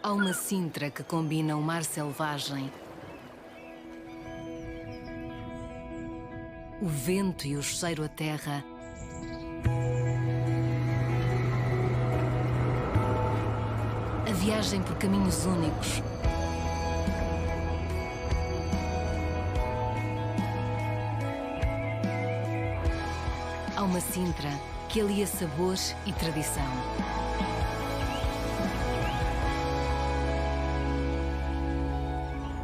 Há uma Sintra que combina o mar selvagem, o vento e o cheiro a terra, a viagem por caminhos únicos. Há uma Sintra que alia sabores e tradição.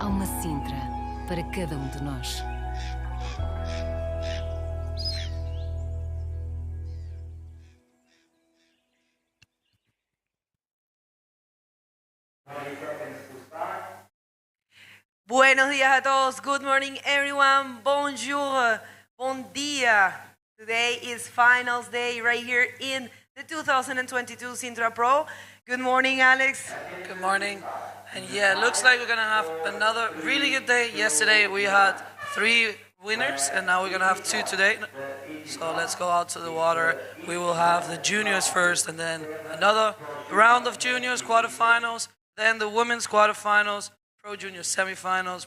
Há uma Sintra para cada um de nós. Buenos días a todos. Good morning, everyone. Bonjour. Bon dia. Today is finals day right here in the 2022 Sintra Pro. Good morning, Alex. Good morning. And yeah, it looks like we're going to have another really good day. Yesterday we had 3 winners and now we're going to have 2 today. So let's go out to the water. We will have the juniors first and then another round of juniors quarterfinals, then the women's quarterfinals, pro junior semifinals,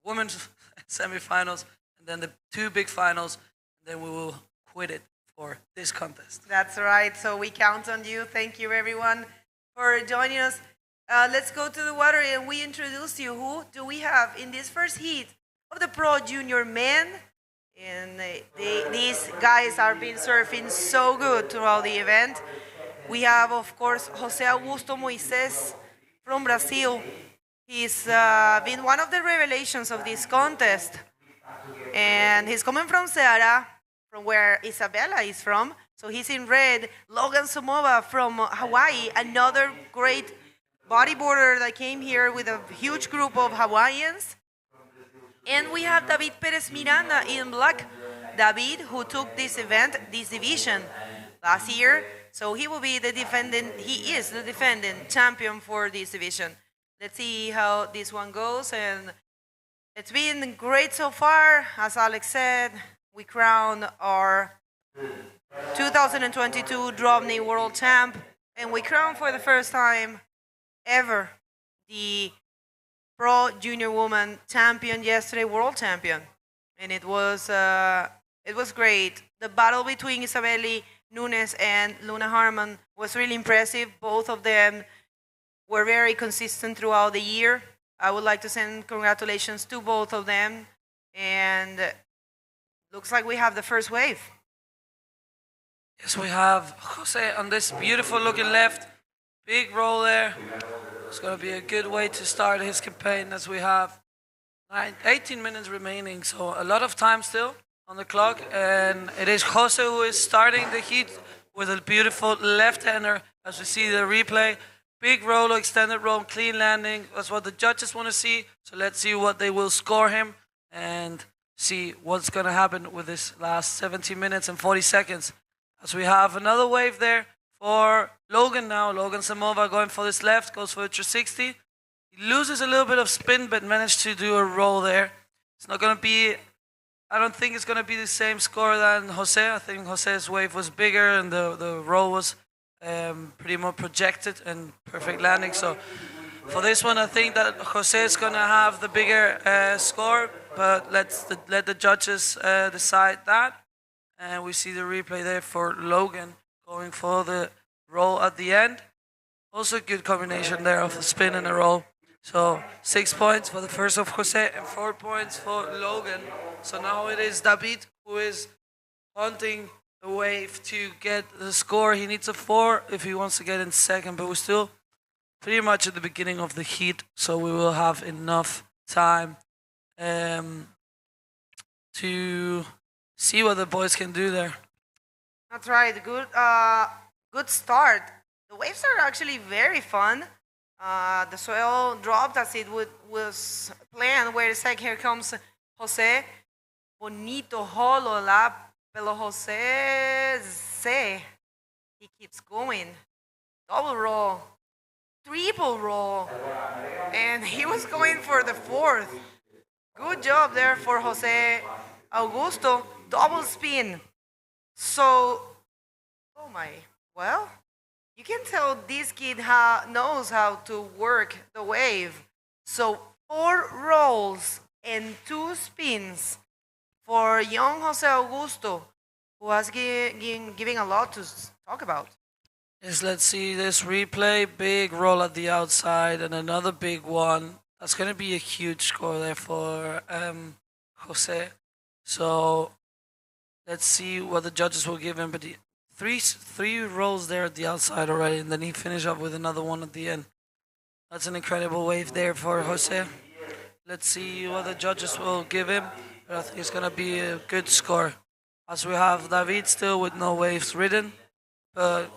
women's semifinals, and then the 2 big finals. And then we will quit it for this contest. That's right. So we count on you. Thank you, everyone, for joining us. Let's go to the water and we introduce you. Who do we have in this first heat of the Pro Junior Men? And these guys are been surfing so good throughout the event. We have, of course, José Augusto Moises from Brazil. He's been one of the revelations of this contest. And he's coming from Ceará, from where Isabella is from. So he's in red. Logan Somova from Hawaii, another great bodyboarder that came here with a huge group of Hawaiians. And we have David Perez Miranda in black. David, who took this event, this division last year. So he will be the defendant, he is the defending champion for this division. Let's see how this one goes. And it's been great so far. As Alex said, we crowned our 2022 DROPKNEE World Champ. And we crowned for the first time ever the Pro Junior Woman Champion yesterday, World Champion. And it was great. The battle between Isabeli Nunes and Luna Harmon was really impressive. Both of them were very consistent throughout the year. I would like to send congratulations to both of them. And looks like we have the first wave. Yes, we have Jose on this beautiful looking left. Big roll there. It's going to be a good way to start his campaign as we have 18 minutes remaining. So a lot of time still on the clock. And it is Jose who is starting the heat with a beautiful left-hander as we see the replay. Big roll, extended roll, clean landing. That's what the judges want to see. So let's see what they will score him and see what's going to happen with this last 17 minutes and 40 seconds. As we have another wave there for Logan now. Logan Samova going for this left, goes for a 360. He loses a little bit of spin, but managed to do a roll there. It's not going to be, I don't think it's going to be the same score than Jose. I think Jose's wave was bigger and the roll was pretty more projected and perfect landing. So for this one, I think that Jose is going to have the bigger score, but let the judges decide that. And we see the replay there for Logan going for the roll at the end. Also a good combination there of the spin and the roll. So 6 points for the first of Jose and 4 points for Logan. So now it is David who is hunting the wave to get the score. He needs a 4 if he wants to get in second, but we're still pretty much at the beginning of the heat, so we will have enough time to see what the boys can do there. That's right. Good start. The waves are actually very fun. The soil dropped as it was planned. Wait a sec, here comes Jose. Bonito holo la, pero Jose he keeps going. Double roll, triple roll, and he was going for the 4th. Good job there for Jose Augusto. Double spin. So, oh my, well, you can tell this kid knows how to work the wave. So 4 rolls and 2 spins for young Jose Augusto, who was giving a lot to talk about. Yes, let's see this replay. Big roll at the outside and another big one. That's going to be a huge score there for Jose. So let's see what the judges will give him. But three rolls there at the outside already, and then he finished up with another one at the end. That's an incredible wave there for Jose. Let's see what the judges will give him. But I think it's going to be a good score. As we have David still with no waves ridden, but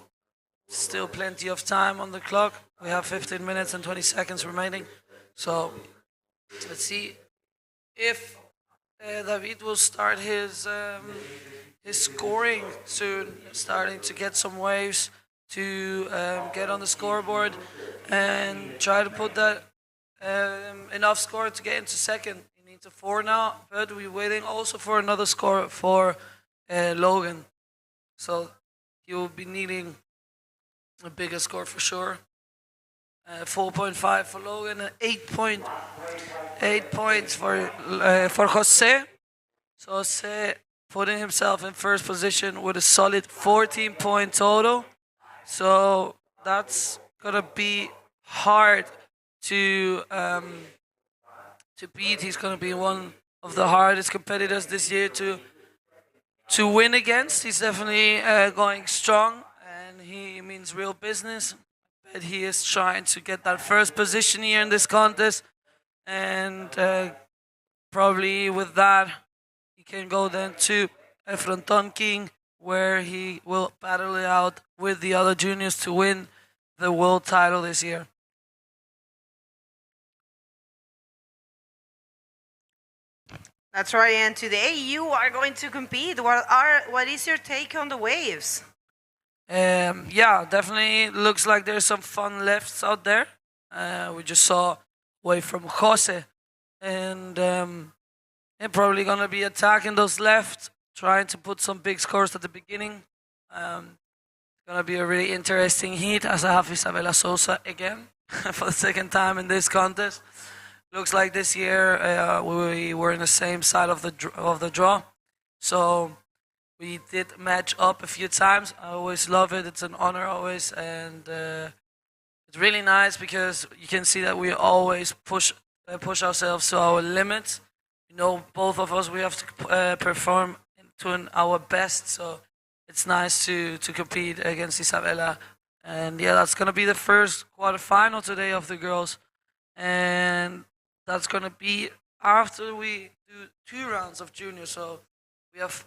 still plenty of time on the clock. We have 15 minutes and 20 seconds remaining. So let's see if David will start his scoring soon, starting to get some waves to get on the scoreboard and try to put that enough score to get into second. He needs a 4 now, but we're waiting also for another score for Logan. So he will be needing a bigger score for sure. 4.5 for Logan and 8 points for Jose. So Jose putting himself in first position with a solid 14-point total. So that's gonna be hard to beat. He's gonna be one of the hardest competitors this year to win against. He's definitely going strong, and he means real business. But he is trying to get that first position here in this contest, and probably with that he can go then to a Fronton King, where he will battle it out with the other juniors to win the world title this year. That's right, and today you are going to compete. What is your take on the waves? Yeah, definitely looks like there's some fun lefts out there. We just saw wave from Jose, and they're probably gonna be attacking those left, trying to put some big scores at the beginning. It's gonna be a really interesting heat, as I have Isabella Sosa again for the second time in this contest. Looks like this year we were in the same side of the draw, so we did match up a few times. I always love it. It's an honor always, and it's really nice because you can see that we always push ourselves to our limits. You know, both of us, we have to perform to our best. So it's nice to compete against Isabella. And yeah, that's gonna be the first quarterfinal today of the girls, and that's gonna be after we do 2 rounds of junior. So we have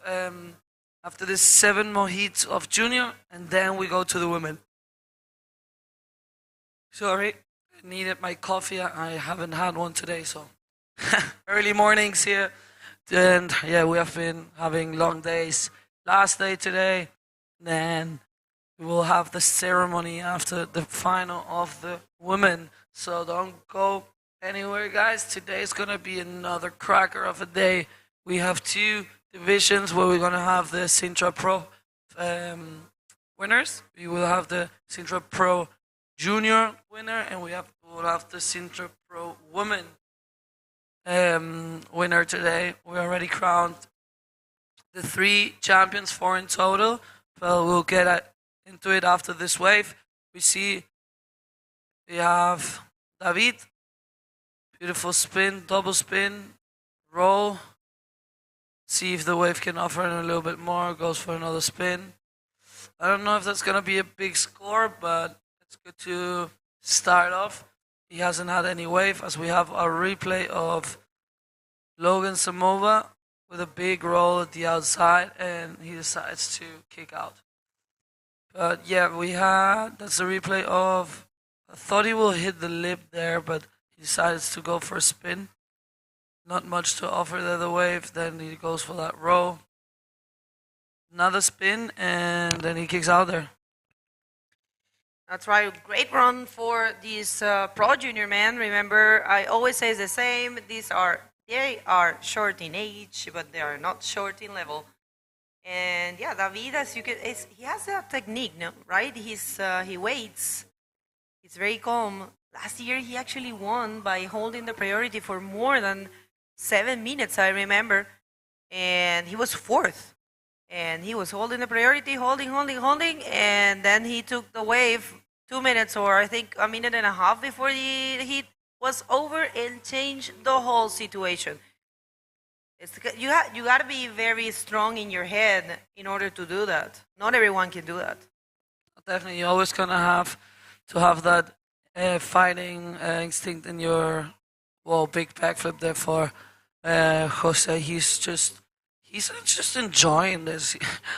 after this 7 more heats of junior, and then we go to the women. Sorry, I needed my coffee. I haven't had one today, so early mornings here. And yeah, we have been having long days. Last day today, then we will have the ceremony after the final of the women. So don't go anywhere, guys. Today is gonna be another cracker of a day. We have 2 divisions where we're gonna have the Sintra Pro winners. We will have the Sintra Pro Junior winner, and we will have the Sintra Pro Women winner today. We already crowned the 3 champions, 4 in total. But we'll get into it after this wave. We have David, beautiful spin, double spin, roll. See if the wave can offer him a little bit more. Goes for another spin. I don't know if that's gonna be a big score, but it's good to start off. He hasn't had any wave, as we have a replay of Logan Samova with a big roll at the outside, and he decides to kick out. But yeah, that's a replay of, I thought he will hit the lip there, but he decides to go for a spin. Not much to offer the other wave, then he goes for that roll. Another spin, and then he kicks out there. That's right. Great run for these pro junior men. Remember, I always say the same. They are short in age, but they are not short in level. And And yeah, David, as you can, he has a technique, no, right? He waits. He's very calm. Last year, he actually won by holding the priority for more than 7 minutes, I remember. And he was fourth. And he was holding the priority, holding, and then he took the wave 2 minutes, or I think a minute and a half before the heat was over, and changed the whole situation. You got to be very strong in your head in order to do that. Not everyone can do that. Definitely, you're always gonna have to have that fighting instinct in your big backflip there for Jose. He's just enjoying this.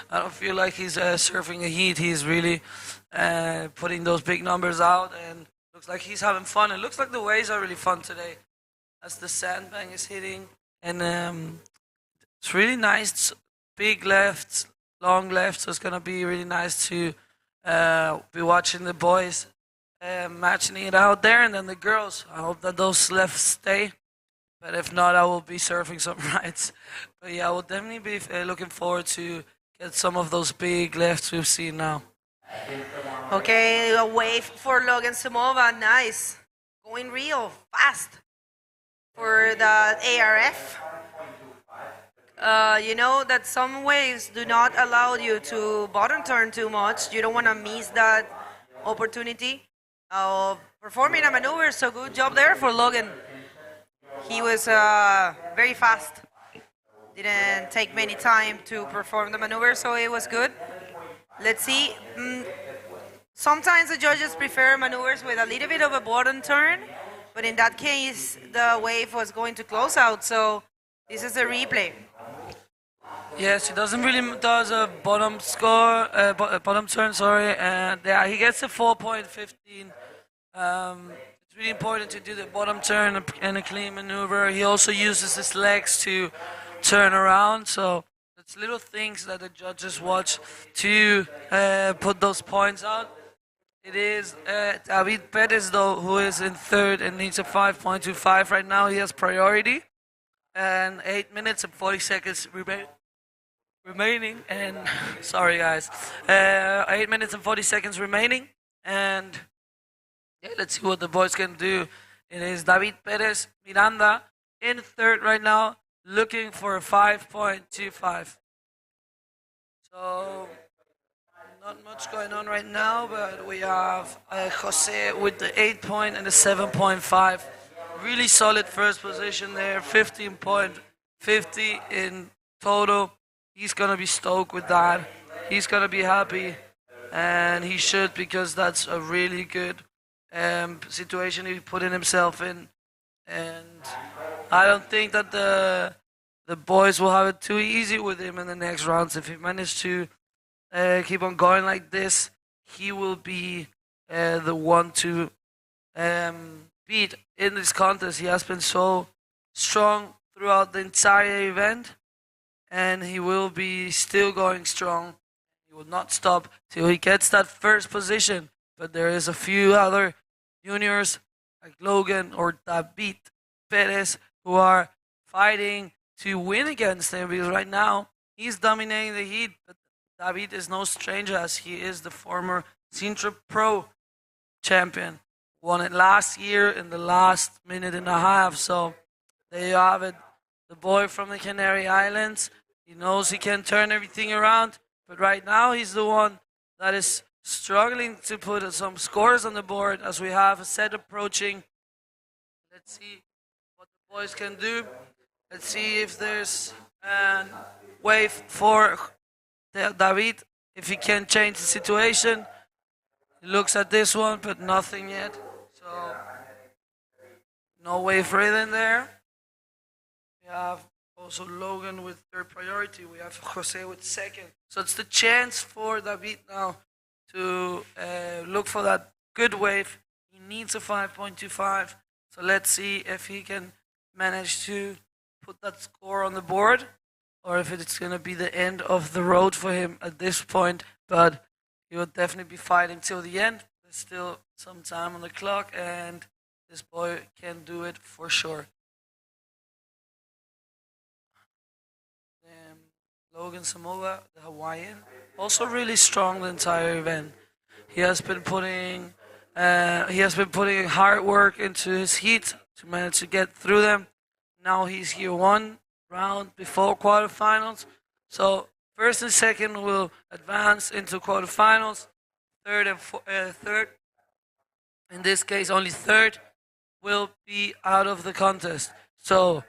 I don't feel like he's surfing a heat. He's really putting those big numbers out, and looks like he's having fun. It looks like the waves are really fun today, as the sandbang is hitting, and it's really nice. Big lefts, long lefts. So it's gonna be really nice to be watching the boys matching it out there, and then the girls. I hope that those lefts stay. But if not, I will be surfing some rides. But yeah, I will definitely be looking forward to get some of those big lefts we've seen now. Okay, a wave for Logan Samova. Nice. Going real fast for the ARF. You know that some waves do not allow you to bottom turn too much. You don't want to miss that opportunity of performing a maneuver. So good job there for Logan. He was very fast. Didn't take many time to perform the maneuver, so it was good. Let's see. Sometimes the judges prefer maneuvers with a little bit of a bottom turn, but in that case, the wave was going to close out, so this is a replay. Yes, he doesn't really does a bottom score, bottom turn, sorry, and yeah, he gets a 4.15. It's really important to do the bottom turn and a clean maneuver. He also uses his legs to turn around, so it's little things that the judges watch to put those points out. It is David Perez, though, who is in third and needs a 5.25 right now. He has priority, and 8 minutes and 40 seconds remaining. And sorry, guys, 8 minutes and 40 seconds remaining, and yeah, let's see what the boys can do. It is David Perez Miranda in third right now, looking for a 5.25. So not much going on right now, but we have Jose with the 8 point and the 7.5. Really solid first position there, 15.50 in total. He's gonna be stoked with that. He's gonna be happy, and he should, because that's a really good situation he put in himself in. And I don't think that the boys will have it too easy with him in the next rounds. If he manages to keep on going like this, he will be the one to beat in this contest. He has been so strong throughout the entire event, and he will be still going strong. He will not stop till he gets that first position. But there is a few other juniors like Logan or David Perez who are fighting to win against him, because right now he's dominating the heat. But David is no stranger, as he is the former Sintra Pro champion. Won it last year in the last minute and a half. So there you have it. The boy from the Canary Islands. He knows he can turn everything around. But right now he's the one that is struggling to put some scores on the board, as we have a set approaching. Let's see what the boys can do. Let's see if there's a wave for David, if he can change the situation. He looks at this one, but nothing yet. So no wave for it in there. We have also Logan with third priority. We have Jose with second. So it's the chance for David now to look for that good wave. He needs a 5.25. So let's see if he can manage to put that score on the board, or if it's going to be the end of the road for him at this point. But he will definitely be fighting till the end. There's still some time on the clock, and this boy can do it for sure. Logan Samoa, the Hawaiian, also really strong the entire event. He has been putting hard work into his heat to manage to get through them. Now he's here one round before quarterfinals. So first and second will advance into quarterfinals. Third, in this case only third, will be out of the contest. So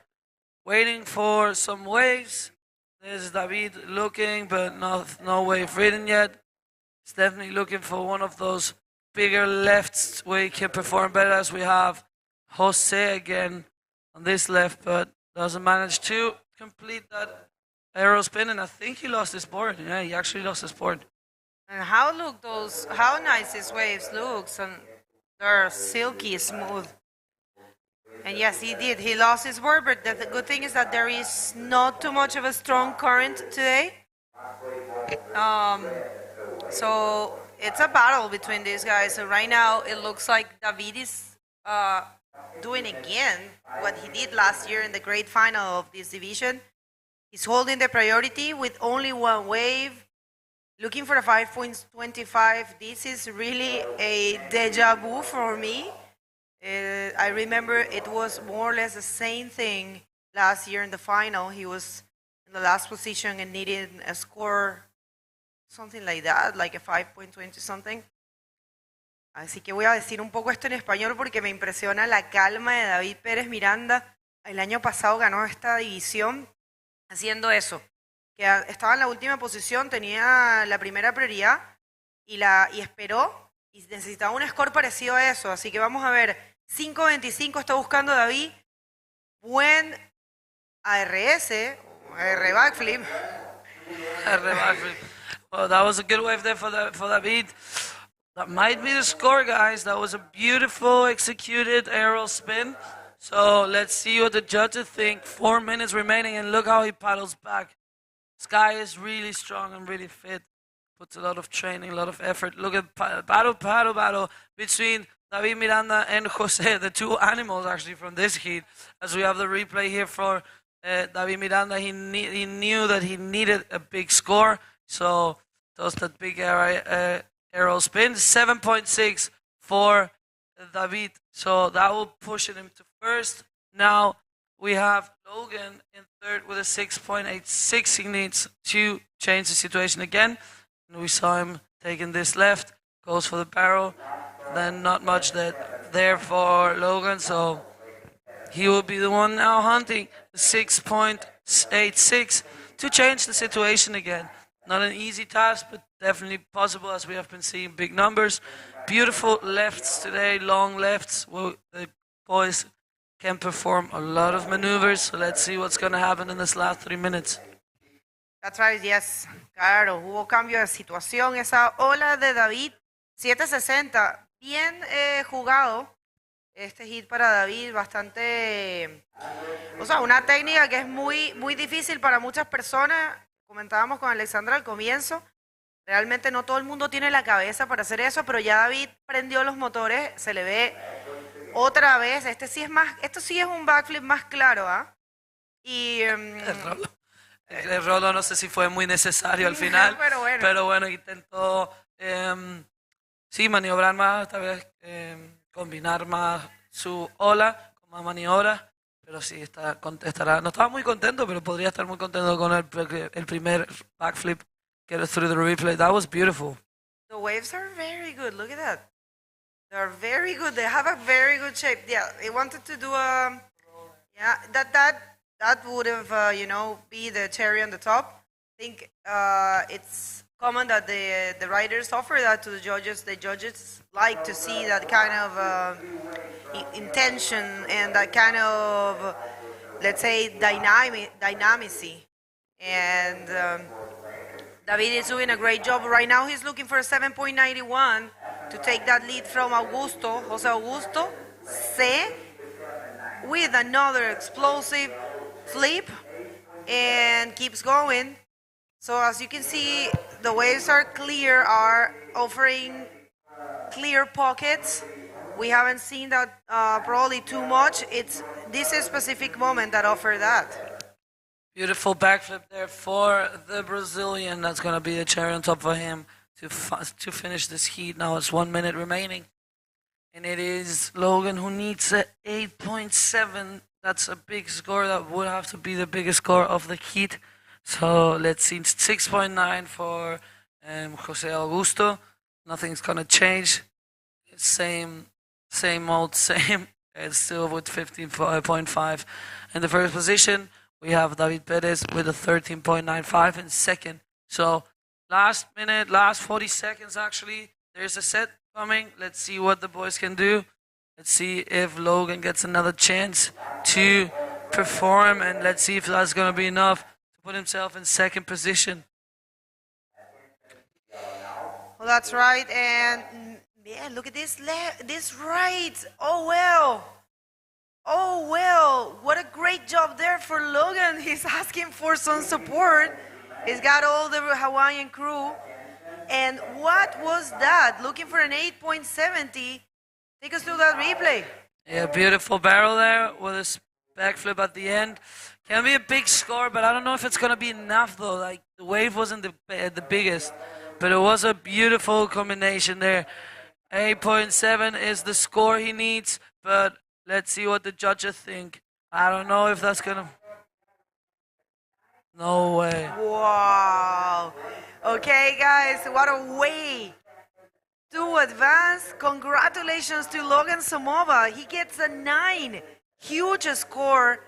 waiting for some waves. There's David looking, but no wave written yet. He's definitely looking for one of those bigger lefts where he can perform better, as we have Jose again on this left, but doesn't manage to complete that arrow spin, and I think he lost his board. Yeah, he actually lost his board. And how nice these waves looks, and they're silky smooth. And yes, he did. He lost his board, but the good thing is that there is not too much of a strong current today. So it's a battle between these guys. So right now it looks like David is doing again what he did last year in the great final of this division. He's holding the priority with only one wave, looking for a 5.25. This is really a deja vu for me. I remember it was more or less the same thing last year in the final. He was in the last position and needed a score, something like that, like a 5.20 something. Así que voy a decir un poco esto en español porque me impresiona la calma de David Pérez Miranda. El año pasado ganó esta división haciendo eso, que estaba en la última posición, tenía la primera prioridad y esperó y necesitaba un score parecido a eso. Así que vamos a ver, 5.25 está buscando David, buen ARS, AR backflip. AR backflip. Well, that was a good wave there for David. That might be the score, guys. That was a beautiful executed arrow spin. So let's see what the judges think. 4 minutes remaining, and look how he paddles back. This guy is really strong and really fit. Puts a lot of training, a lot of effort. Look at battle between David Miranda and Jose, the two animals actually from this heat. As we have the replay here for David Miranda, he knew that he needed a big score, so does that big arrow spin. 7.6 for David, so that will push him to first. Now we have Logan in third with a 6.86. He needs to change the situation again. And we saw him taking this left, goes for the barrel. Then not much there for Logan, so he will be the one now hunting the 6.86 to change the situation again. Not an easy task, but definitely possible, as we have been seeing big numbers. Beautiful lefts today, long lefts. Well, the boys can perform a lot of maneuvers, so let's see what's going to happen in this last 3 minutes. That's right, yes. Claro, hubo cambio de situación. Esa ola de David, 7.60. Bien jugado este hit para David, bastante, o sea, una técnica que es muy, muy difícil para muchas personas. Comentábamos con Alexandra al comienzo, realmente no todo el mundo tiene la cabeza para hacer eso, pero ya David prendió los motores, se le ve otra vez. Esto sí es un backflip más claro, ¿ah? Y el rolo no sé si fue muy necesario al final, pero bueno, intentó sí, maniobrar más, tal vez combinar más su ola con más maniobras, pero sí, no estaba muy contento, pero podría estar muy contento con el primer backflip, get it through the replay. That was beautiful. The waves are very good, look at that. They're very good, they have a very good shape. Yeah, they wanted to do that would have, be the cherry on the top. I think it's common that the writers offer that to the judges. The judges like to see that kind of intention and that kind of, let's say, dynamicy. And David is doing a great job. Right now he's looking for a 7.91 to take that lead from Augusto, Jose Augusto C, with another explosive flip, and keeps going. So as you can see, the waves are clear, are offering clear pockets. We haven't seen that probably too much. It's this specific moment that offer that. Beautiful backflip there for the Brazilian. That's going to be a cherry on top for him to finish this heat. Now it's 1 minute remaining. And it is Logan who needs a 8.7. That's a big score. That would have to be the biggest score of the heat. So let's see. 6.9 for Jose Augusto. Nothing's going to change. Same old same. It's still with 15.5 in the first position. We have David Perez with a 13.95 in second. So last minute, last 40 seconds actually. There's a set coming. Let's see what the boys can do. Let's see if Logan gets another chance to perform, and let's see if that's going to be enough to put himself in second position. Well, that's right. And man, look at this this right. Oh well. Oh well, what a great job there for Logan. He's asking for some support. He's got all the Hawaiian crew. And what was that? Looking for an 8.70. Take us through that replay. Yeah, beautiful barrel there with a backflip at the end. Can be a big score, but I don't know if it's going to be enough though. Like the wave wasn't the biggest, but it was a beautiful combination there. 8.7 is the score he needs, but let's see what the judges think. I don't know if that's gonna... No way. Wow. Okay, guys, what a way to advance. Congratulations to Logan Samova. He gets a 9. Huge score.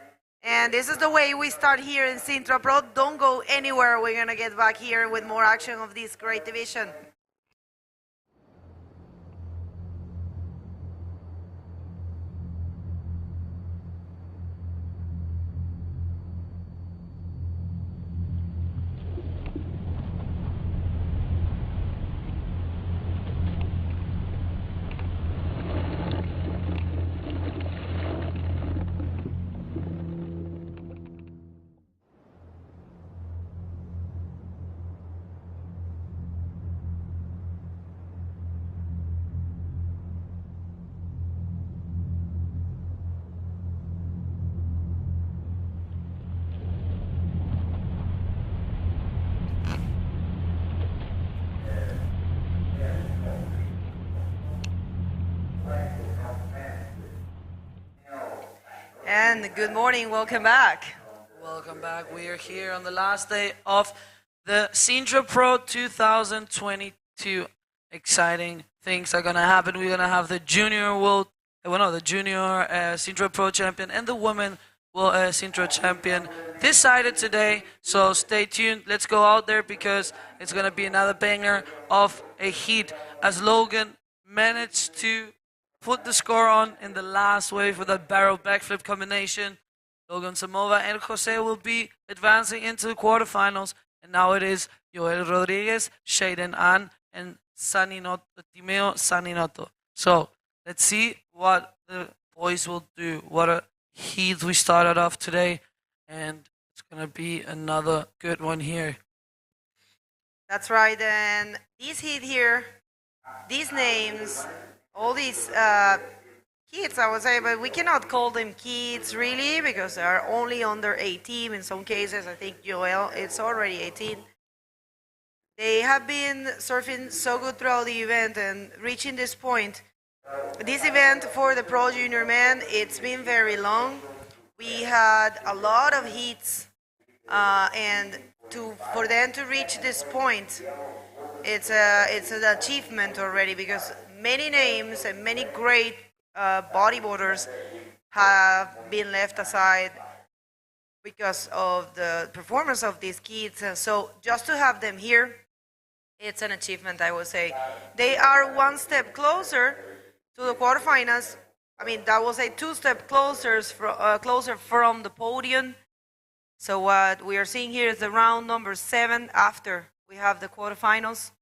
And this is the way we start here in Sintra Pro. Don't go anywhere. We're going to get back here with more action of this great division. And good morning, welcome back. Welcome back. We are here on the last day of the Sintra Pro 2022. Exciting things are going to happen. We're going to have the junior Sintra Pro champion and the women Sintra champion decided today. So stay tuned. Let's go out there because it's going to be another banger of a heat as Logan managed to put the score on in the last wave with a barrel backflip combination. Logan Samova and Jose will be advancing into the quarterfinals. And now it is Joel Rodriguez, Shaden Ann, and Timeo Saninoto. So let's see what the boys will do. What a heat we started off today. And it's going to be another good one here. That's right. And this heat here, these names, all these kids, I would say, but we cannot call them kids really because they are only under 18 in some cases. I think Joel, it's already 18. They have been surfing so good throughout the event and reaching this point. This event for the Pro Junior men, it's been very long. We had a lot of heats and for them to reach this point, it's an achievement already because many names and many great bodyboarders have been left aside because of the performance of these kids. So just to have them here, it's an achievement, I would say. They are one step closer to the quarterfinals. I mean, that was a 2 step closer from the podium. So what we are seeing here is the round number 7 after we have the quarterfinals.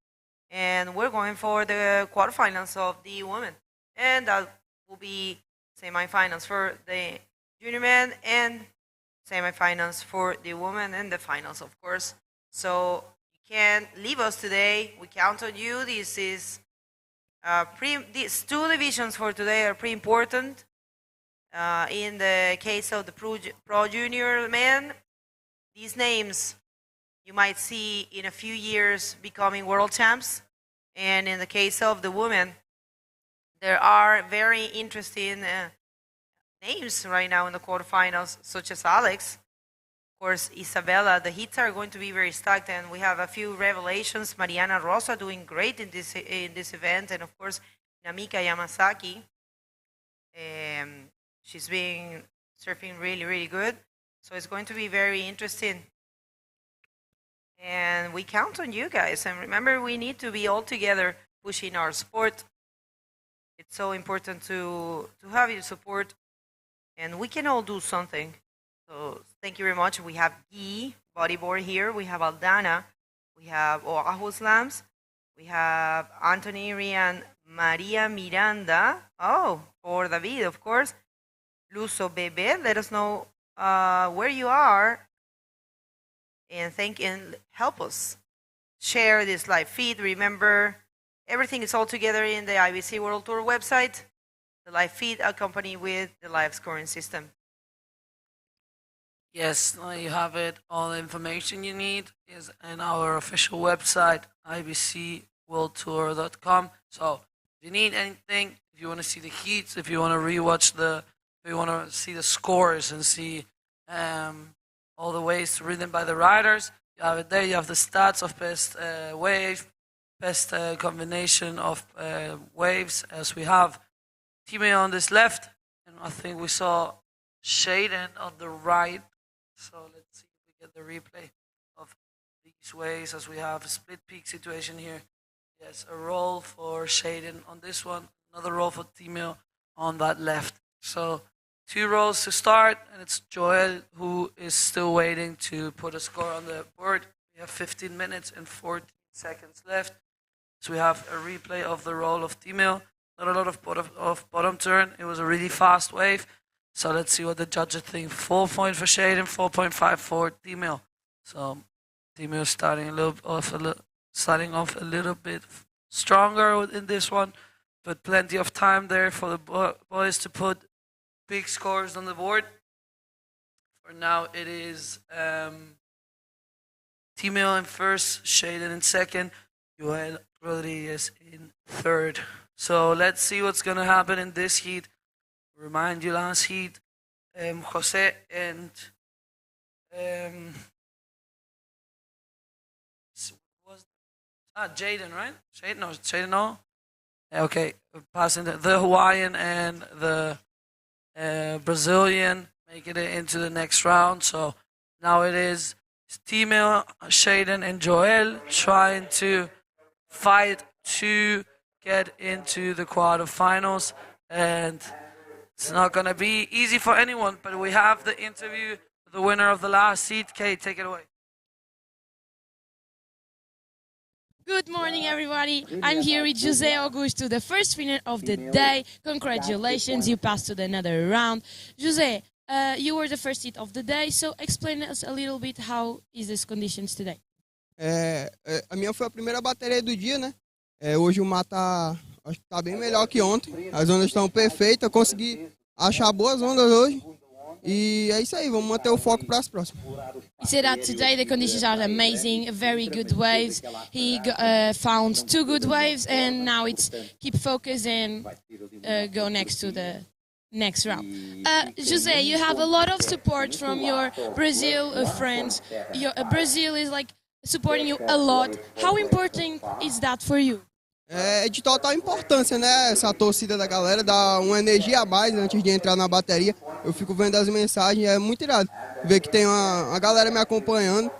And we're going for the quarterfinals of the women. And that will be semifinals for the junior men and semifinals for the women and the finals, of course. So you can't leave us today. We count on you. This is these 2 divisions for today are pretty important. In the case of the Pro Junior men, these names you might see in a few years becoming world champs. And in the case of the women, there are very interesting names right now in the quarterfinals, such as Alex, of course, Isabella. The heats are going to be very stacked, and we have a few revelations. Mariana Rosa doing great in this event, and of course, Namika Yamasaki. She's been surfing really, really good. So it's going to be very interesting. And we count on you guys. And remember, we need to be all together pushing our sport. It's so important to have your support. And we can all do something. So thank you very much. We have Guy, Bodyboard here. We have Aldana. We have Oahu Slams. We have Anthony, Rian, Maria Miranda. Oh, for David, of course. Luso Bebe, let us know where you are. And help us share this live feed. Remember, everything is all together in the IBC World Tour website. The live feed accompanied with the live scoring system. Yes, you have it. All the information you need is in our official website, ibcworldtour.com. So if you need anything, if you want to see the heats, if you want to rewatch if you want to see the scores and see all the ways to read them by the riders, you have it there. You have the stats of best wave, best combination of waves, as we have Timmy on this left, and I think we saw Shaden on the right. So let's see if we get the replay of these waves, as we have a split peak situation here. Yes, a roll for Shaden on this one, another roll for Timmy on that left. So 2 rolls to start, and it's Joel who is still waiting to put a score on the board. We have 15 minutes and 14 seconds left. So we have a replay of the roll of Timmy. Not a lot of bottom turn. It was a really fast wave. So let's see what the judges think. 4 point for Shaden, 4.5 for Timmy. So Timmy starting off a little bit stronger in this one, but plenty of time there for the boys to put big scores on the board. For now, it is Timmy in first, Shaden in second, Joel Rodriguez in third. So let's see what's going to happen in this heat. Remind you, last heat, Jose and Jaden, right? Jaden, no. Okay, passing the Hawaiian and the Brazilian, making it into the next round. So now it is Timmy, Shaden, and Joel trying to fight to get into the quarterfinals, and it's not going to be easy for anyone, but we have the interview with the winner of the last heat. Kate, take it away. Good morning, everybody. I'm here with Jose Augusto, the first winner of the day. Congratulations, you passed to another round. Jose, you were the first hit of the day, so explain us a little bit how is this conditions today. A minha foi a primeira bateria do dia, né? Hoje o mar acho que tá bem melhor que ontem. As ondas estão perfeitas, consegui achar boas ondas hoje. E é isso aí, vamos manter o foco para as próximas. He said that today the conditions are amazing, very good waves. He found 2 good waves, and now it's keep focused and go next to the next round. Jose, you have a lot of support from your Brazil friends. Brazil is like supporting you a lot. How important is that for you? É de total importância, né? Essa torcida da galera dá uma energia a mais antes de entrar na bateria. Eu fico vendo as mensagens, é muito irado ver que tem a galera me acompanhando.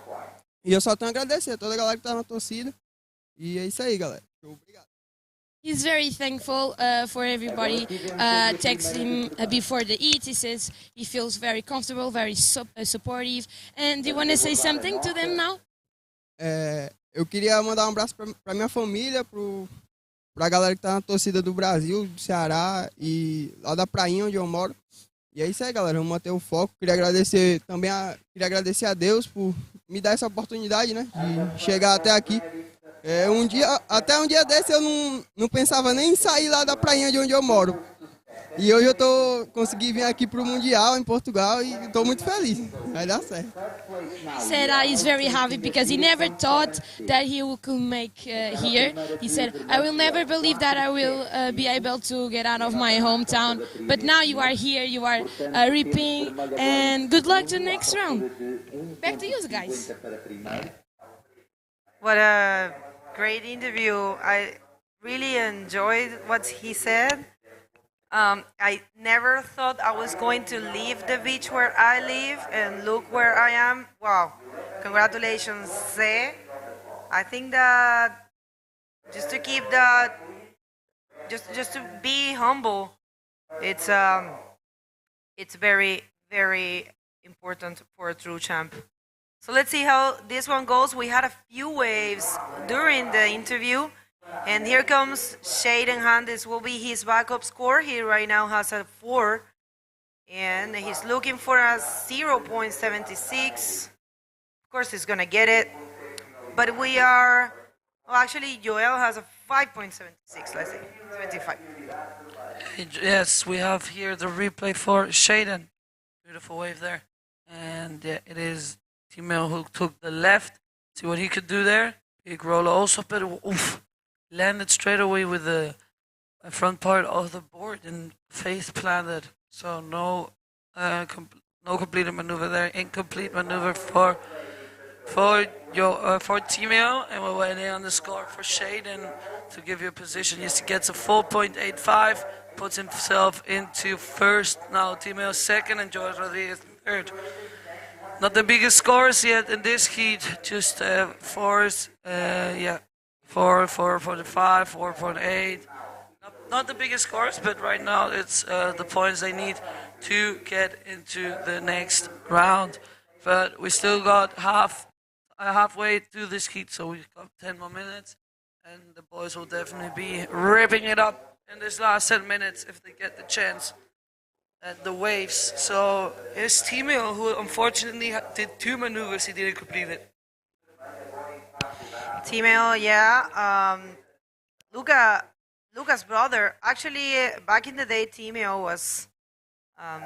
E eu só tenho a agradecer a toda a galera que tá na torcida. E é isso aí, galera. Obrigado. He's very thankful for everybody texting before the eat. He says he feels very comfortable, very supportive. And do you want to say something to them now? Eu queria mandar um abraço para minha família, pra galera que tá na torcida do Brasil, do Ceará e lá da prainha onde eu moro. E é isso aí, galera, vamos manter o foco. Queria agradecer a Deus por me dar essa oportunidade, né, de chegar até aqui. Até um dia desse eu não pensava nem em sair lá da prainha de onde eu moro. E hoje consegui vir aqui pro Mundial em Portugal e estou muito feliz. Vai dar certo. He said he's very happy because he never thought that he could make here. He said, I will never believe that I will be able to get out of my hometown. But now you are here, you are reaping, and good luck to the next round. Back to you guys. What a great interview. I really enjoyed what he said. I never thought I was going to leave the beach where I live, and look where I am. Wow, congratulations, Se. I think that just to keep that, just to be humble, it's very, very important for a true champ. So let's see how this one goes. We had a few waves during the interview. And here comes Shaden Han. This will be his backup score. He right now has a 4. And he's looking for a 0.76. Of course, he's going to get it. But we are... Well, actually, Joel has a 5.76, let's say. 75. Yes, we have here the replay for Shaden. Beautiful wave there. And yeah, it is Timeo who took the left. See what he could do there. Big roller also, but oof. Landed straight away with the front part of the board and face planted. So no completed maneuver there. Incomplete maneuver for Timeo, and we're waiting on the score for Shaden to give you a position. He gets a 4.85, puts himself into first. Now Timeo second and Joel Rodriguez third. Not the biggest scores yet in this heat, just 4s. 4 for the 5, 4.8. Not the biggest scores, but right now it's the points they need to get into the next round. But we still got halfway through this heat, so we've got 10 more minutes, and the boys will definitely be ripping it up in this last 10 minutes if they get the chance at the waves. So here's Timeo, who unfortunately did 2 maneuvers, he didn't complete it. Timeo, yeah. Luca's brother. Actually, back in the day, Timeo was a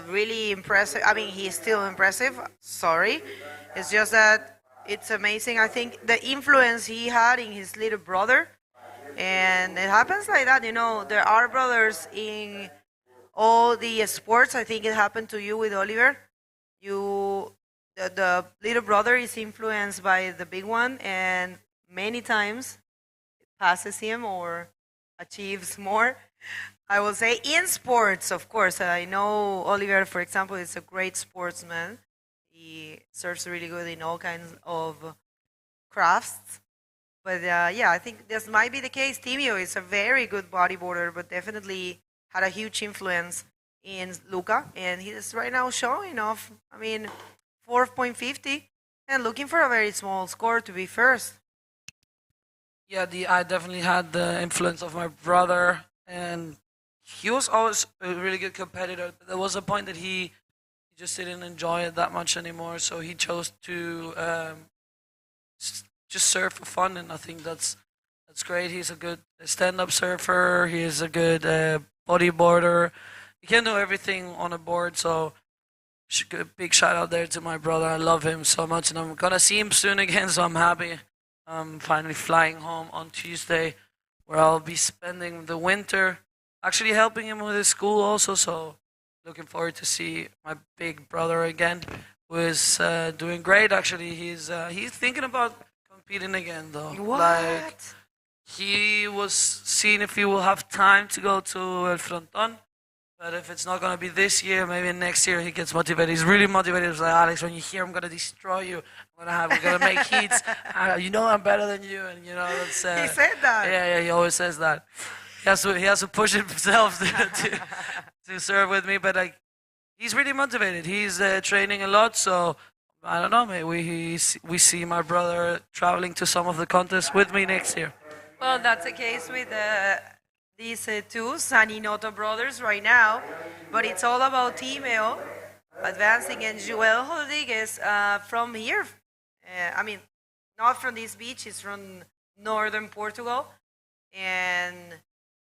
really impressive. I mean, he's still impressive. Sorry, it's just that it's amazing. I think the influence he had in his little brother, and it happens like that. You know, there are brothers in all the sports. I think it happened to you with Oliver. The little brother is influenced by the big one, and many times it passes him or achieves more. I will say in sports, of course. I know Oliver, for example, is a great sportsman. He serves really good in all kinds of crafts. But yeah, I think this might be the case. Timeo is a very good bodyboarder, but definitely had a huge influence in Luca, and he's right now showing off. I mean, 4.50 and looking for a very small score to be first. Yeah, I definitely had the influence of my brother, and he was always a really good competitor. But there was a point that he just didn't enjoy it that much anymore, so he chose to just surf for fun, and I think that's great. He's a good stand-up surfer. He is a good bodyboarder. He can do everything on a board, so big shout out there to my brother. I love him so much, and I'm gonna see him soon again, so I'm happy. I'm finally flying home on Tuesday, where I'll be spending the winter, actually helping him with his school also, so looking forward to see my big brother again, who is doing great actually. He's thinking about competing again though. What? Like, he was seeing if he will have time to go to El Frontón. But if it's not going to be this year, maybe next year he gets motivated. He's really motivated. He's like, Alex, when you hear I'm going to destroy you, we're going to make heats. You know I'm better than you. And, you know, that's... he said that. Yeah, he always says that. He has to push himself to serve with me. But like, he's really motivated. He's training a lot. So, I don't know, maybe we see my brother traveling to some of the contests with me next year. Well, that's the case with... these two Saninoto brothers right now, but it's all about Timeo advancing, and Joel Rodriguez from here. I mean, not from this beach, he's from northern Portugal, and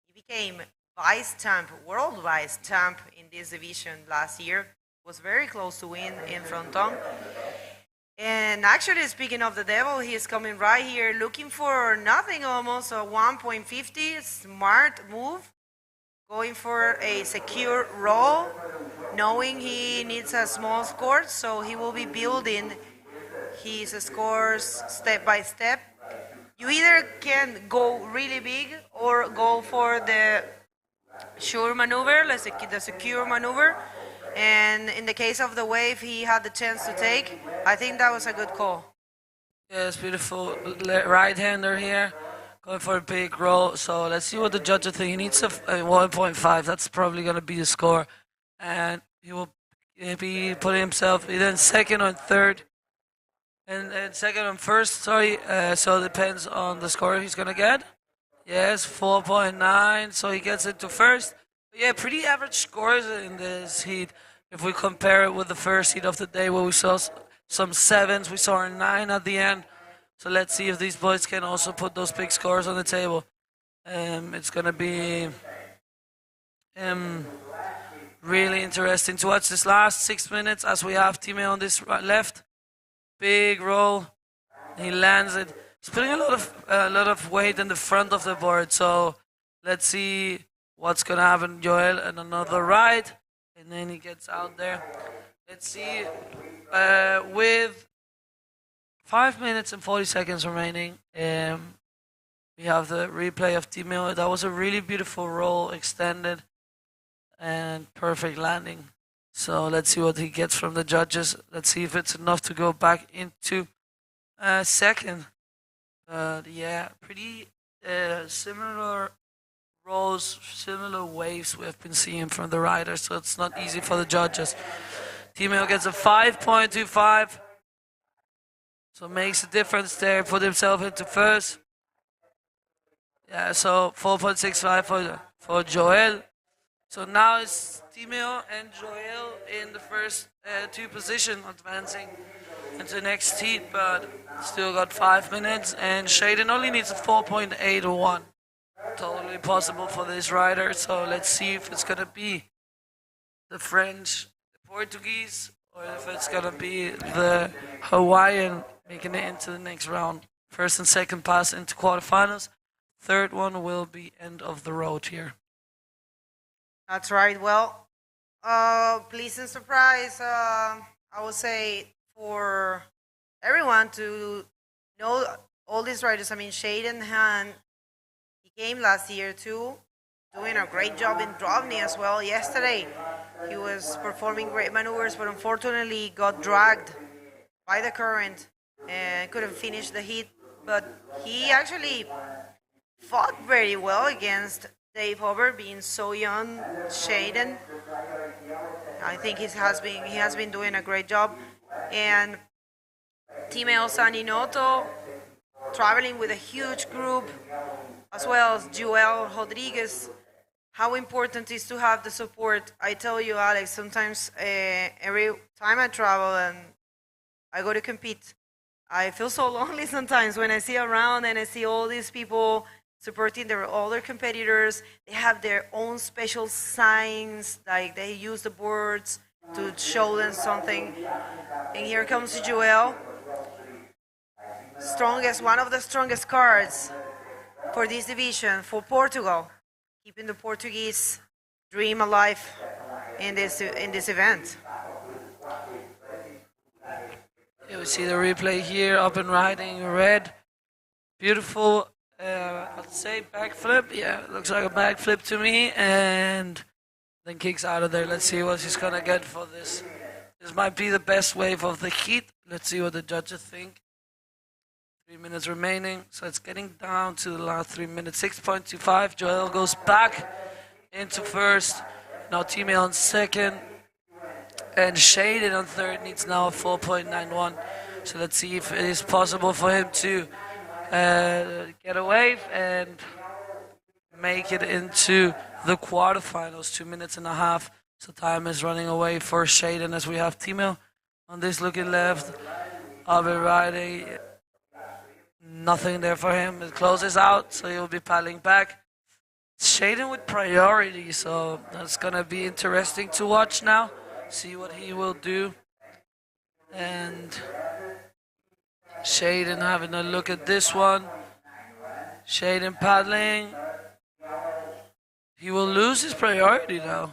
he became vice champ, world vice champ in this division last year. Was very close to win in Fronton. And actually, speaking of the devil, he is coming right here looking for nothing almost, a 1.50, smart move, going for a secure roll, knowing he needs a small score, so he will be building his scores step by step. You either can go really big or go for the sure maneuver, the secure maneuver. And in the case of the wave he had the chance to take, I think that was a good call. Yeah, it's beautiful. Right-hander here, going for a big roll. So let's see what the judges think. He needs a 1.5. That's probably going to be the score. And he will be putting himself either in second or third. And second and first, sorry. So it depends on the score he's going to get. Yes, 4.9. So he gets into first. Yeah, pretty average scores in this heat. If we compare it with the first heat of the day where we saw some 7s, we saw a 9 at the end. So let's see if these boys can also put those big scores on the table. It's going to be really interesting to watch this last 6 minutes as we have Timeo on this left. Big roll. He lands it. He's putting a lot of weight in the front of the board. So let's see what's going to happen. Joel and another right. And then he gets out there. Let's see. With 5 minutes and 40 seconds remaining, we have the replay of Timeo. That was a really beautiful roll, extended, and perfect landing. So let's see what he gets from the judges. Let's see if it's enough to go back into second. Yeah, pretty similar rolls, similar waves we have been seeing from the riders, so it's not easy for the judges. Timeo gets a 5.25, so makes a difference there, put himself into first. Yeah, so 4.65 for Joel. So now it's Timeo and Joel in the first two positions, advancing into the next heat, but still got 5 minutes, and Shaden only needs a 4.81. Totally possible for this rider, so let's see if it's gonna be the French, the Portuguese, or if it's gonna be the Hawaiian making it into the next round. First and second pass into quarterfinals. Third one will be end of the road here. That's right. Well, pleasant surprise, I would say, for everyone to know all these riders. I mean, Shaden Han, he came last year too, doing a great job in DROPKNEE as well. Yesterday, he was performing great maneuvers, but unfortunately got dragged by the current and couldn't finish the heat. But he actually fought very well against Dave Hover, being so young. Shaden, I think he has been doing a great job. And Timeo Saninoto, traveling with a huge group, as well as Joel Rodriguez. How important it is to have the support. I tell you, Alex, sometimes every time I travel and I go to compete, I feel so lonely sometimes when I see around and I see all these people supporting all their competitors. They have their own special signs, like they use the boards to show them something. And here comes Joel, one of the strongest cards for this division, for Portugal, keeping the Portuguese dream alive in this event. Yeah, we see the replay here, up and riding red. Beautiful, I'd say backflip. Yeah, looks like a backflip to me, and then kicks out of there. Let's see what he's gonna get for this. This might be the best wave of the heat. Let's see what the judges think. 3 minutes remaining, so it's getting down to the last 3 minutes. 6.25. Joel goes back into first. Now Timeo on second, and Shaden on third needs now a 4.91. So let's see if it is possible for him to get a wave and make it into the quarterfinals. 2 minutes and a half. So time is running away for Shaden as we have Timeo on this looking left. Albert riding. Nothing there for him. It closes out, so he'll be paddling back. Shaden with priority, so that's gonna be interesting to watch now. See what he will do. And Shaden having a look at this one. Shaden paddling. He will lose his priority though.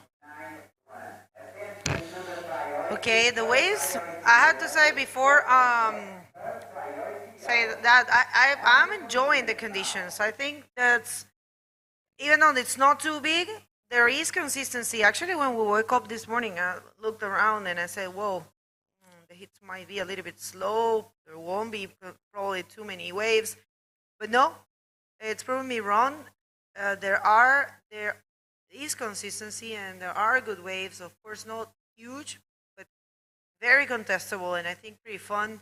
Okay, the waves, I had to say before, say that I'm enjoying the conditions. I think that's, even though it's not too big, there is consistency. Actually, when we woke up this morning, I looked around and I said, whoa, the hits might be a little bit slow. There won't be probably too many waves. But no, it's proven me wrong. There is consistency and there are good waves. Of course, not huge, but very contestable and I think pretty fun.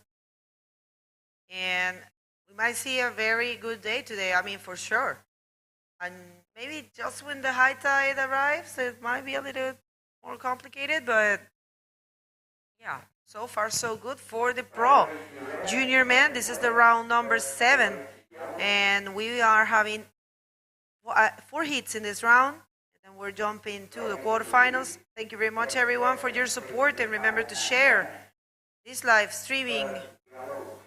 And we might see a very good day today. I mean, for sure. And maybe just when the high tide arrives, it might be a little more complicated, but yeah, so far so good for the pro. Junior men, this is the round number 7. And we are having 4 hits in this round. And then we're jumping to the quarterfinals. Thank you very much, everyone, for your support. And remember to share this live streaming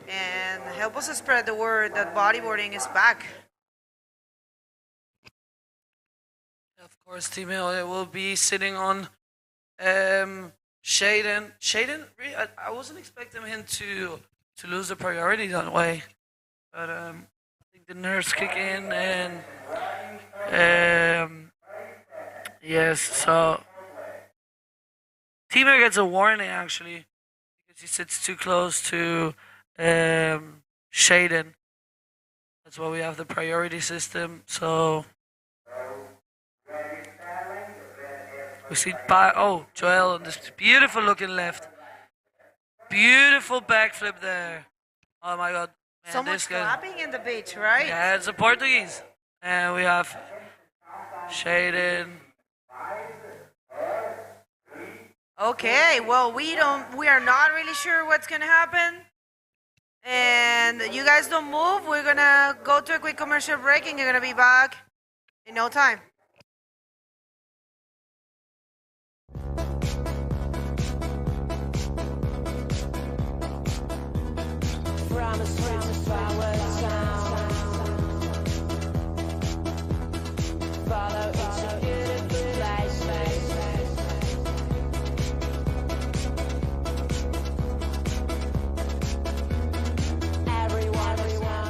and help us spread the word that bodyboarding is back. Of course, Team Hill will be sitting on Shaden. Shaden, I wasn't expecting him to lose the priority that way. But I think the nerves kick in and yes, so Team Hill gets a warning actually because he sits too close to Shaden. That's why we have the priority system. So we see Joel on this beautiful looking left. Beautiful backflip there. Oh my god. Man, Someone's clapping in the beach, right? Yeah, it's a Portuguese. And we have Shaden. Okay, well we are not really sure what's gonna happen. And you guys don't move. We're gonna go to a quick commercial break and you're gonna be back in no time. From the streets of our town, follow it's a beautiful place. Everyone around.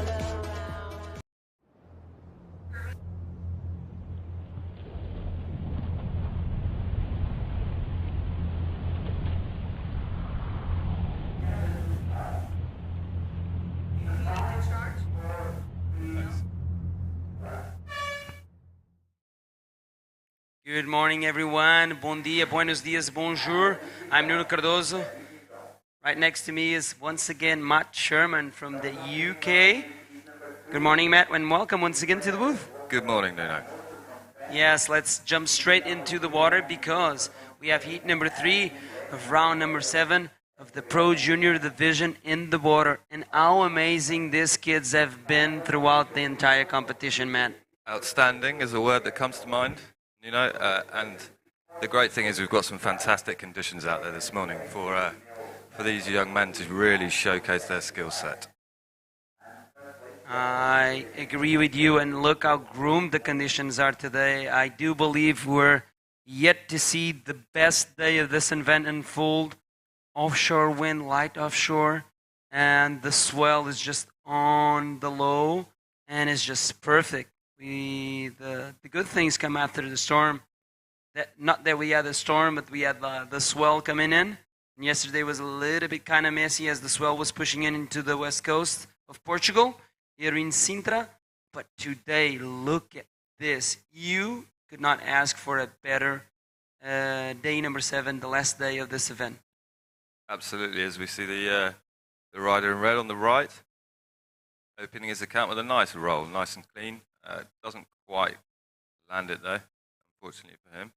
Good morning, everyone. Bom dia, buenos dias, bonjour. I'm Nuno Cardoso. Right next to me is once again Matt Sherman from the UK. Good morning, Matt, and welcome once again to the booth. Good morning, Nuno. Yes, let's jump straight into the water because we have heat number 3 of round number 7 of the Pro Junior Division in the water. And how amazing these kids have been throughout the entire competition, Matt. Outstanding is a word that comes to mind, and the great thing is we've got some fantastic conditions out there this morning for these young men to really showcase their skill set. I agree with you, and look how groomed the conditions are today. I do believe we're yet to see the best day of this event unfold. Offshore wind, light offshore, and the swell is just on the low, and it's just perfect. The good things come after the storm. Not that we had a storm, but we had the swell coming in. And yesterday was a little bit kind of messy as the swell was pushing in into the west coast of Portugal, here in Sintra. But today, look at this. You could not ask for a better day number 7, the last day of this event. Absolutely, as we see the rider in red on the right, opening his account with a nice roll, nice and clean. Doesn't quite land it though, unfortunately for him.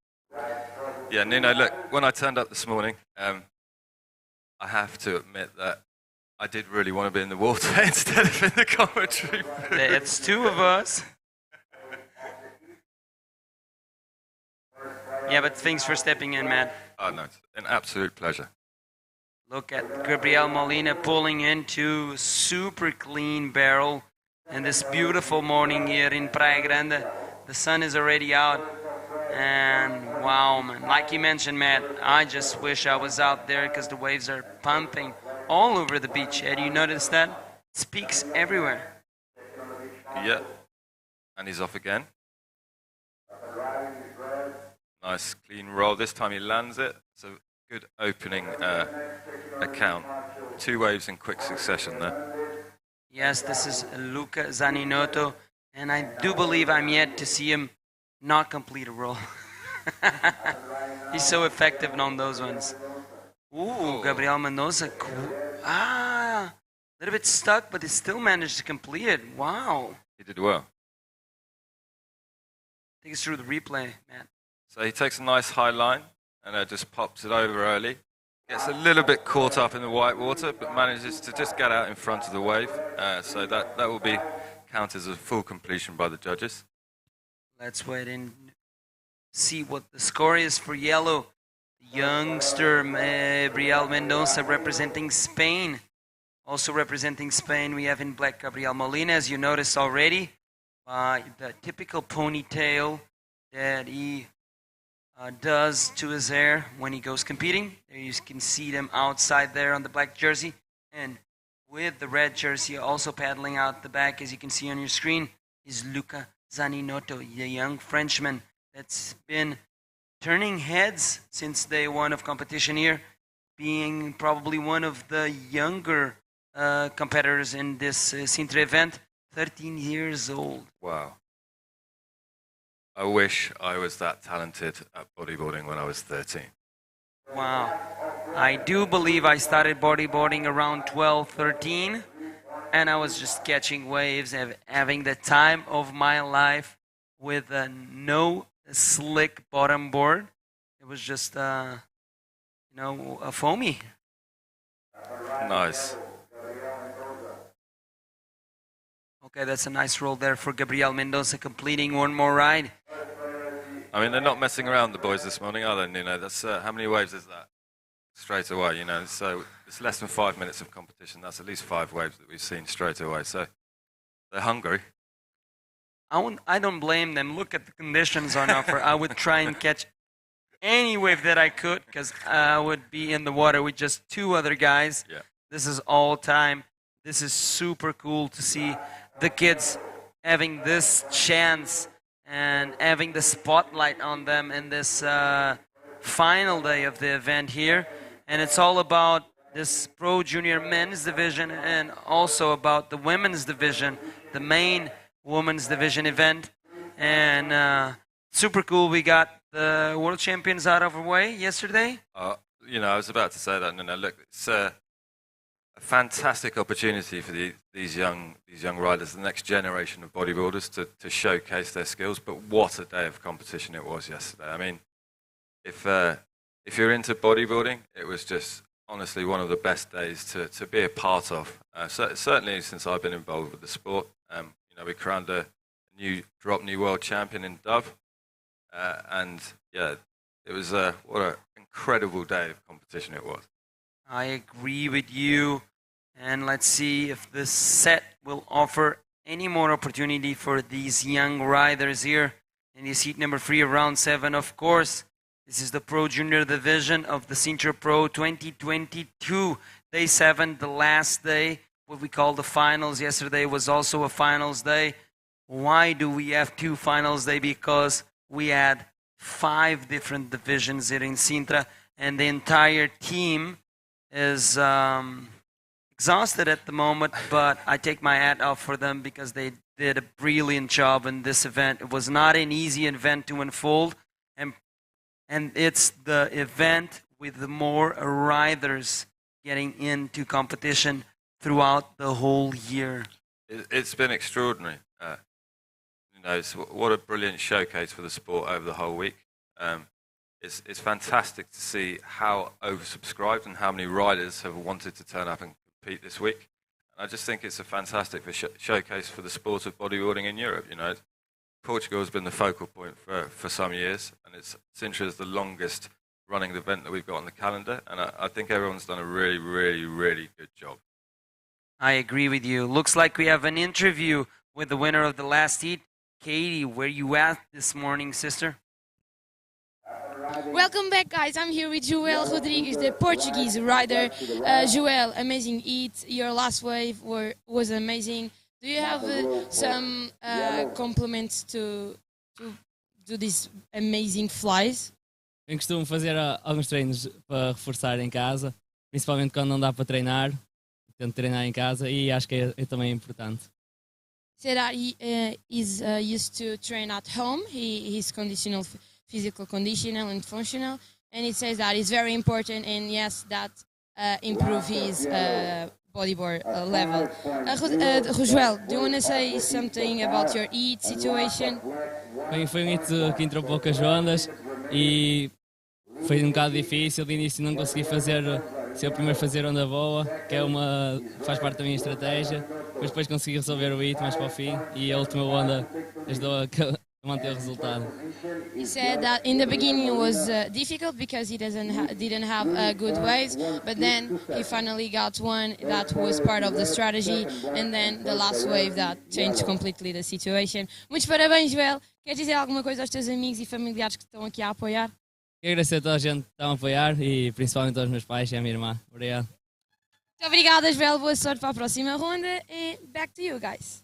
Yeah, Nuno, look, when I turned up this morning, I have to admit that I did really want to be in the water instead of in the commentary booth. It's 2 of us. Yeah, but thanks for stepping in, Matt. Oh, no, it's an absolute pleasure. Look at Gabriel Molina pulling into super clean barrel in this beautiful morning here in Praia Grande. The sun is already out. And wow, man, like you mentioned, Matt, I just wish I was out there because the waves are pumping all over the beach. Had you noticed that? It speaks everywhere. Yeah. And he's off again. Nice clean roll. This time he lands it. It's a good opening account. 2 waves in quick succession there. Yes, this is Luca Zaninotto, and I do believe I'm yet to see him not complete a roll. He's so effective on those ones. Ooh, Gabriel Mendoza. A little bit stuck, but he still managed to complete it. Wow. He did well. Take us through the replay, Matt. So he takes a nice high line and just pops it over early. Gets a little bit caught up in the white water, but manages to just get out in front of the wave. So that will be counted as a full completion by the judges. Let's wait and see what the score is for yellow. Youngster Gabriel Mendoza representing Spain. Also representing Spain, we have in black Gabriel Molina, as you noticed already. The typical ponytail that he does to his hair when he goes competing. There you can see them outside there on the black jersey. And with the red jersey also paddling out the back, as you can see on your screen, is Luca Zaninotto, the young Frenchman that's been turning heads since day one of competition here, being probably one of the younger competitors in this Sintra event, 13 years old. Wow. I wish I was that talented at bodyboarding when I was 13. Wow. I do believe I started bodyboarding around 12, 13, and I was just catching waves, having the time of my life with no slick bottom board. It was just, a foamy. Nice. Okay, that's a nice roll there for Gabriel Mendoza, completing one more ride. I mean, they're not messing around, the boys, this morning, are they? That's how many waves is that? Straight away, So it's less than 5 minutes of competition. That's at least 5 waves that we've seen straight away. So they're hungry. I don't blame them. Look at the conditions on offer. I would try and catch any wave that I could because I would be in the water with just 2 other guys. Yeah. This is all time. This is super cool to see the kids having this chance and having the spotlight on them in this final day of the event here. And it's all about this Pro Junior Men's Division and also about the Women's Division, the main Women's Division event. And super cool, we got the World Champions out of our way yesterday. I was about to say that. No, look, it's a fantastic opportunity for these young riders, the next generation of bodybuilders, to showcase their skills. But what a day of competition it was yesterday. I mean, if you're into bodybuilding, it was just honestly one of the best days to be a part of. Certainly since I've been involved with the sport. We crowned a new DROPKNEE world champion in Dove. And yeah, it was what an incredible day of competition it was. I agree with you. And let's see if this set will offer any more opportunity for these young riders here in this heat number 3 of round 7. Of course, this is the Pro Junior Division of the Sintra Pro 2022. Day 7, the last day, what we call the finals. Yesterday was also a finals day. Why do we have 2 finals day? Because we had 5 different divisions here in Sintra, and the entire team is exhausted at the moment, but I take my hat off for them because they did a brilliant job in this event. It was not an easy event to unfold, and it's the event with the more riders getting into competition throughout the whole year. It's been extraordinary. What a brilliant showcase for the sport over the whole week. It's fantastic to see how oversubscribed and how many riders have wanted to turn up and compete this week. And I just think it's a fantastic showcase for the sport of bodybuilding in Europe. Portugal has been the focal point for some years, and Sintra is the longest running event that we've got on the calendar, and I think everyone's done a really, really, really good job. I agree with you. Looks like we have an interview with the winner of the last heat. Katie, where you at this morning, sister? Welcome back, guys. I'm here with Joel Rodrigues, the Portuguese rider. Joel, amazing heat. Your last wave was amazing. Do you have some compliments to do these amazing flies? Eu costumo fazer alguns treinos para reforçar em casa, principalmente quando não dá para treinar. Tento treinar em casa e acho que é também importante. Said that he is used to train at home. He's conditional, physical conditional and functional, and he says that it's very important, and yes, that improve his bodyboard level. Joel, do you want to say something about your heat situation? Bem, foi um hit que entrou poucas ondas e foi um bocado difícil. De início não consegui ser o primeiro a fazer onda boa, que faz parte da minha estratégia, mas depois consegui resolver o hit mais para o fim e a última onda ajudou a manter o resultado. He said that in the beginning it was difficult because he didn't have good waves, but then he finally got one that was part of the strategy, and then the last wave that changed completely the situation. Muitos parabéns, Joel. Queres dizer alguma coisa aos teus amigos e familiares que estão aqui a apoiar? Quero agradecer a toda a gente que está a apoiar e principalmente aos meus pais e à minha irmã. Obrigado. Muito obrigada, Joel. Boa sorte para a próxima ronda. And back to you, guys.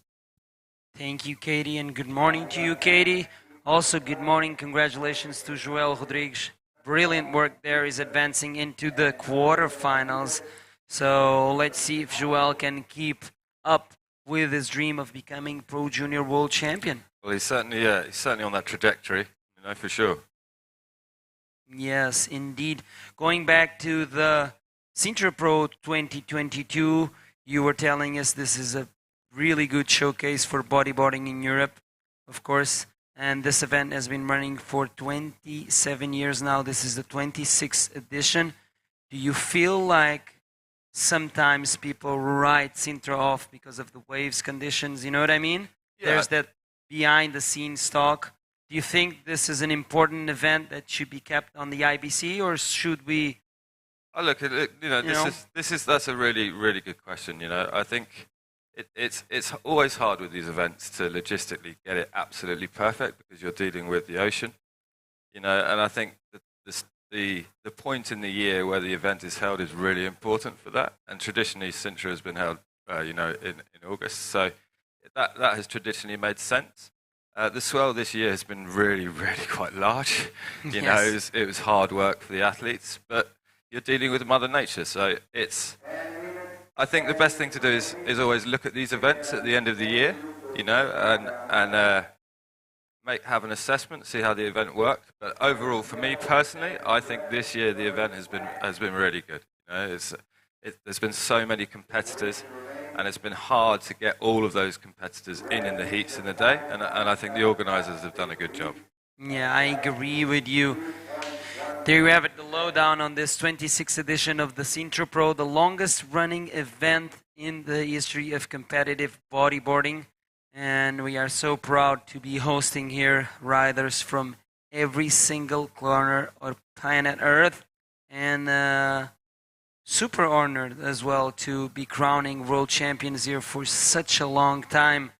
Thank you, Katie, and good morning to you, Katie. Also, good morning. Congratulations to Joel Rodrigues. Brilliant work there. He's advancing into the quarterfinals. So let's see if Joel can keep up with his dream of becoming Pro Junior World Champion. Well, he's certainly on that trajectory, for sure. Yes, indeed. Going back to the Sintra Pro 2022, you were telling us this is a really good showcase for bodyboarding in Europe, of course. And this event has been running for 27 years now. This is the 26th edition. Do you feel like sometimes people write Sintra off because of the waves conditions? You know what I mean? Yeah. There's that behind-the-scenes talk. Do you think this is an important event that should be kept on the IBC, or should we? Oh, look, that's a really, really good question. I think it's always hard with these events to logistically get it absolutely perfect because you're dealing with the ocean. And I think that the point in the year where the event is held is really important for that. And traditionally, Sintra has been held, in August, so that has traditionally made sense. The swell this year has been really, really quite large. Yes. It was hard work for the athletes, but you're dealing with Mother Nature. So I think the best thing to do is always look at these events at the end of the year, and have an assessment, see how the event worked. But overall, for me personally, I think this year the event has been really good. There's been so many competitors, and it's been hard to get all of those competitors in the heats in the day, and I think the organisers have done a good job. Yeah, I agree with you. There you have it, the lowdown on this 26th edition of the Sintra Pro, the longest running event in the history of competitive bodyboarding. And we are so proud to be hosting here riders from every single corner of planet Earth. And super honored as well to be crowning world champions here for such a long time.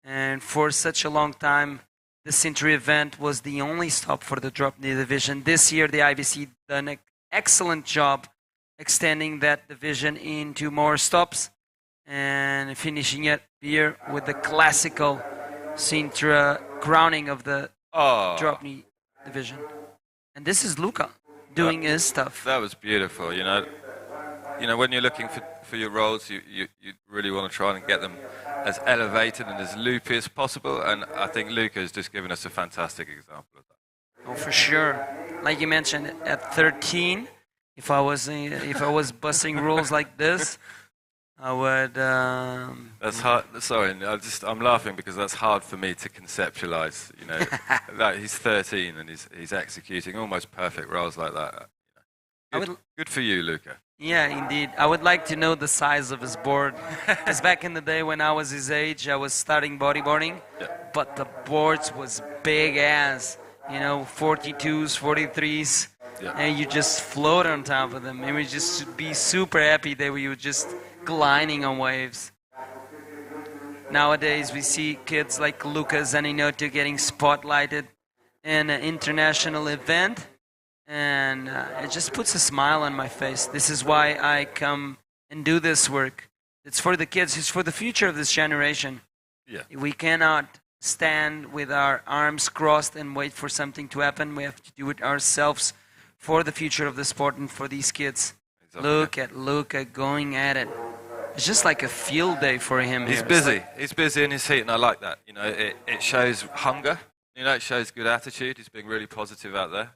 And for such a long time, the Sintra event was the only stop for the DROPKNEE division. This year, the IBC done an excellent job extending that division into more stops and finishing it here with the classical Sintra crowning of the DROPKNEE division. And this is Luca doing his stuff. That was beautiful. When you're looking for your rolls, you really want to try and get them as elevated and as loopy as possible, and I think Luca has just given us a fantastic example of that. Oh, for sure. Like you mentioned, at 13, if I was busting rules like this, I would. That's hard. Sorry, I'm laughing because that's hard for me to conceptualize. That he's 13 and he's executing almost perfect rolls like that. Good for you, Luca. Yeah, indeed. I would like to know the size of his board. Because back in the day when I was his age, I was starting bodyboarding, but the boards was big as, 42s, 43s, and you just float on top of them. And we just be super happy that we were just gliding on waves. Nowadays, we see kids like Luca Zaninoto getting spotlighted in an international event. And it just puts a smile on my face. This is why I come and do this work. It's for the kids. It's for the future of this generation. Yeah. We cannot stand with our arms crossed and wait for something to happen. We have to do it ourselves for the future of the sport and for these kids. Exactly. Look at Luca going at it. It's just like a field day for him. He's busy. He's busy in his heat, and I like that. It shows hunger. It shows good attitude. He's being really positive out there.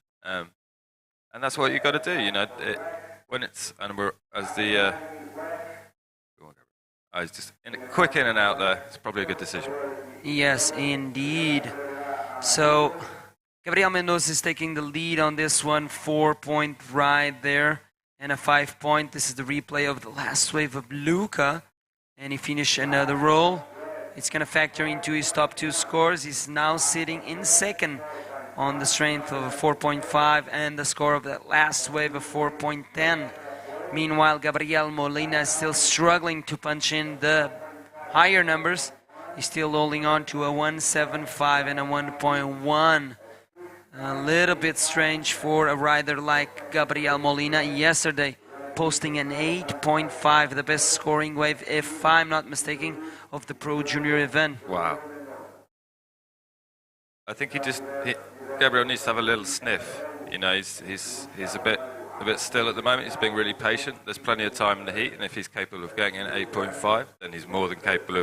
And that's what you got to do, when it's, and we're, as the, it's just quick in and out there, it's probably a good decision. Yes, indeed. So, Gabriel Mendoza is taking the lead on this one, 4-point ride there, and a 5-point. This is the replay of the last wave of Luca, and he finished another roll. It's going to factor into his top 2 scores. He's now sitting in second on the strength of a 4.5 and the score of that last wave of 4.10. Meanwhile, Gabriel Molina is still struggling to punch in the higher numbers. He's still holding on to a 1.75 and a 1.1. A little bit strange for a rider like Gabriel Molina. Yesterday, posting an 8.5, the best scoring wave, if I'm not mistaken, of the Pro Junior event. Wow. I think Gabriel needs to have a little sniff. He's a bit still at the moment. He's being really patient. There's plenty of time in the heat, and if he's capable of getting in 8.5, then he's more than capable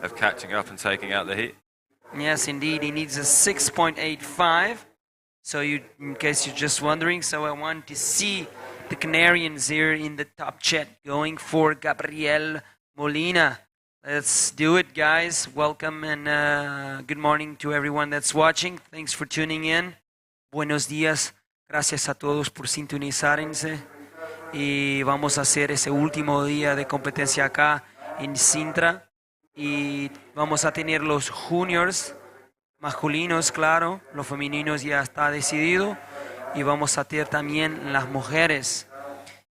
of catching up and taking out the heat. Yes, indeed. He needs a 6.85. So in case you're just wondering, so I want to see the Canarians here in the top chat going for Gabriel Molina. Let's do it, guys. Welcome and good morning to everyone that's watching. Thanks for tuning in. Buenos días. Gracias a todos por sintonizarse. Y vamos a hacer ese último día de competencia acá en Sintra. Y vamos a tener los juniors masculinos, claro. Los femeninos ya está decidido. Y vamos a tener también las mujeres.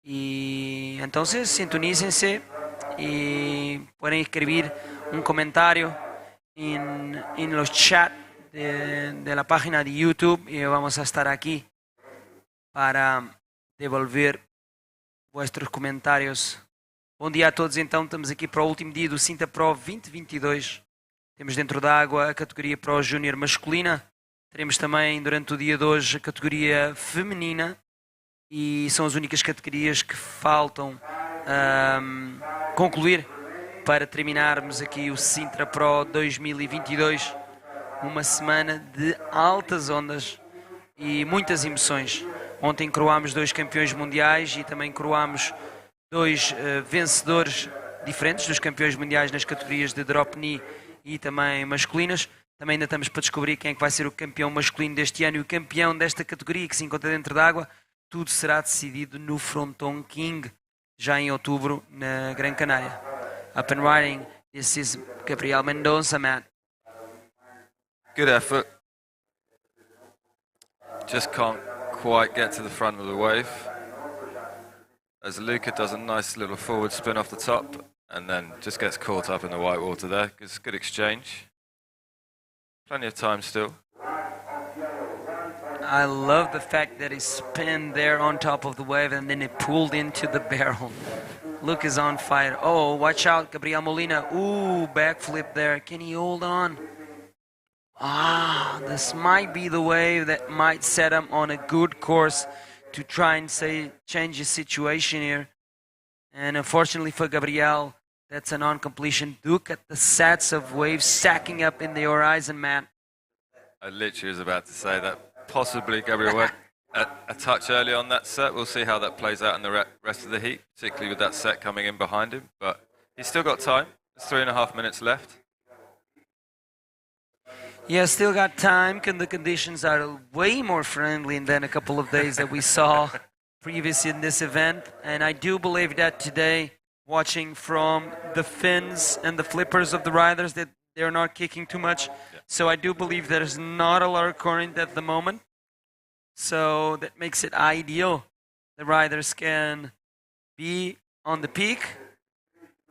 Y entonces sintonícense. Y pueden escribir un comentario en los chats de la página de YouTube y vamos a estar aquí para devolver vuestros comentários. Bom dia a todos, então estamos aqui para o último dia do Sintra Pro 2022. Temos dentro da água a categoria Pro Júnior masculina. Teremos também durante o dia de hoje a categoria feminina e são as únicas categorias que faltam concluir para terminarmos aqui o Sintra Pro 2022. Uma semana de altas ondas e muitas emoções. Ontem coroámos 2 campeões mundiais e também coroámos 2 vencedores diferentes dos campeões mundiais nas categorias de DROPKNEE e também masculinas. Também ainda estamos para descobrir quem é que vai ser o campeão masculino deste ano e o campeão desta categoria que se encontra dentro d'água. Tudo será decidido no Fronton King, já em outubro, na Gran Canária. Up and riding, this is Gabriel Mendoza, Matt. Good effort. Just can't quite get to the front of the wave. As Luca does a nice little forward spin off the top and then just gets caught up in the white water there. It's a good exchange. Plenty of time still. I love the fact that he spun there on top of the wave and then it pulled into the barrel. Luke is on fire. Oh, watch out, Gabriel Molina. Ooh, backflip there. Can he hold on? Ah, this might be the wave that might set him on a good course to try and change his situation here. And unfortunately for Gabriel, that's a non-completion. Look at the sets of waves stacking up in the horizon, man. I literally was about to say that possibly Gabriel went a touch early on that set. We'll see how that plays out in the rest of the heat, particularly with that set coming in behind him. But he's still got time. There's 3.5 minutes left. Yeah, still got time, and the conditions are way more friendly than a couple of days that we saw previous in this event, and I do believe that today, watching from the fins and the flippers of the riders, that they're not kicking too much. So I do believe there's not a lot of current at the moment. So that makes it ideal. The riders can be on the peak,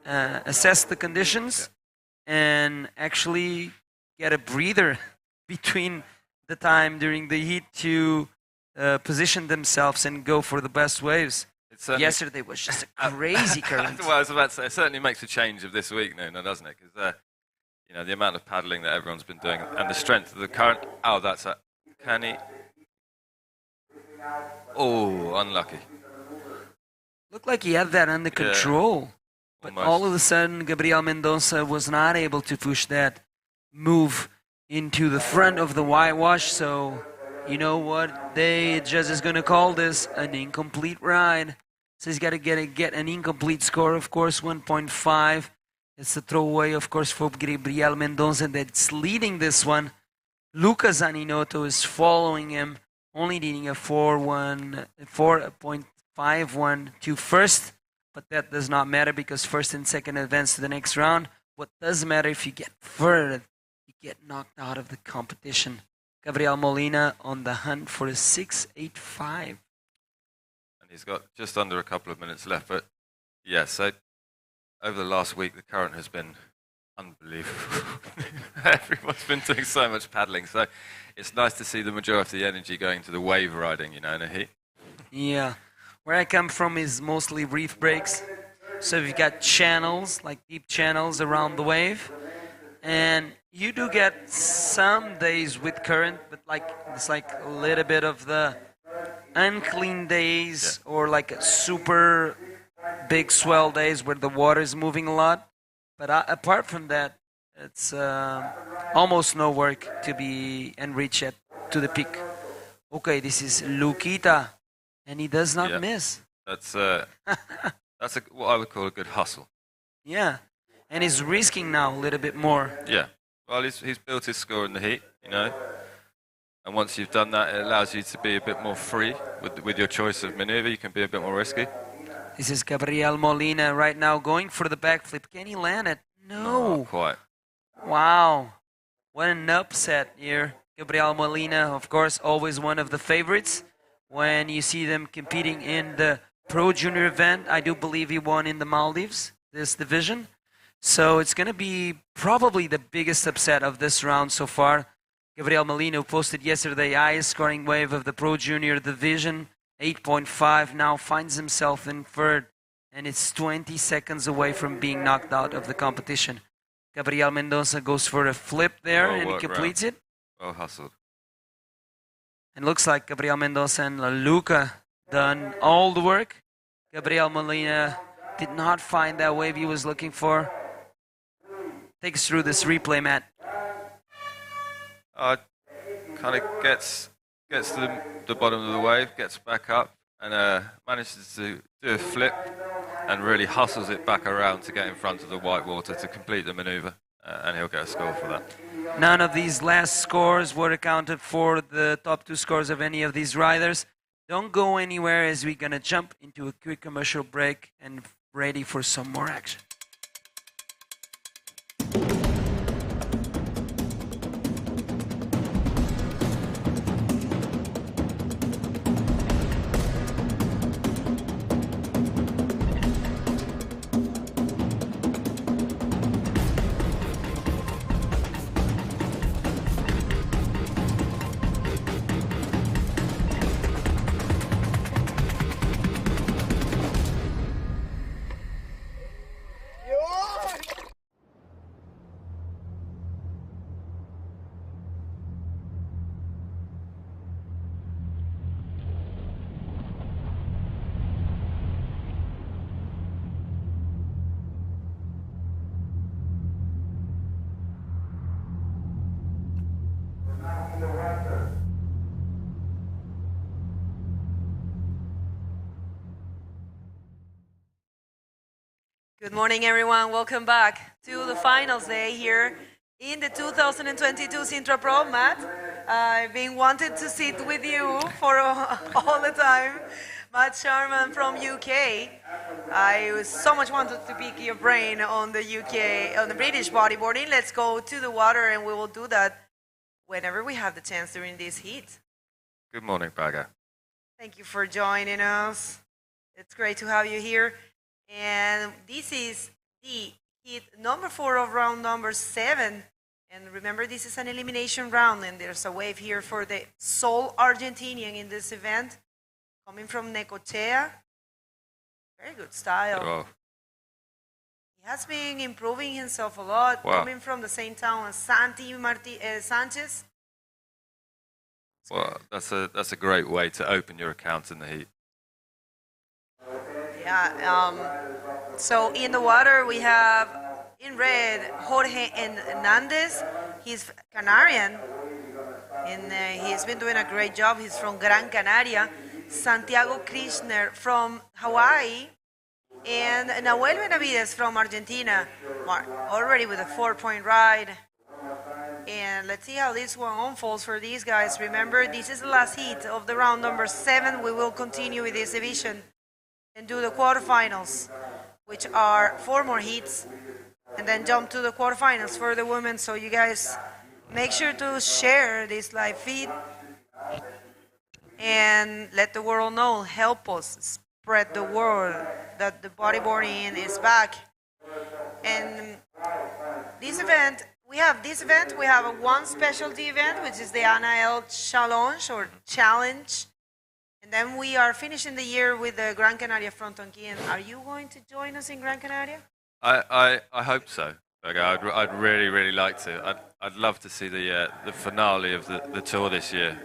assess the conditions, and actually get a breather between the time during the heat to position themselves and go for the best waves. Yesterday was just a crazy current. Well, I was about to say, it certainly makes a change of this week now, doesn't it? Because you know, the amount of paddling that everyone's been doing and the strength of the current. Oh, that's a... Can he... Oh, unlucky. Looked like he had that under control. But all of a sudden, Gabriel Mendonça was not able to push that move into the front of the whitewash. So, you know what? The judge is going to call this an incomplete ride. So he's got to get an incomplete score, of course, 1.5. It's a throwaway, of course, for Gabriel Mendonça that's leading this one. Lucas Zaninoto is following him, only needing a 4.51 to first. But that does not matter because first and second advance to the next round. What does matter if you get third, you get knocked out of the competition. Gabriel Molina on the hunt for a 6.85. And he's got just under a couple of minutes left. But yes, so over the last week, the current has been unbelievable. Everyone's been doing so much paddling. So it's nice to see the majority of the energy going to the wave riding, you know, in a heat. Yeah. Where I come from is mostly reef breaks. So you've got channels, like deep channels around the wave. And you do get some days with current, but it's like a little bit of the unclean days or like a super big swell days where the water is moving a lot. But apart from that, it's almost no work to be and reach to the peak. Okay, this is Luquita. And he does not miss. That's what I would call a good hustle. Yeah, and he's risking now a little bit more. Yeah, well, he's built his score in the heat, you know. And once you've done that, it allows you to be a bit more free with your choice of maneuver. You can be a bit more risky. This is Gabriel Molina right now going for the backflip. Can he land it? No. Not quite. Wow, what an upset here. Gabriel Molina, of course, always one of the favorites. When you see them competing in the Pro Junior event, I do believe he won in the Maldives, this division. So it's going to be probably the biggest upset of this round so far. Gabriel Molina posted yesterday highest scoring wave of the Pro Junior division, 8.5, now finds himself in third, and it's 20 seconds away from being knocked out of the competition. Gabriel Mendonça goes for a flip there, and he completes it. Well hustled. And looks like Gabriel Mendonça and Luca done all the work. Gabriel Molina did not find that wave he was looking for. Take us through this replay, Matt. Kind of gets to the bottom of the wave, gets back up, and manages to do a flip and really hustles it back around to get in front of the white water to complete the maneuver, and he'll get a score for that. None of these last scores were accounted for the top two scores of any of these riders. Don't go anywhere as we're going to jump into a quick commercial break and ready for some more action. Good morning, everyone. Welcome back to the finals day here in the 2022 Sintra Pro. Matt, I've been wanting to sit with you for all the time. Matt Sharman from UK. I so much wanted to pick your brain on the UK, on the British bodyboarding. Let's go to the water, and we will do that whenever we have the chance during this heat. Good morning, Braga. Thank you for joining us. It's great to have you here. And this is the heat number 4 of round number 7. And remember, this is an elimination round, and there's a wave here for the sole Argentinian in this event, coming from Necochea. Very good style. Wow. He has been improving himself a lot, Wow. coming from the same town as Sanchez. Well, that's a great way to open your account in the heat. Yeah. So in the water we have in red Jorge Hernandez. He's Canarian, and he's been doing a great job. He's from Gran Canaria. Santiago Krishner from Hawaii, and Nahuel Benavides from Argentina, already with a 4-point ride. And let's see how this one unfolds for these guys. Remember, this is the last heat of the round number 7. We will continue with this division and do the quarterfinals, which are 4 more heats, and then jump to the quarterfinals for the women. So you guys make sure to share this live feed and let the world know. Help us spread the word that the bodyboarding is back. And this event, we have a one specialty event, which is the Anael Challenge or Challenge. And then we are finishing the year with the Gran Canaria Frontonquín. Are you going to join us in Gran Canaria? I hope so. I'd really like to. I'd love to see the finale of the tour this year.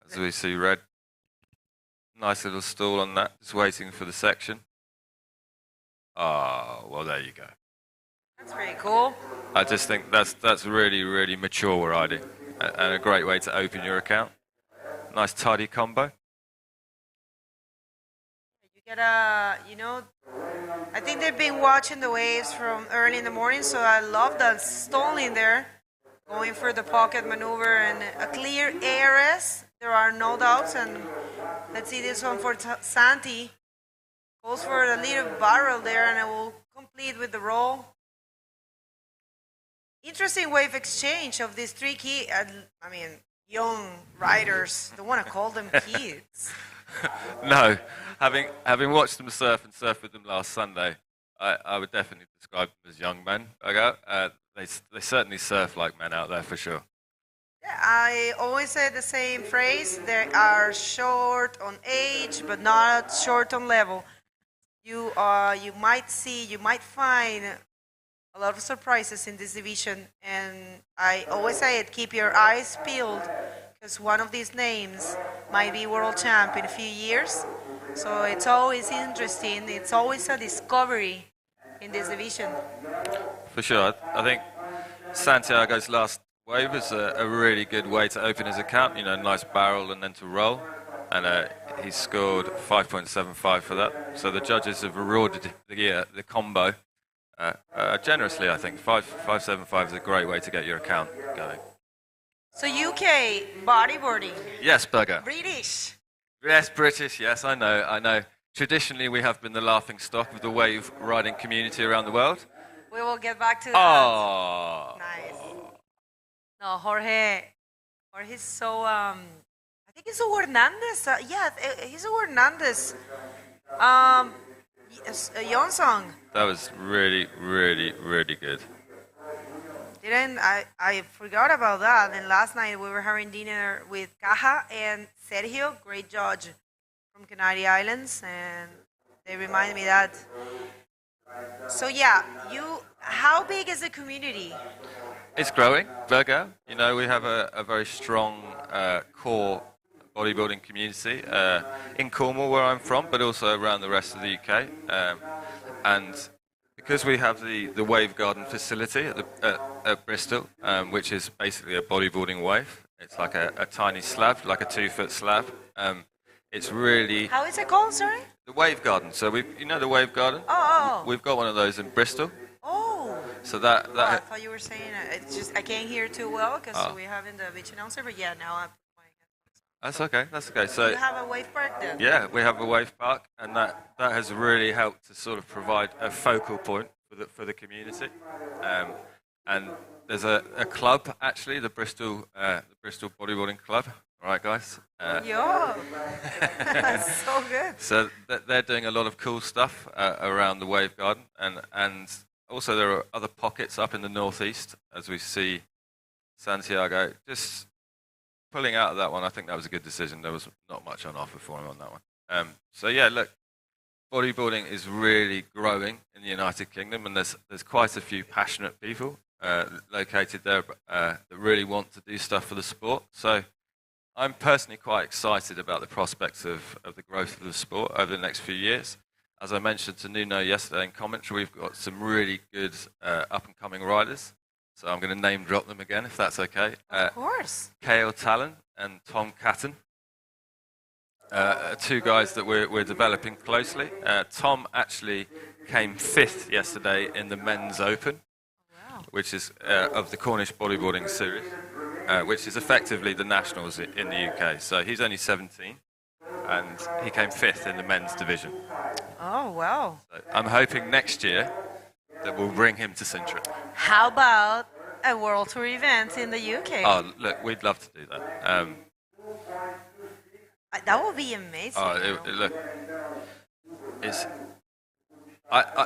As we see red, nice little stall on that, just waiting for the section. Oh, well, there you go. That's pretty cool. I just think that's really mature riding, and a great way to open your account. Nice tidy combo. You get I think they've been watching the waves from early in the morning, so I love that stalling there, going for the pocket maneuver and a clear ARS. There are no doubts, and let's see this one for Santi. Goes for a little barrel there, and it will complete with the roll. Interesting wave exchange of these 3 young riders. Don't want to call them kids. No, having watched them surf and surf with them last Sunday, I would definitely describe them as young men. They certainly surf like men out there for sure. Yeah, I always say the same phrase. They are short on age, but not short on level. You might find a lot of surprises in this division, and I always say it, keep your eyes peeled, because one of these names might be world champ in a few years. So it's always interesting. It's always a discovery in this division. For sure. I think Santiago's last wave is a really good way to open his account. Nice barrel and then to roll. And he scored 5.75 for that. So the judges have rewarded the combo generously, I think. 5.75 is a great way to get your account going. So UK bodyboarding. Yes, Burger. British. Yes, British. Yes, I know. Traditionally, we have been the laughing stock of the wave riding community around the world. We will get back to that. Oh. Nice. No, Jorge's so, I think he's a Hernandez. He's a Hernandez. Yon song. That was really good. I forgot about that. And last night we were having dinner with Caja and Sergio, great judge from Canary Islands, and they reminded me that. So yeah, how big is the community? It's growing, Virgo. We have a very strong core bodybuilding community in Cornwall, where I'm from, but also around the rest of the UK. And because we have the Wave Garden facility at Bristol, which is basically a bodyboarding wave, it's like a tiny slab, like a 2-foot slab. It's really... How is it called, sorry? The Wave Garden. So the Wave Garden? Oh. We've got one of those in Bristol. Oh. So that I thought you were saying it's just I can't hear too well because we're having the beach announcer. But yeah, now I'm. That's okay. That's okay. So You have a wave park there. yeah, we have a wave park, and that has really helped to sort of provide a focal point for the community. And there's a club actually, the Bristol Bodyboarding Club. All right, guys. Yo, that's so good. So they're doing a lot of cool stuff around the wave garden, and also there are other pockets up in the northeast, as we see Santiago just pulling out of that one. I think that was a good decision. There was not much on offer for him on that one. So yeah, look, bodyboarding is really growing in the United Kingdom, and there's quite a few passionate people located there that really want to do stuff for the sport. So I'm personally quite excited about the prospects of the growth of the sport over the next few years. As I mentioned to Nuno yesterday in commentary, we've got some really good up-and-coming riders. So I'm going to name drop them again, if that's okay. Of course. Kale Talon and Tom Catton. Two guys that we're developing closely. Tom actually came 5th yesterday in the Men's Open, which is of the Cornish Bodyboarding Series, which is effectively the nationals in the UK. So he's only 17, and he came 5th in the men's division. Oh, wow. So I'm hoping next year that we'll bring him to Sintra. How about a World Tour event in the UK? Oh, look, we'd love to do that. That would be amazing. Look, it's.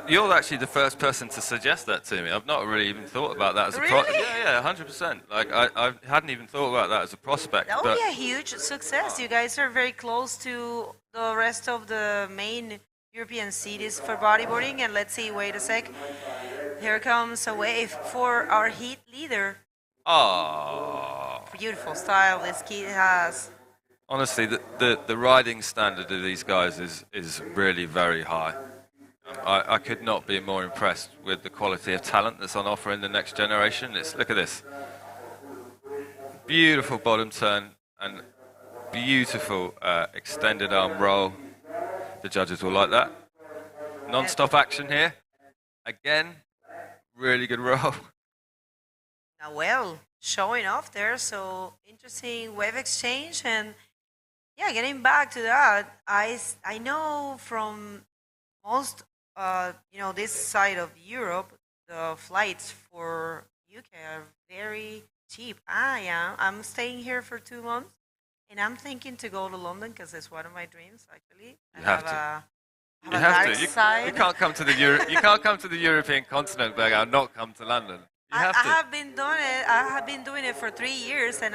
You're actually the first person to suggest that to me. I've not really even thought about that as a Really? Yeah, 100%. Like I hadn't even thought about that as a prospect. That would but be a huge success. You guys are very close to the rest of the main European cities for bodyboarding. And let's see, wait a sec. Here comes a wave for our heat leader. Oh. Beautiful style this kid has. Honestly, the riding standard of these guys is really very high. I could not be more impressed with the quality of talent that's on offer in the next generation. Look at this. Beautiful bottom turn and beautiful extended arm roll. The judges will like that. Non-stop action here. Again, really good roll. Now, well, showing off there, so interesting wave exchange. And yeah, getting back to that, I know from most, this side of Europe, the flights for UK are very cheap. I'm staying here for 2 months, and I'm thinking to go to London because it's one of my dreams, actually. You have to. You have to. You can't come to the you can't come to the European continent, Berg, and not come to London. You have to. I have been doing it. I have been doing it for 3 years, and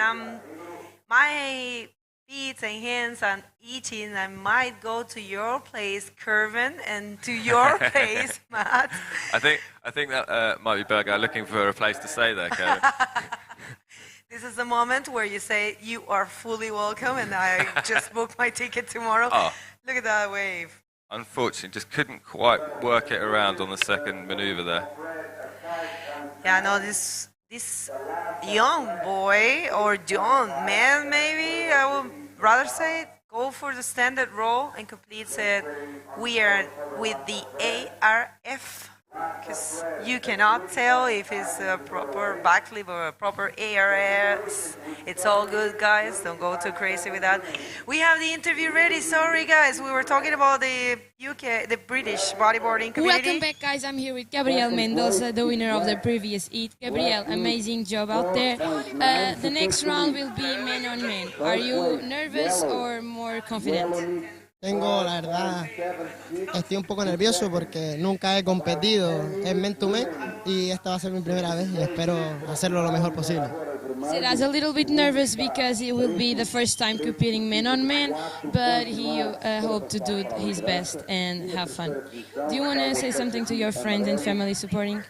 my feet and hands are itching. I might go to your place, Kervin, and to your place, Matt. I think that might be Berger looking for a place to stay there, Kevin. This is the moment where you say you are fully welcome, and I just booked my ticket tomorrow. Oh. Look at that wave. Unfortunately, just couldn't quite work it around on the second maneuver there. Yeah, no, this young boy or young man, maybe I would rather say, go for the standard roll and completes it. We are with the ARF, because you cannot tell if it's a proper backflip or a proper ARS. It's all good, guys. Don't go too crazy with that. We have the interview ready. Sorry, guys. We were talking about the UK, the British bodyboarding community. Welcome back, guys. I'm here with Gabriel Mendoza, the winner of the previous heat. Gabriel, amazing job out there. The next round will be man on man. Are you nervous or more confident? Tengo, la verdad, estoy un poco nervioso porque nunca he competido en men to men y esta va a ser mi primera vez y espero hacerlo lo mejor posible. Siddhar's a little bit nervous because it will be the first time competing man on man, but he hoped to do his best and have fun. Do you want to say something to your friends and family supporting?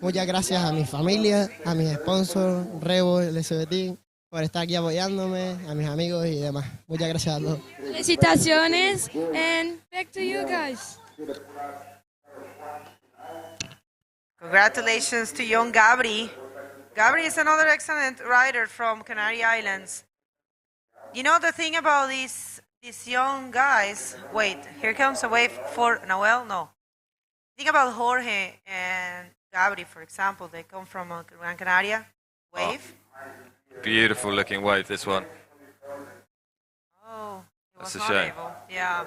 Muchas gracias a mi familia, a mis sponsors, Revo, LSBT, por estar aquí apoyándome, a mis amigos y demás. Muchas gracias a todos. Felicitaciones, and back to you guys. Congratulations to young Gabri. Gabri is another excellent rider from Canary Islands. You know the thing about these young guys, wait, here comes a wave for Noel, no. Think about Jorge and Gabri, for example, they come from Gran Canaria, wave. Beautiful looking wave, this one. Oh, it That's was a not shame. able. Yeah,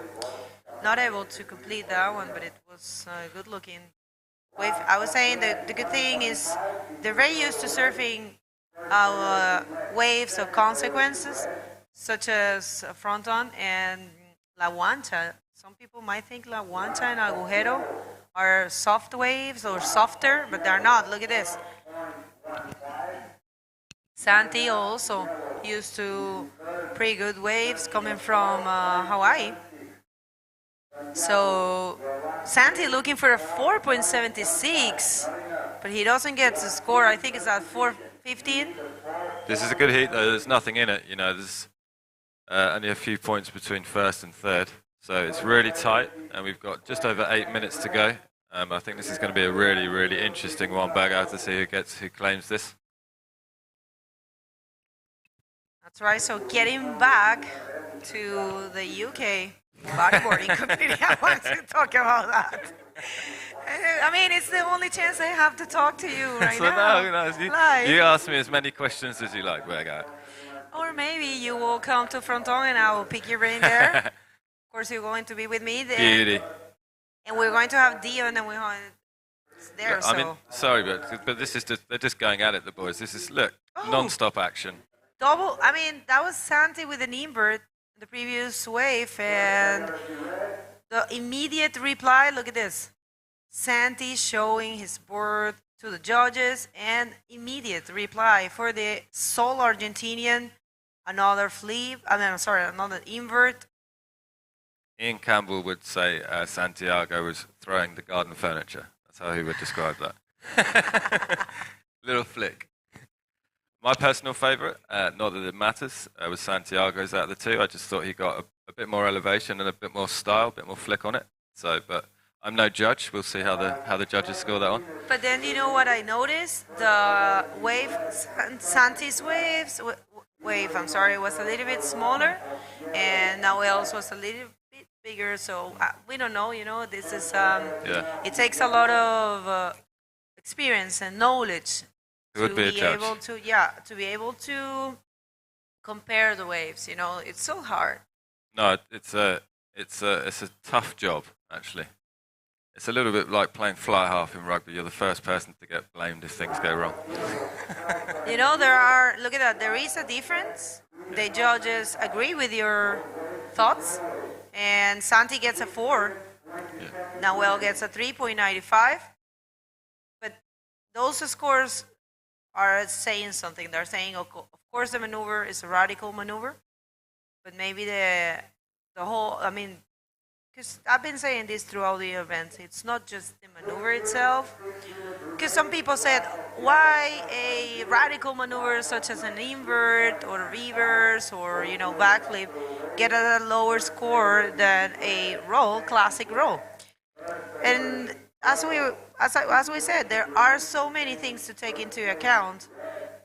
not able to complete that one, but it was good looking wave. I was saying that the good thing is they're very used to surfing waves of consequences, such as fronton and la guancha. Some people might think la guancha and agujero are soft waves or softer, but they're not. Look at this. Santi also used to pretty good waves coming from Hawaii. So Santi looking for a 4.76, but he doesn't get the score. I think it's at 4.15. This is a good heat, though. There's nothing in it. You know, there's only a few points between first and third. So it's really tight, and we've got just over 8 minutes to go. I think this is going to be a really, really interesting one. Back out to see who claims this. That's right. So getting back to the UK bodyboarding community, I want to talk about that. I mean, it's the only chance I have to talk to you right So now. you ask me as many questions as you like, Bergout. Or maybe you will come to Fronton and I will pick your brain there. Of course, you're going to be with me there. Beauty. And we're going to have Dion and we're going to there. I mean, sorry, but this is just, they're just going at it, the boys. This is, look, non-stop action. Double. I mean, that was Santi with an invert, the previous wave, and the immediate reply. Look at this, Santi showing his board to the judges, and immediate reply for the sole Argentinian. Another flip. I mean, sorry, another invert. Ian Campbell would say Santiago was throwing the garden furniture. That's how he would describe that. Little flick. My personal favourite, not that it matters, was Santiago's out of the two. I just thought he got a bit more elevation and a bit more style, a bit more flick on it. So, but I'm no judge. We'll see how the judges score that one. But then you know what I noticed? The wave, Santi's wave, I'm sorry, was a little bit smaller, and Noel's was a little bit bigger. So we don't know. You know, this is it takes a lot of experience and knowledge. To be able to compare the waves, you know, it's so hard. No, it's a tough job actually. It's a little bit like playing fly half in rugby. You're the first person to get blamed if things go wrong. You know, look at that. There is a difference. The judges agree with your thoughts, and Santi gets a 4. Yeah. Noel gets a 3.95. But those scores are saying something. They're saying, of course, the maneuver is a radical maneuver, but maybe the whole, I mean, because I've been saying this throughout the event, it's not just the maneuver itself, because some people said, why a radical maneuver such as an invert or reverse or, you know, backflip get a lower score than a roll, classic roll? And as we said, there are so many things to take into account.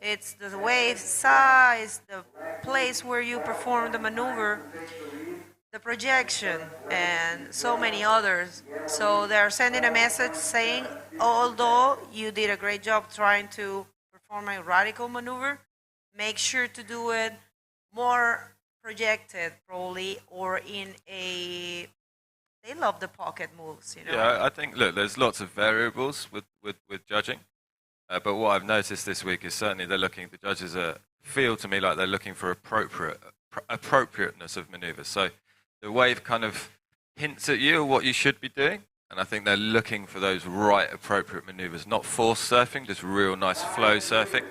It's the wave size, the place where you perform the maneuver, the projection, and so many others. So they're sending a message saying, although you did a great job trying to perform a radical maneuver, make sure to do it more projected, probably, or in a... They love the pocket moves, you know. Yeah, I think, look, there's lots of variables with judging. But what I've noticed this week is certainly the judges feel to me like they're looking for appropriateness of maneuvers. So the wave kind of hints at you what you should be doing. And I think they're looking for those right appropriate maneuvers, not forced surfing, just real nice flow surfing.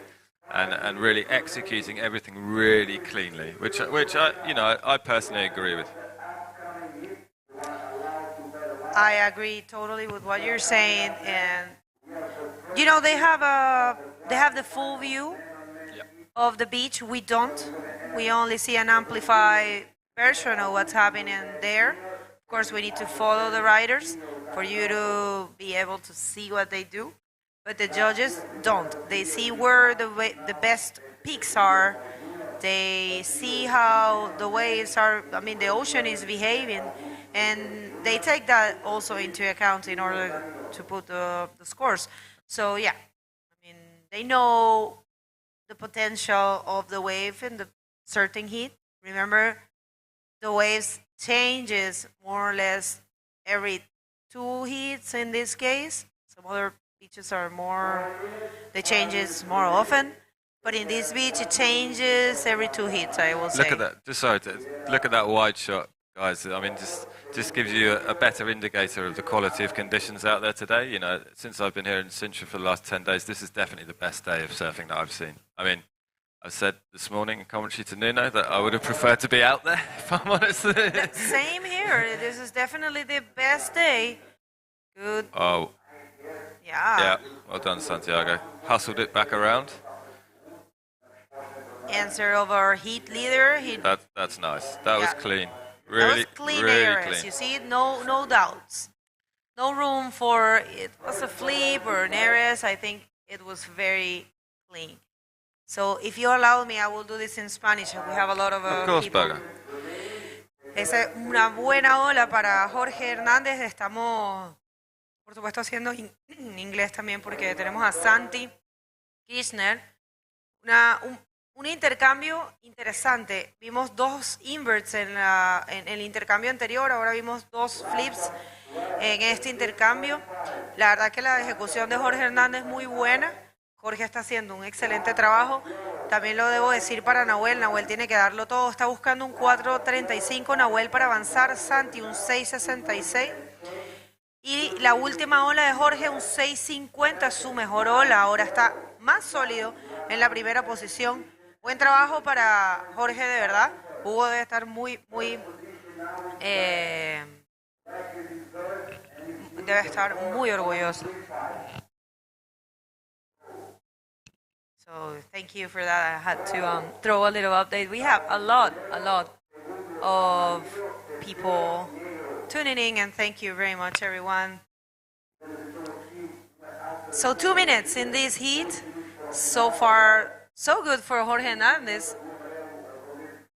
And really executing everything really cleanly, which I personally agree with. I agree totally with what you're saying, and you know they have the full view of the beach. We don't. We only see an amplified version of what's happening there. Of course, we need to follow the riders for you to be able to see what they do. But the judges don't. They see where the best peaks are. They see how the waves are. I mean, the ocean is behaving. And they take that also into account in order to put the scores. So, yeah, I mean, they know the potential of the wave in the certain heat. Remember, the waves changes more or less every 2 heats in this case. Some other beaches are more, the changes more often. But in this beach, it changes every 2 heats, I will say. Look at that. Look at that wide shot, guys. I mean, just gives you a better indicator of the quality of conditions out there today. You know, since I've been here in Sintra for the last 10 days, this is definitely the best day of surfing that I've seen. I mean, I said this morning in commentary to Nuno that I would have preferred to be out there, if I'm honest. Same here. This is definitely the best day. Good. Oh. Yeah. Yeah. Well done, Santiago. Hustled it back around. Answer of our heat leader. That's nice. That was clean. Really, that was clean really areas. clean. You see, no doubts. No room for it was a flip or an errors. I think it was very clean. So if you allow me, I will do this in Spanish. We have a lot of course, people. Berga. Es una buena ola para Jorge Hernández. Estamos, por supuesto, haciendo en inglés también porque tenemos a Santi Kirchner. Un intercambio interesante. Vimos 2 inverts en el intercambio anterior. Ahora vimos 2 flips en este intercambio. La verdad que la ejecución de Jorge Hernández es muy buena. Jorge está haciendo un excelente trabajo. También lo debo decir para Nahuel. Nahuel tiene que darlo todo. Está buscando un 4.35 Nahuel para avanzar. Santi un 6.66. Y la última ola de Jorge un 6.50. Su mejor ola. Ahora está más sólido en la primera posición. Buen trabajo para Jorge, de verdad. Hugo debe estar muy orgulloso. So thank you for that. I had to throw a little update. We have a lot of people tuning in, and thank you very much, everyone. So 2 minutes in this heat. So far, so good for Jorge Hernández.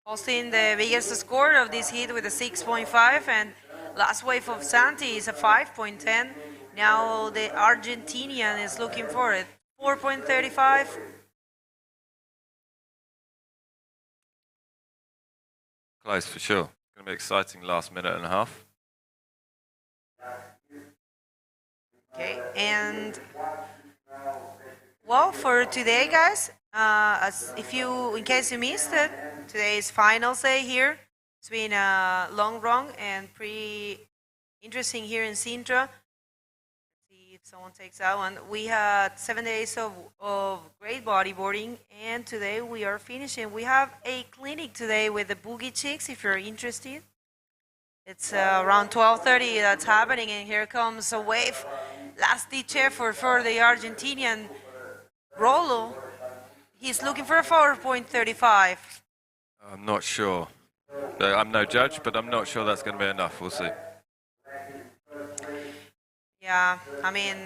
Posting the biggest score of this heat with a 6.5, and last wave of Santi is a 5.10. Now the Argentinian is looking for it. 4.35. Close for sure. Going to be exciting last minute and a half. Okay, and well, for today, guys, in case you missed it, today's finals day here. It's been a long run and pretty interesting here in Sintra. See if someone takes that one. We had 7 days of great bodyboarding, and today we are finishing. We have a clinic today with the Boogie Chicks, if you're interested. It's around 12:30 that's happening, and here comes a wave. Last ditch effort for the Argentinian Rolo. He's looking for a 4.35. I'm not sure. I'm no judge, but I'm not sure that's going to be enough. We'll see. Yeah, I mean,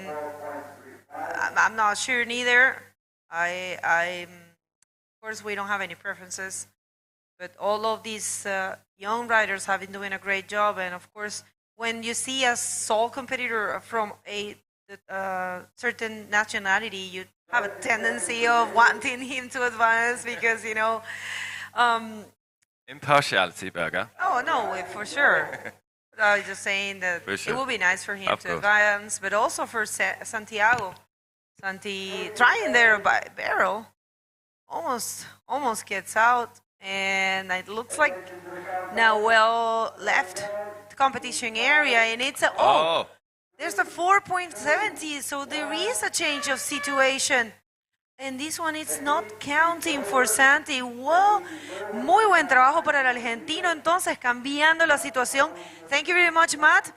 I'm not sure neither. Of course, we don't have any preferences, but all of these young riders have been doing a great job. And of course, when you see a sole competitor from a certain nationality, you have a tendency of wanting him to advance because, you know... Impartiality, Berger. Oh, no, for sure. I was just saying that sure. It would be nice for him Of to course. advance, but also for Santiago. Santi trying there by barrel, almost gets out, and it looks like Nahuel left the competition area, and it's a there's a 4.70, so there is a change of situation. And this one is not counting for Santi. Wow, muy buen trabajo para el argentino, entonces cambiando la situación. Thank you very much, Matt.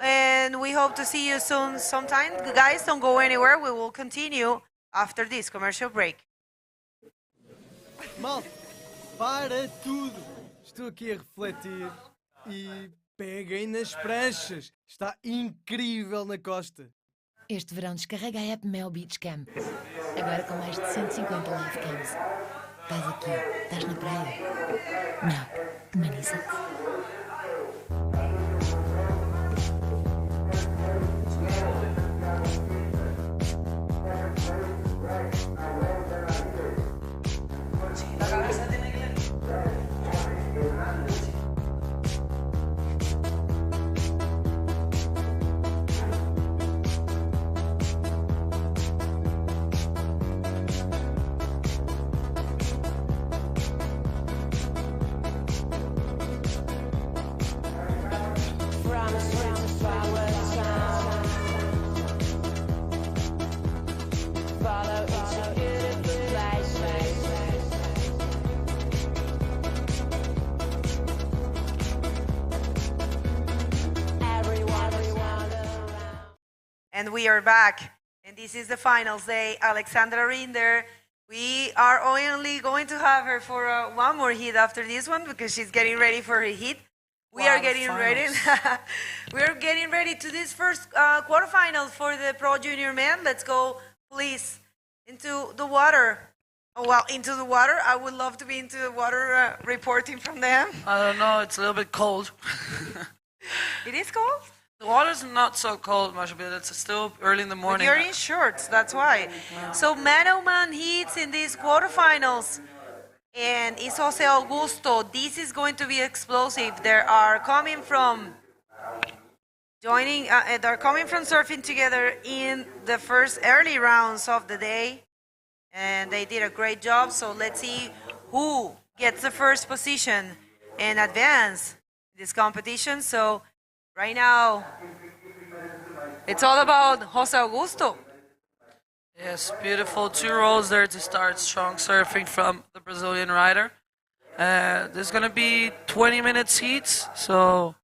And we hope to see you soon sometime. Guys, don't go anywhere. We will continue after this commercial break. Malta, para tudo. Estou aqui a refletir e peguem nas pranchas. Está incrível na costa. Este verão descarrega a app Mel Beach Camp. Agora com mais de 150 live cams. Estás aqui, estás na praia. Não, humaniza-te. And we are back. And this is the finals day. Alexandra Rinder. We are only going to have her for one more heat after this one because she's getting ready for her heat. We are getting ready. We are getting ready to this first quarterfinal for the Pro Junior Men. Let's go, please, into the water. Oh, well, into the water. I would love to be into the water reporting from them. I don't know, it's a little bit cold. It is cold? The water's not so cold, Masha, but it's still early in the morning. But you're in shorts, that's why. Yeah. So man-oh-man heats in these quarterfinals. And it's Jose Augusto. This is going to be explosive. They are coming from they're coming from surfing together in the first early rounds of the day. And they did a great job. So let's see who gets the first position and advance this competition. So right now, it's all about Jose Augusto. Yes, beautiful 2 rolls there to start strong surfing from the Brazilian rider. There's going to be 20 minutes heats, so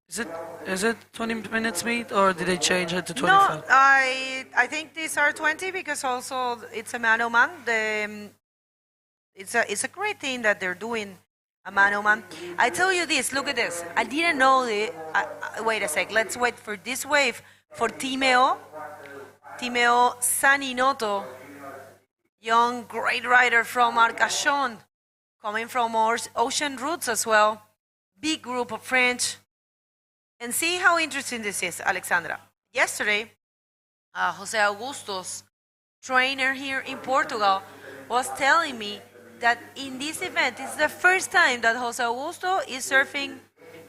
is it 20 minutes meet or did they change it to 25? No, I think these are 20 because also it's a man-oh-man. It's a great thing that they're doing a man-oh-man. I tell you this, look at this. I didn't know wait a sec, let's wait for this wave for Timeo Saninoto, young great rider from Arcachon, coming from ocean roots as well. Big group of French. And see how interesting this is, Alexandra. Yesterday, Jose Augusto's trainer here in Portugal was telling me that in this event, it's the first time that Jose Augusto is surfing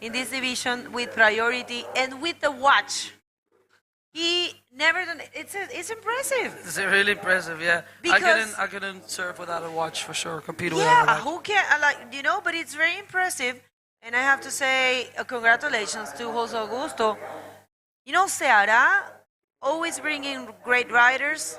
in this division with priority and with the watch. He never done it. It's impressive. It's really impressive, yeah. Because I couldn't surf without a watch for sure. Compete without a yeah, watch. who can but it's very impressive. And I have to say congratulations to Jose Augusto. Ceará always bringing great riders.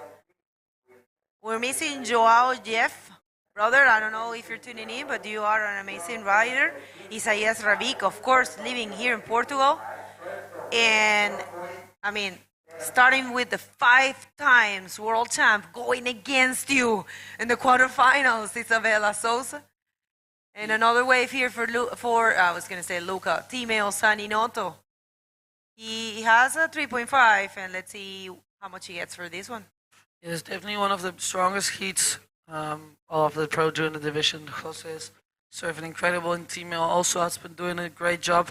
We're missing Joao Jeff. Brother, I don't know if you're tuning in, but you are an amazing rider. Isaías Ravic, of course, living here in Portugal. And, I mean, starting with the 5 times world champ going against you in the quarterfinals, Isabella Souza. And another wave here for I was going to say Luca, Timeo Saninoto. He has a 3.5, and let's see how much he gets for this one. It's definitely one of the strongest heats of the Pro Junior division. Jose is surfing incredible, and Timeo also has been doing a great job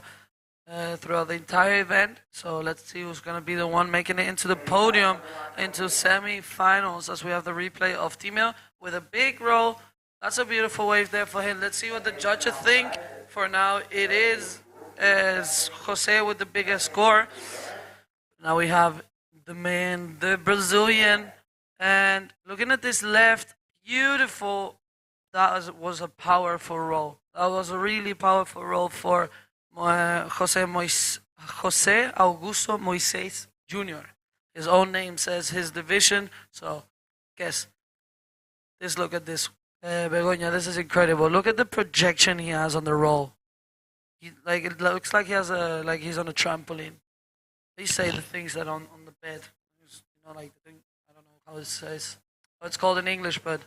throughout the entire event. So let's see who's going to be the one making it into the podium, into semi-finals, as we have the replay of Timeo with a big roll. That's a beautiful wave there for him. Let's see what the judges think. For now, it is Jose with the biggest score. Now we have the man, the Brazilian. And looking at this left, beautiful. That was a powerful roll. That was a really powerful roll for Jose Augusto Moises Jr. His own name says his division. So, guess. Just look at this. Begoña, this is incredible. Look at the projection he has on the roll. It looks like he's on a trampoline. They say the things that on the bed. I don't know how it says. It's called in English, but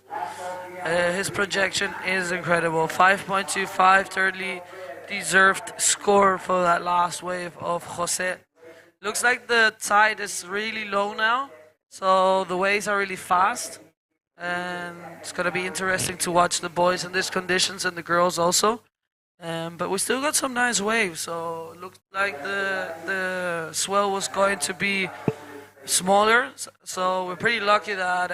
his projection is incredible. 5.25, thirdly deserved score for that last wave of Jose. Looks like the tide is really low now, so the waves are really fast. And it's going to be interesting to watch the boys in these conditions and the girls also. But we still got some nice waves, so it looked like the swell was going to be smaller. So we're pretty lucky that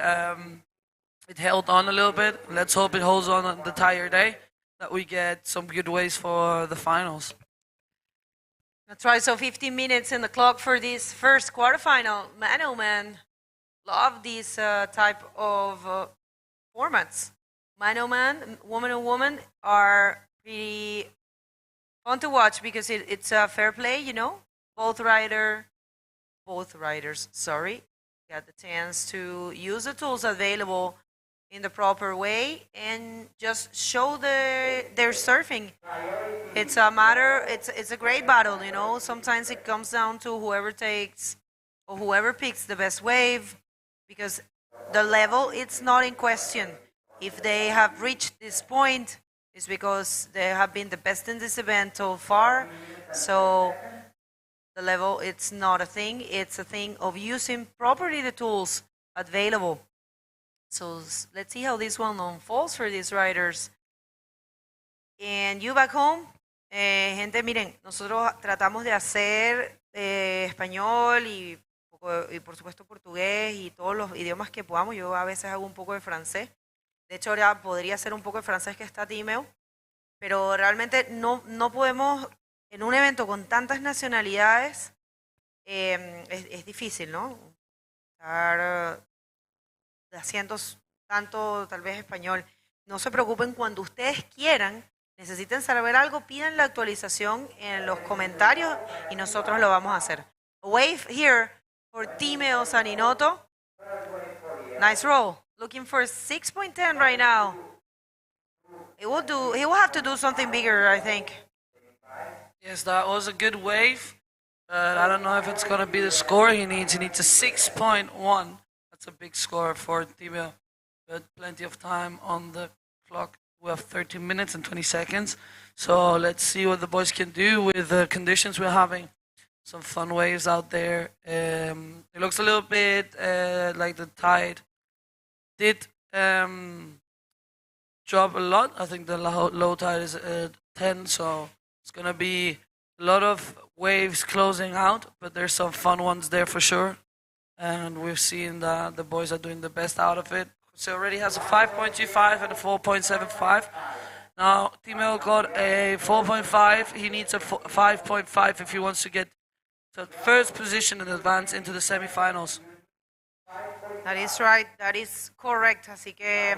it held on a little bit. Let's hope it holds on the entire day, that we get some good waves for the finals. That's right, so 15 minutes in the clock for this first quarterfinal. Man-oh-man. Love these type of formats. Man-oh-man, woman-on-woman are pretty fun to watch because it's a fair play, Both riders, got the chance to use the tools available in the proper way and just show their surfing. It's a matter. It's a great battle, you know. Sometimes it comes down to whoever takes or whoever picks the best wave, because the level it's not in question. If they have reached this point, it's because they have been the best in this event so far. So the level it's not a thing. It's a thing of using properly the tools available. So let's see how this one unfolds for these riders. And you back home, gente, miren, nosotros tratamos de hacer español y por supuesto portugués y todos los idiomas que podamos. Yo a veces hago un poco de francés. De hecho, ahora podría hacer un poco de francés que está tímido. Pero realmente no podemos, en un evento con tantas nacionalidades, es difícil, ¿no? Estar haciendo tanto tal vez español. No se preocupen, cuando ustedes quieran, necesiten saber algo, pidan la actualización en los comentarios y nosotros lo vamos a hacer. A wave here for Timeo Saninoto. Nice roll. Looking for 6.10 right now. He will have to do something bigger, I think. Yes, that was a good wave. But I don't know if it's going to be the score he needs. He needs a 6.1. That's a big score for Timeo. But plenty of time on the clock. We have 13 minutes and 20 seconds. So let's see what the boys can do with the conditions we're having. Some fun waves out there. It looks a little bit like the tide did drop a lot. I think the low tide is 10, so it's going to be a lot of waves closing out, but there's some fun ones there for sure. And we've seen that the boys are doing the best out of it. Jose already has a 5.25 and a 4.75. Now, Timeo got a 4.5. He needs a 5.5 if he wants to get to first position and advance into the semifinals. That is right. That is correct. Así que,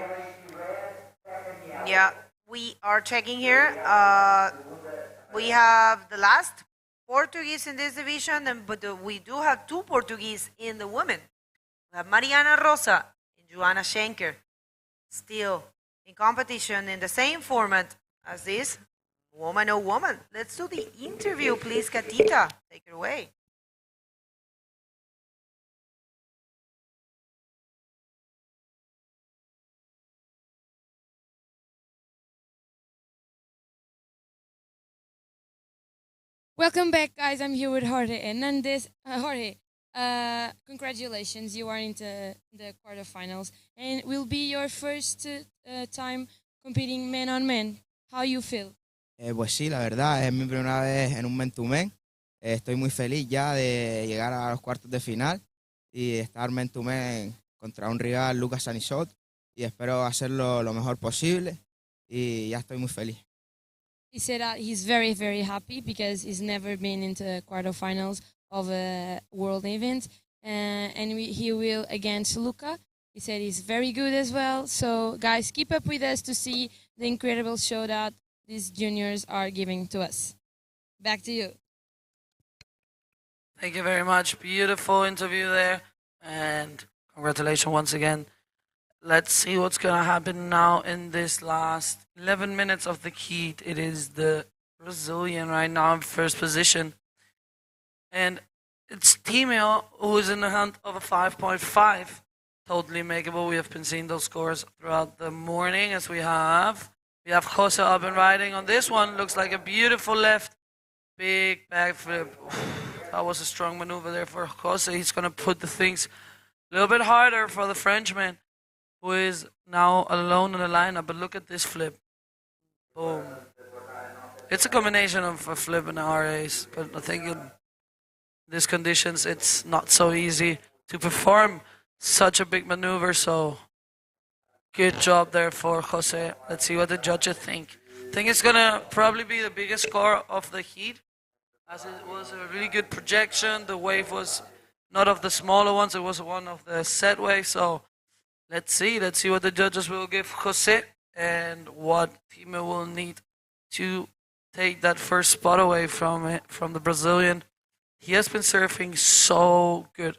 yeah, we are checking here. We have the last Portuguese in this division, but we do have two Portuguese in the women. We have Mariana Rosa and Joanna Schenker still in competition in the same format as this, woman oh woman. Let's do the interview, please, Katita. Take it away. Welcome back, guys. I'm here with Jorge Hernandez. Jorge, congratulations. You are into the quarterfinals, and will be your first time competing man on man. How you feel? Pues sí, la verdad, es mi primera vez en un men-to-men. Estoy muy feliz ya de llegar a los cuartos de final y estar men-to-men contra un rival, Lucas Sanisot, y espero hacerlo lo mejor posible y ya estoy muy feliz. He said he's very, very happy because he's never been into quarterfinals of a world event, and he will against Luca. He said he's very good as well. So, guys, keep up with us to see the incredible show that these juniors are giving to us. Back to you. Thank you very much. Beautiful interview there, and congratulations once again. Let's see what's going to happen now in this last 11 minutes of the heat. It is the Brazilian right now in first position. And it's Timeo who is in the hunt of a 5.5. Totally makeable. We have been seeing those scores throughout the morning as we have Jose up and riding on this one. Looks like a beautiful left. Big backflip. That was a strong maneuver there for Jose. He's going to put the things a little bit harder for the Frenchman, who is now alone in the lineup. But look at this flip. Boom. It's a combination of a flip and a RAs, but I think in these conditions it's not so easy to perform such a big maneuver. So good job there for Jose. Let's see what the judges think. I think it's going to probably be the biggest score of the heat, as it was a really good projection. The wave was not of the smaller ones, it was one of the set waves. So let's see what the judges will give Jose and what Timeo will need to take that first spot away from the Brazilian. He has been surfing so good.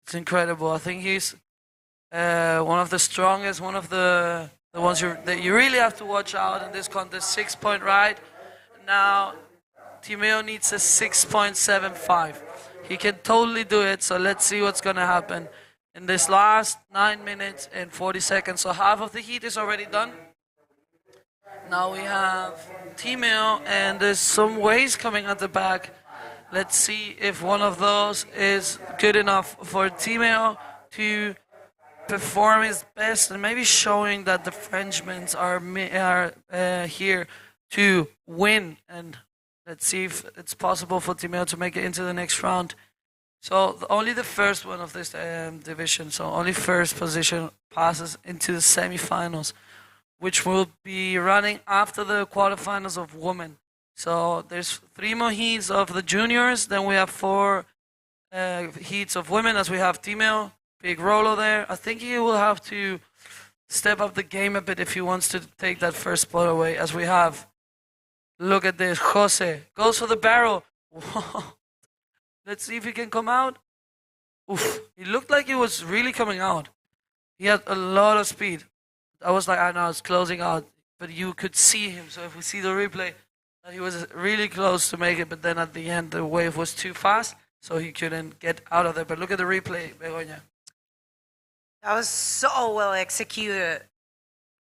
It's incredible. I think he's one of the strongest, one of the ones that you really have to watch out in this contest. 6-point ride. Now, Timeo needs a 6.75. He can totally do it, so let's see what's going to happen in this last 9 minutes and 40 seconds. So half of the heat is already done. Now we have Timeo, and there's some waves coming at the back. Let's see if one of those is good enough for Timeo to perform his best, and maybe showing that the Frenchmen are here to win. And let's see if it's possible for Timeo to make it into the next round. So only the first one of this division, so only first position passes into the semifinals, which will be running after the quarterfinals of women. So there's 3 more heats of the juniors, then we have 4 heats of women, as we have Timeo, big Rolo there. I think he will have to step up the game a bit if he wants to take that first spot away, as we have, look at this, Jose, goes for the barrel. Let's see if he can come out. Oof, he looked like he was really coming out. He had a lot of speed. I was like, I know it's closing out, but you could see him. So if we see the replay, he was really close to make it, but then at the end the wave was too fast, so he couldn't get out of there. But look at the replay, Begoña. That was so well executed,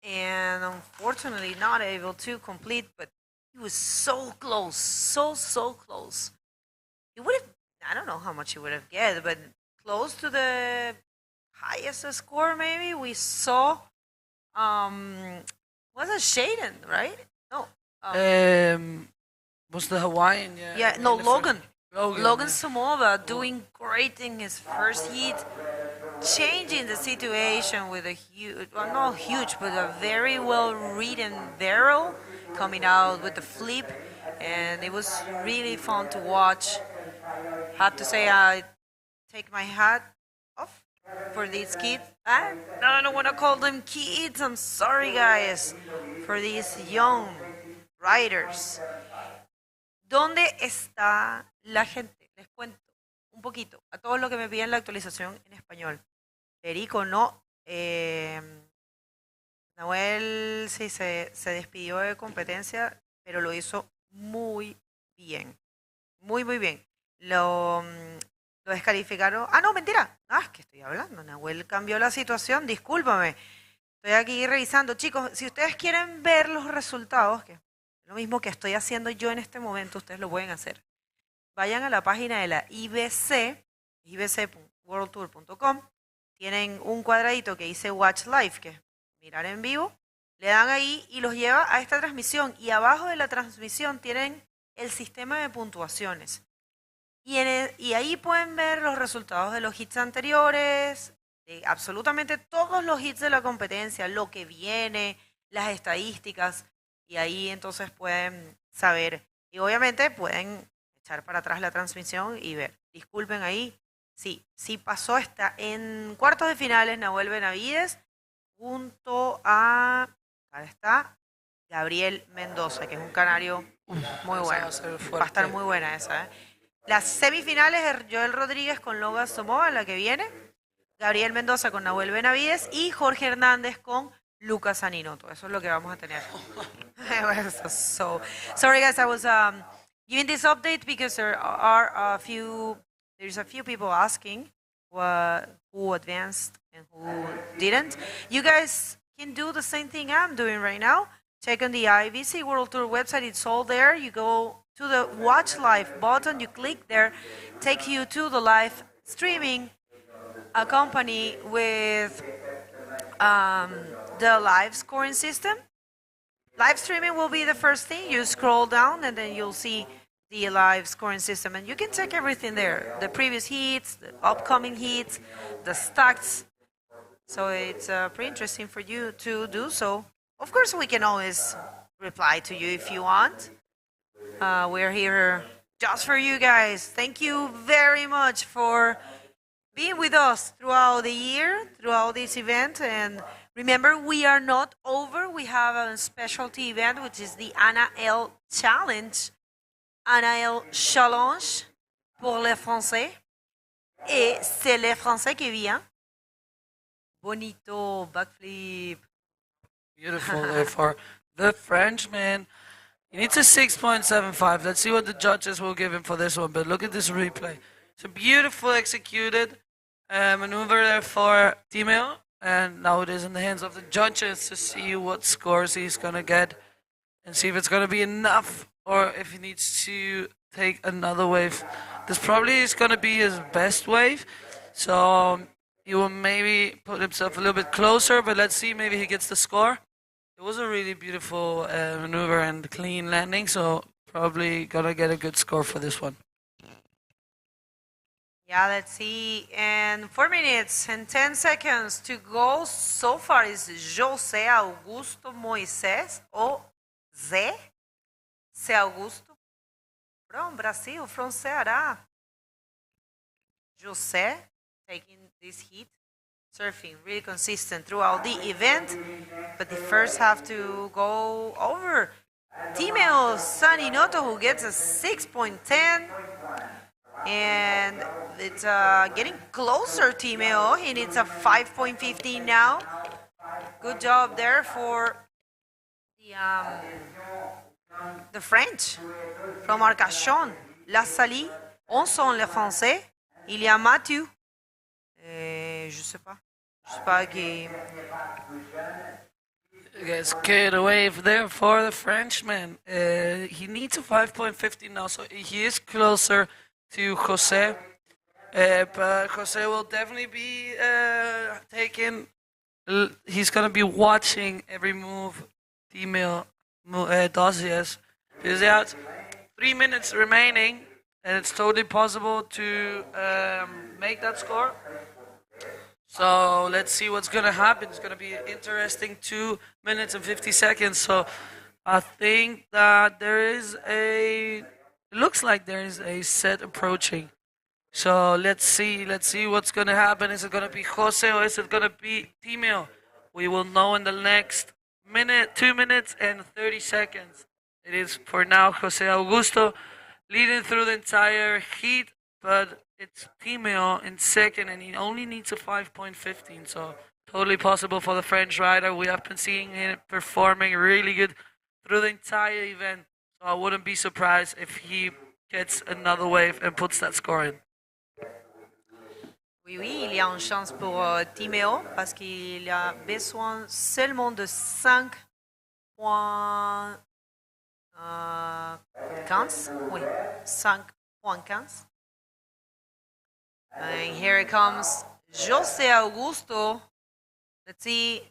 and unfortunately not able to complete, but he was so close, so close. He would have, I don't know how much he would have get, but close to the highest score maybe. We saw, was it Shaden, right? No. Was the Hawaiian? Yeah, no, Logan. Logan yeah. Samova doing great in his first heat, changing the situation with a huge, well, not huge, but a very well ridden barrel coming out with the flip, and it was really fun to watch. Had to say, I take my hat off for these kids. I don't want to call them kids. I'm sorry, guys, for these young riders. ¿Dónde está la gente? Les cuento un poquito a todos los que me piden la actualización en español. Perico no. Nahuel sí se despidió de competencia, pero lo hizo muy bien. Muy bien. Lo descalificaron. Ah, no, mentira. Es que estoy hablando. Nahuel cambió la situación. Discúlpame. Estoy aquí revisando. Chicos, si ustedes quieren ver los resultados, que es lo mismo que estoy haciendo yo en este momento, ustedes lo pueden hacer. Vayan a la página de la IBC, ibc.worldtour.com. Tienen un cuadradito que dice Watch Live, que es mirar en vivo. Le dan ahí y los lleva a esta transmisión. Y abajo de la transmisión tienen el sistema de puntuaciones. Y ahí pueden ver los resultados de los hits anteriores, de absolutamente todos los hits de la competencia, lo que viene, las estadísticas. Y ahí entonces pueden saber. Y obviamente pueden echar para atrás la transmisión y ver. Disculpen ahí. Sí pasó. Está en cuartos de finales Nahuel Benavides junto a... Acá está Gabriel Mendoza, que es un canario muy bueno. Va a estar muy buena esa, ¿eh? Las semifinales es Joel Rodríguez con Logan Samoa, la que viene. Gabriel Mendoza con Nahuel Benavides y Jorge Hernández con Lucas Aninoto. Eso es lo que vamos a tener. So sorry guys, I was giving this update because there's a few people asking who advanced and who didn't. You guys can do the same thing I'm doing right now. Check on the IBC World Tour website. It's all there. You go to the Watch Live button. You click there. Take you to the live streaming accompanied with the live scoring system. Live streaming will be the first thing. You scroll down and then you'll see the live scoring system. And you can check everything there. The previous heats, the upcoming heats, the stats. So it's pretty interesting for you to do so. Of course, we can always reply to you if you want. We're here just for you guys. Thank you very much for being with us throughout the year, throughout this event. And remember, we are not over. We have a specialty event, which is the Anna L Challenge. Anna L Challenge pour les Français. Et c'est les Français qui viennent Bonito backflip. Beautiful there for the Frenchman. He needs a 6.75. Let's see what the judges will give him for this one. But look at this replay. It's a beautiful executed maneuver there for Timeo. And now it is in the hands of the judges to see what scores he's going to get. And see if it's going to be enough or if he needs to take another wave. This probably is going to be his best wave. So he will maybe put himself a little bit closer. But let's see, maybe he gets the score. It was a really beautiful maneuver and clean landing, so probably gonna get a good score for this one. Yeah, let's see. And 4 minutes and 10 seconds to go. So far is José Augusto Moisés ou Zé Augusto from Brazil, from Ceará. José taking this heat. Surfing really consistent throughout the event, but the first have to go over Timeo Saninoto, who gets a 6.10, and it's getting closer. Timeo, he needs a 5.15 now. Good job there for the French from Arcachon. La Salie, on sent le français. Il y a Mathieu. Je sais pas qui. Gets carried away there for the Frenchman. He needs a 5.50 now, so he is closer to Jose. But Jose will definitely be taking. He's gonna be watching every move Timeo does. Yes, he's out. 3 minutes remaining, and it's totally possible to make that score. So let's see what's going to happen. It's going to be an interesting 2 minutes and 50 seconds. So I think that it looks like there is a set approaching. So let's see what's going to happen. Is it going to be Jose or is it going to be Timeo? We will know in the next 2 minutes and 30 seconds. It is for now Jose Augusto leading through the entire heat, but it's Timeo in second, and he only needs a 5.15, so totally possible for the French rider. We have been seeing him performing really good through the entire event, so I wouldn't be surprised if he gets another wave and puts that score in. Oui, il y a une chance pour Timeo parce qu'il a besoin seulement de 5.15. Oui, 5.15. And here it comes José Augusto. Let's see.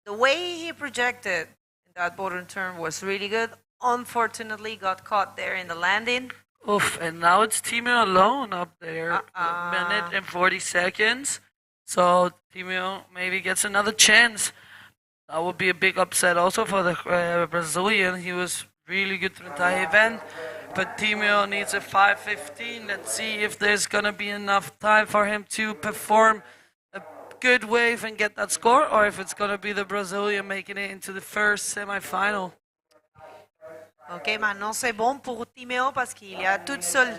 The way he projected in that bottom turn was really good. Unfortunately, got caught there in the landing. Oof, and now it's Timeo alone up there. A minute and 40 seconds. So Timeo maybe gets another chance. That would be a big upset also for the Brazilian. He was really good through the entire event. But Timeo needs a 5.15. Let's see if there's going to be enough time for him to perform a good wave and get that score, or if it's going to be the Brazilian making it into the first semi-final. Ok, maintenant c'est bon pour Timeo parce qu'il est tout seul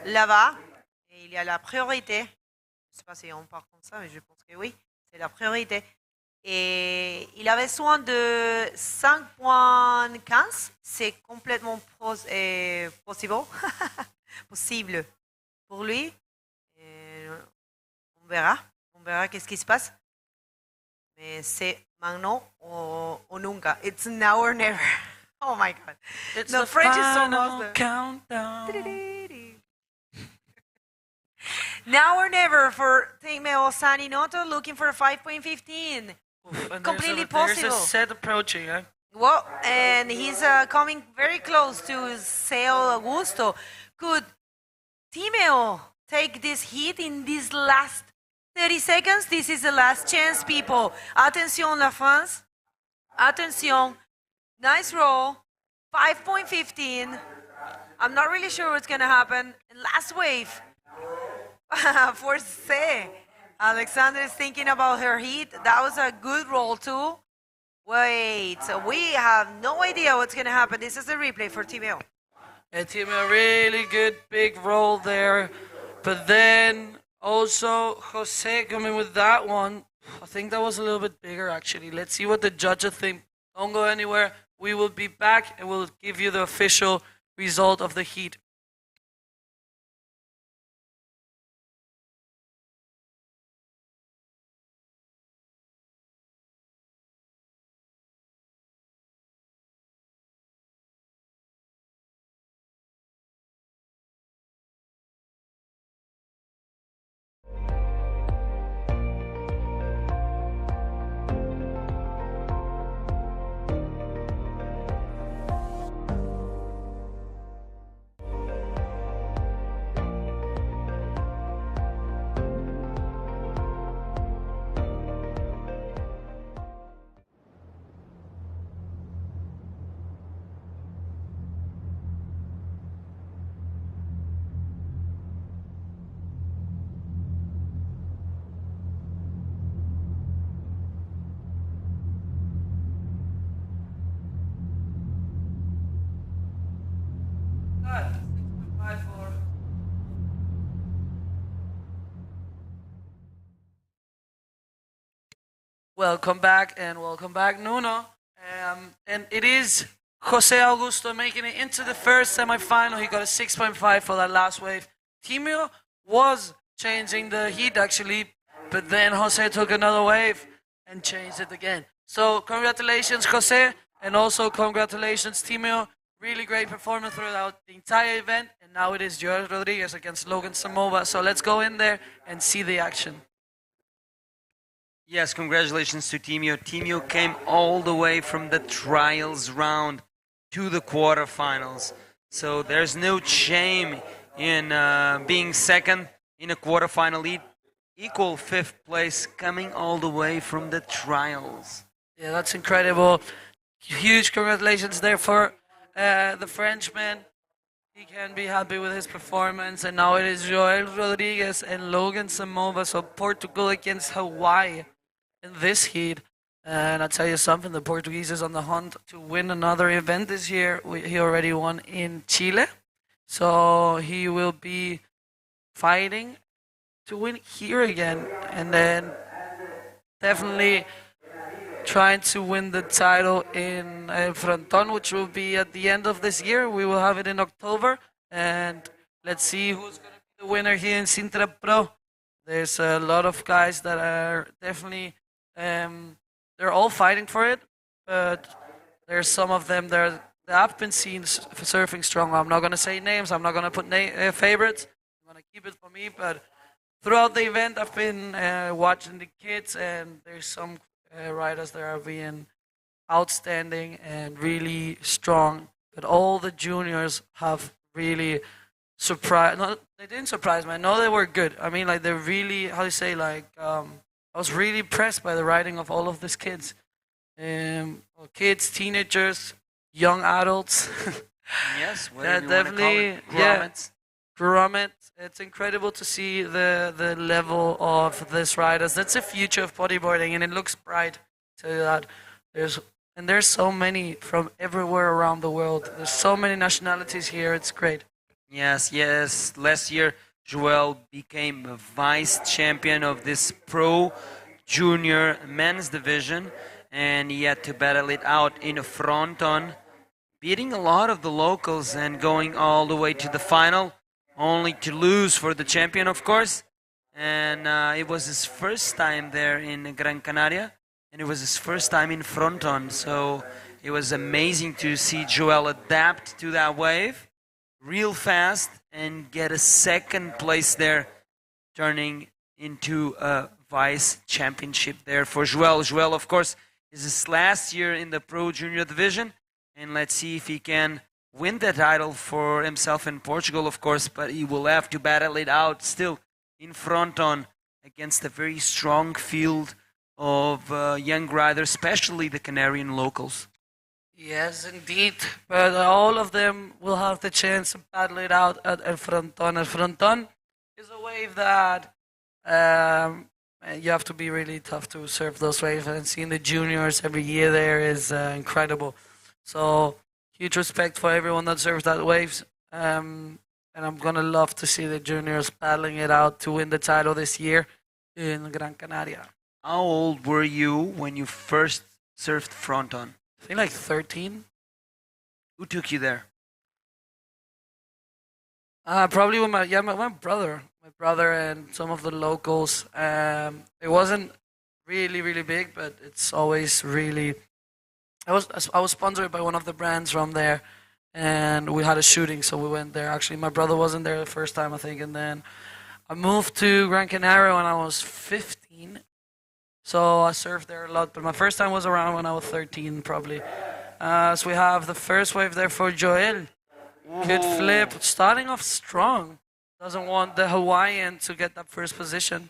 là-bas et il y a la priorité. Je ne sais pas si on parle comme ça, mais je pense que oui, c'est la priorité. Et il a besoin de 5.15. C'est complètement possible. Possible pour lui. Et on verra qu'est-ce qui se passe. Mais c'est maintenant ou nunca. It's now or never. Oh my God. It's the the French is so final awesome. countdown. Now or never for Timeo Saninoto, looking for a 5.15. Completely possible. There's a set approaching, eh? Well, and he's coming very close to José Augusto. Could Timeo take this heat in these last 30 seconds? This is the last chance, people. Attention, la France. Attention. Nice roll. 5.15. I'm not really sure what's going to happen. And last wave for C. Alexander is thinking about her heat. That was a good roll too. Wait, so we have no idea what's going to happen. This is the replay for Timeo. And Timeo, really good big roll there. But then Also, Jose coming with that one. I think that was a little bit bigger actually. Let's see what the judges think. Don't go anywhere. We will be back and we'll give you the official result of the heat. Welcome back and welcome back, Nuno. And it is Jose Augusto making it into the first semifinal. He got a 6.5 for that last wave. Timio was changing the heat actually, but then Jose took another wave and changed it again. So congratulations, Jose, and also congratulations, Timio. Really great performance throughout the entire event. And now it is Joel Rodriguez against Logan Samova. So let's go in there and see the action. Yes, congratulations to Timio. Timio came all the way from the trials round to the quarterfinals. So there's no shame in being second in a quarterfinal lead. Equal fifth place coming all the way from the trials. Yeah, that's incredible. Huge congratulations there for the Frenchman. He can be happy with his performance. And now it is Joel Rodriguez and Logan Samova. So Portugal against Hawaii in this heat. And I'll tell you something, the Portuguese is on the hunt to win another event this year. He already won in Chile. So he will be fighting to win here again. And then definitely trying to win the title in El Fronton, which will be at the end of this year. We will have it in October. And let's see who's going to be the winner here in Sintra Pro. There's a lot of guys that are definitely, they're all fighting for it. But there's some of them that I've been seeing surfing strong. I'm not going to say names. I'm not going to put favorites. I'm going to keep it for me. But throughout the event, I've been watching the kids, and there's some riders that are being outstanding and really strong. But all the juniors have really surprised. No, they didn't surprise me. I know they were good. I mean, like, they're really, how do you say, like, I was really impressed by the riding of all of these kids. Kids, teenagers, young adults. Yes, yeah, definitely. Yeah, grommet. It's incredible to see the level of these riders. That's the future of bodyboarding, and it looks bright. Tell you that. There's so many from everywhere around the world. There's so many nationalities here. It's great. Yes. Last year, Joel became a vice champion of this pro junior men's division, and he had to battle it out in a fronton, beating a lot of the locals and going all the way to the final, only to lose for the champion, of course. And it was his first time there in Gran Canaria, and it was his first time in fronton. So it was amazing to see Joel adapt to that wave real fast and get a second place there, turning into a vice championship there for Joel. Joel, of course, is his last year in the pro junior division, and let's see if he can win the title for himself in Portugal, of course, but he will have to battle it out still in fronton against a very strong field of young riders, especially the Canarian locals. Yes, indeed. But all of them will have the chance to battle it out at El Fronton. El Fronton is a wave that you have to be really tough to surf those waves. And seeing the juniors every year there is incredible. So huge respect for everyone that surfs that waves. And and I'm gonna love to see the juniors battling it out to win the title this year in Gran Canaria. How old were you when you first surfed fronton? I think like 13. Who took you there? Probably with my brother and some of the locals. It wasn't really big, but it's always really. I was sponsored by one of the brands from there, and we had a shooting, so we went there. Actually, my brother wasn't there the first time, I think, and then I moved to Gran Canaria when I was 15, so I surfed there a lot. But my first time was around when I was 13, probably. So we have the first wave there for Joel. Good flip, starting off strong. Doesn't want the Hawaiian to get that first position.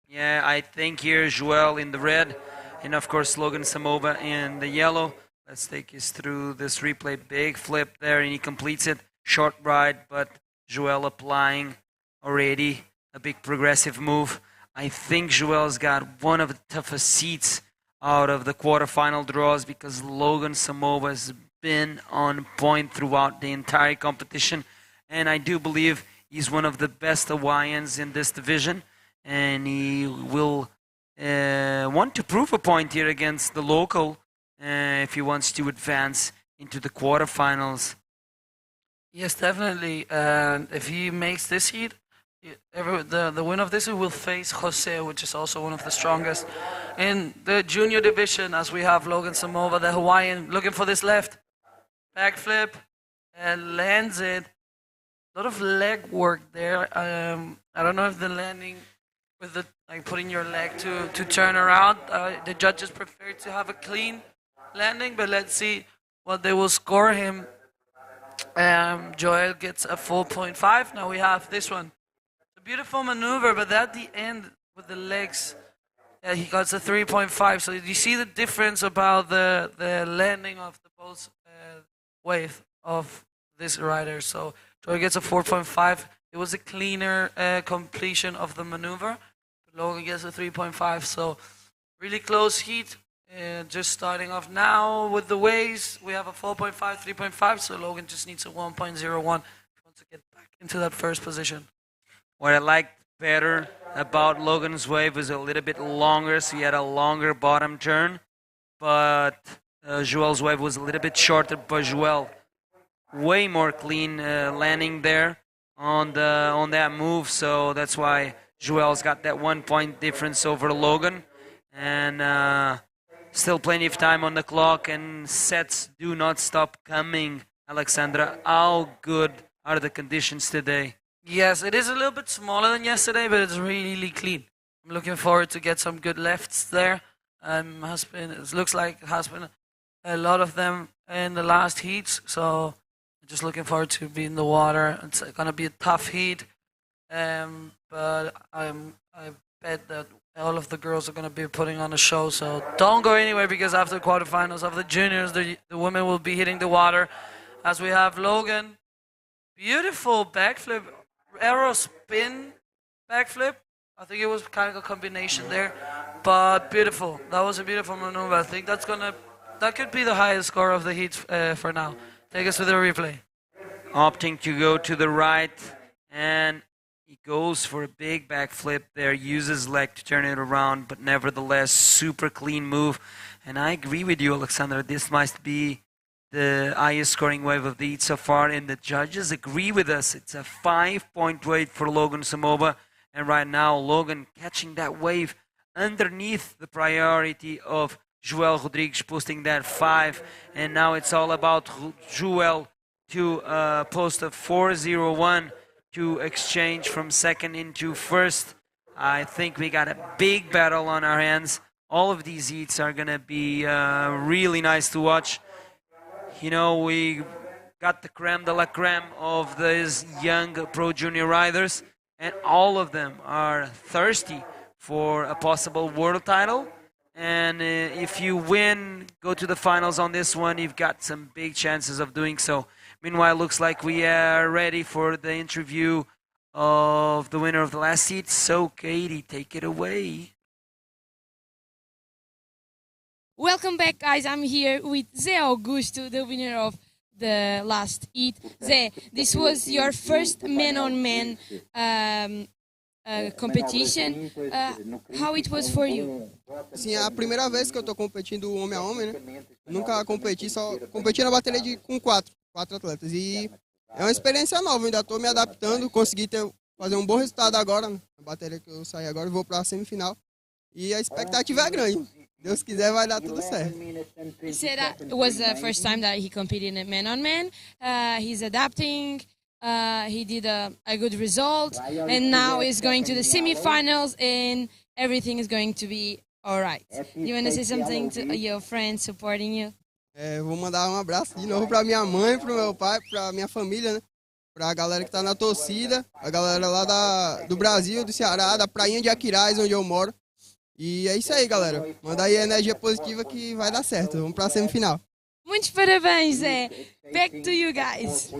Yeah, I think here Joel in the red, and of course Logan Samova in the yellow. Let's take us through this replay. Big flip there, and he completes it. Short ride, but Joel applying already a big progressive move. I think Joel's got one of the toughest seats out of the quarterfinal draws because Logan Samova has been on point throughout the entire competition, and I do believe he's one of the best Hawaiians in this division, and he will want to prove a point here against the local if he wants to advance into the quarterfinals. Yes, definitely. And if he makes this heat, the winner of this heat will face Jose, which is also one of the strongest. In the junior division, as we have Logan Samova, the Hawaiian, looking for this left. Backflip, and lands it. A lot of leg work there. I don't know if the landing with the putting your leg to turn around. The judges prefer to have a clean landing, but let's see what they will score him. Joel gets a 4.5. Now we have this one. It's a beautiful maneuver, but at the end with the legs, he got a 3.5. So you see the difference about the landing of the both wave of this rider. So Joel gets a 4.5. It was a cleaner completion of the maneuver. But Logan gets a 3.5. So really close heat. Just starting off now with the waves. We have a 4.5, 3.5. So Logan just needs a 1.01 if he wants to get back into that first position. What I liked better about Logan's wave was a little bit longer, so he had a longer bottom turn. But Joel's wave was a little bit shorter, but Joel way more clean landing there on that move. So that's why Joel's got that 1 point difference over Logan. And still plenty of time on the clock, and sets do not stop coming. Alexandra, how good are the conditions today? Yes, it is a little bit smaller than yesterday, but it's really clean. I'm looking forward to get some good lefts there. It looks like has been a lot of them in the last heats, so just looking forward to being in the water. It's gonna be a tough heat, but I bet that all of the girls are gonna be putting on a show. So don't go anywhere, because after the quarterfinals of the juniors, the women will be hitting the water. As we have Logan, beautiful backflip, arrow spin backflip. I think it was kind of a combination there, but beautiful. That was a beautiful maneuver. I think that could be the highest score of the heats for now. Take us to the replay. Opting to go to the right, and he goes for a big backflip there, uses leg to turn it around, but nevertheless, super clean move. And I agree with you, Alexandra. This must be the highest scoring wave of the heat so far, and the judges agree with us. It's a 5-point wave for Logan Samova. And right now, Logan catching that wave underneath the priority of Joel Rodrigues posting that 5. And now it's all about Joel to post a 4.01 to exchange from second into first. I think we got a big battle on our hands. All of these heats are going to be really nice to watch. You know, we got the creme de la creme of these young pro junior riders, and all of them are thirsty for a possible world title. And if you win, go to the finals on this one, you've got some big chances of doing so. Meanwhile, looks like we are ready for the interview of the winner of the last heat. So, Katie, take it away. Welcome back, guys. I'm here with Zé Augusto, the winner of the last heat. Zé, this was your first man-on-man competition. How it was for you? Assim, é a primeira vez que eu tô competindo homem a homem, né? Nunca competi, só competi na bateria com quatro atletas. E é uma experiência nova, ainda tô me adaptando, consegui fazer um bom resultado agora, né? Na bateria que eu saí agora, vou para a semifinal. E a expectativa é grande. Deus quiser, vai dar tudo certo. He said that it was the first time that he competed in man-on-man. He's adapting. He did a good result, and now he's going to the semifinals, and everything is going to be all right. You want to say something to your friends supporting you? Vou mandar um abraço de novo para minha mãe, para o meu pai, para minha família, né? Para a galera que está na torcida, a galera lá do Brasil, do Ceará, da prainha de Aquiraz, onde eu moro. E é isso aí, galera. Manda aí a energia positiva que vai dar certo. Vamos para a semifinal. Muitos parabéns, Zé. Back to you guys.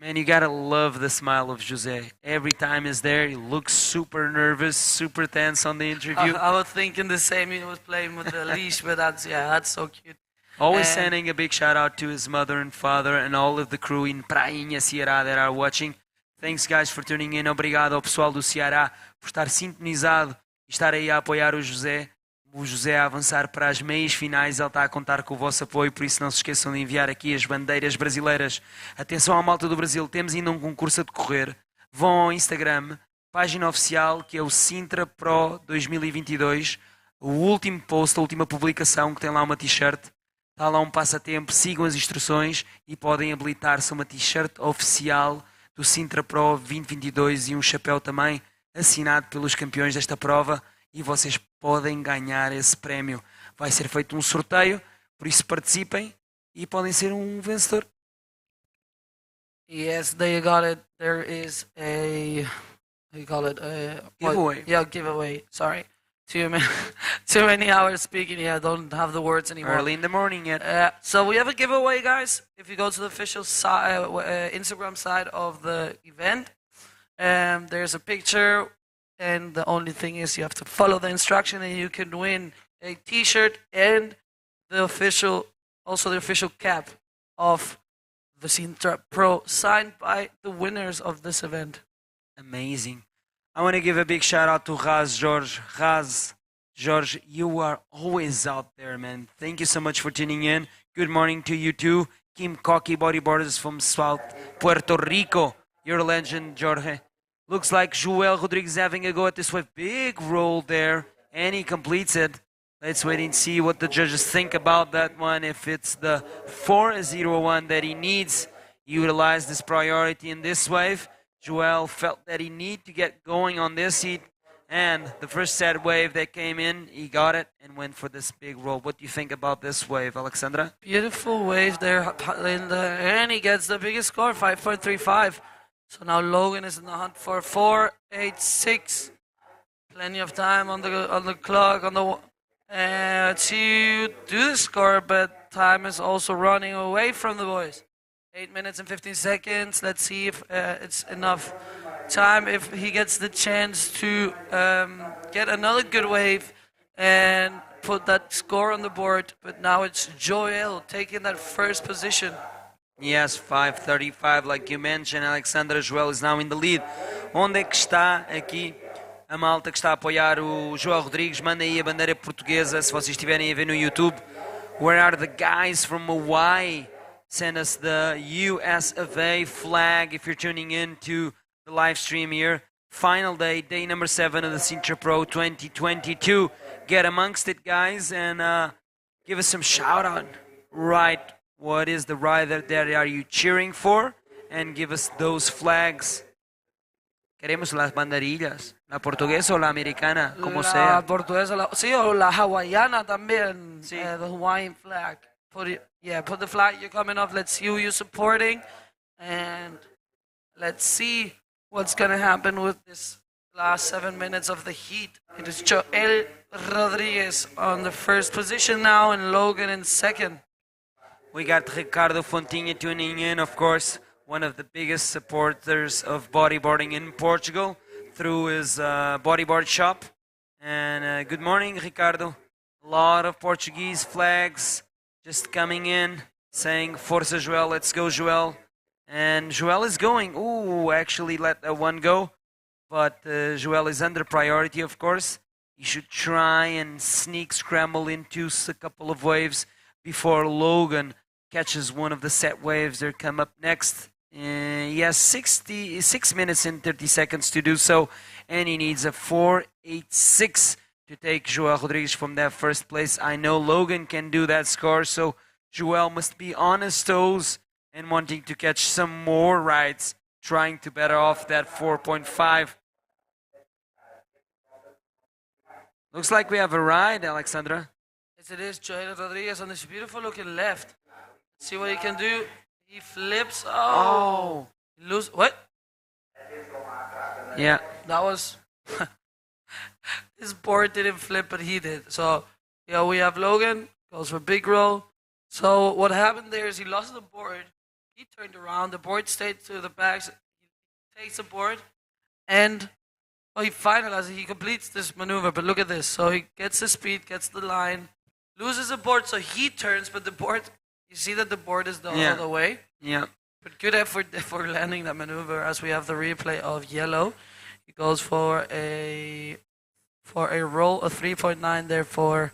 Man, you gotta love the smile of José. Every time he's there, he looks super nervous, super tense on the interview. I was thinking the same. He was playing with the leash, but that's so cute. Always sending a big shout out to his mother and father and all of the crew in Prainha, Ceará that are watching. Thanks, guys, for tuning in. Obrigado ao pessoal do Ceará por estar sintonizado e estar aí a apoiar o José. O José a avançar para as meias finais, ele está a contar com o vosso apoio, por isso não se esqueçam de enviar aqui as bandeiras brasileiras. Atenção à malta do Brasil, temos ainda um concurso a decorrer. Vão ao Instagram, página oficial, que é o Sintra Pro 2022. O último post, a última publicação, que tem lá uma t-shirt. Está lá um passatempo, sigam as instruções e podem habilitar-se uma t-shirt oficial do Sintra Pro 2022 e um chapéu também assinado pelos campeões desta prova. E vocês podem ganhar esse prémio. Vai ser feito um sorteio, por isso participem e podem ser um vencedor. Yes, they got it. There is a, how you call it? Giveaway. Yeah, giveaway. Sorry. Too many hours speaking. Yeah, I don't have the words anymore. Early in the morning yet. So we have a giveaway, guys. If you go to the official Instagram side of the event, there's a picture. And the only thing is you have to follow the instruction and you can win a t-shirt and the official cap of the Sintra Pro signed by the winners of this event. Amazing. I want to give a big shout out to Raz George. Raz George, you are always out there, man. Thank you so much for tuning in. Good morning to you too. Kim Cocky Bodyboarders from South Puerto Rico. You're a legend, Jorge. Looks like Joel Rodrigues having a go at this wave. Big roll there, and he completes it. Let's wait and see what the judges think about that one. If it's the 401 that he needs, utilize this priority in this wave. Joel felt that he need to get going on this heat. And the first set wave that came in, he got it and went for this big roll. What do you think about this wave, Alexandra? Beautiful wave there, and he gets the biggest score, 5.35. So now Logan is in the hunt for 4.86. Plenty of time on the clock to do the score, but time is also running away from the boys. 8 minutes and 15 seconds. Let's see if it's enough time, if he gets the chance to get another good wave and put that score on the board. But now it's Joel taking that first position. Yes, 5.35, like you mentioned, Alexandra. Joel is now in the lead. Onde é que está aqui a malta que está a apoiar o Joel Rodrigues? Manda aí a bandeira portuguesa, se vocês estiverem a ver no YouTube. Where are the guys from Hawaii? Send us the US of A flag if you're tuning in to the live stream here. Final day, day number 7 of the Sintra Pro 2022. Get amongst it, guys, and give us some shout out. Right. What is the rider that are you cheering for? And give us those flags. Queremos las banderillas, la portuguesa o la americana, como sea. La portuguesa, sí, o la hawaiana también. Sí. The Hawaiian flag. Put the flag. You're coming off. Let's see who you're supporting, and let's see what's gonna happen with this last 7 minutes of the heat. It is Joel Rodriguez on the first position now, and Logan in second. We got Ricardo Fontinha tuning in, of course, one of the biggest supporters of bodyboarding in Portugal through his bodyboard shop. And good morning, Ricardo. A lot of Portuguese flags just coming in. saying, Forza Joel, let's go Joel. And Joel is going. Ooh, actually let that one go. But Joel is under priority, of course. He should try and sneak scramble into a couple of waves before Logan catches one of the set waves that come up next. He has 6 minutes and 30 seconds to do so, and he needs a 4.86 to take Joel Rodrigues from that first place. I know Logan can do that score, so Joel must be on his toes and wanting to catch some more rides, trying to better off that 4.5. Looks like we have a ride, Alexandra. Yes, it is. Joel Rodriguez on this beautiful looking left. Let's see what he can do. He flips. Oh. He lose. What? Yeah. That was... His board didn't flip, but he did. So, yeah, we have Logan. Goes for big roll. So what happened there is he lost the board. He turned around. The board stayed to the back. So he takes the board. And... well, he finalizes, he completes this maneuver, but look at this. So he gets the speed, gets the line, loses the board, so he turns, but the board, you see that the board is the other way? Yeah. But good effort for landing that maneuver, as we have the replay of yellow. He goes for a roll of 3.9 there for...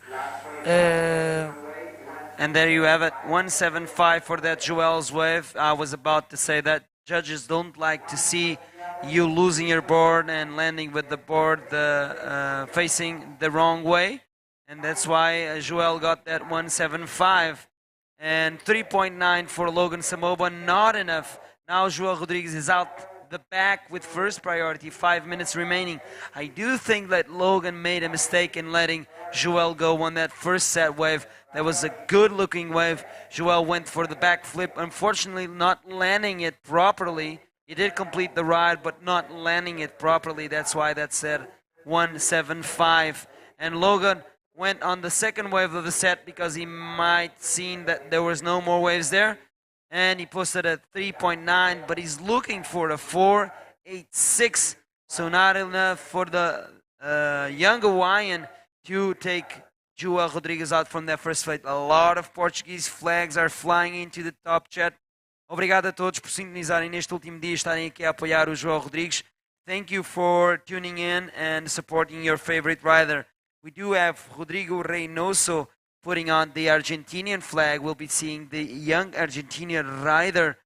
and there you have it, 175 for that Joel's wave. I was about to say that judges don't like to see you losing your board and landing with the board facing the wrong way, and that's why Joel got that 175 and 3.9 for Logan Samoba. Not enough. Now Joel Rodrigues is out the back with first priority, 5 minutes remaining. I do think that Logan made a mistake in letting Joel go on that first set wave. That was a good looking wave. Joel went for the back flip, unfortunately not landing it properly. He did complete the ride, but not landing it properly. That's why that said 175. And Logan went on the second wave of the set because he might seen that there was no more waves there. And he posted a 3.9, but he's looking for a 4.86. So not enough for the young Hawaiian to take Joel Rodrigues out from that first fight. A lot of Portuguese flags are flying into the top chat. Obrigado a todos por sintonizarem neste último dia e estarem aqui a apoiar o Joel Rodrigues. Thank you for tuning in and supporting your favorite rider. We do have Rodrigo Reynoso putting on the Argentinian flag. We'll be seeing the young Argentinian rider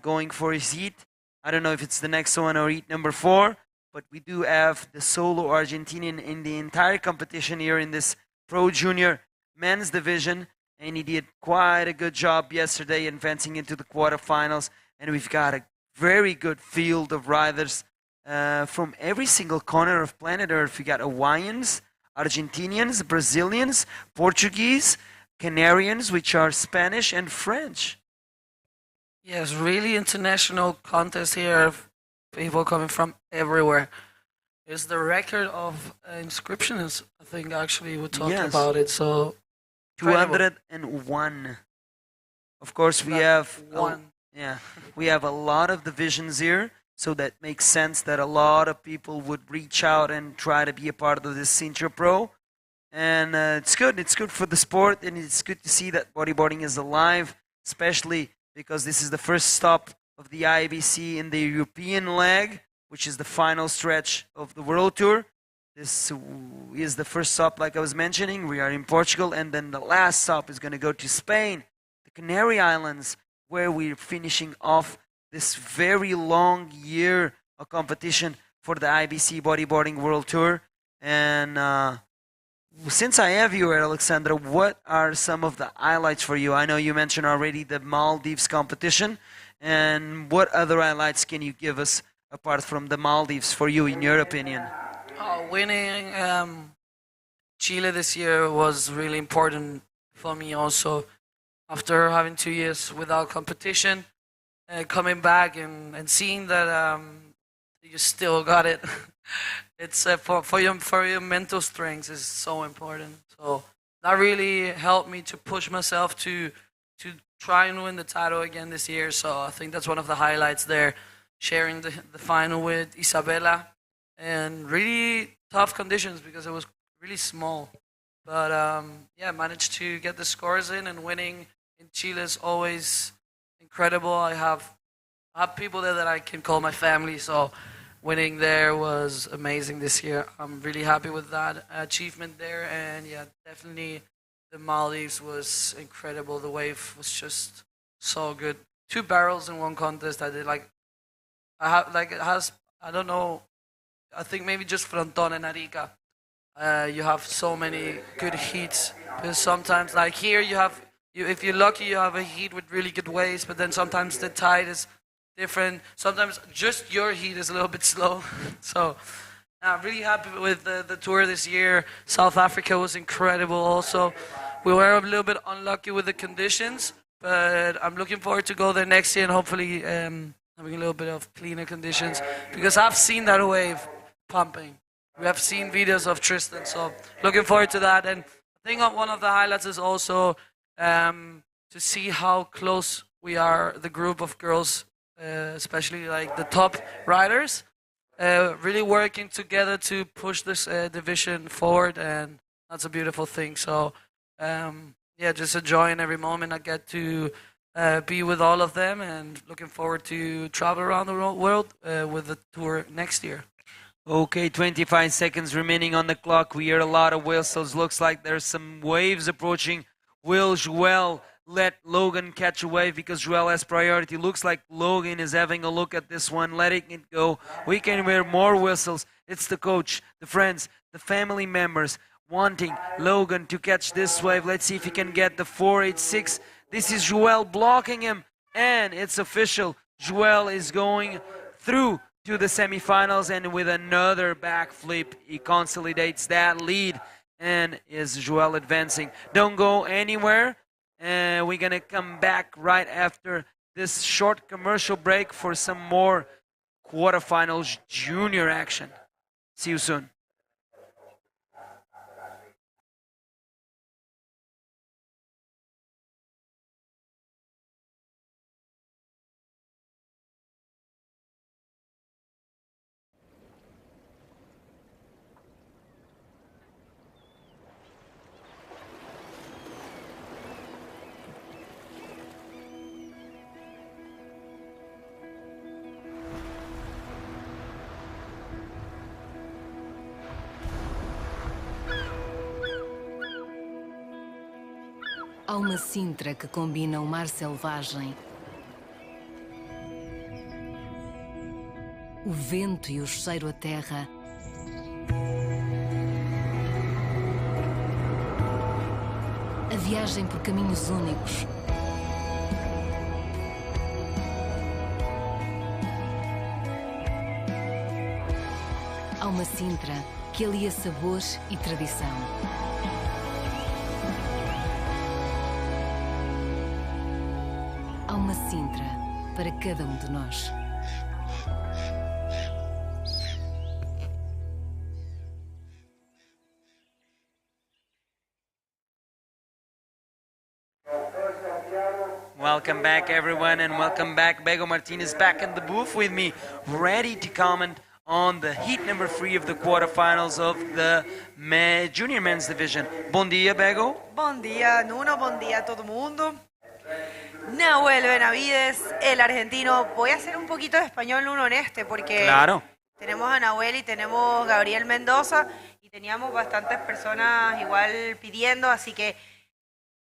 going for his heat. I don't know if it's the next one or heat number 4, but we do have the solo Argentinian in the entire competition here in this Pro Junior men's division. And he did quite a good job yesterday advancing into the quarterfinals. And we've got a very good field of riders from every single corner of planet Earth. We got Hawaiians, Argentinians, Brazilians, Portuguese, Canarians, which are Spanish and French. Yes, really international contest here of people coming from everywhere. It's the record of inscriptions, I think, actually, we're talking about it. So 201. Of course, we have we have a lot of divisions here, so that makes sense that a lot of people would reach out and try to be a part of this Sintra Pro. And it's good. It's good for the sport, and it's good to see that bodyboarding is alive, especially because this is the first stop of the IBC in the European leg, which is the final stretch of the World Tour. This is the first stop, like I was mentioning. We are in Portugal, and then the last stop is going to go to Spain, the Canary Islands, where we're finishing off this very long year of competition for the IBC Bodyboarding World Tour. And since I have you here, Alexandra, what are some of the highlights for you? I know you mentioned already the Maldives competition, and what other highlights can you give us apart from the Maldives for you, in your opinion? Winning Chile this year was really important for me also. After having 2 years without competition, coming back and seeing that you still got it, it's for your mental strength is so important. So that really helped me to push myself to try and win the title again this year. So I think that's one of the highlights there, sharing the final with Isabella. And really tough conditions because it was really small. But yeah, managed to get the scores in and winning in Chile is always incredible. I have people there that I can call my family, so winning there was amazing this year. I'm really happy with that achievement there, and yeah, definitely the Maldives was incredible. The wave was just so good. 2 barrels in one contest. I did I don't know, I think maybe just Fronton and Arica. You have so many good heats, because sometimes like here if you're lucky you have a heat with really good waves, but then sometimes the tide is different. Sometimes just your heat is a little bit slow. So I'm really happy with the tour this year. South Africa was incredible also. We were a little bit unlucky with the conditions, but I'm looking forward to go there next year and hopefully having a little bit of cleaner conditions, because I've seen that wave pumping. We have seen videos of Tristan, so looking forward to that. And I think one of the highlights is also to see how close we are, the group of girls, especially like the top riders, really working together to push this division forward, and that's a beautiful thing. So yeah, just enjoying every moment I get to be with all of them, and looking forward to travel around the world with the tour next year. Okay, 25 seconds remaining on the clock. We hear a lot of whistles. Looks like there's some waves approaching. Will Joel let Logan catch a wave, because Joel has priority? Looks like Logan is having a look at this one, letting it go. We can hear more whistles. It's the coach, the friends, the family members wanting Logan to catch this wave. Let's see if he can get the 486. This is Joel blocking him, and it's official. Joel is going through to the semifinals, and with another backflip, he consolidates that lead, and is Joel advancing. Don't go anywhere. We're going to come back right after this short commercial break for some more quarterfinals junior action. See you soon. Há uma Sintra que combina o mar selvagem, o vento e o cheiro a terra, a viagem por caminhos únicos, há uma Sintra que alia sabores e tradição. Há uma Sintra para cada de nós. Welcome back, everyone, and welcome back. Bego Martinez back in the booth with me, ready to comment on the heat number 3 of the quarterfinals of the junior men's division. Bom dia, Bego. Bom dia, Nuno. Bom dia a todo mundo. Nahuel Benavides, el argentino. Voy a hacer un poquito de español, Nuno, en este, porque claro, tenemos a Nahuel y tenemos a Gabriel Mendoza, y teníamos bastantes personas igual pidiendo, así que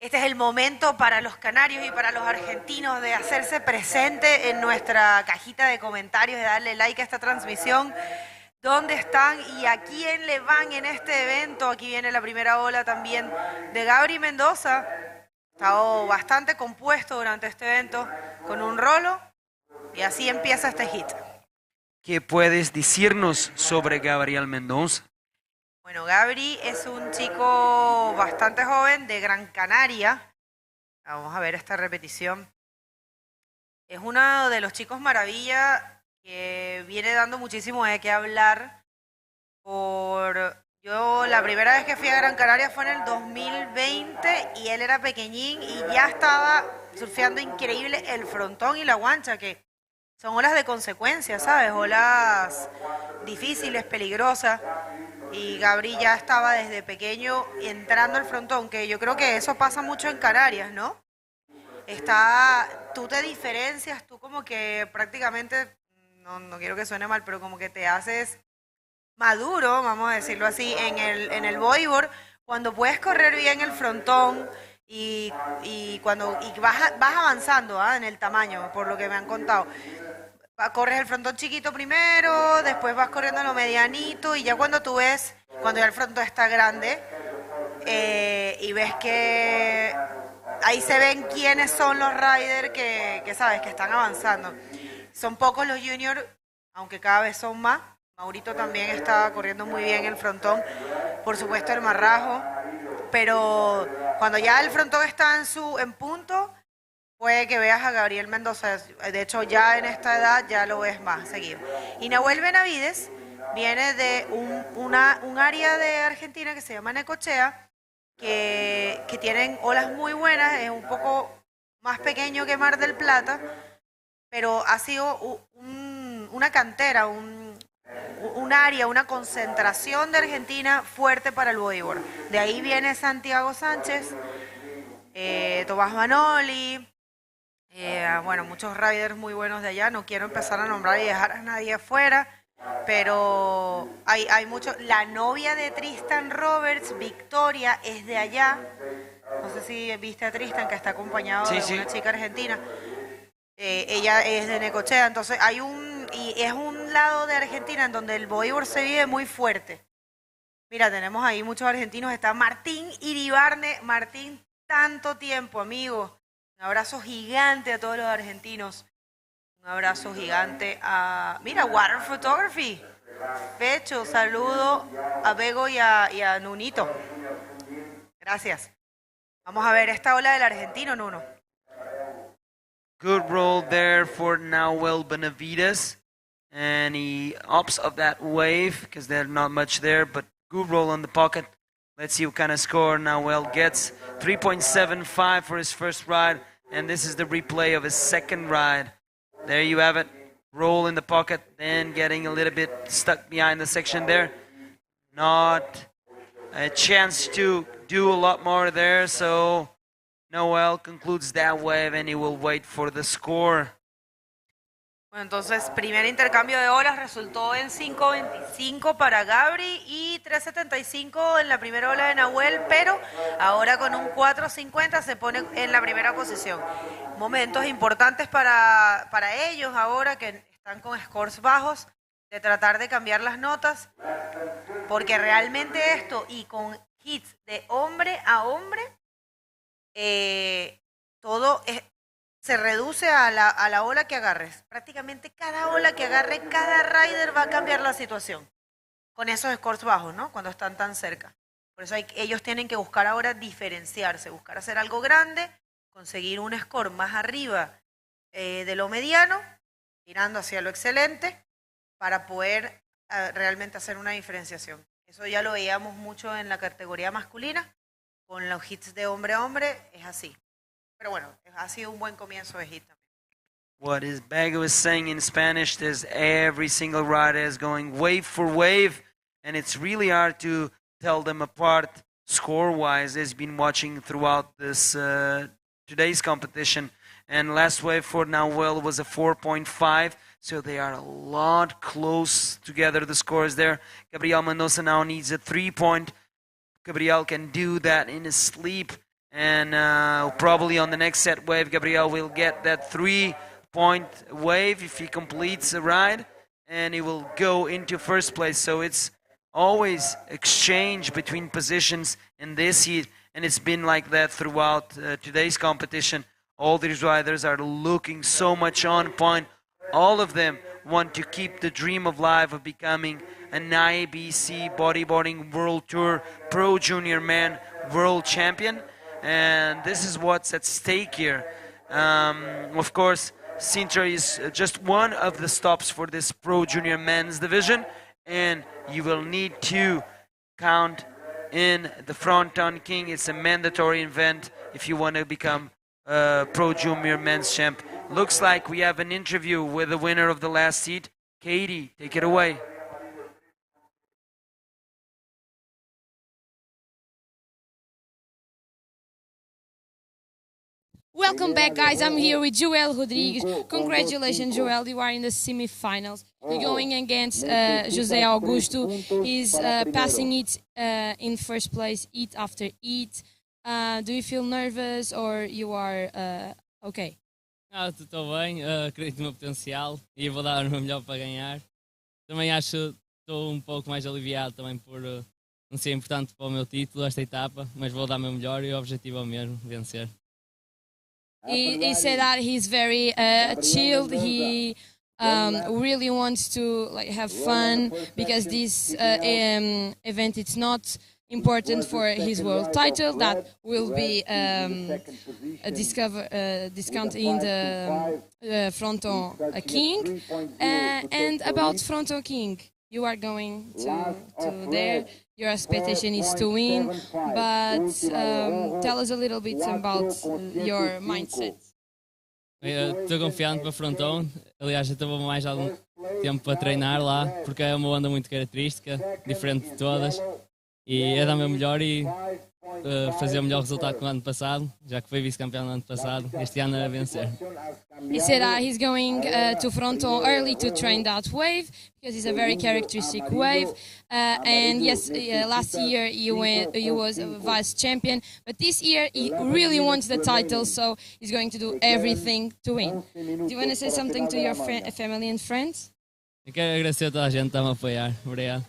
este es el momento para los canarios y para los argentinos de hacerse presente en nuestra cajita de comentarios, de darle like a esta transmisión. ¿Dónde están y a quién le van en este evento? Aquí viene la primera ola también de Gabri Mendoza. Estado bastante compuesto durante este evento con un rolo, y así empieza este hit. ¿Qué puedes decirnos sobre Gabriel Mendoza? Bueno, Gabri es un chico bastante joven de Gran Canaria. Vamos a ver esta repetición. Es uno de los chicos maravilla que viene dando muchísimo de qué hablar. Yo la primera vez que fui a Gran Canaria fue en el 2020 y él era pequeñín y ya estaba surfeando increíble el frontón y la guancha, que son olas de consecuencias, ¿sabes? Olas difíciles, peligrosas. Y Gabri ya estaba desde pequeño entrando al frontón, que yo creo que eso pasa mucho en Canarias, ¿no? tú te diferencias, tú como que prácticamente, no quiero que suene mal, pero como que te haces maduro, vamos a decirlo así, en el bodyboard, cuando puedes correr bien el frontón y cuando vas avanzando en el tamaño, por lo que me han contado. Corres el frontón chiquito primero, después vas corriendo lo medianito y ya cuando tú ves, cuando ya el frontón está grande y ves que ahí se ven quiénes son los riders que sabes que están avanzando. Son pocos los juniors, aunque cada vez son más. Maurito también está corriendo muy bien el frontón, por supuesto el marrajo, pero cuando ya el frontón está en punto, puede que veas a Gabriel Mendoza. De hecho, ya en esta edad ya lo ves más seguido. Y Nahuel Benavides viene de un área de Argentina que se llama Necochea, que tienen olas muy buenas, es un poco más pequeño que Mar del Plata, pero ha sido una cantera, un área, una concentración de Argentina fuerte para el bodyboard. De ahí viene Santiago Sánchez, Tomás Manoli, bueno, muchos riders muy buenos de allá. No quiero empezar a nombrar y dejar a nadie afuera, pero hay muchos. La novia de Tristan Roberts, Victoria, es de allá. No sé si viste a Tristan, que está acompañado de una chica argentina. Ella es de Necochea, entonces y es un lado de Argentina en donde el bodyboard se vive muy fuerte. Mira, tenemos ahí muchos argentinos. Está Martín Iribarne. Martín, tanto tiempo, amigo. Un abrazo gigante a todos los argentinos. Un abrazo gigante a... Mira, Water Photography. Pecho, saludo a Bego y a Nunito. Gracias. Vamos a ver esta ola del argentino, Nuno. Good roll there for Nahuel Benavides. And he opts of that wave because there's not much there, but good roll on the pocket. Let's see what kind of score Nahuel gets. 3.75 for his first ride, and this is the replay of his second ride. There you have it. Roll in the pocket, then getting a little bit stuck behind the section there. Not a chance to do a lot more there, so Noel concludes that wave and he will wait for the score. Bueno, entonces, primer intercambio de olas resultó en 5.25 para Gabri y 3.75 en la primera ola de Nahuel, pero ahora con un 4.50 se pone en la primera posición. Momentos importantes para ellos ahora que están con scores bajos, de tratar de cambiar las notas, porque realmente esto y con hits de hombre a hombre, todo se reduce a la ola que agarres. Prácticamente cada ola que agarre, cada rider va a cambiar la situación. Con esos scores bajos, ¿no? Cuando están tan cerca. Por eso ellos tienen que buscar ahora diferenciarse, buscar hacer algo grande, conseguir un score más arriba de lo mediano, tirando hacia lo excelente, para poder realmente hacer una diferenciación. Eso ya lo veíamos mucho en la categoría masculina, con los hits de hombre a hombre, es así. Pero bueno, ha sido un buen comienzo de hit también. What is Bago is saying in Spanish is every single rider is going wave for wave, and it's really hard to tell them apart score-wise. He's been watching throughout this today's competition, and last wave for Nahuel was a 4.5, so they are a lot close together, the scores there. Gabriel Mendoza now needs a 3-point. Gabriel can do that in his sleep. And probably on the next set wave, Gabriel will get that 3-point wave if he completes a ride, and he will go into first place. So it's always exchange between positions in this heat, and it's been like that throughout today's competition. All these riders are looking so much on point. All of them want to keep the dream alive of becoming an IBC Bodyboarding World Tour Pro Junior Man World Champion. And this is what's at stake here. Of course, Sintra is just one of the stops for this Pro Junior Men's division, and you will need to count in the Fronton King. It's a mandatory event if you want to become Pro Junior Men's champ. Looks like we have an interview with the winner of the last heat. Katie, take it away. Welcome back, guys. I'm here with Joel Rodrigues. Congratulations, Joel. You are in the semifinals. You're going against José Augusto. He's passing it in first place, heat after heat. Do you feel nervous or you are okay? Estou bem, acredito no meu potencial e vou dar o meu melhor para ganhar. Também acho que estou um pouco mais aliviado também por não ser importante para o meu título, esta etapa, mas vou dar o meu melhor e o objetivo é o mesmo, vencer. He said that he's very chilled. He really wants to have fun because this event it's not important for his world title. That will be a discount in the Fronton King. And about Fronton King, you are going to there. Your expectation is to win, but tell us a little bit about your mindset. Estou confiante para Fronton. Aliás, eu estou mais algum tempo para treinar lá, porque é uma onda muito característica, diferente de todas. E é dar o meu melhor e fazer o melhor resultado que no ano passado, já que foi vice-campeão no ano passado, este ano a vencer. He said he's going to Fronton early to train that wave because it's a very characteristic wave. And yes, last year he was a vice champion, but this year he really wants the title, so he's going to do everything to win. Do you want to say something to your family and friends? Eu quero agradecer a toda a gente que está a me apoiar. Obrigado.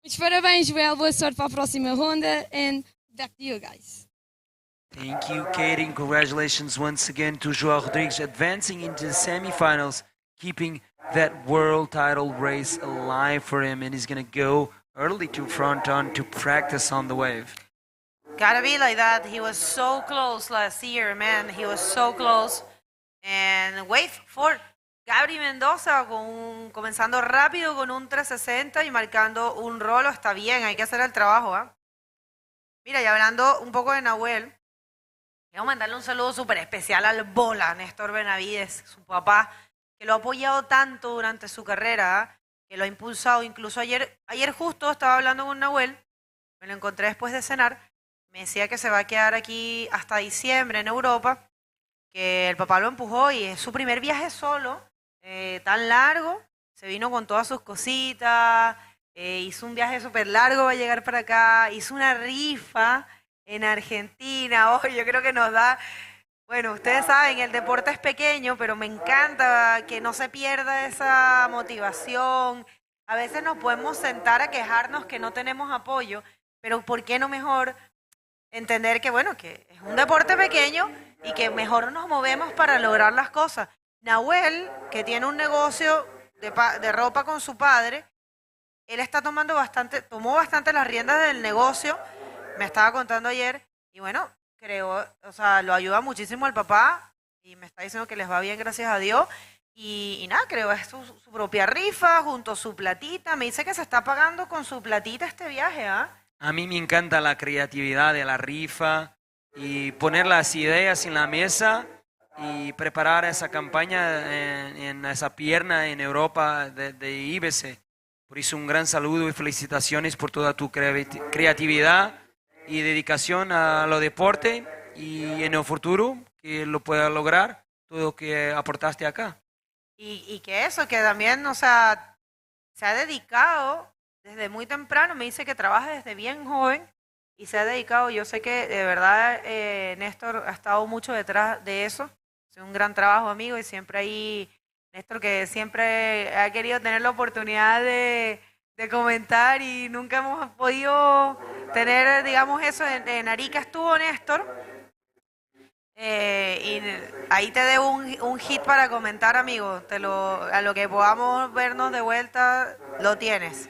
Muitos parabéns, Joel. Boa sorte para a próxima ronda. And back to you guys. Thank you, Katie, and congratulations once again to João Rodrigues advancing into the semifinals, keeping that world title race alive for him, and he's going to go early to Fronton to practice on the wave. Gotta be like that. He was so close last year, man. He was so close. And wave for Gabri Mendoza comenzando rápido con un 360 y marcando un rolo. Está bien, hay que hacer el trabajo, ¿eh? Mira, y hablando un poco de Nahuel, quiero mandarle un saludo súper especial al Bola, Néstor Benavides, su papá, que lo ha apoyado tanto durante su carrera, que lo ha impulsado. Incluso ayer justo estaba hablando con Nahuel, me lo encontré después de cenar, me decía que se va a quedar aquí hasta diciembre en Europa, que el papá lo empujó y es su primer viaje solo, tan largo, se vino con todas sus cositas, hizo un viaje súper largo, va a llegar para acá, hizo una rifa en Argentina. Oh, yo creo que nos da, bueno, ustedes saben, el deporte es pequeño, pero me encanta que no se pierda esa motivación. A veces nos podemos sentar a quejarnos que no tenemos apoyo, pero ¿por qué no mejor entender que, bueno, que es un deporte pequeño y que mejor nos movemos para lograr las cosas? Nahuel, que tiene un negocio de ropa con su padre, él está tomó bastante las riendas del negocio, me estaba contando ayer, y bueno, creo, o sea, lo ayuda muchísimo al papá, y me está diciendo que les va bien, gracias a Dios, y nada, creo, es su propia rifa, junto a su platita, me dice que se está pagando con su platita este viaje, ¿ah? A mí me encanta la creatividad de la rifa y poner las ideas en la mesa y preparar esa campaña en esa pierna en Europa de IBC. Por eso un gran saludo y felicitaciones por toda tu creatividad y dedicación a lo deporte y en el futuro que lo pueda lograr todo lo que aportaste acá. Y que eso, que también, o sea, se ha dedicado desde muy temprano, me dice que trabaja desde bien joven y se ha dedicado, yo sé que de verdad Néstor ha estado mucho detrás de eso, es un gran trabajo, amigo, y siempre ahí, Néstor, que siempre ha querido tener la oportunidad de comentar y nunca hemos podido tener, digamos, eso. En Arica estuvo Néstor, y ahí te debo un hit para comentar, amigo, a lo que podamos vernos de vuelta, lo tienes.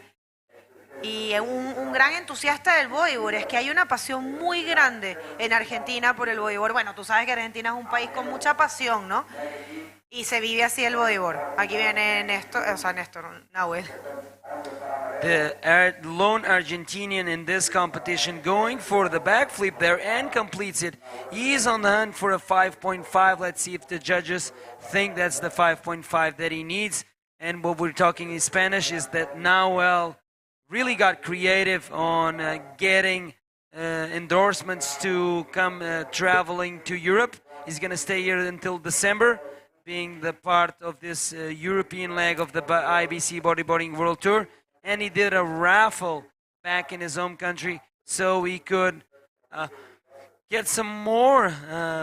Y un gran entusiasta del bodyboard, es que hay una pasión muy grande en Argentina por el bodyboard. Bueno, tú sabes que Argentina es un país con mucha pasión, ¿no? Y se vive así el bodyboard. Aquí viene Néstor, Nahuel. The lone Argentinian in this competition going for the backflip there and completes it. He is on the hunt for a 5.5. Let's see if the judges think that's the 5.5 that he needs. And what we're talking in Spanish is that Nahuel really got creative on getting endorsements to come traveling to Europe. He's going to stay here until December, being the part of this European leg of the IBC Bodyboarding World Tour. And he did a raffle back in his home country so he could get some more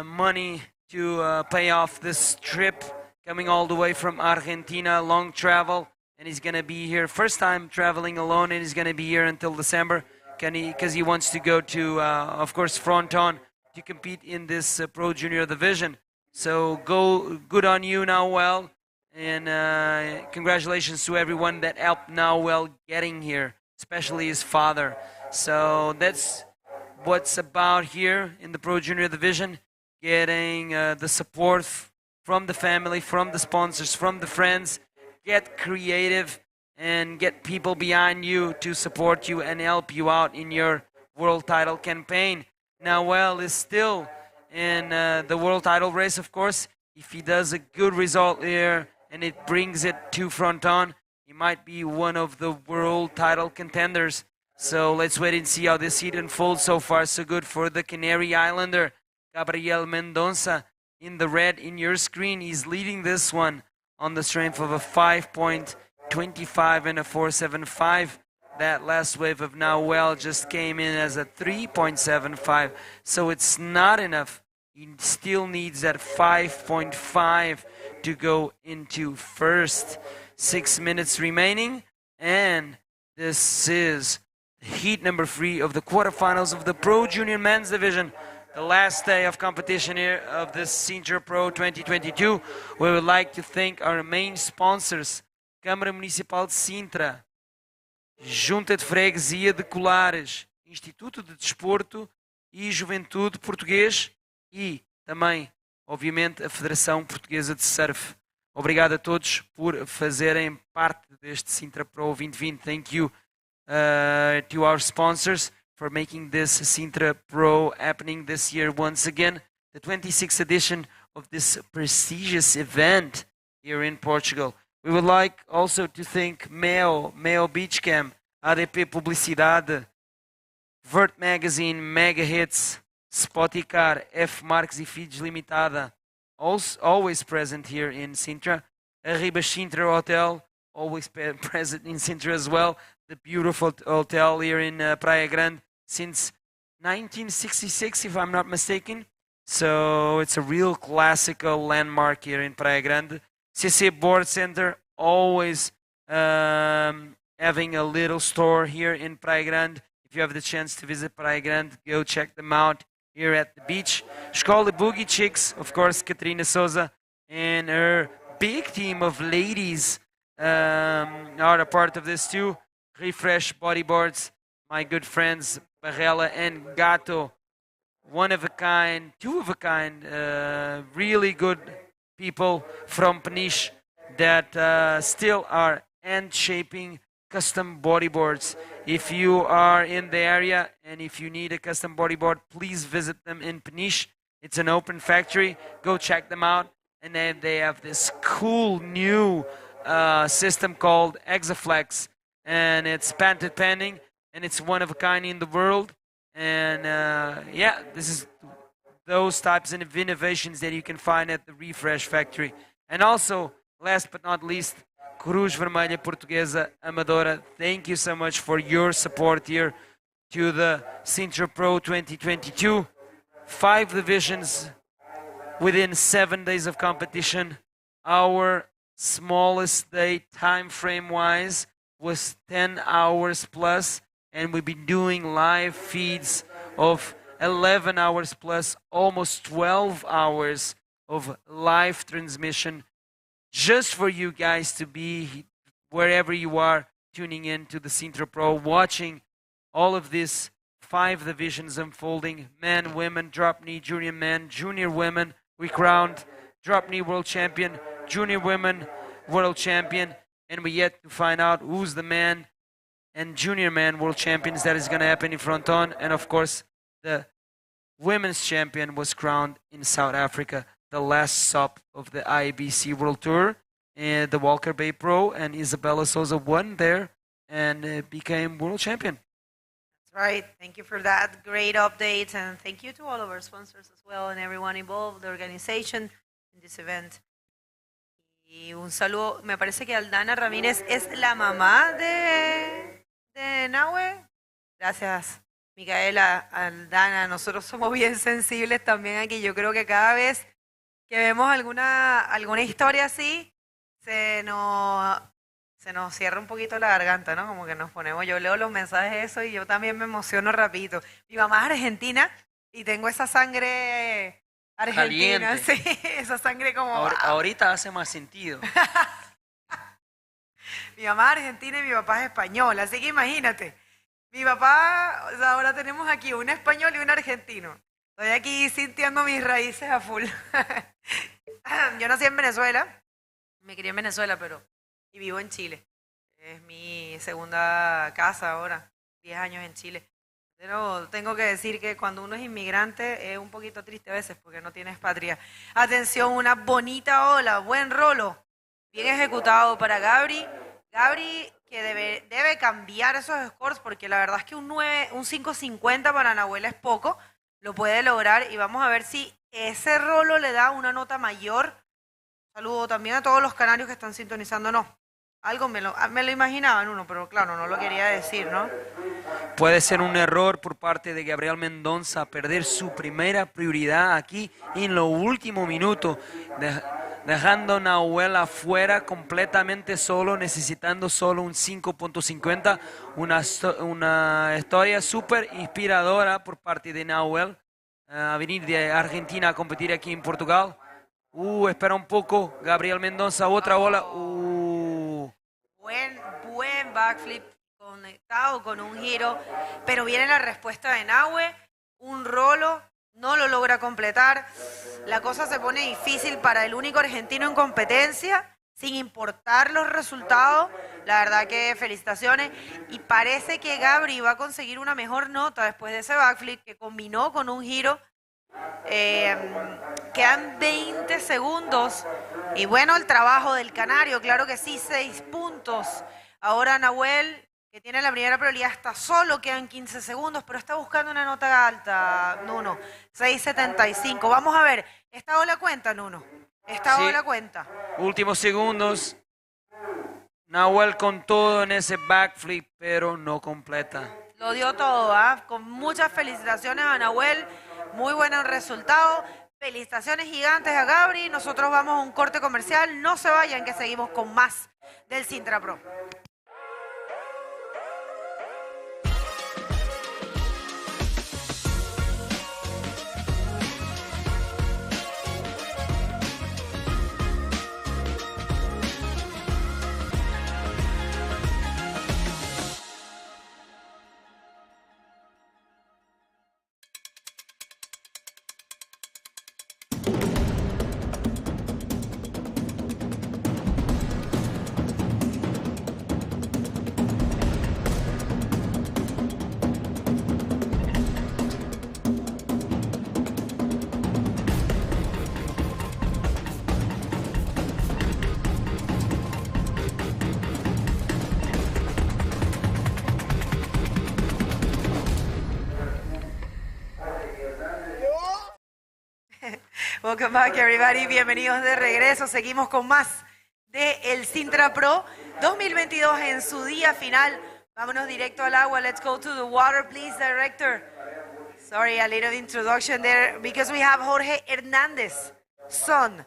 money to pay off this trip coming all the way from Argentina, long travel. And he's going to be here, first time traveling alone, and he's going to be here until December because he wants to go to, of course, Fronton to compete in this Pro Junior division. So good on you, Noel, and congratulations to everyone that helped Noel getting here, especially his father. So that's what's about here in the Pro Junior division, getting the support from the family, from the sponsors, from the friends. Get creative and get people behind you to support you and help you out in your world title campaign. Noel is still in the world title race, of course. If he does a good result here and it brings it to Fronton, he might be one of the world title contenders. So let's wait and see how this heat unfolds. So far, so good for the Canary Islander, Gabriel Mendonça, in the red in your screen. He's leading this one on the strength of a 5.25 and a 4.75. That last wave of Noel just came in as a 3.75, so it's not enough. He still needs that 5.5 to go into first. 6 minutes remaining, and this is heat number 3 of the quarterfinals of the Pro Junior Men's Division. The last day of competition here of this Sintra Pro 2022. We would like to thank our main sponsors: Câmara Municipal de Sintra, Junta de Freguesia de Colares, Instituto de Desporto e Juventude Português e também, obviamente, a Federação Portuguesa de Surf. Obrigado a todos por fazerem parte deste Sintra Pro 2020. Thank you to our sponsors for making this Sintra Pro happening this year once again. The 26th edition of this prestigious event here in Portugal. We would like also to thank Meo Beach Camp, ADP Publicidade, Vert Magazine, Mega Hits, Spoticar, F Marques e Feeds Limitada, always present here in Sintra. Arriba Sintra Hotel, always present in Sintra as well. The beautiful hotel here in Praia Grande since 1966, if I'm not mistaken. So it's a real classical landmark here in Praia Grande. CC Board Center, always having a little store here in Praia Grande. If you have the chance to visit Praia Grande, go check them out here at the beach. Escola Boogie Chicks, of course, Catarina Souza and her big team of ladies are a part of this too. Refresh Bodyboards, my good friends Barella and Gato, one of a kind, two of a kind, really good people from Peniche that still are hand-shaping custom bodyboards. If you are in the area and if you need a custom bodyboard, please visit them in Peniche. It's an open factory. Go check them out. And then they have this cool new system called Exaflex, and it's patent pending, and it's one of a kind in the world. And yeah, this is those types of innovations that you can find at the Refresh factory. And also, last but not least, Cruz Vermelha Portuguesa Amadora, thank you so much for your support here to the Sintra Pro 2022. 5 divisions within 7 days of competition. Our smallest day time frame wise was 10 hours plus, and we've been doing live feeds of 11 hours plus, almost 12 hours of live transmission just for you guys to be wherever you are tuning in to the Sintra Pro, watching all of these 5 divisions unfolding: men, women, drop knee, junior men, junior women. We crowned drop knee world champion, junior women world champion, and we yet to find out who's the man and junior man world champions. That is going to happen in Fronton. And of course, the women's champion was crowned in South Africa, the last stop of the IBC World Tour, and the Walker Bay Pro, and Isabella Souza won there and became world champion. That's Right. Thank you for that great update, and thank you to all of our sponsors as well and everyone involved, the organization in this event. Y un saludo, me parece que Aldana Ramírez es la mamá de Nahue. Gracias, Micaela, Aldana. Nosotros somos bien sensibles también aquí. Yo creo que cada vez que vemos alguna historia así, se nos cierra un poquito la garganta, ¿no? Como que nos ponemos, yo leo los mensajes de eso y yo también me emociono rapidito. Mi mamá es argentina y tengo esa sangre argentina, Caliente. sí, esa sangre como... Ahorita hace más sentido. Mi mamá es argentina y mi papá es español, así que imagínate. Mi papá, o sea, ahora tenemos aquí un español y un argentino. Estoy aquí sintiendo mis raíces a full. Yo nací en Venezuela, me crié en Venezuela, y vivo en Chile. Es mi segunda casa ahora, 10 años en Chile. Pero tengo que decir que cuando uno es inmigrante es un poquito triste a veces porque no tienes patria. Atención, una bonita ola, buen rolo, bien ejecutado para Gabri. Gabri que debe cambiar esos scores porque la verdad es que un 5.50 para Nahuel es poco, lo puede lograr y vamos a ver si ese rolo le da una nota mayor. Saludo también a todos los canarios que están sintonizándonos. Algo me lo imaginaban uno, pero claro, no lo quería decir, ¿no? Puede ser un error por parte de Gabriel Mendoza perder su primera prioridad aquí en los últimos minutos, dejando a Nahuel afuera completamente solo, necesitando solo un 5.50. Una historia súper inspiradora por parte de Nahuel, a venir de Argentina a competir aquí en Portugal. Espera un poco, Gabriel Mendoza, otra ola. Buen backflip conectado con un giro, pero viene la respuesta de Nahue, un rolo, no lo logra completar. La cosa se pone difícil para el único argentino en competencia, sin importar los resultados. La verdad que felicitaciones. Y parece que Gabri va a conseguir una mejor nota después de ese backflip que combinó con un giro. Quedan 20 segundos. Y bueno, el trabajo del canario, claro que sí, 6 puntos. Ahora Nahuel, que tiene la primera prioridad, está solo, quedan 15 segundos, pero está buscando una nota alta, Nuno. 6.75. Vamos a ver, ¿esta ola cuenta, Nuno? ¿Esta ola cuenta? Últimos segundos. Nahuel con todo en ese backflip, pero no completa. Lo dio todo, ¿ah? Con muchas felicitaciones a Nahuel. Muy buen resultado. Felicitaciones gigantes a Gabri. Nosotros vamos a un corte comercial. No se vayan, que seguimos con más del Sintra Pro. Welcome back, everybody. Bienvenidos de regreso. Seguimos con más de el Sintra Pro 2022 en su día final. Vámonos directo al agua. Let's go to the water, please, director. Sorry, a little introduction there because we have Jorge Hernandez, son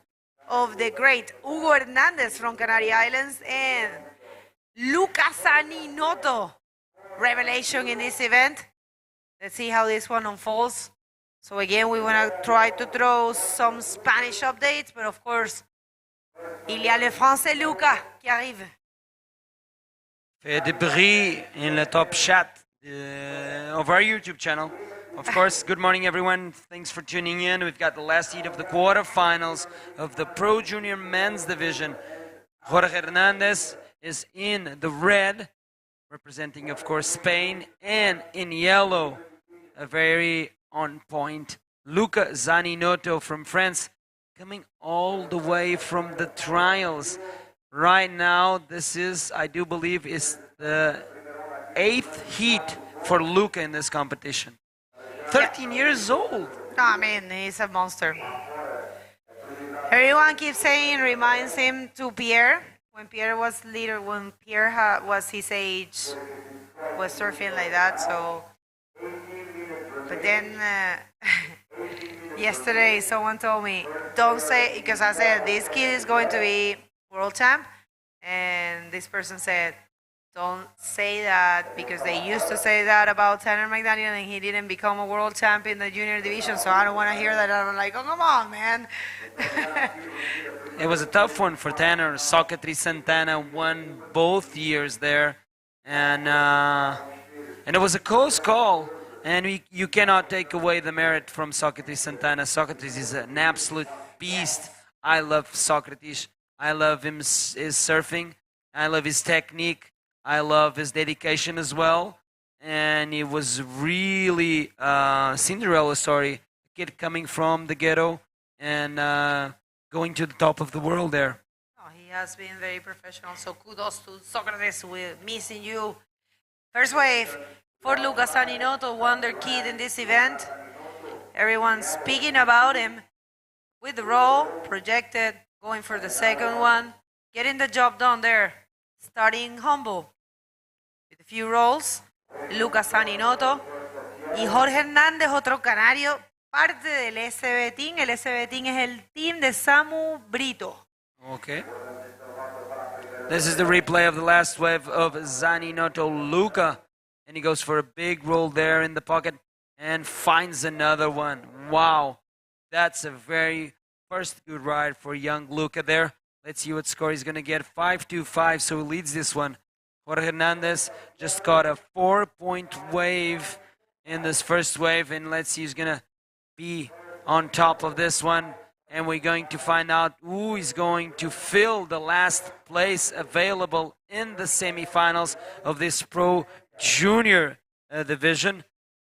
of the great Hugo Hernandez from Canary Islands, and Lucas Aninoto, revelation in this event. Let's see how this one unfolds. So again, we want to try to throw some Spanish updates, but of course, il y a le français Lucas qui arrive. Fait de bris in the top chat of our YouTube channel. Of course, good morning everyone. Thanks for tuning in. We've got the last heat of the quarterfinals of the Pro Junior Men's Division. Jorge Hernandez is in the red, representing, of course, Spain, and in yellow, a very on point, Luca Zaninotto from France, coming all the way from the trials. Right now, this is, I do believe, is the 8th heat for Luca in this competition. 13 years old. I mean, he's a monster. Everyone keeps saying reminds him to Pierre. When Pierre was little, when Pierre was his age, was surfing like that. So, but then yesterday someone told me, don't say, because I said this kid is going to be world champ, and this person said, don't say that, because they used to say that about Tanner McDaniel and he didn't become a world champ in the junior division, so I don't want to hear that. I'm like, oh, come on, man. It was a tough one for Tanner. Socrates Santana won both years there, and it was a close call, and you cannot take away the merit from Socrates Santana. Socrates is an absolute beast. I love Socrates. I love his surfing. I love his technique. I love his dedication as well. And it was really Cinderella story. A kid coming from the ghetto and going to the top of the world there. Oh, he has been very professional. So kudos to Socrates. We're missing you. First wave for Luca Saninotto, wonder kid in this event. Everyone's speaking about him with the roll, projected, going for the second one, getting the job done there. Starting humble with a few rolls, Lucas Saninotto y Jorge Hernández, otro canario, parte del SB Team. El SB Team es el team de Samu Brito. Okay. This is the replay of the last wave of Saninotto Luca. And he goes for a big roll there in the pocket and finds another one. Wow. That's a very first good ride for young Luca there. Let's see what score he's going to get. 5-2-5, so he leads this one. Jorge Hernandez just got a 4-point wave in this first wave, and let's see who's going to be on top of this one. And we're going to find out who is going to fill the last place available in the semifinals of this Pro Junior division.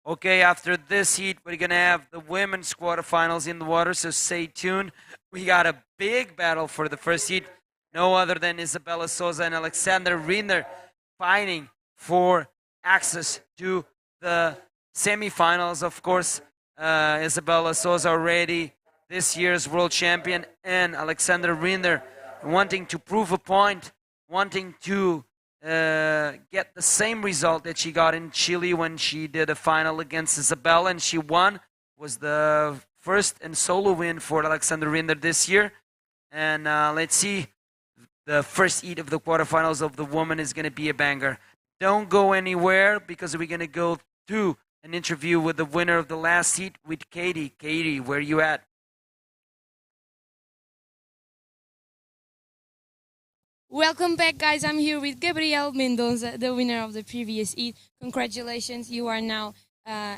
Okay, after this heat, we're going to have the women's quarterfinals in the water, so stay tuned. We got a big battle for the first heat. No other than Isabella Souza and Alexander Rinder fighting for access to the semifinals. Of course, Isabella Souza already this year's world champion, and Alexander Rinder wanting to prove a point, wanting to get the same result that she got in Chile when she did a final against Isabella, and she won. Was the first and solo win for Alexander Rinder this year. And let's see, the first heat of the quarterfinals of the woman is going to be a banger. Don't go anywhere, because we're going to go to an interview with the winner of the last heat with Katie. Katie, where you at? Welcome back, guys. I'm here with Gabriel Mendonça, the winner of the previous heat. Congratulations, you are now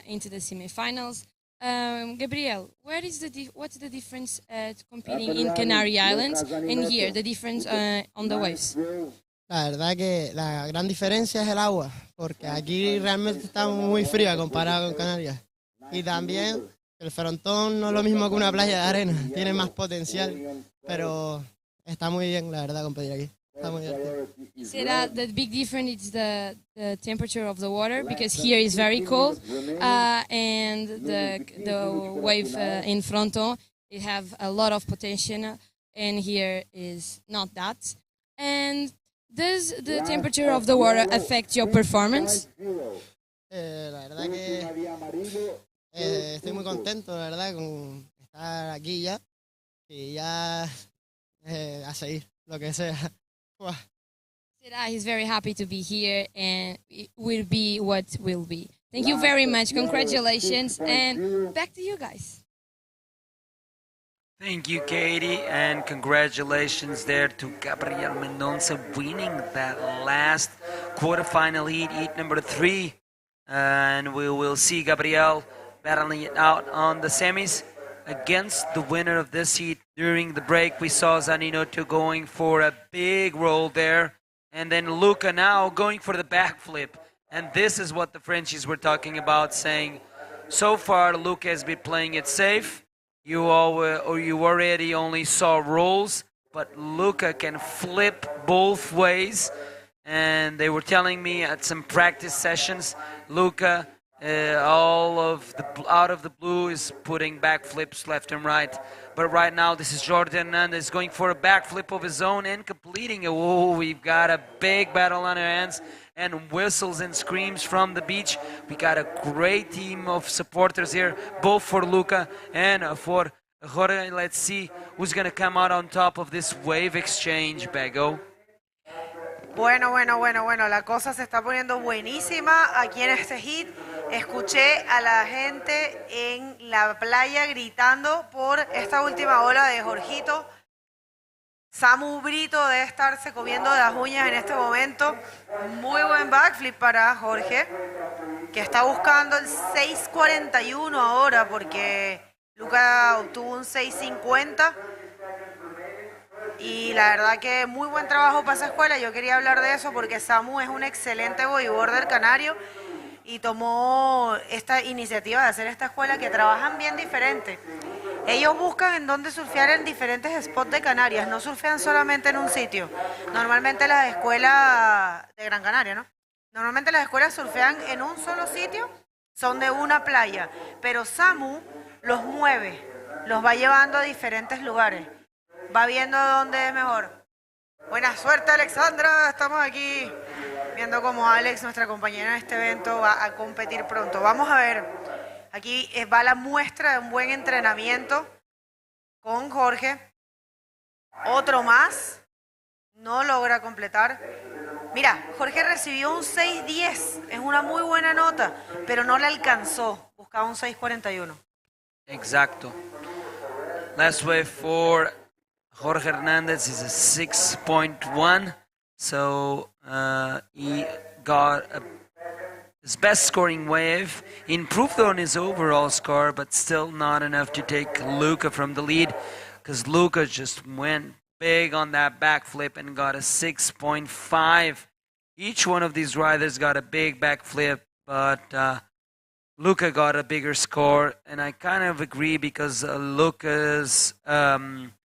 into the semifinals. Gabriel, what's the difference competing in Canary Islands and here, the difference on the waves? La verdad que la gran diferencia es el agua, porque aquí realmente está muy fría comparado con Canarias. Y también el frontón no es lo mismo que una playa de arena, tiene más potencial, pero está muy bien, la verdad, competir aquí. Está muy divertido. You say that the big difference is the temperature of the water, because here is very cold, and the wave in fronton, it have a lot of potential, and here is not that. And does the temperature of the water affect your performance? La verdad que estoy muy contento, la verdad, con estar aquí ya, y ya a seguir, lo que sea. He's very happy to be here, and it will be what will be. Thank you very much. Congratulations, and back to you guys. Thank you, Katie, and congratulations there to Gabriel Mendonça winning that last quarterfinal heat number 3. And we will see Gabriel battling it out on the semis against the winner of this heat. During the break, we saw Saninotto going for a big roll there, and then Luca now going for the backflip. And this is what the Frenchies were talking about, saying, so far Luca has been playing it safe. You already only saw rolls, but Luca can flip both ways. And they were telling me at some practice sessions Luca, out of the blue, is putting backflips left and right. But right now, this is Jordan Hernandez going for a backflip of his own and completing it. Whoa, we've got a big battle on our hands and whistles and screams from the beach. We got a great team of supporters here, both for Luca and for Jorge. Let's see who's going to come out on top of this wave exchange, Bego. Bueno, la cosa se está poniendo buenísima aquí en este hit. Escuché a la gente en la playa gritando por esta última ola de Jorgito. Samu Brito debe estarse comiendo las uñas en este momento. Muy buen backflip para Jorge, que está buscando el 6.41 ahora porque Luca obtuvo un 6.50. Y la verdad que muy buen trabajo para esa escuela. Yo quería hablar de eso porque Samu es un excelente bodyboarder canario y tomó esta iniciativa de hacer esta escuela que trabajan bien diferente. Ellos buscan en dónde surfear en diferentes spots de Canarias, no surfean solamente en un sitio. Normalmente las escuelas de Gran Canaria, ¿no? Normalmente las escuelas surfean en un solo sitio, son de una playa, pero Samu los mueve, los va llevando a diferentes lugares. Va viendo dónde es mejor. Buena suerte, Alexandra. Estamos aquí viendo cómo Alex, nuestra compañera en este evento, va a competir pronto. Vamos a ver. Aquí va la muestra de un buen entrenamiento con Jorge. Otro más. No logra completar. Mira, Jorge recibió un 6.10. Es una muy buena nota, pero no le alcanzó. Buscaba un 6.41. Exacto. Last wave for Jorge Hernandez is a 6.1, so he got his best scoring wave, improved on his overall score, but still not enough to take Luca from the lead, because Luca just went big on that backflip and got a 6.5. Each one of these riders got a big backflip, but Luca got a bigger score, and I kind of agree because Luca's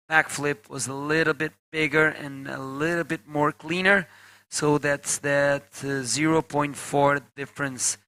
backflip was a little bit bigger and a little bit more cleaner, so that's that 0.4 difference.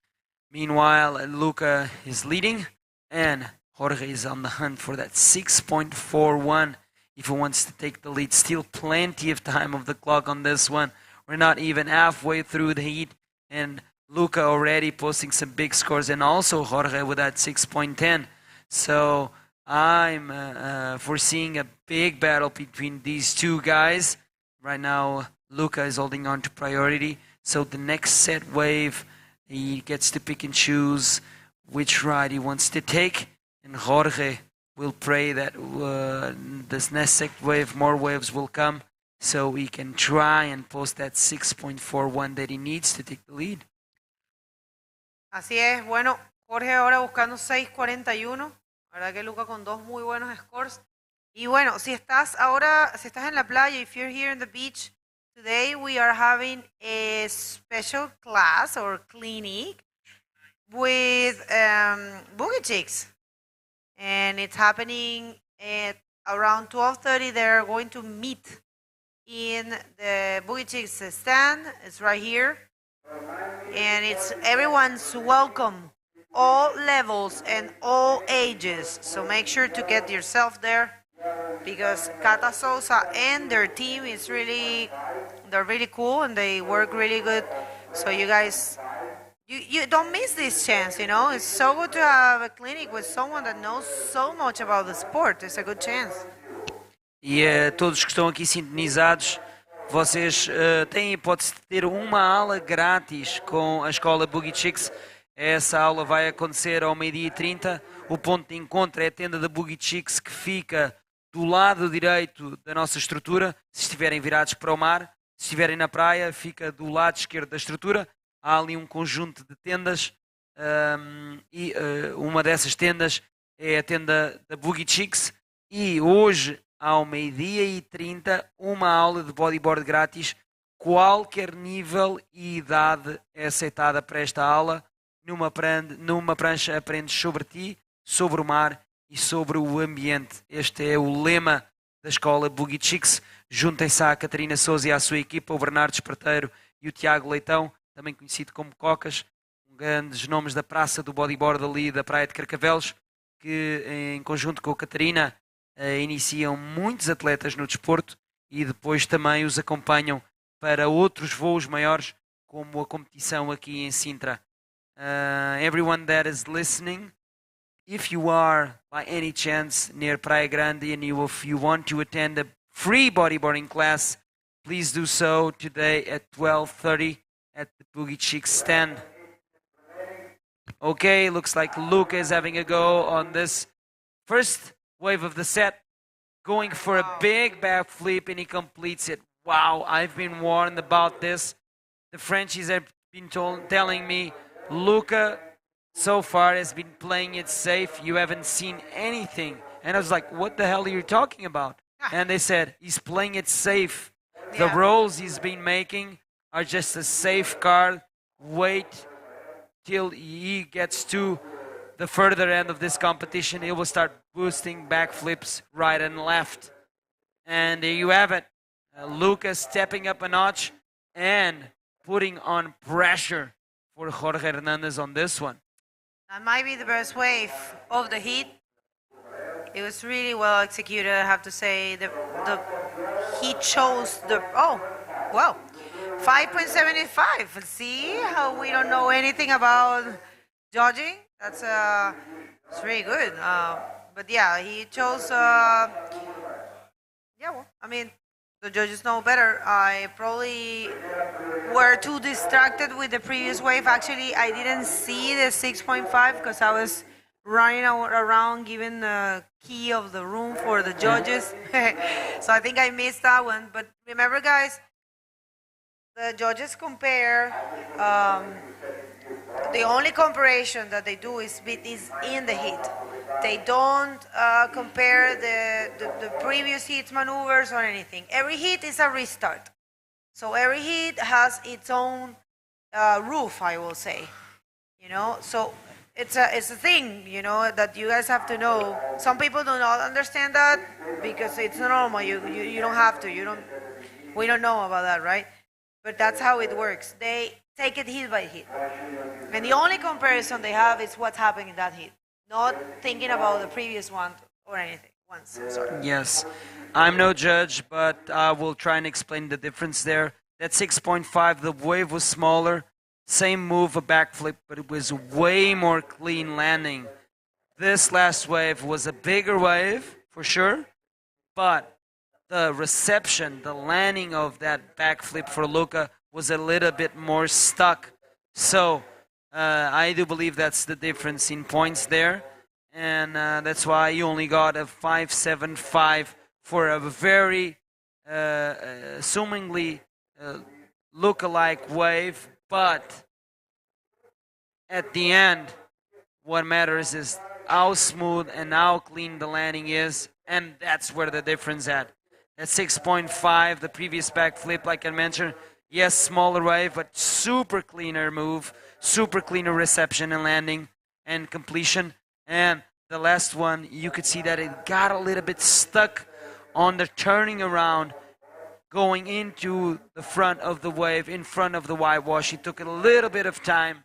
Meanwhile, Luca is leading and Jorge is on the hunt for that 6.41 if he wants to take the lead. Still plenty of time of the clock on this one. We're not even halfway through the heat and Luca already posting some big scores, and also Jorge with that 6.10. So I'm foreseeing a big battle between these two guys. Right now, Luca is holding on to priority. So the next set wave, he gets to pick and choose which ride he wants to take. And Jorge will pray that this next set wave, more waves will come, so he can try and post that 6.41 that he needs to take the lead. Así es. Bueno, Jorge ahora buscando 6.41. La verdad que Luca con dos muy buenos scores. Y bueno, si estás en la playa, if you're here in the beach, today we are having a special class or clinic with Boogie Chicks. And it's happening at around 12:30. They're going to meet in the Boogie Chicks stand. It's right here. And it's everyone's welcome. All levels and all ages, so make sure to get yourself there because Cata Sosa and their team is they're really cool and they work really good, so you guys you don't miss this chance, you know. It's so good to have a clinic with someone that knows so much about the sport. It's a good chance. E todos que estão aqui sintonizados, vocês têm a hipótese de ter uma aula grátis com a escola Boogie Chicks. Essa aula vai acontecer ao 12h30. O ponto de encontro é a tenda da Boogie Chicks, que fica do lado direito da nossa estrutura. Se estiverem virados para o mar, se estiverem na praia, fica do lado esquerdo da estrutura. Há ali um conjunto de tendas e uma dessas tendas é a tenda da Boogie Chicks. E hoje, ao 12h30, uma aula de bodyboard grátis. Qualquer nível e idade é aceitada para esta aula. Numa prancha aprendes sobre ti, sobre o mar e sobre o ambiente. Este é o lema da escola Boogie Chicks. Juntem-se à Catarina Souza e à sua equipa, o Bernardo Esparteiro e o Tiago Leitão, também conhecido como Cocas. Um grandes nomes da praça do bodyboard ali da Praia de Carcavelos, que em conjunto com a Catarina iniciam muitos atletas no desporto e depois também os acompanham para outros voos maiores, como a competição aqui em Sintra. Everyone that is listening, if you are by any chance near Praia Grande and if you want to attend a free bodyboarding class, please do so today at 12:30 at the Boogie Chic stand. Okay, looks like Luca is having a go on this first wave of the set, going for a big backflip, and he completes it. Wow, I've been warned about this. The Frenchies have been telling me, Luca so far has been playing it safe. You haven't seen anything. And I was like, what the hell are you talking about? And they said, he's playing it safe. The rolls he's been making are just a safeguard. Wait till he gets to the further end of this competition. He will start boosting backflips right and left. And there you have it. Lucas stepping up a notch and putting on pressure for Jorge Hernandez on this one. That might be the best wave of the heat. It was really well executed, I have to say. He chose the, 5.75. See how we don't know anything about judging? That's it's really good. But yeah, he chose, the judges know better. I probably were too distracted with the previous wave. Actually, I didn't see the 6.5 because I was running around giving the key of the room for the judges. So I think I missed that one. But remember, guys, the judges compare. The only comparison that they do is in the heat. They don't compare the previous heat maneuvers or anything. Every heat is a restart. So every heat has its own roof, I will say. So it's a thing, that you guys have to know. Some people do not understand that because it's normal. You don't have to. We don't know about that, right? But that's how it works. They take it heat by heat. And the only comparison they have is what's happening in that heat. Not thinking about the previous one or anything. Sorry. Yes. I'm no judge, but I will try and explain the difference there. That 6.5, the wave was smaller. Same move, a backflip, but it was way more clean landing. This last wave was a bigger wave, for sure. But the reception, the landing of that backflip for Luca was a little bit more stuck. So I do believe that's the difference in points there. And that's why you only got a 5.75 for a very assumingly look-alike wave. But at the end, what matters is how smooth and how clean the landing is. And that's where the difference at. At 6.5, the previous backflip, like I mentioned, yes, smaller wave, but super cleaner move, super cleaner reception and landing and completion. And the last one, you could see that it got a little bit stuck on the turning around, going into the front of the wave, in front of the whitewash. It took a little bit of time,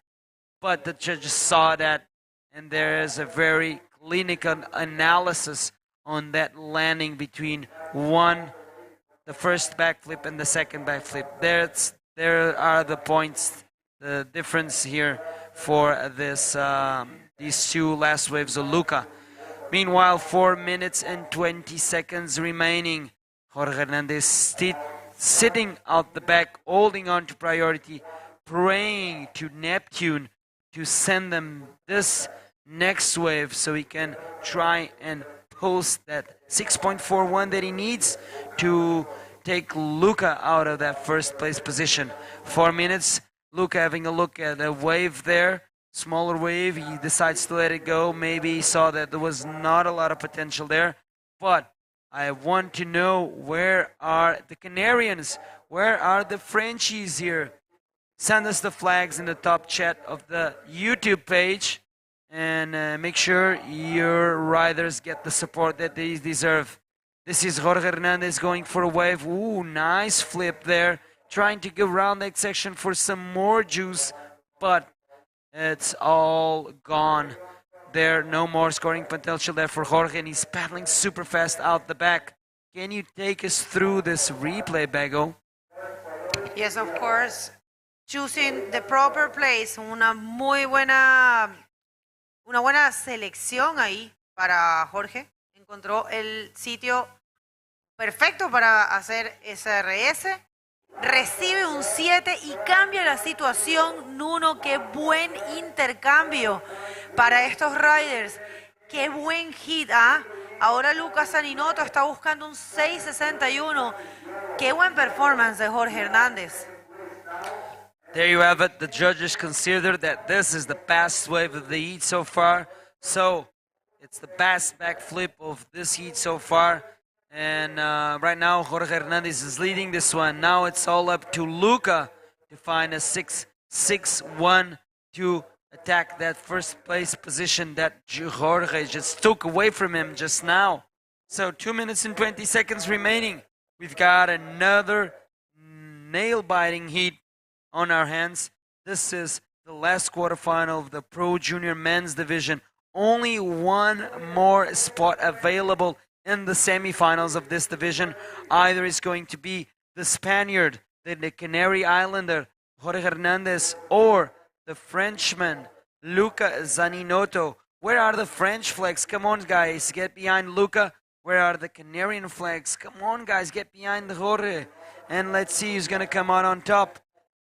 but the judges saw that, and there is a very clinical analysis on that landing between the first backflip and the second backflip. There are the points, the difference here for this these two last waves of Luca. Meanwhile, 4 minutes and 20 seconds remaining. Jorge Hernandez sitting out the back, holding on to priority, praying to Neptune to send them this next wave so he can try and post that 6.41 that he needs to take Luca out of that first place position. 4 minutes, Luca having a look at a wave there, smaller wave, he decides to let it go. Maybe he saw that there was not a lot of potential there, but I want to know, where are the Canarians? Where are the Frenchies here? Send us the flags in the top chat of the YouTube page, and make sure your riders get the support that they deserve. This is Jorge Hernandez going for a wave. Ooh, nice flip there. Trying to go around that section for some more juice, but It's all gone. There, no more scoring potential there for Jorge, and he's paddling super fast out the back. Can you take us through this replay, Bego? Yes, of course. Choosing the proper place, una buena selección ahí para Jorge. Encontró el sitio perfecto para hacer SRS. Recibe un 7 y cambia la situación. Nuno, qué buen intercambio para estos riders. Qué buen hit, ¿ah? Ahora Lucas Saninoto está buscando un 6.61. Qué buen performance de Jorge Hernández. There you have it. The judges consider that this is the best wave of the heat so far. So it's the best backflip of this heat so far. And right now, Jorge Hernandez is leading this one. Now it's all up to Luca to find a 6.61 to attack that first place position that Jorge just took away from him just now. So 2 minutes and 20 seconds remaining. We've got another nail-biting heat on our hands. This is the last quarterfinal of the Pro Junior Men's Division. Only one more spot available in the semifinals of this division. Either is going to be the Spaniard, the Canary Islander, Jorge Hernandez, or the Frenchman, Luca Zaninotto. Where are the French flags? Come on, guys, get behind Luca. Where are the Canarian flags? Come on, guys, get behind Jorge. And let's see who's going to come out on top,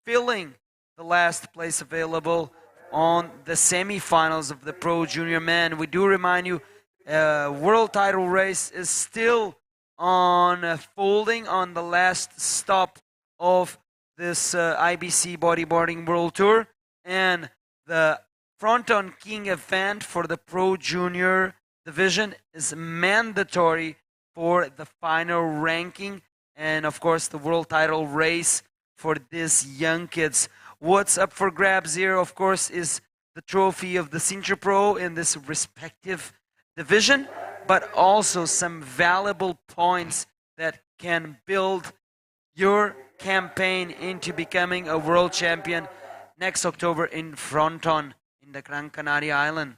filling the last place available on the semifinals of the Pro Junior Men. We do remind you, world title race is still unfolding on the last stop of this IBC Bodyboarding World Tour, and the Fronton King event for the Pro Junior division is mandatory for the final ranking and of course the world title race for these young kids. What's up for grabs here, of course, is the trophy of the Sintra Pro in this respective division, but also some valuable points that can build your campaign into becoming a world champion next October in Fronton, in the Gran Canaria Island.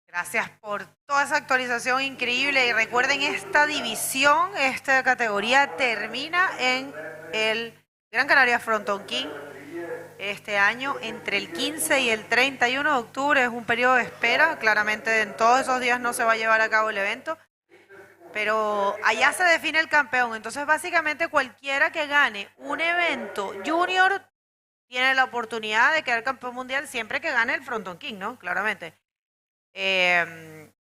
Gracias por toda esa actualización increíble. Y recuerden, esta división, esta categoría termina en el Gran Canaria Fronton King este año entre el 15 y el 31 de octubre. Es un periodo de espera. Claramente en todos esos días no se va a llevar a cabo el evento, pero allá se define el campeón. Entonces básicamente cualquiera que gane un evento junior tiene la oportunidad de quedar campeón mundial siempre que gane el Fronton King, ¿no? Claramente.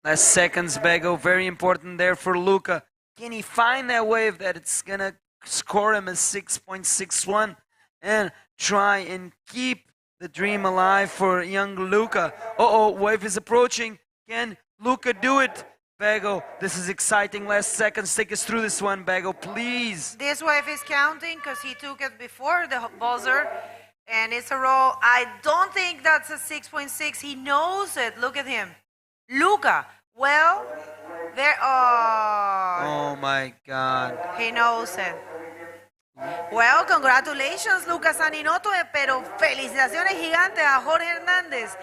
Last seconds, Bego, very important there for Luca. Can he find that wave that it's going to score him a 6.61 and try and keep the dream alive for young Luca? Uh-oh, wave is approaching. Can Luca do it? Bego, this is exciting. Last seconds, take us through this one, Bego, please. This wave is counting because he took it before the buzzer, and it's a roll. I don't think that's a 6.6. He knows it. Look at him. Luca, well, there. Oh my God. He knows it. Well, congratulations, Lucas Saninoto, pero felicitaciones gigantes a Jorge Hernández,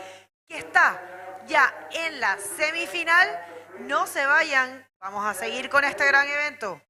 que está ya en la semifinal. No se vayan, vamos a seguir con este gran evento.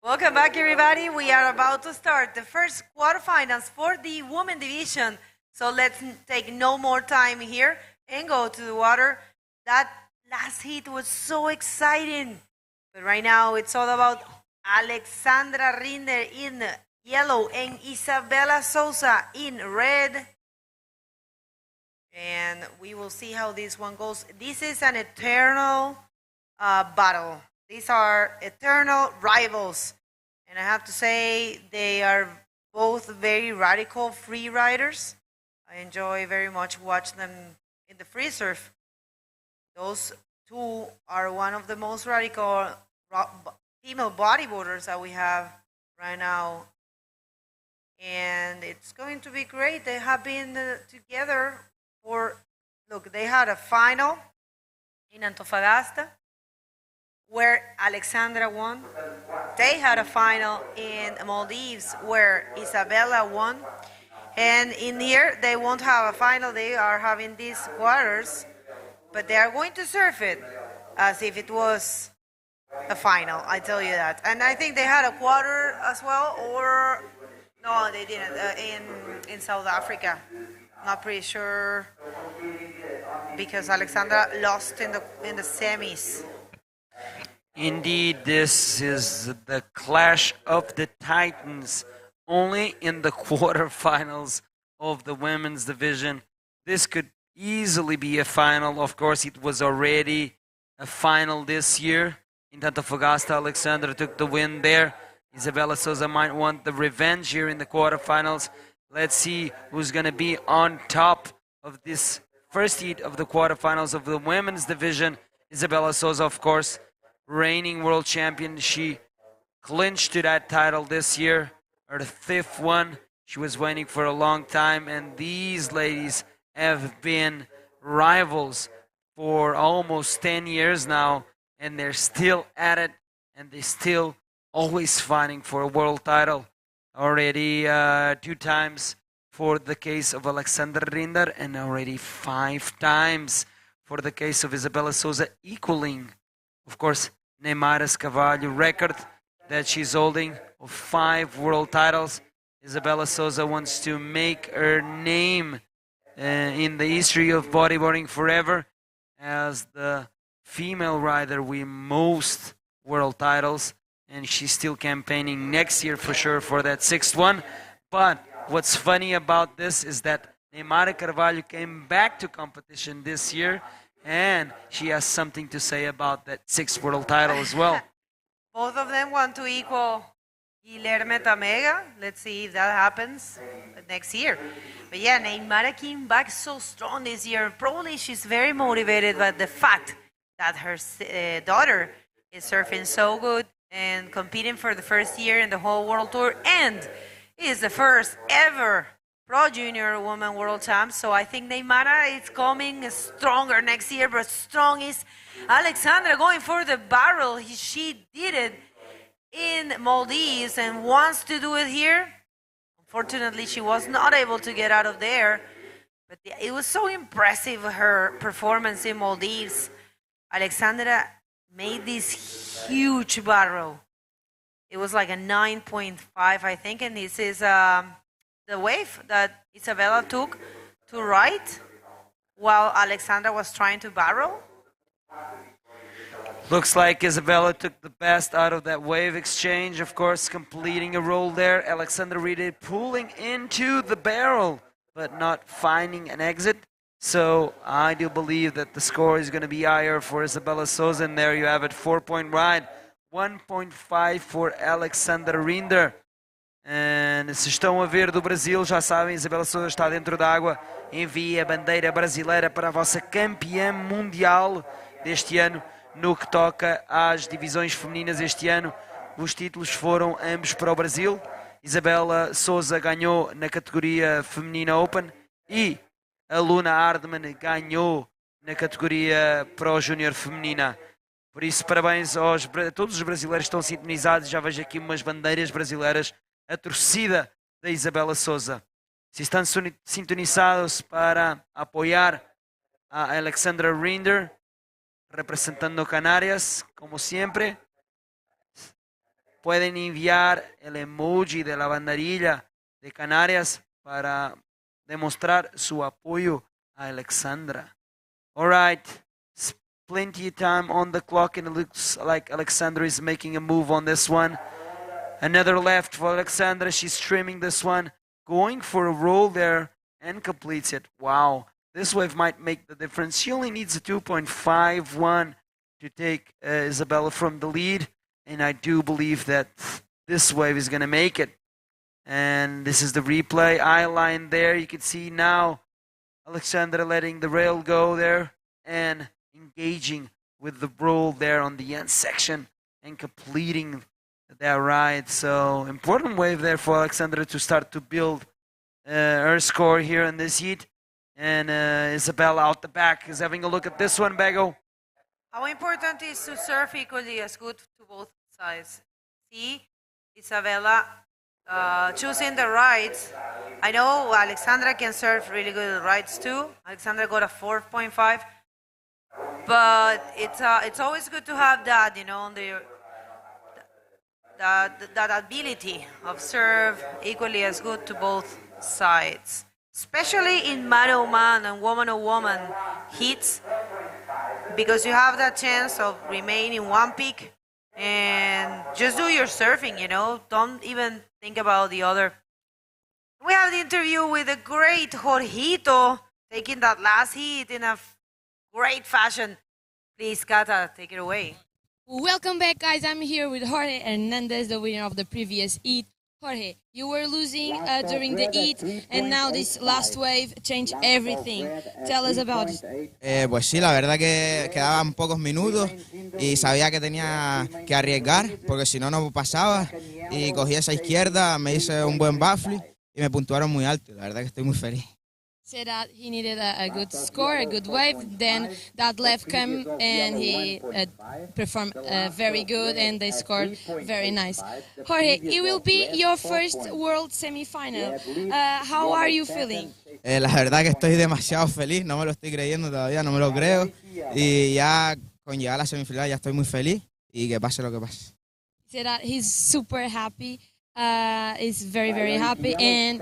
Welcome back, everybody. We are about to start the first quarterfinals for the women division. So let's take no more time here. and go to the water. That last heat was so exciting. But right now it's all about Alexandra Rinder in yellow and Isabella Souza in red. And we will see how this one goes. This is an eternal battle. These are eternal rivals. And I have to say, they are both very radical free riders. I enjoy very much watching them in the free surf. Those two are one of the most radical female bodyboarders that we have right now. And it's going to be great. They have been together for, look, they had a final in Antofagasta where Alexandra won. They had a final in Maldives where Isabella won. And in here, they won't have a final. They are having these quarters, but they are going to surf it as if it was a final, I tell you that. And I think they had a quarter as well, or no, they didn't, in South Africa. Not pretty sure, because Alexandra lost in the semis. Indeed, this is the clash of the titans, only in the quarterfinals of the women's division. This could easily be a final. Of course, it was already a final this year. In Antofagasta, Alexandra took the win there. Isabella Souza might want the revenge here in the quarterfinals. Let's see who's going to be on top of this first heat of the quarterfinals of the women's division. Isabella Souza, of course, reigning world champion. She clinched to that title this year, her 5th one. She was waiting for a long time, and these ladies have been rivals for almost 10 years now, and they're still at it, and they're still always fighting for a world title. Already 2 times for the case of Alexandra Rinder, and already 5 times for the case of Isabella Souza, equaling, of course, Neymara's Carvalho record that she's holding of 5 world titles. Isabella Souza wants to make her name in the history of bodyboarding forever as the female rider with most world titles, and she's still campaigning next year for sure for that 6th one. But what's funny about this is that Neymara Carvalho came back to competition this year, and she has something to say about that 6th world title as well. Both of them want to equal Guilherme Tamega. Let's see if that happens next year. But yeah, Neymara came back so strong this year. Probably she's very motivated by the fact that her daughter is surfing so good and competing for the first year in the whole world tour, and is the first ever Pro Junior Women World Champ. So I think Neymara is coming stronger next year, but strong is Alexandra going for the barrel. She did it in Maldives and wants to do it here. Unfortunately, she was not able to get out of there, but it was so impressive, her performance in Maldives. Alexandra made this huge barrel. It was like a 9.5, I think, and this is the wave that Isabella took to right while Alexandra was trying to barrel. Looks like Isabella took the best out of that wave exchange, of course, completing a roll there. Alexandra Rinder pulling into the barrel, but not finding an exit. So I do believe that the score is going to be higher for Isabella Souza, and there you have it, 4-point ride, 1.5 for Alexandra Rinder. And se estão a ver do Brasil, já sabem, Isabella Souza está dentro da água. Envie a bandeira brasileira para a vossa campeã mundial deste ano. No que toca às divisões femininas este ano, os títulos foram ambos para o Brasil. Isabella Souza ganhou na categoria feminina Open e a Luna Hardman ganhou na categoria Pro Júnior feminina. Por isso, parabéns a todos os brasileiros que estão sintonizados. Já vejo aqui umas bandeiras brasileiras, a torcida da Isabella Souza. Se estão sintonizados para apoiar a Alexandra Rinder, representando Canarias, como siempre, pueden enviar el emoji de la banderilla de Canarias para demostrar su apoyo a Alexandra. All right, plenty of time on the clock, and it looks like Alexandra is making a move on this one. Another left for Alexandra. She's trimming this one, going for a roll there, and completes it. Wow, this wave might make the difference. She only needs a 2.51 to take Isabella from the lead, and I do believe that this wave is going to make it. And this is the replay. Eye line there. You can see now Alexandra letting the rail go there and engaging with the roll there on the end section and completing that ride. So important wave there for Alexandra to start to build her score here in this heat. And Isabella out the back is having a look at this one, Bego. How important is to serve equally as good to both sides? See, Isabella choosing the rides. I know Alexandra can serve really good rides too. Alexandra got a 4.5, but it's always good to have that, you know, that ability of serve equally as good to both sides, especially in man-on-man and woman-on-woman heats, because you have that chance of remaining one peak and just do your surfing, you know, don't even think about the other. We have the interview with the great Jorgito taking that last heat in a great fashion. Please, Cata, take it away. Welcome back, guys. I'm here with Jorge Hernandez, the winner of the previous heat. Jorge, you were losing during the heat, and now this last wave changed everything. Tell us about it. Pues sí, la verdad que quedaban pocos minutos y sabía que tenía que arriesgar porque si no, no pasaba. Y cogí esa izquierda, me hice un buen backflip y me puntuaron muy alto. La verdad que estoy muy feliz. Said that he needed a good score, a good wave. Then that left came and he performed very good, and they scored very nice. Jorge, it will be your first World semifinal. How are you feeling? La verdad que estoy demasiado feliz, no me lo estoy creyendo todavía, no me lo creo. Y ya con llegar a la semifinal ya estoy muy feliz y que pase lo que pase. Said that he's super happy. Is very, very happy, and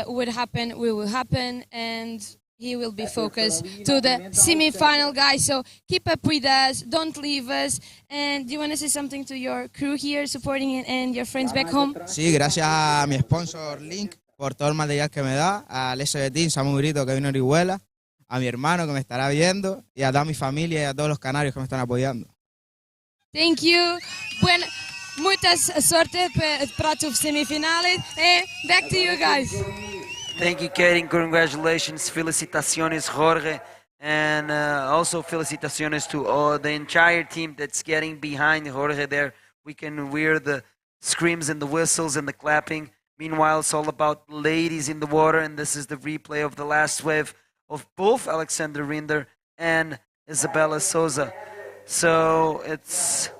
what happened will happen, and he will be focused to the semi-final, guys. So keep up with us, don't leave us. And do you want to say something to your crew here supporting and your friends back home? Sí, gracias a mi sponsor Link por todo el material que me da, al SB Team, Samu Brito, que vino a Orihuela, a mi hermano que me estará viendo y a toda mi familia y a todos los canarios que me están apoyando. Thank you. Muita sorte para tus semifinales. Back to you guys. Thank you, Katie. Congratulations. Felicitaciones, Jorge. And also felicitaciones to the entire team that's getting behind Jorge there. We can hear the screams and the whistles and the clapping. Meanwhile, it's all about ladies in the water. And this is the replay of the last wave of both Alexandra Rinder and Isabella Souza. So it's,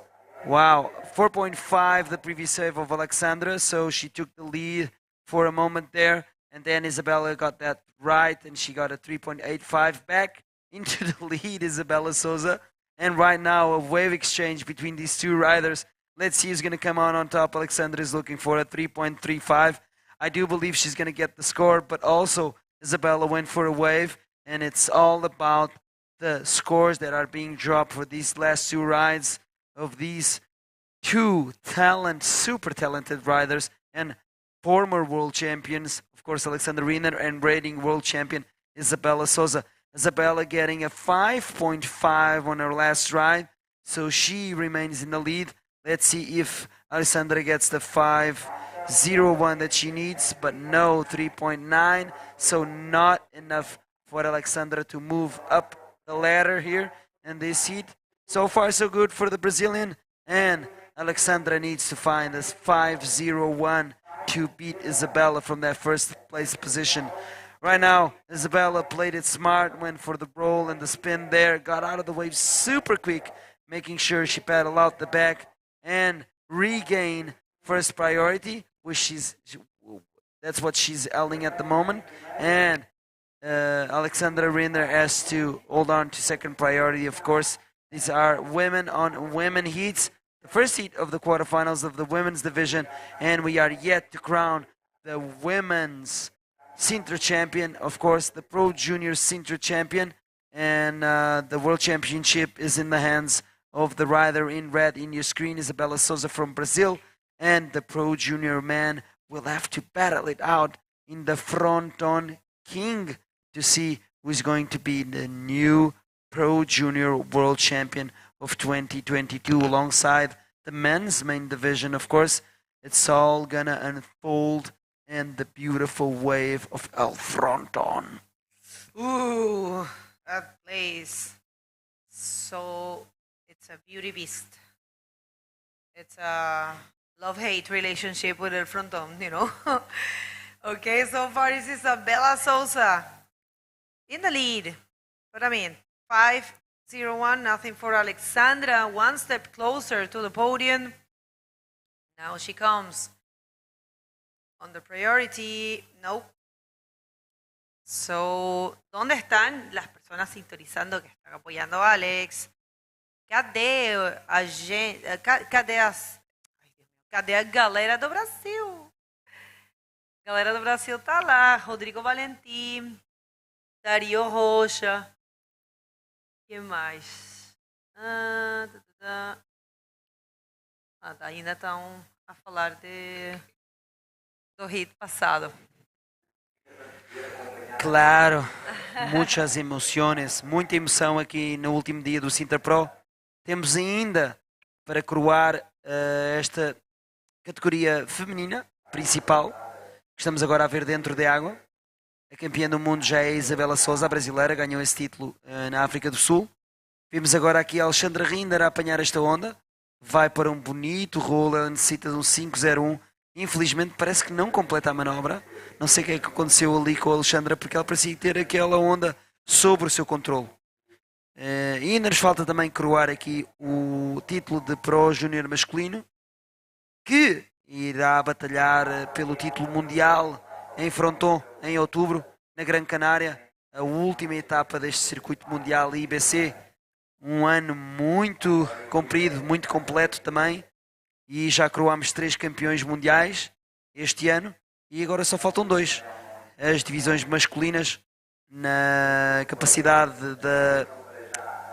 wow, 4.5 the previous wave of Alexandra, so she took the lead for a moment there, and then Isabella got that right, and she got a 3.85 back into the lead, Isabella Souza. And right now, a wave exchange between these two riders. Let's see who's going to come on top. Alexandra is looking for a 3.35. I do believe she's going to get the score, but also Isabella went for a wave, and it's all about the scores that are being dropped for these last two rides of these two super talented riders and former world champions, of course, Alexandra Rinder, and reigning world champion Isabella Souza. Isabella getting a 5.5 on her last ride, so she remains in the lead. Let's see if Alexandra gets the 5.01 that she needs, but no, 3.9, so not enough for Alexandra to move up the ladder here in this heat. So far, so good for the Brazilian, and Alexandra needs to find this 5.01 to beat Isabella from that first place position. Right now, Isabella played it smart, went for the roll and the spin there, got out of the wave super quick, making sure she paddled out the back and regain first priority, which that's what she's holding at the moment. And Alexandra Rinder has to hold on to second priority, of course. These are women on women heats. The first heat of the quarterfinals of the women's division, and we are yet to crown the women's Sintra champion, of course, the Pro Junior Sintra champion, And the World Championship is in the hands of the rider in red in your screen, Isabella Souza from Brazil. And the Pro Junior man will have to battle it out in the fronton king to see who's going to be the new Pro Junior World Champion of 2022 alongside the men's main division. Of course, it's all gonna unfold in the beautiful wave of El Fronton. Ooh, that place. So it's a beauty beast. It's a love-hate relationship with El Fronton, you know. Okay, so far it's Isabella Souza in the lead. But I mean, 5-0-1, nothing for Alexandra. One step closer to the podium. Now she comes on the priority. Nope. So, ¿dónde están las personas sintonizando que están apoyando a Alex? Cadê a galera do Brasil? A galera do Brasil tá lá. Rodrigo Valentim, Dario Rocha. Que mais? Ainda estão a falar do hit passado. Claro, muitas emoções, muita emoção aqui no último dia do Sintra Pro. Temos ainda para coroar esta categoria feminina principal, que estamos agora a ver dentro da água. A campeã do mundo já é a Isabella Souza, a brasileira, ganhou esse título na África do Sul. Vimos agora aqui a Alexandra Rinder a apanhar esta onda. Vai para um bonito rolo, ela necessita de um 5-0-1. Infelizmente parece que não completa a manobra. Não sei o que é que aconteceu ali com a Alexandra, porque ela parecia ter aquela onda sobre o seu controle. E ainda nos falta também coroar aqui o título de Pro Júnior masculino, que irá batalhar pelo título mundial em Fronton, em outubro, na Gran Canária, a última etapa deste circuito mundial IBC. Um ano muito comprido, muito completo também. E já coroámos 3 campeões mundiais este ano. E agora só faltam 2. As divisões masculinas na capacidade da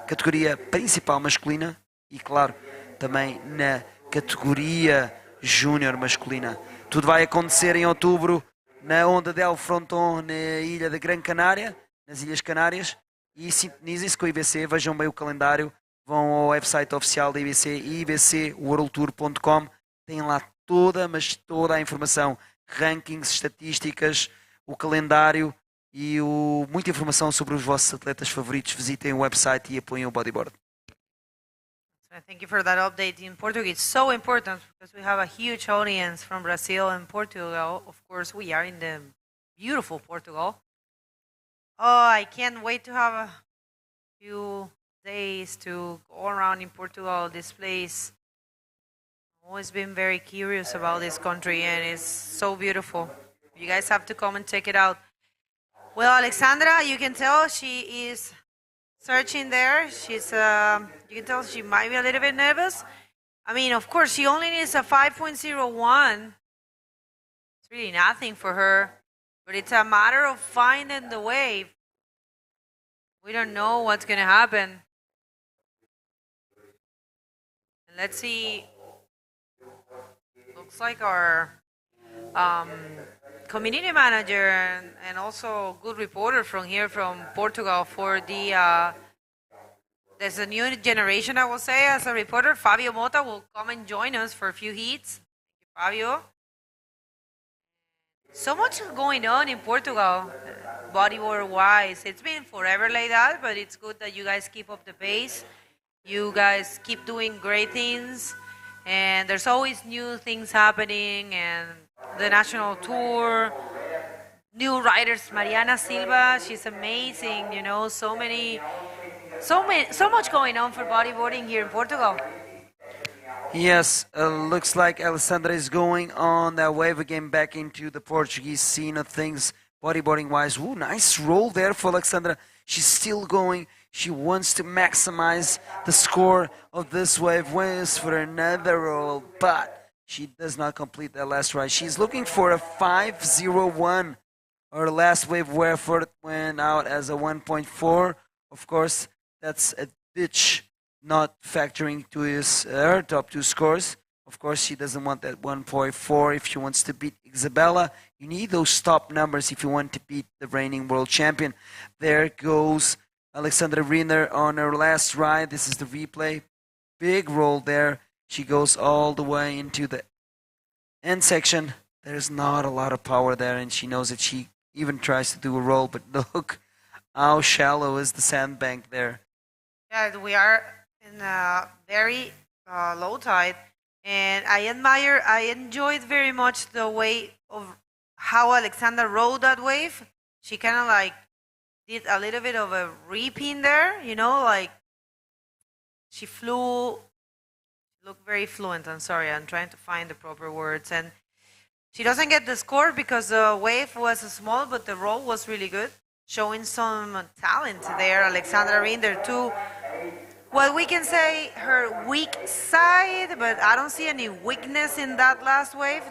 categoria principal masculina e, claro, também na categoria júnior masculina. Tudo vai acontecer em outubro na onda del Fronton, na ilha da Gran Canária, nas Ilhas Canárias. E sintonizem-se com o IBC, vejam bem o calendário. Vão ao website oficial da IBC, ibcworldtour.com. Tem lá toda, mas toda a informação, rankings, estatísticas, o calendário e muita informação sobre os vossos atletas favoritos. Visitem o website e apoiem o Bodyboard. Thank you for that update in Portuguese. So important because we have a huge audience from Brazil and Portugal. Of course, we are in the beautiful Portugal. Oh, I can't wait to have a few days to go around in Portugal, this place. I've always been very curious about this country and it's so beautiful. You guys have to come and check it out. Well, Alexandra, you can tell she is searching there. She's, you can tell she might be a little bit nervous. I mean, of course, she only needs a 5.01. It's really nothing for her, but it's a matter of finding the wave. We don't know what's going to happen. Let's see. Looks like our community manager and also good reporter from here from Portugal for the there's a new generation, I will say, as a reporter. Fabio Mota will come and join us for a few heats. Thank you, Fabio. So much going on in Portugal, bodyboard wise. It's been forever like that, but it's good that you guys keep up the pace. You guys keep doing great things, and there's always new things happening, and the national tour, new riders, Mariana Silva, she's amazing, you know, so much going on for bodyboarding here in Portugal. Yes, looks like Alessandra is going on that wave again back into the Portuguese scene of things, bodyboarding wise. Ooh, nice roll there for Alexandra. She's still going. She wants to maximize the score of this wave. Waits for another roll, but she does not complete that last ride. She's looking for a 5.01. Her last wave effort went out as a 1.4 or Of course, that's a ditch not factoring to her top two scores. Of course, she doesn't want that 1.4 if she wants to beat Isabella. You need those top numbers if you want to beat the reigning world champion. There goes Alexandra Riener on her last ride. This is the replay. Big roll there. She goes all the way into the end section. There's not a lot of power there, and she knows it. She even tries to do a roll, but look how shallow is the sandbank there. Yeah, we are in a very low tide. And I enjoyed very much the way of how Alexandra rode that wave. She kind of like did a little bit of a reaping there, you know, like she flew, looked very fluent. I'm sorry, I'm trying to find the proper words. And she doesn't get the score because the wave was small, but the roll was really good, showing some talent there. Alexandra Rinder too. Well, we can say her weak side, but I don't see any weakness in that last wave.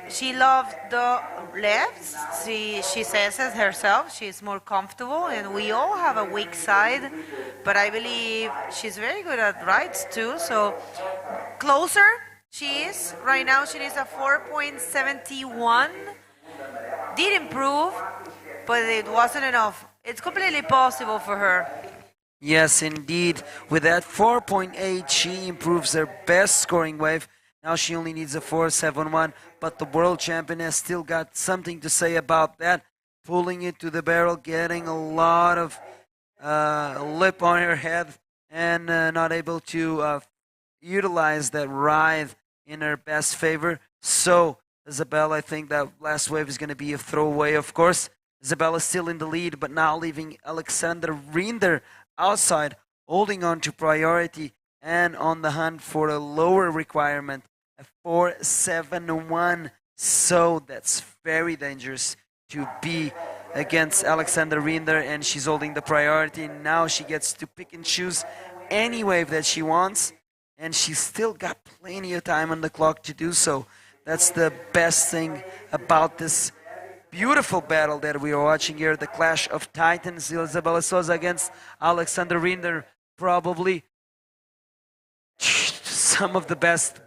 She loved the lefts. She says it herself. She's more comfortable, and we all have a weak side, but I believe she's very good at rights too. So closer she is. Right now she needs a 4.71. Did improve, but it wasn't enough. It's completely possible for her. Yes, indeed. With that 4.8, she improves her best scoring wave. Now she only needs a 4.71, but the world champion has still got something to say about that. Pulling it to the barrel, getting a lot of lip on her head, and not able to utilize that ride in her best favor. So, Isabella, I think that last wave is going to be a throwaway, of course. Isabella's still in the lead, but now leaving Alexandra Rinder outside, holding on to priority and on the hunt for a lower requirement, a 4.71. So that's very dangerous to be against Alexandra Rinder, and she's holding the priority. Now she gets to pick and choose any wave that she wants, and she's still got plenty of time on the clock to do so. That's the best thing about this beautiful battle that we are watching here, the clash of titans. Isabella Souza against Alexandra Rinder, probably some of the best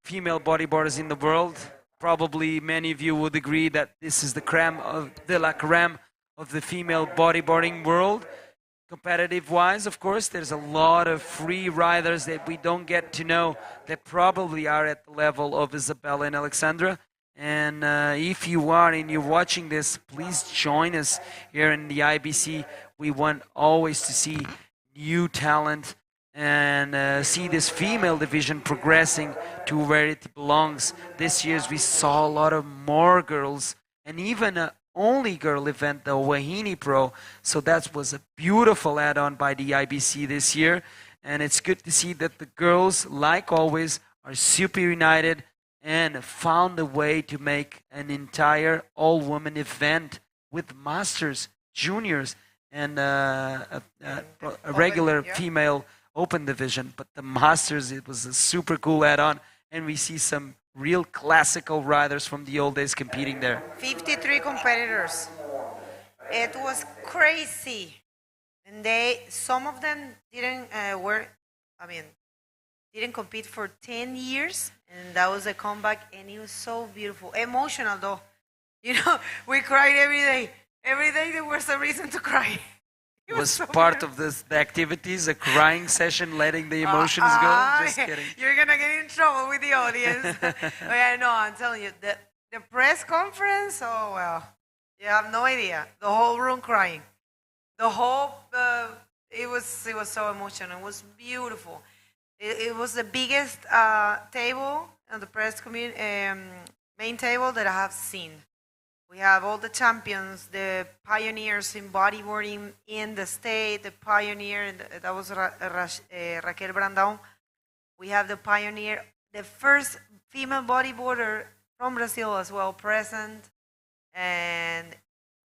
female bodyboarders in the world. Probably many of you would agree that this is the creme of de la creme of the female bodyboarding world. Competitive wise, of course, there's a lot of free riders that we don't get to know that probably are at the level of Isabella and Alexandra. And if you are and you're watching this, please join us here in the IBC. We want always to see new talent and see this female division progressing to where it belongs. This year we saw a lot of more girls, and even an only girl event, the Wahine Pro. So that was a beautiful add-on by the IBC this year. And it's good to see that the girls, like always, are super united and found a way to make an entire all-woman event with masters, juniors, and a regular female open division. But the masters, it was a super cool add-on, and we see some real classical riders from the old days competing there. 53 competitors. It was crazy, and some of them didn't didn't compete for 10 years, and that was a comeback, and it was so beautiful. Emotional, though. You know, we cried every day. Every day there was a reason to cry. It was so part beautiful. Of the activities, a crying session, letting the emotions go. Just kidding. You're going to get in trouble with the audience. Yeah, no, I'm telling you, the press conference, oh, well, you have no idea. The whole room crying. The whole, it was so emotional. It was beautiful. It was the biggest table on the press main table that I have seen. We have all the champions, the pioneers in bodyboarding in the state, the pioneer, that was Raquel Brandão. We have the pioneer, the first female bodyboarder from Brazil as well present. And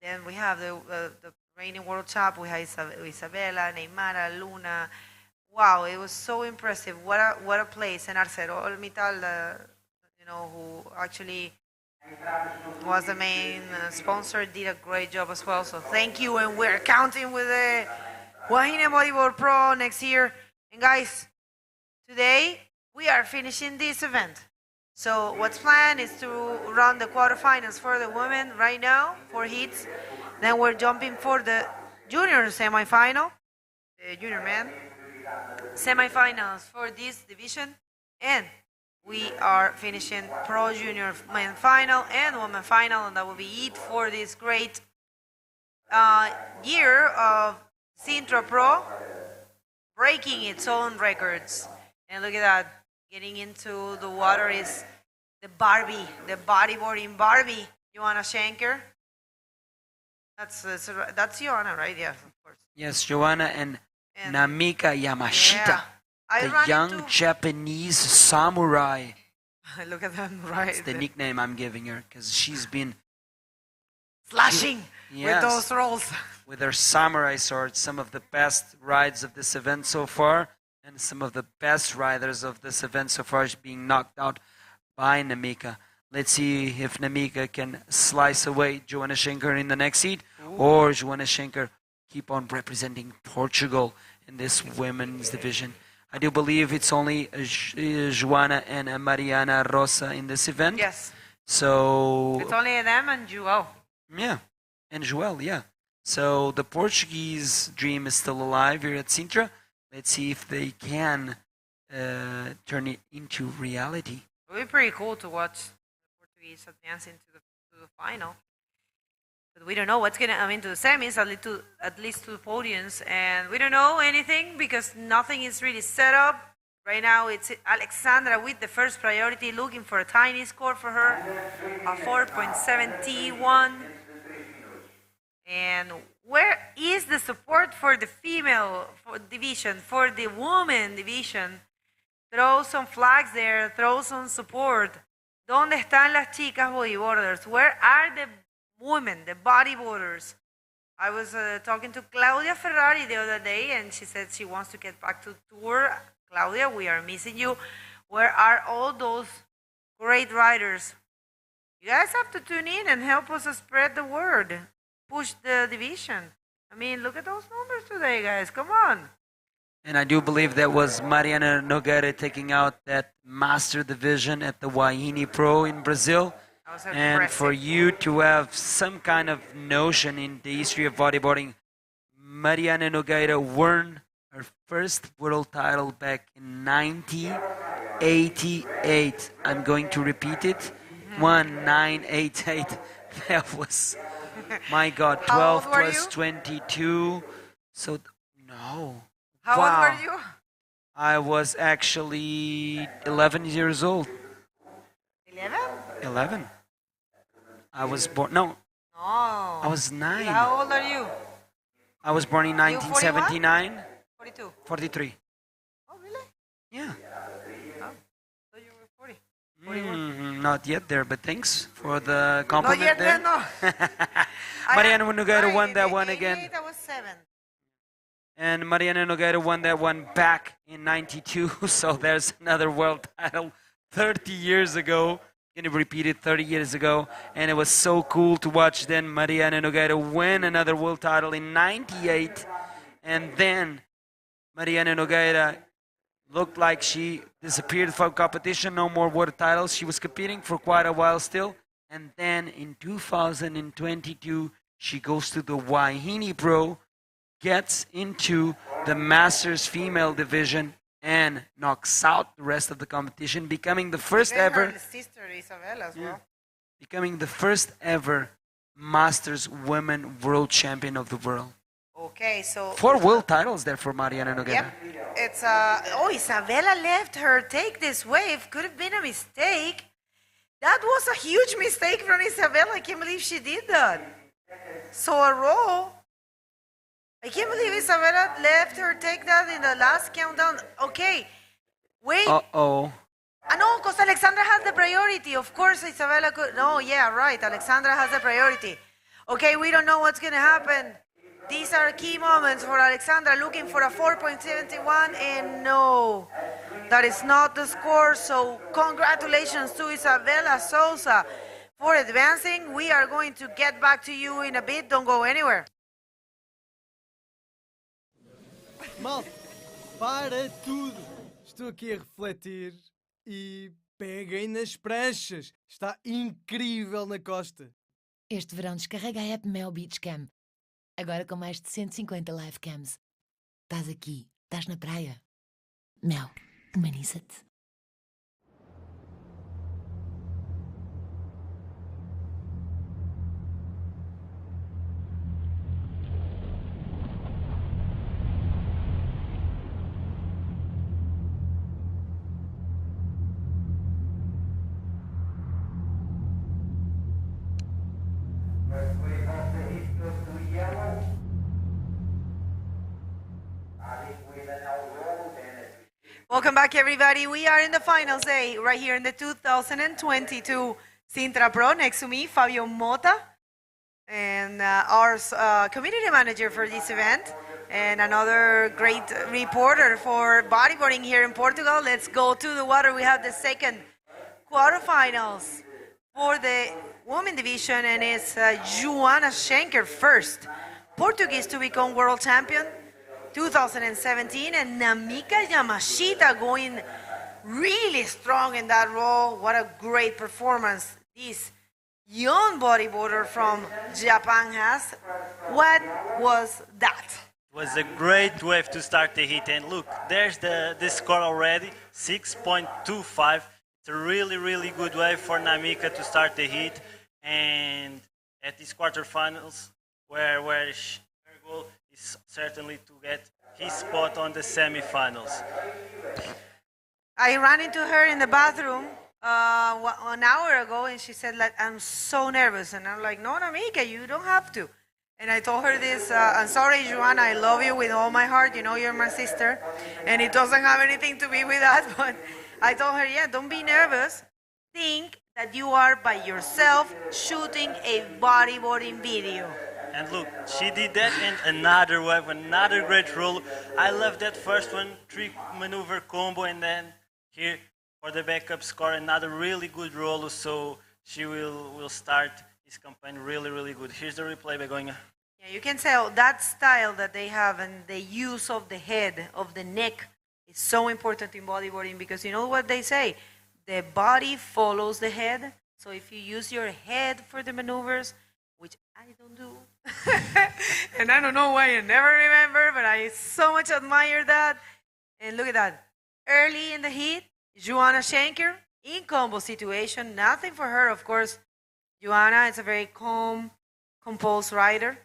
then we have the reigning world champ. We have Isabella, Neymara, Luna. Wow, it was so impressive. What a place. And Arcero Olmital, who actually was the main sponsor, did a great job as well. So thank you, and we're counting with the Wahine Bodyboard Pro next year. And guys, today we are finishing this event. So what's planned is to run the quarterfinals for the women right now, 4 heats. Then we're jumping for the junior semifinal, the junior men semifinals for this division, and we are finishing pro junior men final and women final, and that will be it for this great year of Sintra Pro, breaking its own records. And look at that, getting into the water is the Barbie, the bodyboarding Barbie, Joanna Schenker. That's Joanna, right? Yeah, of course. Yes, Joanna and Namika Yamashita, the young Japanese samurai. Look at them, right? That's the nickname I'm giving her, because she's been slashing with those rolls. With her samurai sword, some of the best rides of this event so far, and some of the best riders of this event so far is being knocked out by Namika. Let's see if Namika can slice away Joanna Schenker in the next heat, or Joanna Schenker keep on representing Portugal in this women's division. I do believe it's only Joanna and Mariana Rosa in this event. Yes. So it's only them and João. Yeah, and Joel, yeah. So the Portuguese dream is still alive here at Sintra. Let's see if they can turn it into reality. It would be pretty cool to watch the Portuguese advance into the final. But we don't know what's going to, to the semis, at least to the podiums. And we don't know anything because nothing is really set up. Right now it's Alexandra with the first priority, looking for a tiny score for her, a 4.71. And where is the support for the female division, for the women division? Throw some flags there, throw some support. ¿Dónde están las chicas bodyboarders? Where are the women, the bodyboarders? I was talking to Claudia Ferrari the other day, and she said she wants to get back to tour. Claudia, we are missing you. Where are all those great riders? You guys have to tune in and help us spread the word. Push the division. Look at those numbers today, guys. Come on. And I do believe that was Mariana Nogueira taking out that master division at the Wahine Pro in Brazil. And for you to have some kind of notion in the history of bodyboarding, Mariana Nogueira won her first world title back in 1988. I'm going to repeat it. 1988. That was, my God, 12 plus 22. So, no. How old were you? I was actually 11 years old. 11? 11. I was born, no. I was 9. How old are you? I was born in 1979. 42. 43. Oh, really? Yeah. Oh, so you were 40. 41. Not yet there, but thanks for the compliment. Not yet there. no. Mariana Nogueira won that one again. I was 7. And Mariana Nogueira won that one back in 92. So there's another world title 30 years ago. Going to repeat it 30 years ago. And it was so cool to watch then Mariana Nogueira win another world title in 98. And then Mariana Nogueira looked like she disappeared from competition. No more world titles. She was competing for quite a while still. And then in 2022, she goes to the Wahine Pro, gets into the Masters female division, and knocks out the rest of the competition, becoming the first ever. Her sister Isabella as well. Becoming the first ever Masters women world champion of the world. Okay, so 4 world titles there for Mariana Nogueira. Yep. It's Isabella left her. Take this wave. Could have been a mistake. That was a huge mistake from Isabella. I can't believe she did that. So a roll. I can't believe Isabella left her take that in the last countdown. Okay, wait. Uh-oh. No, because Alexandra has the priority. Of course, Isabella could. No, yeah, right. Alexandra has the priority. Okay, we don't know what's going to happen. These are key moments for Alexandra, looking for a 4.71, and no, that is not the score. So congratulations to Isabella Souza for advancing. We are going to get back to you in a bit. Don't go anywhere. Malta, para tudo. Estou aqui a refletir e peguem nas pranchas. Está incrível na costa. Este verão descarrega a app Mel Beach Cam. Agora com mais de 150 live cams. Estás aqui, estás na praia. Mel, humaniza-te. Welcome back, everybody. We are in the finals day right here in the 2022 Sintra Pro. Next to me, Fabio Mota, and our community manager for this event, and another great reporter for bodyboarding here in Portugal. Let's go to the water. We have the second quarterfinals for the women division, and it's Joanna Schenker first, Portuguese to become world champion 2017, and Namika Yamashita going really strong in that role. What a great performance this young bodyboarder from Japan has. What was that? It was a great wave to start the heat, and look, there's the score already, 6.25. It's a really, really good wave for Namika to start the heat, and at these quarterfinals, where her goal is certainly to get his spot on the semifinals. I ran into her in the bathroom an hour ago, and she said, like, I'm so nervous. And I'm like, no, Namika, you don't have to. And I told her this, I'm sorry, Joanna, I love you with all my heart. You know, you're my sister. And it doesn't have anything to be with that. But I told her, yeah, don't be nervous. Think that you are by yourself shooting a bodyboarding video. And look, she did that, and another wave, another great roll. I love that first one, 3 maneuver combo, and then here for the backup score, another really good roll. So she will start his campaign really, really good. Here's the replay by going. Yeah, you can tell that style that they have and the use of the head, of the neck, is so important in bodyboarding, because you know what they say? The body follows the head. So if you use your head for the maneuvers, which I don't do, and I don't know why I never remember, but I so much admire that. And look at that. Early in the heat, Joanna Schenker in combo situation. Nothing for her, of course. Joanna is a very calm, composed rider.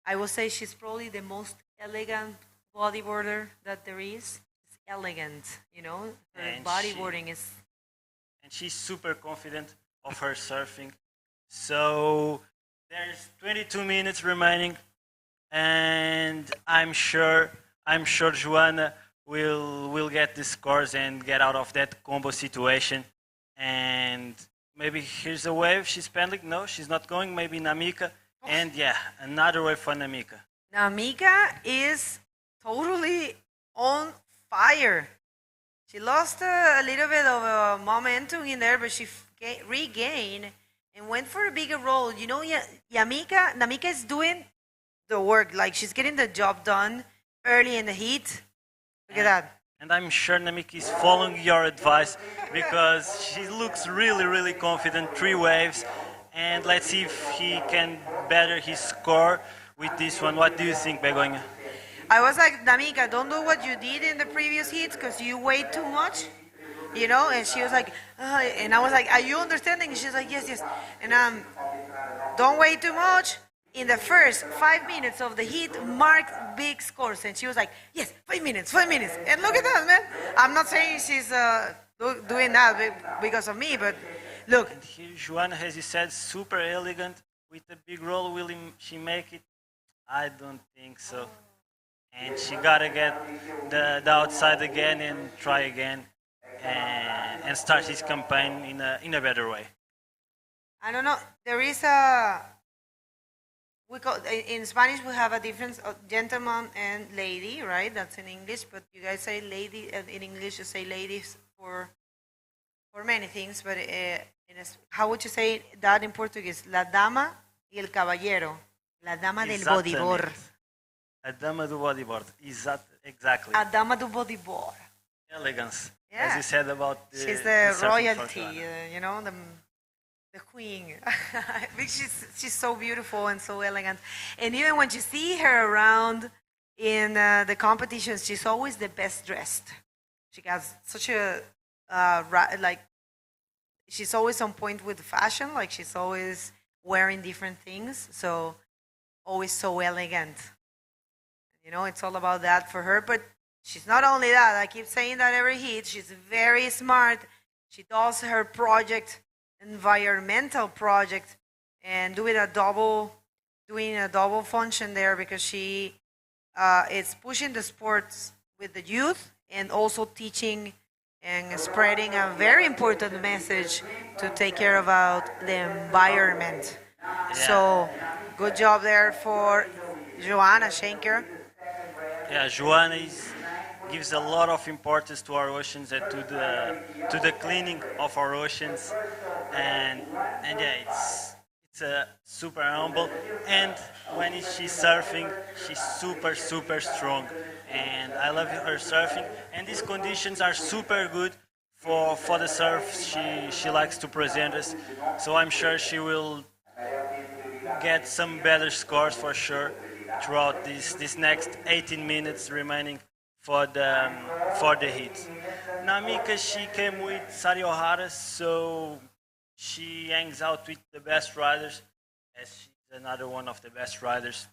I will say she's probably the most elegant bodyboarder that there is. It's elegant, you know. Her And bodyboarding is... And she's super confident of her surfing. So there's 22 minutes remaining, and I'm sure Joanna will get the scores and get out of that combo situation. And maybe here's a wave. She's pending. No, she's not going. Maybe Namika. And yeah, another wave for Namika. Namika is totally on fire. She lost a little bit of momentum in there, but she regained and went for a bigger role. You know, Namika is doing the work. Like, she's getting the job done early in the heat. Look at that. And I'm sure Namika is following your advice, because she looks really, really confident. 3 waves. And let's see if he can better his score with this one. What do you think, Begoña? I was like, Namika, don't do what you did in the previous heats, because you weighed too much, you know? And she was like, and I was like, are you understanding? And she's like, yes, yes. And don't weigh too much. In the first 5 minutes of the heat, marked big scores. And she was like, yes, 5 minutes, 5 minutes. And look at that, man. I'm not saying she's doing that because of me, but look. And here, Joanna, as you said, super elegant with a big roll. Will she make it? I don't think so. And she gotta get the outside again and try again and start his campaign in a better way. I don't know. There is in Spanish we have a difference of gentleman and lady, right? That's in English, but you guys say lady, and in English you say ladies for for many things, but how would you say that in Portuguese? La dama y el caballero. La dama del bodyboard. A dama do bodyboard. Exactly. A dama do bodyboard. Elegance. Yeah. As you said about the, she's the surfing royalty, for you know, the queen. I think she's so beautiful and so elegant. And even when you see her around in the competitions, she's always the best dressed. She has such a like. She's always on point with fashion. Like she's always wearing different things. So always so elegant. You know, it's all about that for her. But she's not only that. I keep saying that every heat. She's very smart. She does her project, environmental project, and doing a double function there because she is pushing the sports with the youth and also teaching and spreading a very important message to take care about the environment. Yeah. So, good job there for Joanna Schenker. Yeah, Joanna gives a lot of importance to our oceans and to the cleaning of our oceans, and yeah, it's super humble. And when she's surfing, she's super strong, and I love her surfing. And these conditions are super good for the surf she likes to present us. So I'm sure she will get some better scores for sure throughout this next 18 minutes remaining for the heat. Namika, she came with Sari Ohara, so she hangs out with the best riders, as she's another one of the best riders.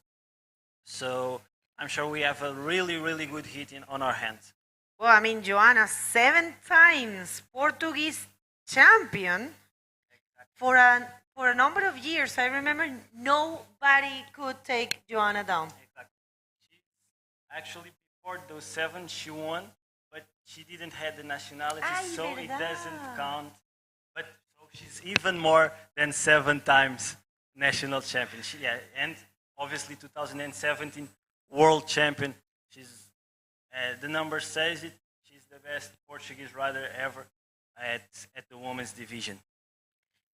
So I'm sure we have a really good heat on our hands. Well, I mean, Joanna, 7 times Portuguese champion for a number of years. I remember nobody could take Joanna down. Exactly. Actually, before those 7, she won, but she didn't have the nationality, so it doesn't count. But so she's even more than 7 times national champion. And obviously 2017 world champion. She's the number says it. She's the best Portuguese rider ever at the women's division.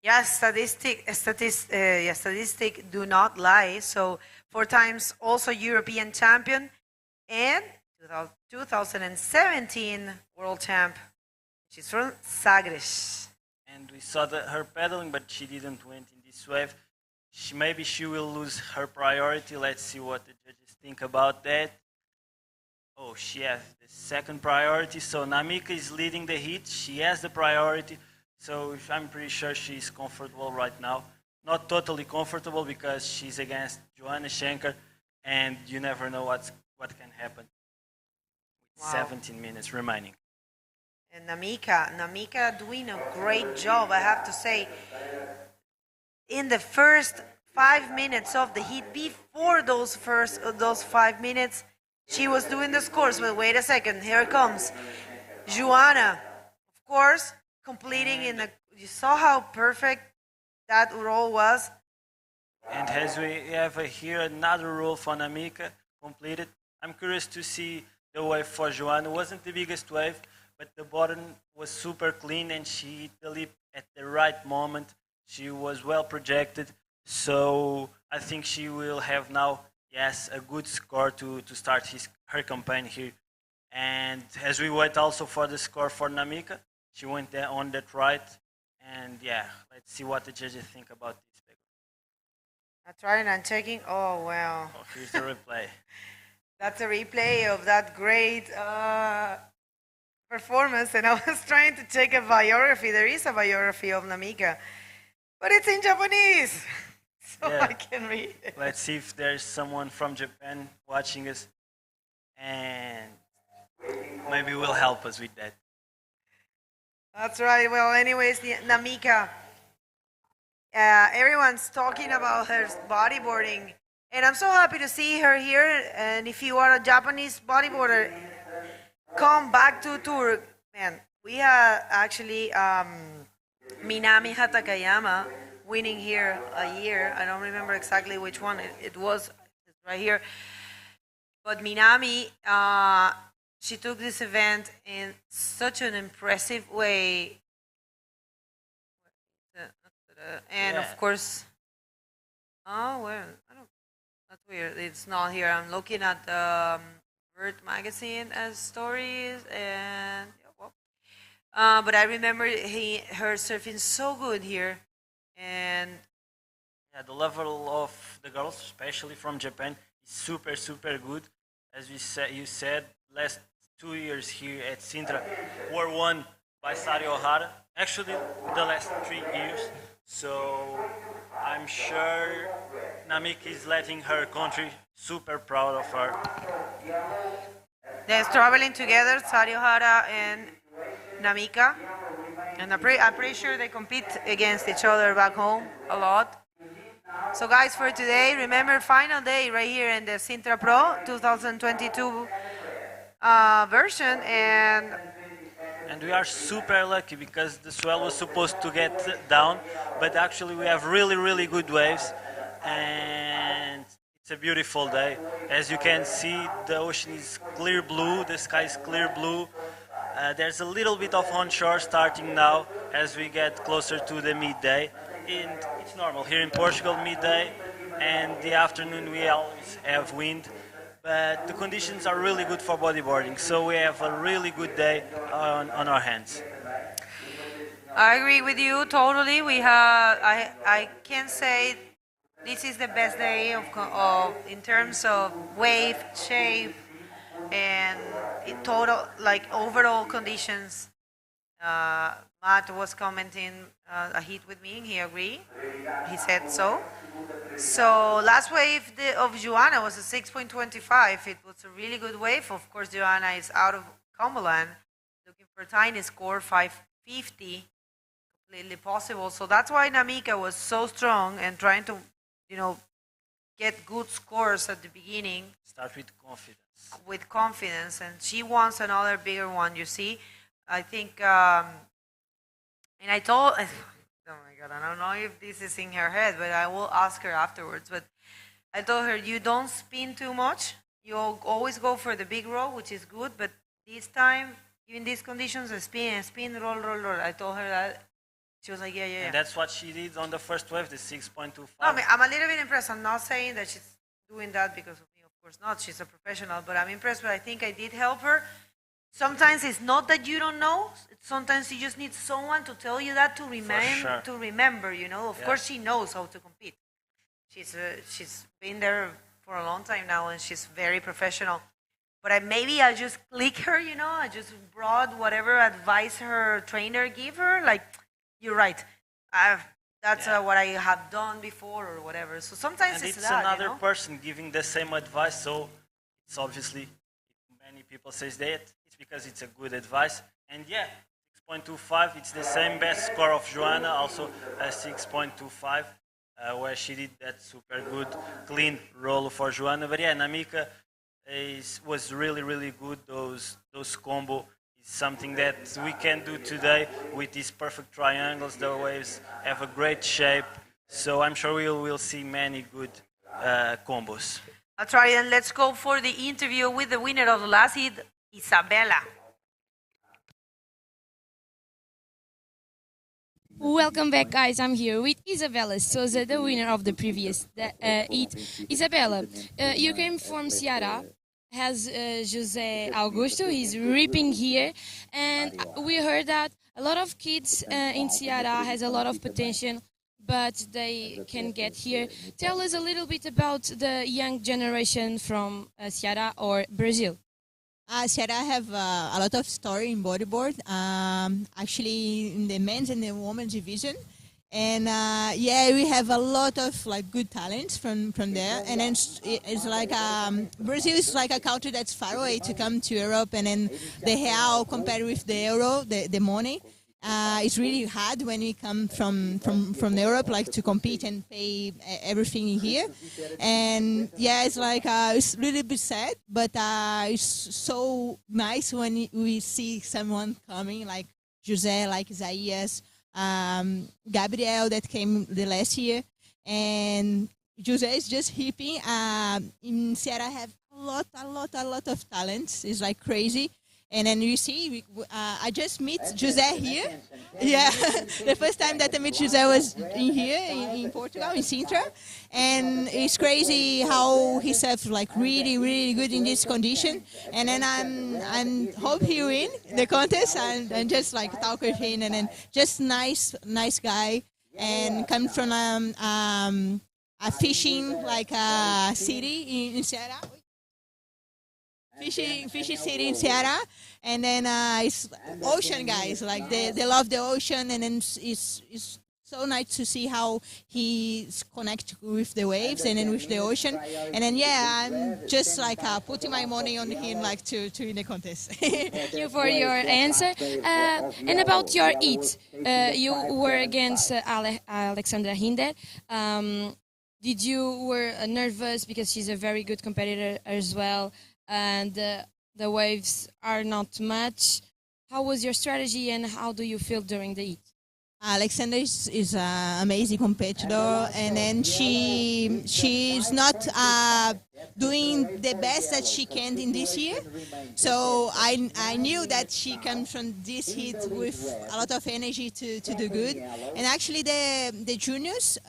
Yes, statistic do not lie. So 4 times also European champion and 2017 world champ. She's from Sagres. And we saw her pedaling, but she didn't win in this wave. Maybe she will lose her priority. Let's see what the judges think about that. Oh, she has the second priority. So Namika is leading the heat. She has the priority. So I'm pretty sure she's comfortable right now. Not totally comfortable because she's against Joanna Schenker, and you never know what can happen. Wow. 17 minutes remaining. And Namika doing a great job, I have to say. In the first 5 minutes of the heat, before those 5 minutes, she was doing the scores. But wait a second, here it comes. Joanna, of course, completing you saw how perfect that roll was. And as we have here another roll for Namika completed. I'm curious to see the wave for Joanna. It wasn't the biggest wave, but the bottom was super clean and she hit the lip at the right moment. She was well projected, so I think she will have now, yes, a good score to start her campaign here. And as we wait also for the score for Namika, she went there on that right, and yeah, let's see what the judges think about this. That's right, I'm checking. Oh, wow. Oh, here's the replay. That's a replay of that great performance, and I was trying to check a biography. There is a biography of Namika, but it's in Japanese, so Yeah. I can read it. Let's see if there's someone from Japan watching us, and maybe will help us with that. That's right. Well, anyways, Namika, everyone's talking about her bodyboarding, and I'm so happy to see her here. And if you are a Japanese bodyboarder, come back to tour. Man, we have actually Minami Hatakayama winning here a year. I don't remember exactly which one it was. It's right here. But Minami, she took this event in such an impressive way. And of course, oh well, I don't. That's weird. It's not here. I'm looking at the Vert magazine as stories, and yeah, well. But I remember her surfing so good here, and Yeah, the level of the girls, especially from Japan, is super, super good. As you said, last 2 years here at Sintra were won by Sari Ohara. Actually, the last 3 years. So I'm sure Namika is letting her country super proud of her. they're traveling together, Sari Ohara and Namika, and I'm pretty sure they compete against each other back home a lot. So guys, for today, remember final day right here in the Sintra Pro 2022 version, And we are super lucky because the swell was supposed to get down, but actually we have really, really good waves, and it's a beautiful day. As you can see, the ocean is clear blue, the sky is clear blue. There's a little bit of onshore starting now as we get closer to the midday. And it's normal here in Portugal, midday, and the afternoon we always have wind. But the conditions are really good for bodyboarding, so we have a really good day on our hands. I agree with you totally. We have I can say this is the best day of in terms of wave shape and in total like overall conditions. Matt was commenting a hit with me, and he agreed. He said so. So last wave of Joanna was a 6.25. It was a really good wave. Of course, Joanna is out of Cumberland, looking for a tiny score, 550, completely possible. So that's why Namika was so strong and trying to, get good scores at the beginning. Start with confidence. With confidence, and she wants another bigger one. You see, I think, and I told. Oh my God, I don't know if this is in her head, but I will ask her afterwards. But I told her, you don't spin too much. You always go for the big roll, which is good. But this time, in these conditions, spin, roll. I told her that. She was like, yeah. And that's what she did on the first wave, the 6.25. No, I mean, I'm a little bit impressed. I'm not saying that she's doing that because of me. Of course not. She's a professional. But I'm impressed. But I think I did help her. Sometimes it's not that you don't know. Sometimes you just need someone to tell you that to remember. Of course, she knows how to compete. She's been there for a long time now, and she's very professional. But maybe I just click her. I just brought whatever advice her trainer gave her. Like, you're right. That's what I have done before, or whatever. So sometimes and it's it's that. another person giving the same advice. So it's obviously many people say that. Because it's a good advice, and 6.25, it's the same best score of Joanna, also a 6.25, where she did that super good clean roll for Joanna. But Namika was really, really good. Those combo is something that we can do today with these perfect triangles. The waves have a great shape, so I'm sure we will see many good combos. That's right, and let's go for the interview with the winner of the last heat, Isabella. Welcome back, guys. I'm here with Isabella Souza, the winner of the previous heat. Isabella, you came from Ceará, has José Augusto. He's ripping here, and we heard that a lot of kids in Ceará has a lot of potential, but they can get here. Tell us a little bit about the young generation from Ceará or Brazil. Ceará have a lot of story in bodyboard, actually in the men's and the women's division. And we have a lot of good talents from there. And then it's like Brazil is like a country that's far away to come to Europe, and then the real compared with the euro, the money. It's really hard when we come from Europe, to compete and pay everything here. And it's it's really bit sad, but it's so nice when we see someone coming like José, like Isaías, Gabriel that came the last year, and José is just hipping. In Ceará have a lot of talents. It's crazy. And then you see, I just meet José here. Yeah, the first time that I met José was in Portugal, in Sintra. And it's crazy how he surfs like really, really good in this condition. And then I'm hope he win the contest and just like talk with him. And then just nice guy. And come from a fishing like city in Ceará. Fishing city in Ceará, and then it's ocean guys, like they love the ocean, and then it's so nice to see how he's connected with the waves and then with the ocean, and then I'm just like putting my money on him like to win the contest. Thank you for your answer. And about your heat, you were against Alexandra Hinder. Did you were nervous because she's a very good competitor as well? And the waves are not much. How was your strategy and how do you feel during the heat? Alexandra is an amazing competitor, and then she's not doing the best that she can in this year. So I knew that she comes from this heat with a lot of energy to do good. And actually the juniors,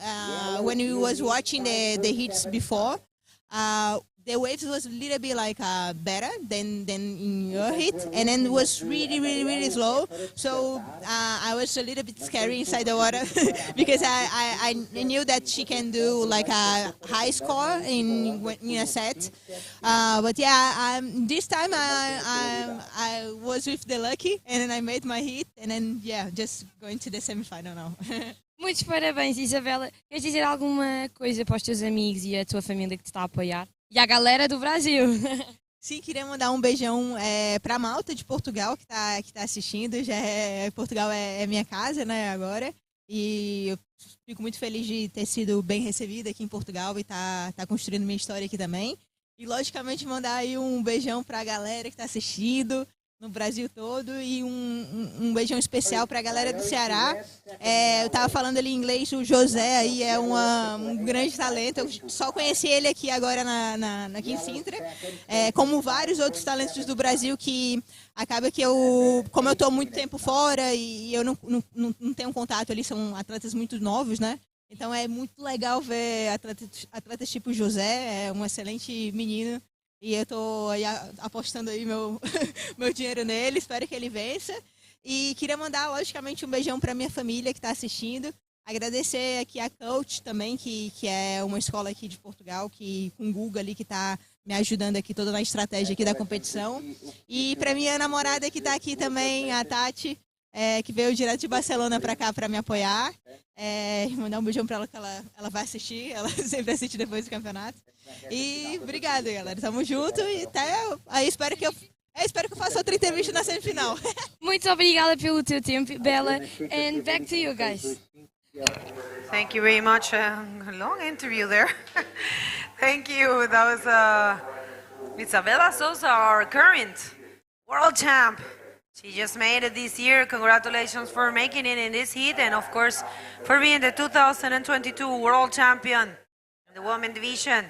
when we was watching the heats before, the waves was a little bit like better than in your heat, and then it was really slow. So I was a little bit scary inside the water because I knew that she can do like a high score in a set. But yeah, this time I was with the lucky, and then I made my heat, and then just going to the semifinal now. Muitos parabéns, Isabela. Queres dizer alguma coisa para os teus amigos e a tua família que te está a apoiar? E a galera do Brasil. Sim, queria mandar um beijão para Malta de Portugal que tá assistindo. Portugal é minha casa, né, agora. E eu fico muito feliz de ter sido bem recebida aqui em Portugal e tá construindo minha história aqui também. E logicamente mandar aí um beijão para a galera que tá assistindo no Brasil todo e um beijão especial para a galera do Ceará. Eu tava falando ali em inglês, o José aí é um grande talento. Eu só conheci ele aqui agora aqui em Sintra, como vários outros talentos do Brasil que acaba que como eu tô muito tempo fora e eu não tenho contato ali, são atletas muito novos, né? Então é muito legal ver atletas tipo José, é um excelente menino. E eu tô aí apostando aí meu dinheiro nele, espero que ele vença. E queria mandar, logicamente, um beijão para minha família que está assistindo. Agradecer aqui a Coach também, que é uma escola aqui de Portugal, com o Google ali, que está me ajudando aqui toda na estratégia aqui da competição. E para minha namorada que está aqui também, a Tati, que veio direto de Barcelona para cá para me apoiar. Mandar um beijão para ela, que ela vai assistir, ela sempre assiste depois do campeonato. E obrigado, galera. Tamo junto e até aí espero que eu faça outra entrevista na semifinal. Muito obrigada pelo teu tempo, Bella. And back to you guys. Thank you very much. A long interview there. Thank you. That was Isabela Souza, our current world champ. She just made it this year. Congratulations for making it in this heat, and of course for being the 2022 world champion in the women division.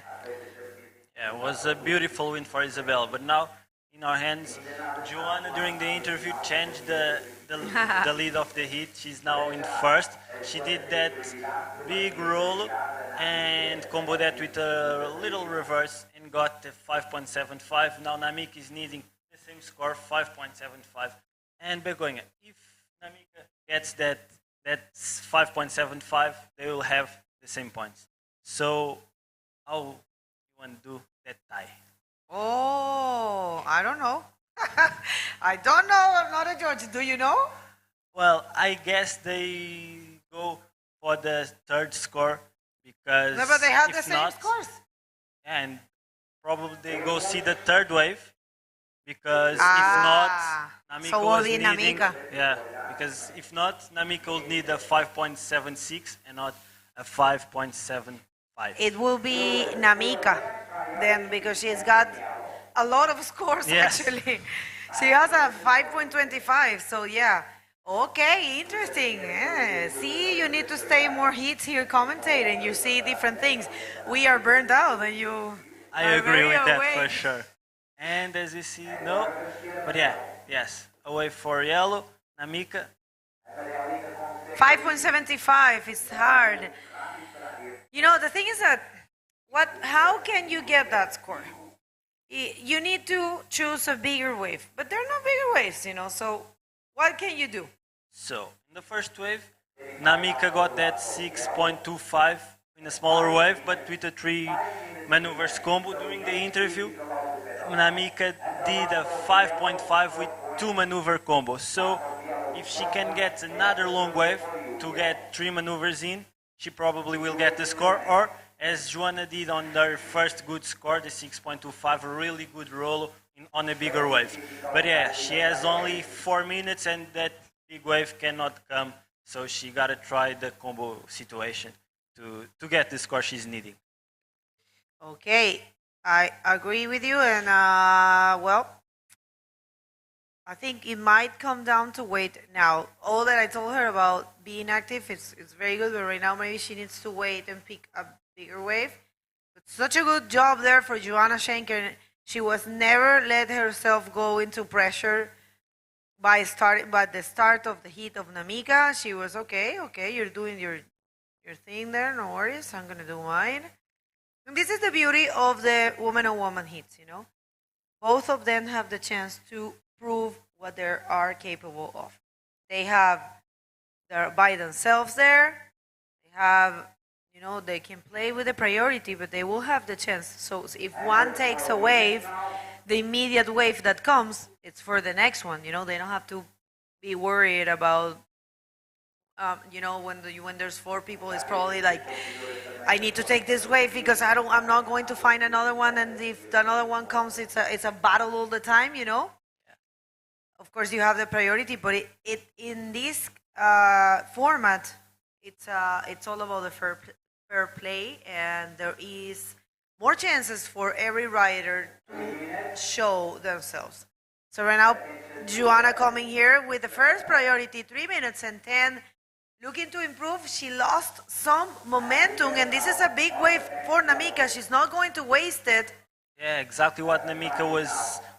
Yeah, it was a beautiful win for Isabel, but now in our hands, Joanna during the interview changed the lead of the heat. She's now in first. She did that big roll and combo that with a little reverse and got the 5.75. Now Namika is needing the same score, 5.75. And Begonha, if Namika gets that 5.75, they will have the same points. So how you want to do that tie? Oh, I don't know. I don't know. I'm not a judge. Do you know? Well, I guess they go for the third score because No, but they have the if same not, scores. and probably they go see the third wave because if not, Namika so was only needing, Namika. yeah, because if not, Namika will need a 5.76 and not a 5.75. It will be Namika then, because she's got a lot of scores. Yes. Actually. She has a 5.25, so yeah. Okay, interesting. Yeah. See, you need to stay more hits here commentating. You see different things. We are burned out, and you I are agree very with that awake. for sure. And as you see, no, but yeah, Yes, a wave for yellow. Namika. 5.75 is hard. You know, the thing is that how can you get that score? You need to choose a bigger wave, but there are no bigger waves, you know, so what can you do? So, in the first wave, Namika got that 6.25 in a smaller wave, but with a 3 maneuvers combo during the interview. Namika did a 5.5 with 2 maneuver combos. So, if she can get another long wave to get 3 maneuvers in, she probably will get the score. Or, as Joanna did on her first good score, the 6.25, a really good roll on a bigger wave. But yeah, she has only 4 minutes and that big wave cannot come. So she got to try the combo situation to get the score she's needing. Okay, I agree with you, and well, I think it might come down to weight. Now, all that I told her about being active, it's very good, but right now maybe she needs to wait and pick a bigger wave. But such a good job there for Joanna Schenker. She was never let herself go into pressure by the start of the heat of Namika. She was okay, you're doing your thing there, no worries, I'm gonna do mine. And this is the beauty of the woman-on-woman heats, you know. Both of them have the chance to prove what they are capable of. They're by themselves there. They have, you know, they can play with the priority, but they will have the chance. So if one takes a wave, the immediate wave that comes, it's for the next one. You know, they don't have to be worried about, you know, when there's 4 people, it's probably like, I need to take this wave because I'm not going to find another one, and if another one comes, it's a battle all the time, you know. Of course, you have the priority, but it in this format, it's all about the fair play, and there is more chances for every rider to show themselves. So right now, Joanna coming here with the first priority, 3 minutes and 10, looking to improve. She lost some momentum, and this is a big wave for Namika. She's not going to waste it. Yeah, exactly what Namika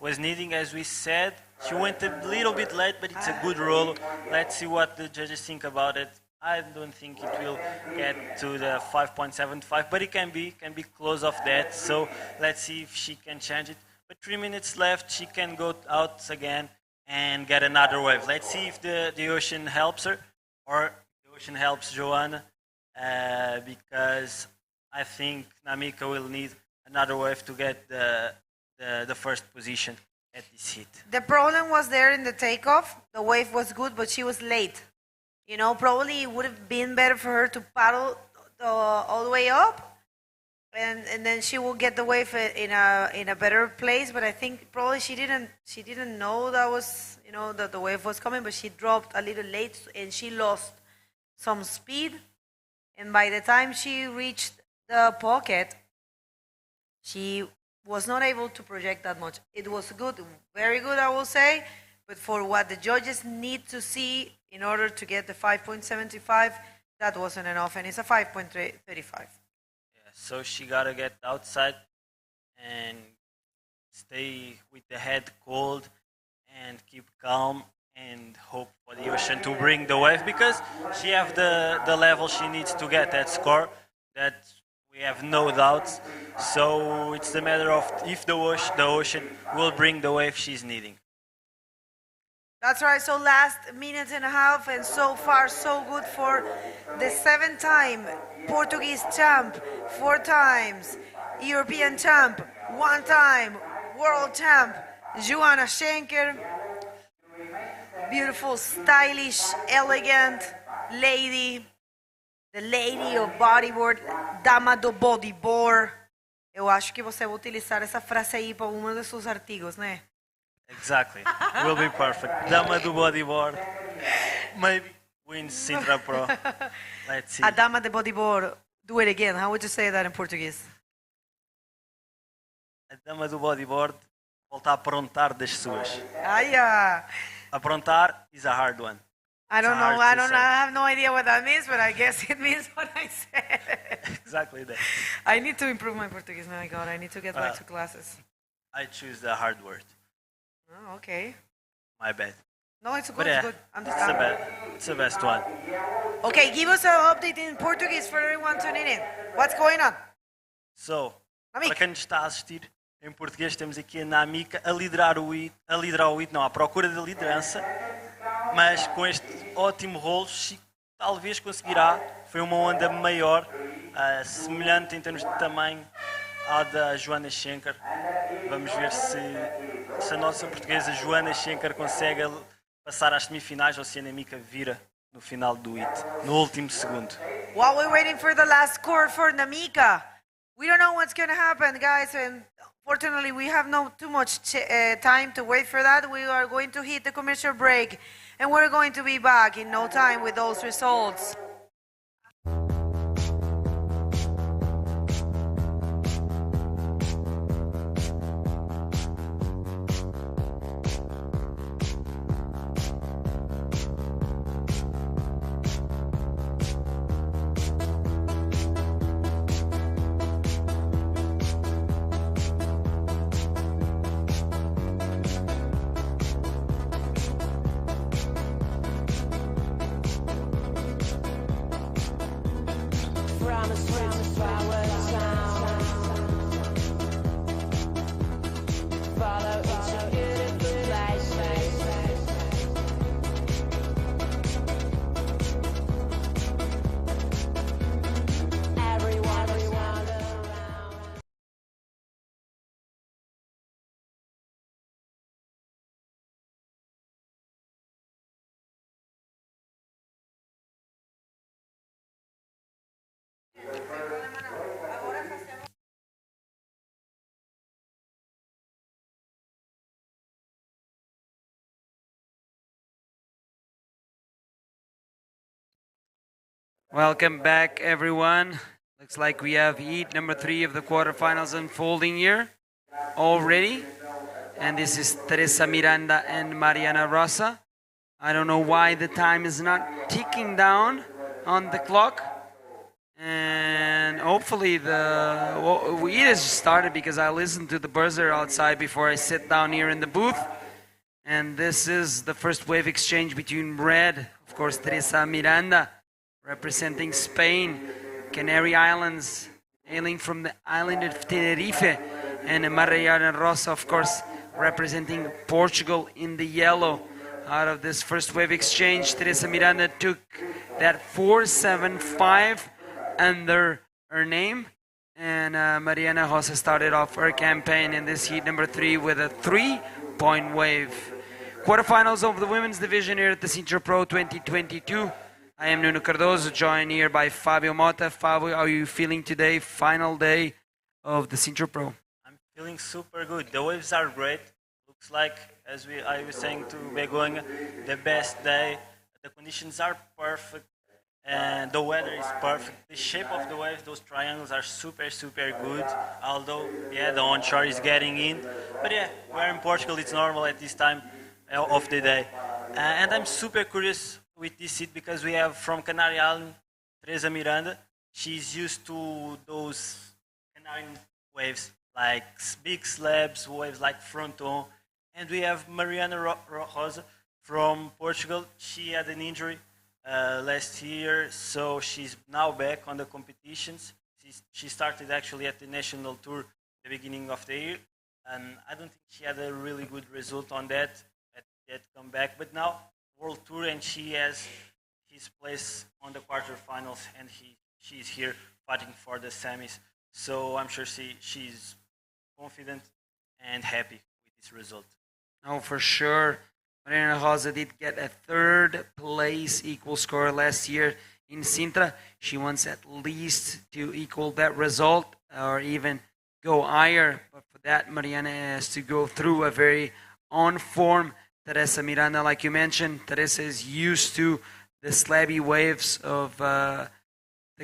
was needing, as we said. She went a little bit late, but it's a good roll. Let's see what the judges think about it. I don't think it will get to the 5.75, but it can be close of that. So let's see if she can change it. But 3 minutes left, she can go out again and get another wave. Let's see if the ocean helps her or the ocean helps Joanna, because I think Namika will need another wave to get the first position at this heat. The problem was there in the takeoff. The wave was good, but she was late. You know, probably it would have been better for her to paddle all the way up, and then she will get the wave in a better place. But I think probably she didn't know that was, you know, that the wave was coming, but she dropped a little late and she lost some speed. And by the time she reached the pocket, she was not able to project that much. It was good, very good, I will say, but for what the judges need to see in order to get the 5.75, that wasn't enough, and it's a 5.35. Yeah, so she gotta get outside and stay with the head cold and keep calm and hope for the ocean to bring the wave, because she have the level she needs to get that score. That we have no doubts. So it's the matter of if the ocean will bring the wave she's needing. That's right. So last minute and a half, and so far so good for the 7-time Portuguese champ, 4 times European champ, 1 time world champ, Joanna Schenker. Beautiful, stylish, elegant lady. The lady of bodyboard, dama do bodyboard. Eu acho que você vai utilizar essa frase aí para um dos seus artigos, né? Exactly. Will be perfect. Dama do bodyboard. Maybe wins Sintra Pro. Let's see. A dama de bodyboard. Do it again. How would you say that in Portuguese? A dama do bodyboard volta a aprontar das suas. Ai, Aprontar is a hard one. I don't know. I have no idea what that means, but I guess it means what I said. Exactly that. I need to improve my Portuguese. My God, I need to get back to classes. I choose the hard word. Oh, okay. My bad. No, it's good. But It's yeah, good. I'm it's just. the best one. Okay, give us an update in Portuguese for everyone tuning in. What's going on? So, Namik. para quem nos está a assistir, em português temos aqui a Namika a liderar o hit, não, à procura da liderança, mas com este ótimo rolo, talvez conseguirá. Foi uma onda maior, semelhante em termos de tamanho à da Joana Schenker. Vamos ver se a nossa portuguesa Joana Schenker consegue passar às semifinais ou se a Namika vira no final do hit, no último segundo. While we're waiting for the last score for Namika, we don't know what's going to happen, guys. And fortunately, we have no too much time to wait for that. We are going to hit the commercial break, and we're going to be back in no time with those results. From a Sintra Pro town. Follow, it's a beautiful place. Everyone around. Welcome back, everyone. Looks like we have heat number 3 of the quarterfinals unfolding here already. And this is Teresa Miranda and Mariana Rosa. I don't know why the time is not ticking down on the clock. And hopefully the heat has just started because I listened to the buzzer outside before I sit down here in the booth. And this is the first wave exchange between red, of course, Teresa Miranda, representing Spain, Canary Islands, hailing from the island of Tenerife, and Mariana Rosa, of course, representing Portugal in the yellow. Out of this first wave exchange, Teresa Miranda took that 4-7-5 under her name, and Mariana Rosa started off her campaign in this heat number 3 with a 3-point wave. Quarterfinals of the women's division here at the Sintra Pro 2022. I am Nuno Cardoso, joined here by Fabio Mota. Fabio, how are you feeling today? Final day of the Sintra Pro. I'm feeling super good. The waves are great. Looks like, as I was saying to Begonha, the best day. The conditions are perfect, and the weather is perfect. The shape of the waves, those triangles are super, super good. Although, yeah, the onshore is getting in. But yeah, we're in Portugal. It's normal at this time of the day. And I'm super curious with this seat because we have from Canary Island, Teresa Miranda. She's used to those Canary waves, like big slabs, waves like fronton. And we have Mariana Rosa from Portugal. She had an injury last year, so she's now back on the competitions. She started actually at the national tour at the beginning of the year, and I don't think she had a really good result on that comeback. But now World Tour, and she has his place on the quarterfinals, and she's here fighting for the semis. So I'm sure she's confident and happy with this result. Oh, for sure. Mariana Rosa did get a 3rd place equal score last year in Sintra. She wants at least to equal that result or even go higher. But for that, Mariana has to go through a very on-form Teresa Miranda. Like you mentioned, Teresa is used to the slabby waves of the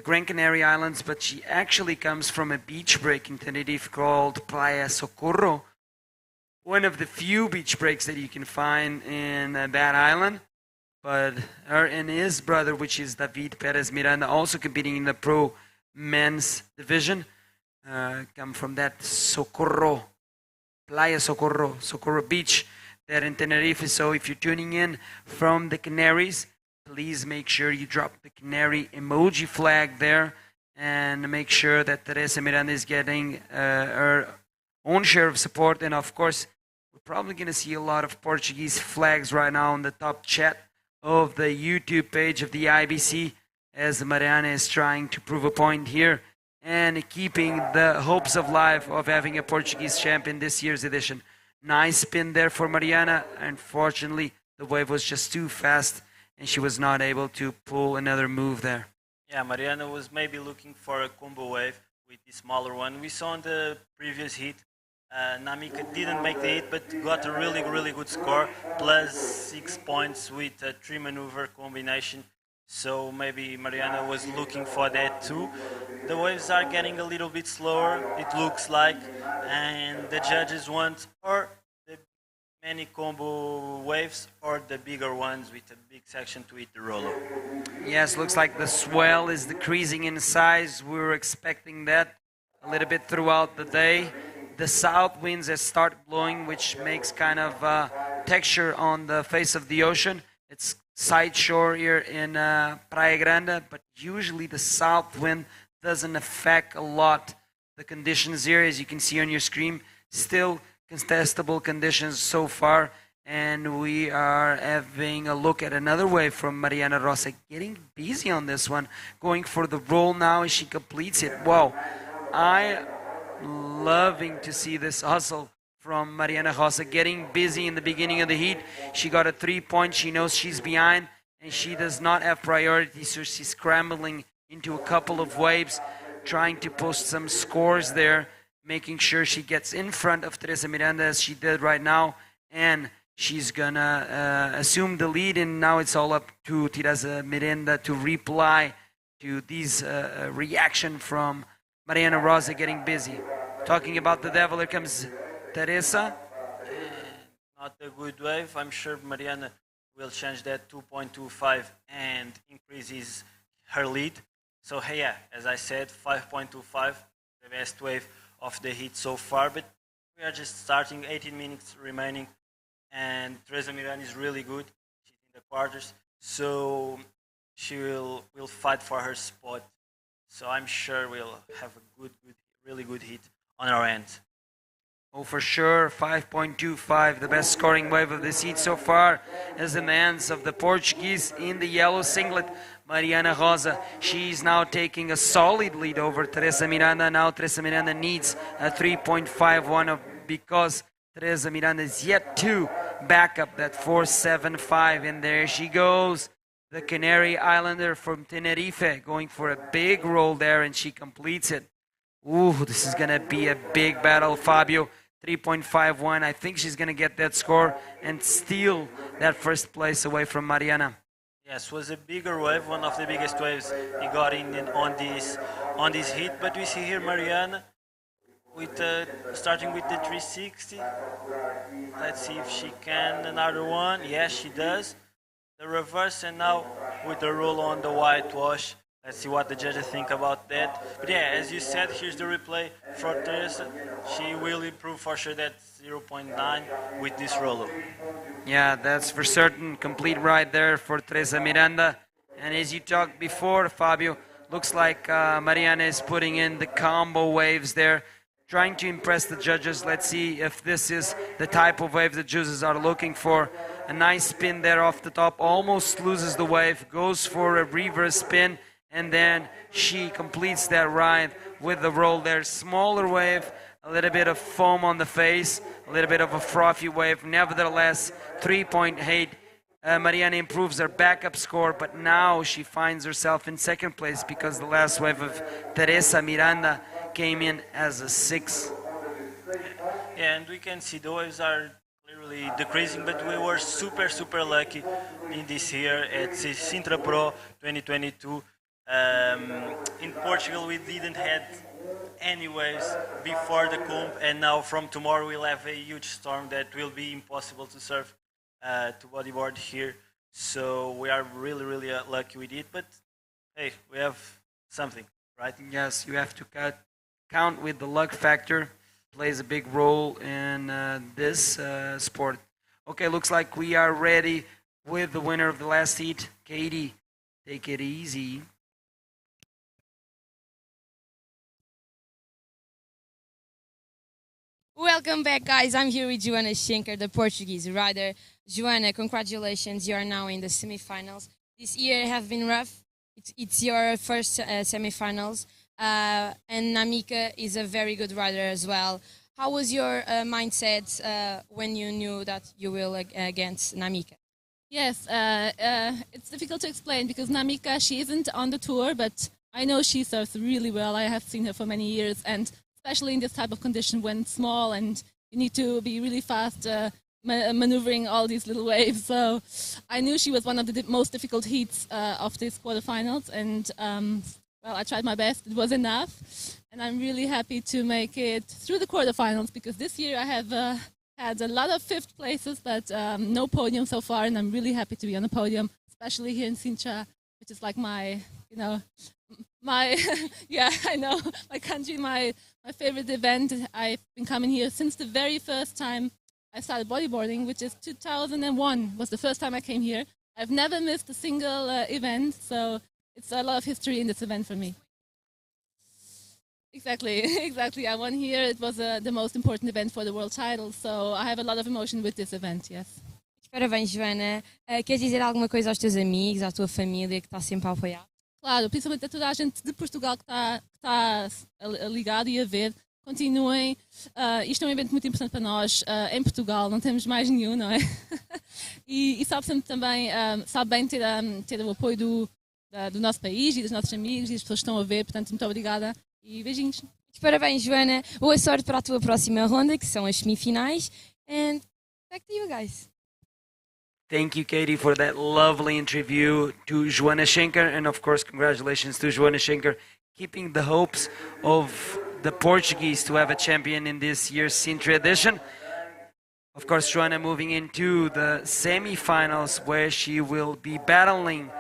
Gran Canary Islands, but she actually comes from a beach break in Tenerife called Playa Socorro. One of the few beach breaks that you can find in that island. But her and his brother, which is David Perez Miranda, also competing in the pro men's division, come from that Socorro, Playa Socorro Beach. there in Tenerife. So if you're tuning in from the Canaries, please make sure you drop the Canary emoji flag there and make sure that Teresa Miranda is getting her own share of support. And of course, we're probably going to see a lot of Portuguese flags right now on the top chat of the YouTube page of the IBC, as Mariana is trying to prove a point here and keeping the hopes alive of having a Portuguese champion this year's edition. Nice spin there for Mariana. Unfortunately, the wave was just too fast and she was not able to pull another move there. Yeah, Mariana was maybe looking for a combo wave with the smaller one. We saw in the previous heat, Namika didn't make the hit, but got a really, really good score, plus 6 points with a 3-maneuver combination. So maybe Mariana was looking for that too. The waves are getting a little bit slower, it looks like, and the judges want or the many combo waves or the bigger ones with a big section to hit the roller. Yes, looks like the swell is decreasing in size. We were expecting that a little bit throughout the day. The south winds have started blowing, which makes kind of texture on the face of the ocean. It's side shore here in Praia Grande, but usually the south wind doesn't affect a lot the conditions here, as you can see on your screen. Still contestable conditions so far, and we are having a look at another wave from Mariana Rosa, getting busy on this one, going for the roll now as she completes it. Wow, I loving to see this hustle from Mariana Rosa, getting busy in the beginning of the heat. She got a 3-point, she knows she's behind, and she does not have priority, so she's scrambling into a couple of waves, trying to post some scores there, making sure she gets in front of Teresa Miranda as she did right now, and she's gonna assume the lead, and now it's all up to Teresa Miranda to reply to these reaction from Mariana Rosa getting busy. Talking about the devil, here comes Teresa. Not a good wave. I'm sure Mariana will change that 2.25 and increases her lead. So hey, yeah, as I said, 5.25, the best wave of the heat so far. But we are just starting, 18 minutes remaining, and Teresa Miranda is really good. She's in the quarters, so she will fight for her spot. So I'm sure we'll have a good, really good hit on our end. Oh, for sure, 5.25, the best scoring wave of this heat so far, is in the hands of the Portuguese in the yellow singlet, Mariana Rosa. She's now taking a solid lead over Teresa Miranda. Now Teresa Miranda needs a 3.51 because Teresa Miranda is yet to back up that 4.75, and there she goes. The Canary Islander from Tenerife going for a big roll there, and she completes it. Ooh, this is going to be a big battle, Fabio. 3.51. I think she's going to get that score and steal that first place away from Mariana. Yes, was a bigger wave, one of the biggest waves he got in on this hit. But we see here Mariana with starting with the 360. Let's see if she can another one. Yes, she does. The reverse, and now with the roll on the whitewash. Let's see what the judges think about that. But yeah, as you said, here's the replay for Teresa. She will improve for sure that 0.9 with this roller. Yeah, that's for certain. Complete right there for Teresa Miranda. And as you talked before, Fabio, looks like Mariana is putting in the combo waves there, trying to impress the judges. Let's see if this is the type of wave the judges are looking for. A nice spin there off the top, almost loses the wave, goes for a reverse spin, and then she completes that ride with the roll there. Smaller wave, a little bit of foam on the face, a little bit of a frothy wave. Nevertheless, 3.8. Mariana improves her backup score, but now she finds herself in second place because the last wave of Teresa Miranda came in as a 6. Yeah, and we can see the waves are clearly decreasing, but we were super lucky in this year at Sintra Pro 2022. In Portugal we didn't have any waves before the comp, and now from tomorrow we'll have a huge storm that will be impossible to surf to bodyboard here. So we are really lucky with it, but hey, we have something, right? Yes, you have to count with the luck factor. Plays a big role in this sport. Okay, looks like we are ready with the winner of the last heat. Katie, take it easy. Welcome back, guys. I'm here with Joanna Schenker, the Portuguese rider. Joanna, congratulations. You are now in the semifinals. This year have been rough. It's your first semifinals. And Namika is a very good rider as well. How was your mindset when you knew that you will against Namika? Yes, it's difficult to explain because Namika, she isn't on the tour, but I know she surfs really well. I have seen her for many years, and especially in this type of condition when small and you need to be really fast maneuvering all these little waves. So I knew she was one of the most difficult heats of these quarterfinals, and well, I tried my best. It was enough, and I'm really happy to make it through the quarterfinals because this year I have had a lot of fifth places, but no podium so far, and I'm really happy to be on the podium, especially here in Sintra, which is like my, you know, my, yeah, I know, my country, my favorite event. I've been coming here since the very first time I started bodyboarding, which is 2001, was the first time I came here. I've never missed a single event, so it's a lot of history in this event for me. Exactly, exactly. I won here. It was the most important event for the world title, so I have a lot of emotion with this event, yes. Parabéns, Joana. Queres dizer alguma coisa aos teus amigos, à tua família que está sempre a apoiar? Claro, principalmente a toda a gente de Portugal que está ligado e a ver. Continuem. Isto é um evento muito importante para nós. Em Portugal não temos mais nenhum, não é? e sabe sempre também, sabe bem ter o apoio do nosso país e dos nossos amigos e das pessoas que estão a ver. Portanto, muito obrigada e beijinhos. Parabéns, Joana. Boa sorte para a tua próxima ronda, que são as semifinais. And back to you guys. Thank you, Katie, for that lovely interview to Joanna Schenker. And of course, congratulations to Joanna Schenker, keeping the hopes of the Portuguese to have a champion in this year's Sintra edition. Of course, Joanna moving into the semi-finals where she will be battling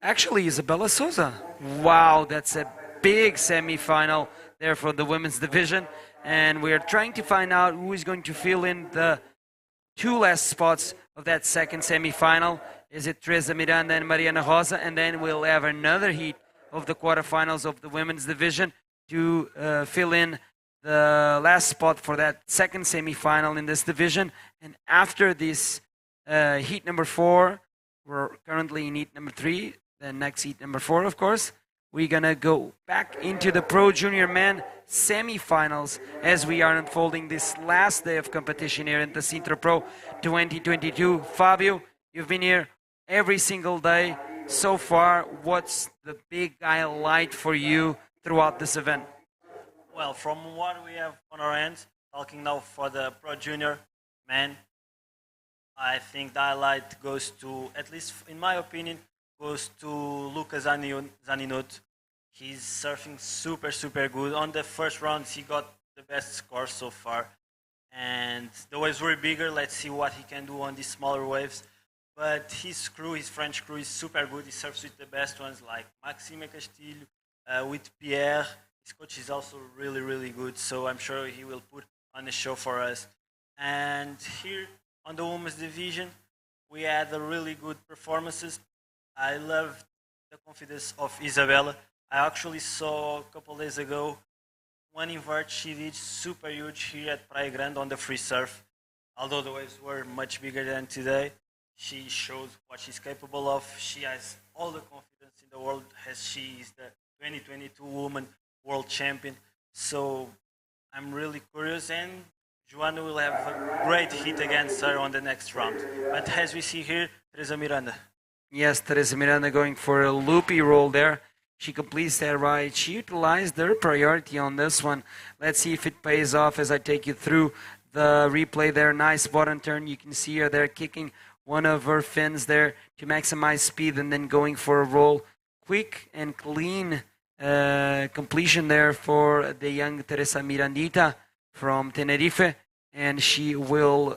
actually Isabella Souza. Wow, that's a big semi-final there for the women's division. And we're trying to find out who is going to fill in the two last spots of that second semi-final. Is it Teresa Miranda and Mariana Rosa? And then we'll have another heat of the quarterfinals of the women's division to fill in the last spot for that second semi-final in this division. And after this heat number 4, we're currently in heat number 3, the next heat number 4, of course. We're gonna go back into the Pro Junior Men semi-finals as we are unfolding this last day of competition here in the Sintra Pro 2022. Fabio, you've been here every single day so far. What's the big highlight for you throughout this event? Well, from what we have on our hands, talking now for the Pro Junior Men, I think the highlight goes to, at least in my opinion, goes to Lucas Zaninot. He's surfing super good. On the first round, he got the best score so far. And the waves were bigger. Let's see what he can do on these smaller waves. But his crew, his French crew, is super good. He surfs with the best ones like Maxime Castillo, with Pierre. His coach is also really good. So I'm sure he will put on a show for us. And here on the women's division, we had a really good performances. I love the confidence of Isabella. I actually saw a couple days ago one invert she did super huge here at Praia Grande on the free surf. Although the waves were much bigger than today, she shows what she's capable of. She has all the confidence in the world as she is the 2022 Women World Champion. So I'm really curious, and Joana will have a great hit against her on the next round. But as we see here, Teresa Miranda. Yes, Teresa Miranda going for a loopy roll there. She completes that right. She utilized their priority on this one. Let's see if it pays off as I take you through the replay there. Nice bottom turn. You can see her there kicking one of her fins there to maximize speed and then going for a roll. Quick and clean completion there for the young Teresa Mirandita from Tenerife. And she will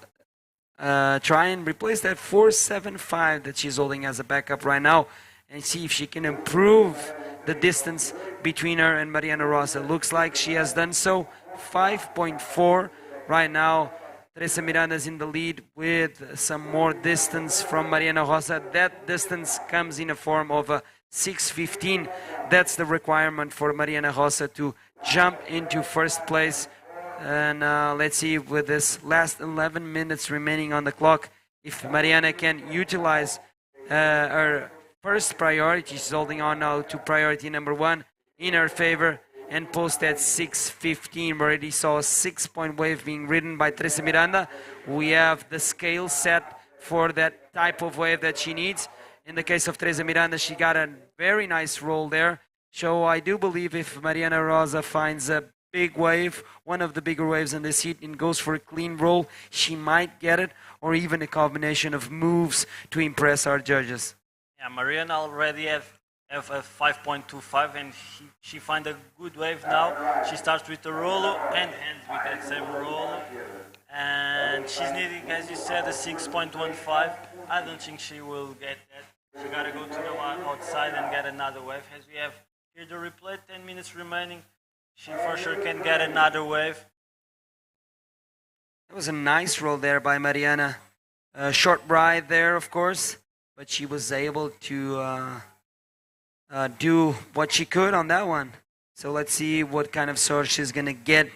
try and replace that 4.75 that she's holding as a backup right now and see if she can improve the distance between her and Mariana Rosa. Looks like she has done so. 5.4 right now. Teresa Miranda's in the lead with some more distance from Mariana Rosa. That distance comes in a form of a 6:15. That's the requirement for Mariana Rosa to jump into first place. And let's see, with this last 11 minutes remaining on the clock, if Mariana can utilize her first priority. She's holding on now to priority number 1 in her favor and post at 6:15. We already saw a 6-point wave being ridden by Teresa Miranda. We have the scale set for that type of wave that she needs. In the case of Teresa Miranda, she got a very nice roll there. So I do believe if Mariana Rosa finds a big wave, one of the bigger waves in this heat, and goes for a clean roll, she might get it, or even a combination of moves to impress our judges. Yeah, Mariana already have a 5.25, and she find a good wave now. She starts with the rolo and ends with that same rolo. And she's needing, as you said, a 6.15. I don't think she will get that. She gotta go to the outside and get another wave. As we have here the replay, 10 minutes remaining. She for sure can get another wave. It was a nice roll there by Mariana. A short ride there, of course, but she was able to do what she could on that one. So let's see what kind of sort she's going to get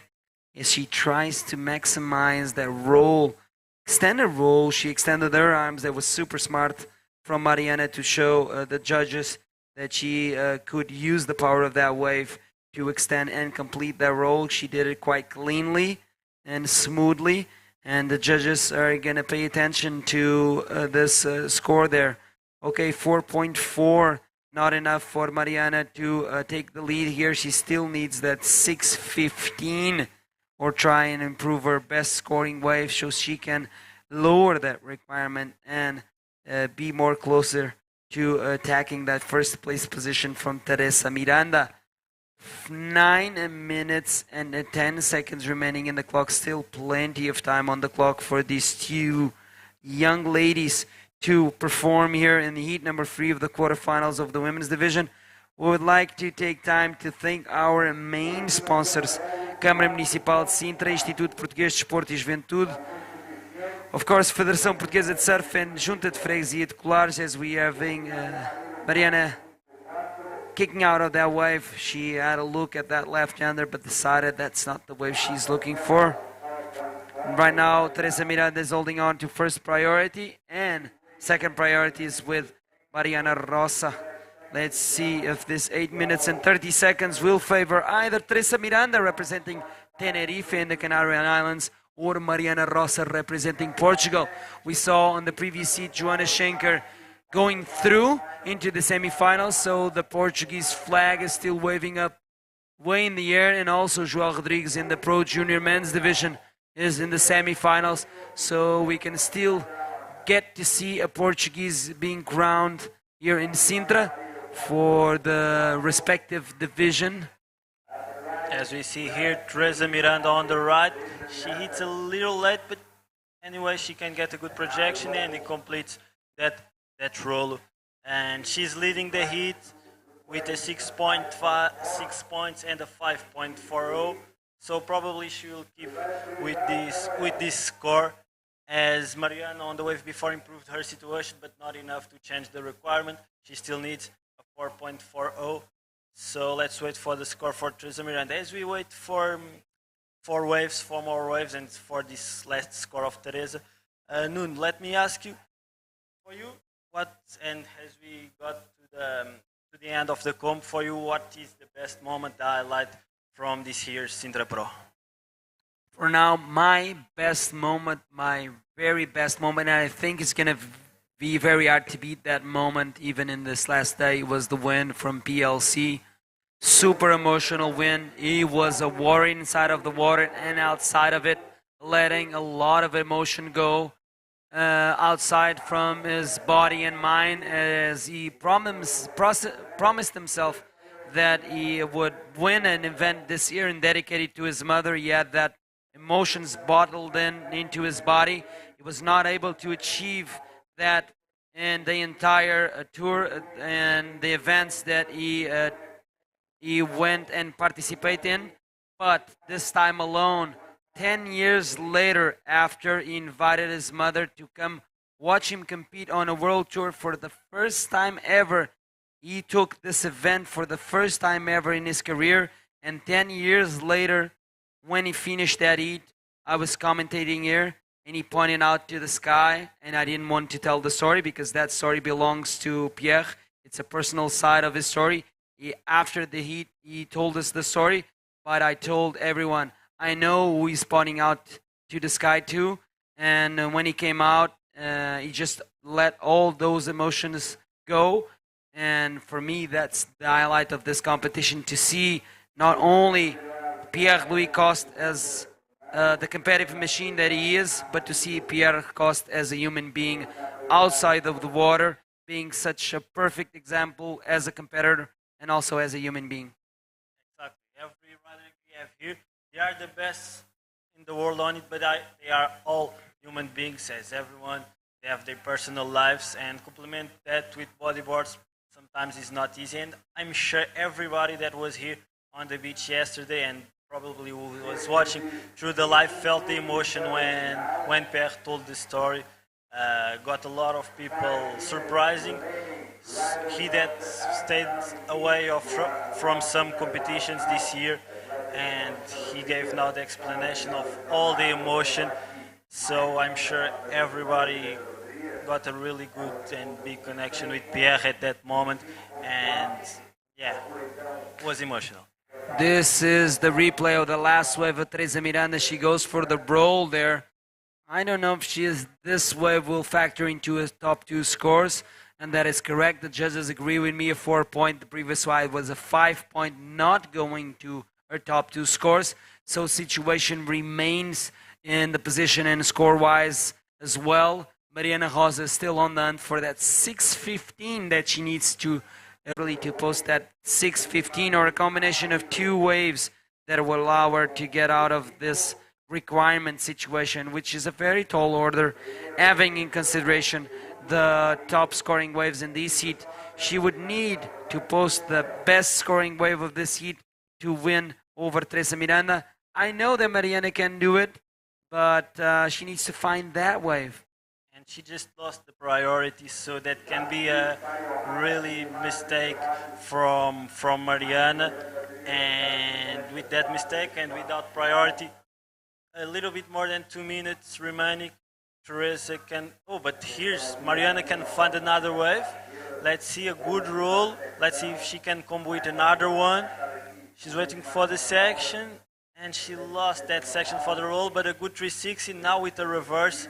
as she tries to maximize that roll. Extended roll, she extended her arms. That was super smart from Mariana to show the judges that she could use the power of that wave to extend and complete that roll. She did it quite cleanly and smoothly, and the judges are going to pay attention to this score there. Okay, 4.4, not enough for Mariana to take the lead here. She still needs that 6:15 or try and improve her best scoring wave so she can lower that requirement and be more closer to attacking that first place position from Teresa Miranda. 9 minutes and 10 seconds remaining in the clock. Still plenty of time on the clock for these two young ladies to perform here in the heat number 3 of the quarterfinals of the women's division. We would like to take time to thank our main sponsors, Câmara Municipal de Sintra, Instituto Português de Desporto e Juventude, of course, Federação Portuguesa de Surf and Junta de Freguesia de Colares, as we are having Mariana kicking out of that wave. She had a look at that left-hander, but decided that's not the wave she's looking for. Right now, Teresa Miranda is holding on to first priority, and second priority is with Mariana Rosa. Let's see if this 8 minutes and 30 seconds will favor either Teresa Miranda representing Tenerife in the Canarian Islands or Mariana Rosa representing Portugal. We saw on the previous heat Joana Schenker going through into the semifinals, so the Portuguese flag is still waving up way in the air, and also João Rodrigues in the Pro Junior Men's Division is in the semifinals, so we can still get to see a Portuguese being crowned here in Sintra for the respective division. As we see here, Teresa Miranda on the right. She hits a little late, but anyway, she can get a good projection and it completes that roll. And she's leading the heat with a 6.5, 6 points and a 5.40. So probably she will keep with this score, as Mariana on the wave before improved her situation, but not enough to change the requirement. She still needs a 4.40. So let's wait for the score for Teresa Miranda. As we wait for four more waves, and for this last score of Teresa, Nuno, let me ask you, for you, and as we got to the end of the comp, for you, what is the best moment, the highlight from this year's Sintra Pro? For now, my best moment, my very best moment, and I think it's going to be very hard to beat that moment even in this last day, was the win from PLC. Super emotional win. He was a warrior inside of the water and outside of it, letting a lot of emotion go outside from his body and mind, as he promised himself that he would win an event this year and dedicate it to his mother. He had that emotions bottled into his body. He was not able to achieve that in the entire tour and the events that he went and participated in. But this time alone, 10 years later, after he invited his mother to come watch him compete on a world tour for the first time ever, he took this event for the first time ever in his career. And 10 years later, when he finished that heat, I was commentating here, and he pointed out to the sky, and I didn't want to tell the story because that story belongs to Pierre. It's a personal side of his story. After the heat, he told us the story, but I told everyone, I know who he's pointing out to the sky too. And when he came out, he just let all those emotions go. And for me, that's the highlight of this competition, to see not only Pierre-Louis Coste as the competitive machine that he is, but to see Pierre Coste as a human being outside of the water, being such a perfect example as a competitor and also as a human being. Exactly. Every rider we have here, they are the best in the world on it, but they are all human beings, as everyone. They have their personal lives, and complement that with bodyboards sometimes is not easy. And I'm sure everybody that was here on the beach yesterday and probably who was watching through the live felt the emotion when Pierre told the story. Got a lot of people surprising. He that stayed away from some competitions this year, and he gave now the explanation of all the emotion. So I'm sure everybody got a really good and big connection with Pierre at that moment, and yeah, it was emotional. This is the replay of the last wave of Teresa Miranda. She goes for the roll there. I don't know if this wave will factor into his top 2 scores, and that is correct. The judges agree with me, a 4-point. The previous wave was a 5-point, not going to her top 2 scores. So situation remains in the position and score-wise as well. Mariana Rosa is still on the hunt for that 6:15 that she needs to really to post that 6:15 or a combination of 2 waves that will allow her to get out of this requirement situation, which is a very tall order, having in consideration the top scoring waves in this heat. She would need to post the best scoring wave of this heat to win over Teresa Miranda. I know that Mariana can do it, but she needs to find that wave. And she just lost the priority, so that can be a really mistake from Mariana. And with that mistake and without priority, a little bit more than 2 minutes remaining, Teresa can... Oh, but here's Mariana can find another wave. Let's see a good roll. Let's see if she can come with another one. She's waiting for the section, and she lost that section for the roll, but a good 360 now with a reverse.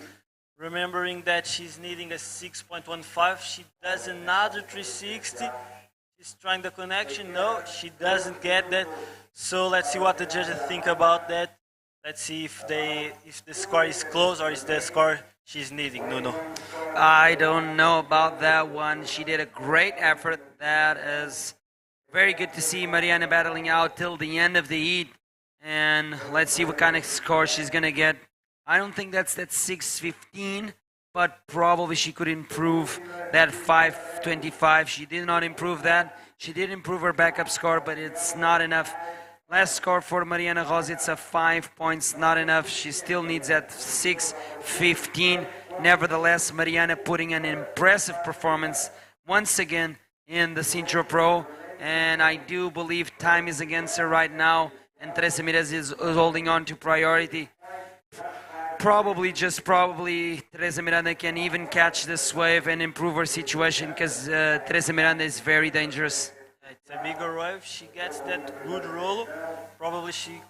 Remembering that she's needing a 6.15, she does another 360. She's trying the connection. No, she doesn't get that. So let's see what the judges think about that. Let's see if the score is close or is the score she's needing. Nuno. I don't know about that one. She did a great effort. That is very good to see Mariana battling out till the end of the heat. And let's see what kind of score she's going to get. I don't think that's that 6:15, but probably she could improve that 5:25. She did not improve that. She did improve her backup score, but it's not enough. Last score for Mariana Rosa, it's a 5 points, not enough. She still needs that 6:15. Nevertheless, Mariana putting an impressive performance once again in the Sintra Pro, and I do believe time is against her right now, and Teresa Miranda is holding on to priority. Probably, Teresa Miranda can even catch this wave and improve her situation, because Teresa Miranda is very dangerous. It's a bigger wave. She gets that good roll. Probably she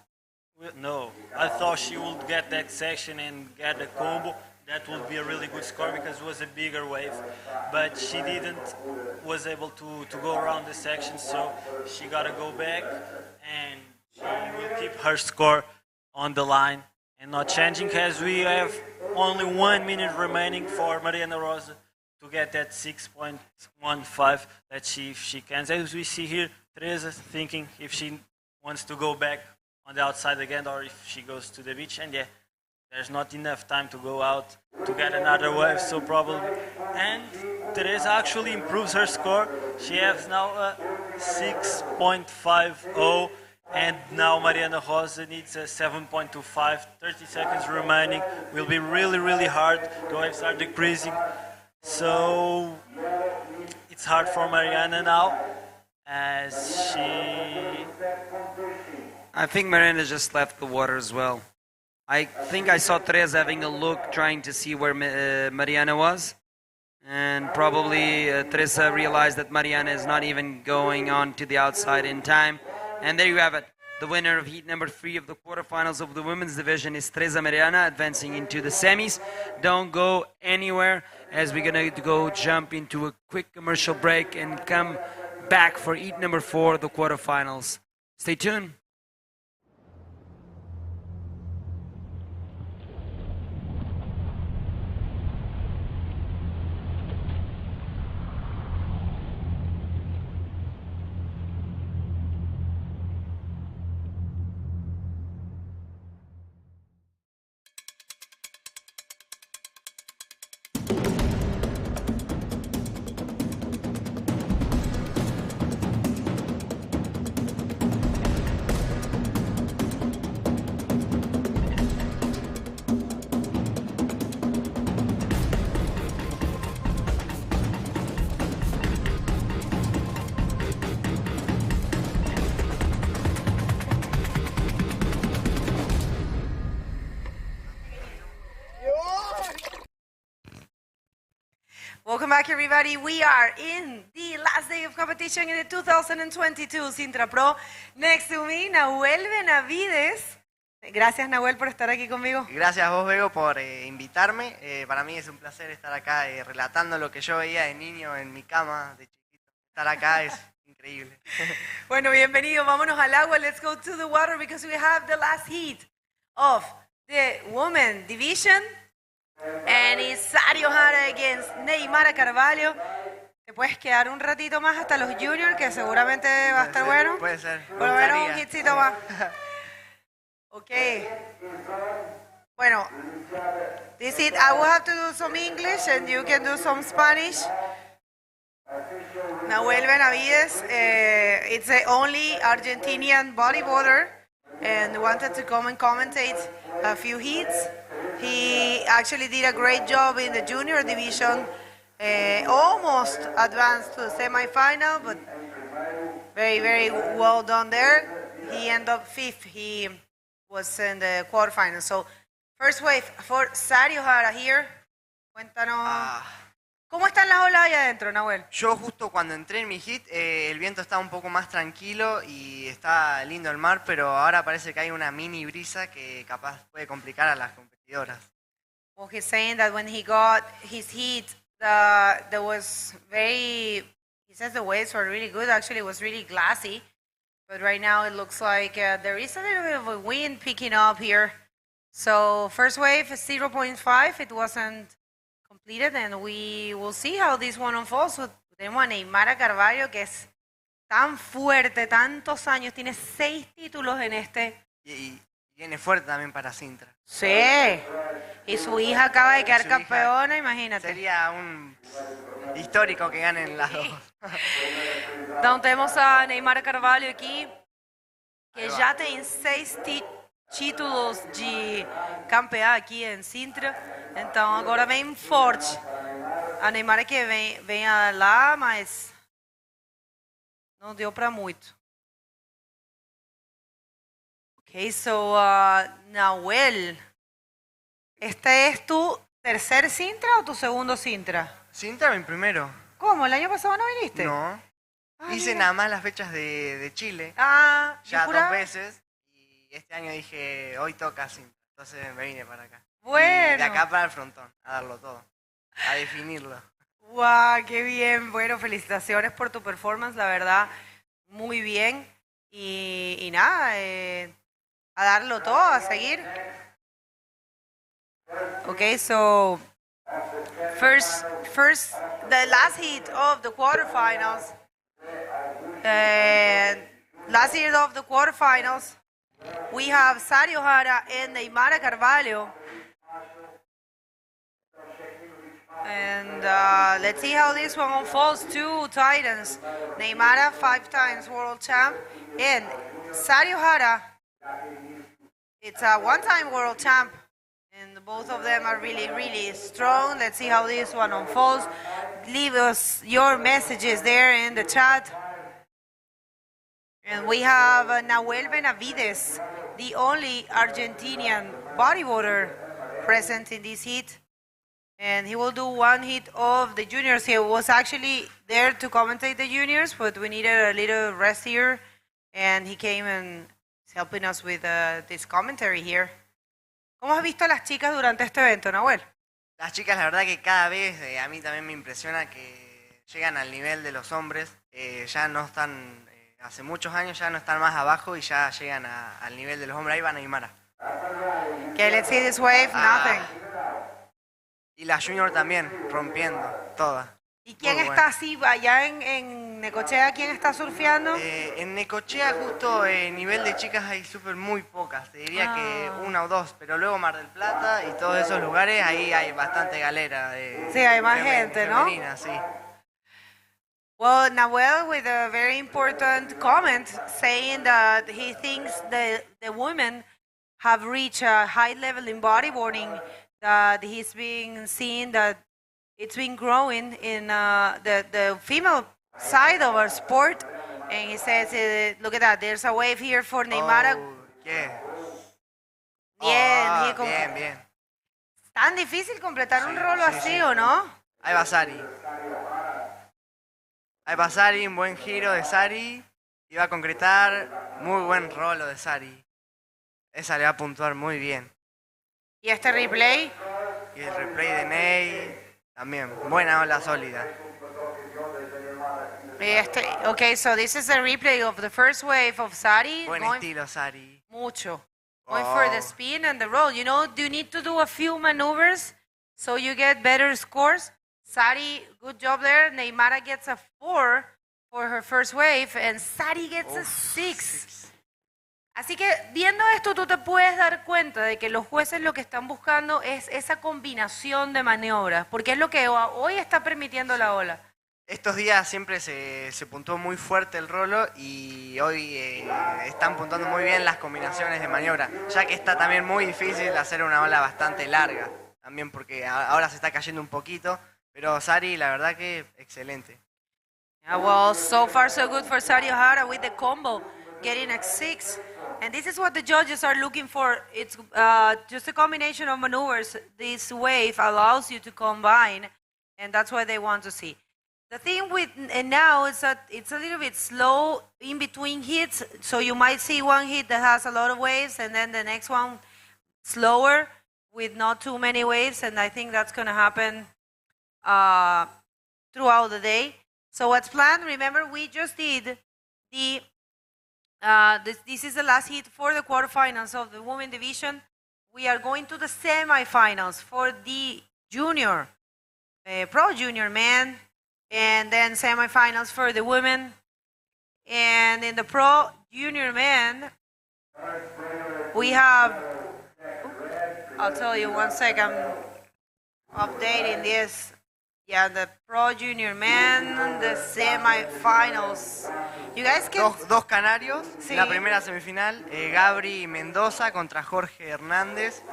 will. No, I thought she would get that section and get the combo. That would be a really good score because it was a bigger wave. But she didn't, was able to go around the section, so she got to go back, and she will keep her score on the line and not changing, as we have only 1 minute remaining for Mariana Rosa to get that 6.15. Let's see if she can. As we see here, Teresa thinking if she wants to go back on the outside again or if she goes to the beach. And yeah, there's not enough time to go out to get another wave, so probably. And Teresa actually improves her score. She has now a 6.50, And now Mariana Rosa needs a 7.25, 30 seconds remaining. Will be really, really hard. The waves are decreasing. So it's hard for Mariana now as she... I think Mariana just left the water as well. I think I saw Teresa having a look, trying to see where Mariana was. And probably Teresa realized that Mariana is not even going on to the outside in time. And there you have it. The winner of heat number 3 of the quarterfinals of the women's division is Teresa Mariana, advancing into the semis. Don't go anywhere, as we're going to go jump into a quick commercial break and come back for heat number 4 of the quarterfinals. Stay tuned. Welcome back, everybody. We are in the last day of competition in the 2022 Sintra Pro. Next to me, Nahuel Benavides. Gracias, Nahuel, por estar aquí conmigo. Gracias a vos, Bego, por invitarme. Para mí es un placer estar acá relatando lo que yo veía de niño en mi cama, de chiquito. Estar acá es increíble. Bueno, bienvenido. Vámonos al agua. Let's go to the water because we have the last heat of the women division. And it's Sario Jara against Neymara Carvalho. Te puedes quedar un ratito más hasta los juniors, que seguramente va a estar bueno. Puede ser. Por lo menos un hitcito más. Ok. Bueno, this is, I will have to do some English and you can do some Spanish. Nahuel Benavides, it's the only Argentinian bodyboarder and wanted to come and commentate a few heats. He actually did a great job in the junior division, almost advanced to the semi-final, but very, very well done there. He ended up 5th. He was in the quarterfinals. So, first wave for Sario Jara here. Cuéntanos, ¿cómo están las olas allá adentro, Nahuel? Yo justo cuando entré en mi hit, el viento estaba un poco más tranquilo y está lindo el mar, pero ahora parece que hay una mini brisa que capaz puede complicar a las competidoras. Well, he's saying that when he got his heat, there was very, he says the waves were really good. Actually, it was really glassy. But right now it looks like there is a little bit of a wind picking up here. So first wave is 0.5. It wasn't completed, and we will see how this one unfolds. Tenemos a Neymara Carvalho, que es tan fuerte, tantos años, tiene 6 títulos en este. Y viene fuerte también para Sintra. Sí. Y su hija acaba de quedar campeona, imagínate. Sería un histórico que ganen las dos. Então temos a Neymara Carvalho aqui, que já tem 6 títulos de campeã aqui em Sintra. Então agora vem forte. A Neymara que vem lá, mas não deu para muito. Ok, so Nahuel, ¿este es tu tercer Sintra o tu segundo Sintra? Sintra mi primero. ¿Cómo? ¿El año pasado no viniste? No. Hice nada más las fechas de Chile. Ya 2 veces. Y este año dije, hoy toca Sintra. Entonces me vine para acá. Bueno. Y de acá para el frontón, a darlo todo. A definirlo. ¡Wow! ¡Qué bien! Bueno, felicitaciones por tu performance, la verdad, muy bien. Y nada, a darlo todo, a seguir. Okay, so first, the last heat of the quarterfinals. Last heat of the quarterfinals, we have Sario Jara and Neymara Carvalho. And let's see how this one unfolds. 2 Titans. Neymara, 5 times world champ. And Sari Ohara, it's a one-time world champ, and both of them are really, really strong. Let's see how this one unfolds. Leave us your messages there in the chat. And we have Nahuel Benavides, the only Argentinian bodyboarder present in this heat. And he will do one heat of the juniors. He was actually there to commentate the juniors, but we needed a little rest here. And he came and is helping us with this commentary here. ¿Cómo has visto a las chicas durante este evento, Nahuel? Las chicas, la verdad que cada vez a mí también me impresiona que llegan al nivel de los hombres. Ya no están, hace muchos años ya no están más abajo y ya llegan al nivel de los hombres. Ahí van a Aymara. Okay, let's see this wave, nothing. Y la junior también, rompiendo, todas. ¿Y quién Muy está bueno. así allá en Necochea? ¿Quién está surfeando? En Necochea justo nivel de chicas hay súper muy pocas, te diría que una o dos, pero luego Mar del Plata y todos esos lugares ahí hay bastante galera. Sí, hay más gente, ¿no? Femenina, sí. Well, Nahuel with a very important comment saying that he thinks the women have reached a high level in bodyboarding, that he's been seeing that it's been growing in the female side of our sport. And he says, look at that, there's a wave here for Neymar. Yeah. Bien, bien, bien. Tan difícil completar un rolo así, ¿o no? Ahí va Sari. Ahí va Sari, un buen giro de Sari. Y va a concretar muy buen rolo de Sari. Esa le va a puntuar muy bien. ¿Y este replay? Y el replay de Ney también. Buena ola sólida. Okay, so this is a replay of the first wave of Sari. Buen estilo, Sari. Mucho. Going for the spin and the roll. You know, do you need to do a few maneuvers so you get better scores? Sari, good job there. Neymara gets a 4 for her first wave, and Sari gets a 6. Así que viendo esto tú te puedes dar cuenta de que los jueces lo que están buscando es esa combinación de maniobras, porque es lo que hoy está permitiendo la ola. Estos días siempre se puntuó muy fuerte el rolo y hoy están puntuando muy bien las combinaciones de maniobra, ya que está también muy difícil hacer una ola bastante larga, también porque ahora se está cayendo un poquito, pero Sari la verdad que excelente. Yeah, well, so far so good for Sari Ohara with the combo, getting a 6. And this is what the judges are looking for. It's just a combination of maneuvers. This wave allows you to combine, and that's what they want to see. The thing with now is that it's a little bit slow in between hits, so you might see one hit that has a lot of waves, and then the next one slower with not too many waves, and I think that's going to happen throughout the day. So what's planned? Remember, we just did the this is the last hit for the quarterfinals of the women division. We are going to the semifinals for the junior, pro junior men, and then semifinals for the women. And in the pro junior men, we have, I'll tell you 1 second, I'm updating this. Yeah, the pro junior men, the semifinals. You guys can... Dos canarios, Sí. la primera semifinal, Gabri Mendoza contra Jorge Hernández.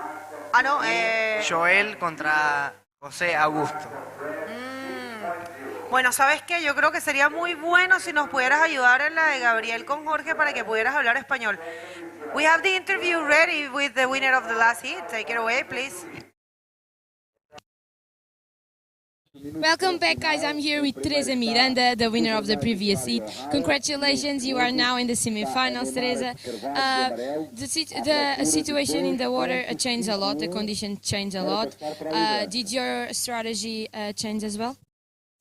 No, y Joel contra José Augusto. Bueno, ¿sabes qué? Yo creo que sería muy bueno si nos pudieras ayudar en la de Gabriel con Jorge para que pudieras hablar español. We have the interview ready with the winner of the last heat. Take it away, please. Welcome back, guys. I'm here with Teresa Miranda, the winner of the previous heat. Congratulations, you are now in the semifinals, Teresa. The situation in the water changed a lot, the condition changed a lot. Did your strategy change as well?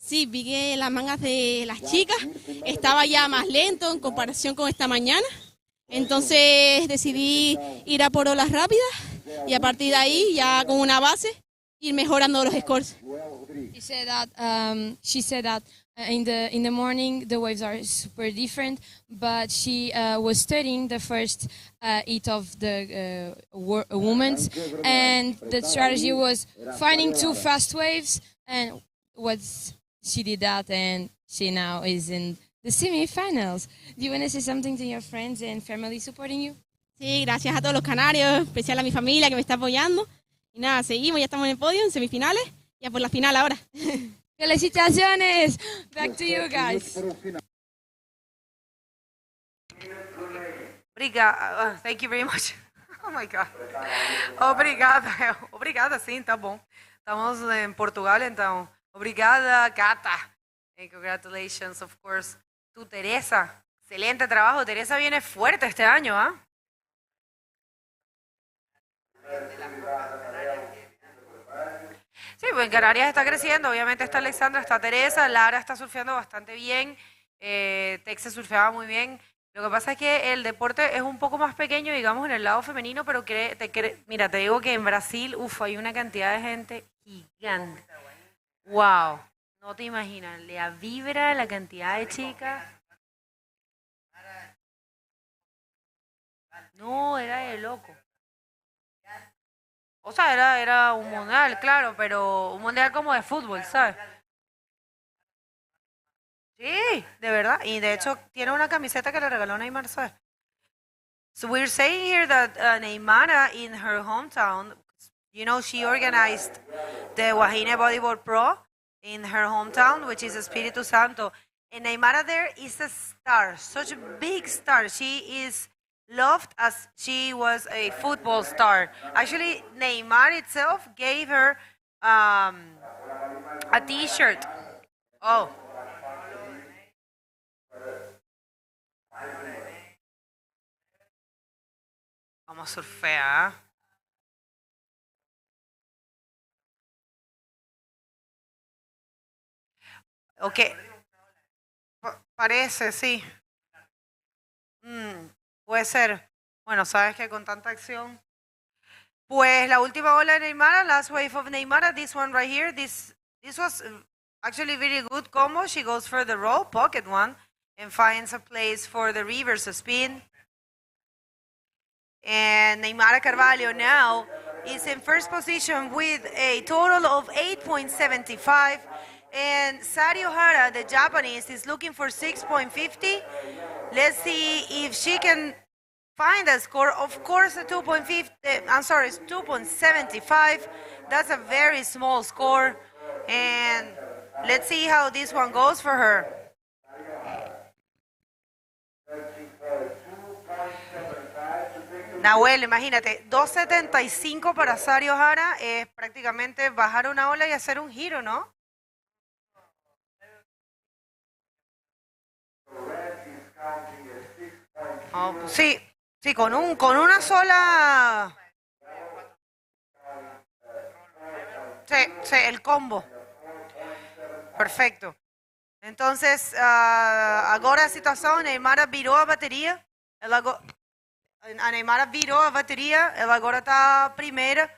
Sí, vi que las mangas de las chicas estaba ya más lento en comparación con esta mañana. Entonces decidí ir a por olas rápidas y a partir de ahí, ya con una base, ir mejorando los scores. She said that in the morning the waves are super different, but she was studying the first heat of the women's, and the strategy was finding two fast waves, and she did that, and she now is in the semifinals. Do you want to say something to your friends and family supporting you? Sí, gracias a todos los canarios, especial a mi familia que me está apoyando. Y nada, seguimos, ya estamos en el podio, en semifinales, ya por la final ahora. Felicitaciones! Back to you guys. Obrigada. Thank you very much. Oh my God. Obrigada. Obrigada, sim, tá bom. Estamos em Portugal, então. Obrigada, Gata. And congratulations, of course, to Teresa. Excelente trabajo. Teresa viene fuerte este año, ¿ah? Sí, pues en Canarias está creciendo. Obviamente está Alexandra, está Teresa. Lara está surfeando bastante bien. Tex se surfeaba muy bien. Lo que pasa es que el deporte es un poco más pequeño, digamos, en el lado femenino, pero mira, te digo que en Brasil, hay una cantidad de gente gigante. Wow, no te imaginas, la vibra, la cantidad de chicas. No, era de loco. O sea, era un mundial, claro, pero un mundial como de fútbol, ¿sabes? Sí, de verdad. Y de hecho tiene una camiseta que le regaló Neymar, ¿sabes? So we're saying here that Neymara in her hometown, you know, she organized the Wajine Bodyboard Pro in her hometown, which is Espíritu Santo. And Neymara there is a star, such a big star. She is loved as she was a football star. Actually, Neymar itself gave her a t-shirt. Oh. Vamos a surfear. Ok. Parece, sí. Puede ser. Bueno, sabes que con tanta acción. Pues la última ola de Neymar, last wave of Neymar, this one right here, this was actually very good combo. She goes for the roll, pocket one, and finds a place for the reverse spin. And Neymar Carvalho now is in first position with a total of 8.75. And Sario Hara, the Japanese, is looking for 6.50. Let's see if she can find a score. Of course, a 2.50. I'm sorry, it's 2.75. That's a very small score. And let's see how this one goes for her. Nahuel, imagínate, 2.75 para Sario Hara es prácticamente bajar una ola y hacer un giro, ¿no? Oh, sí, con una sola. Sí, el combo. Perfecto. Entonces, agora a situação, Neymar virou a bateria. A Neymar virou a bateria, ela agora está primeira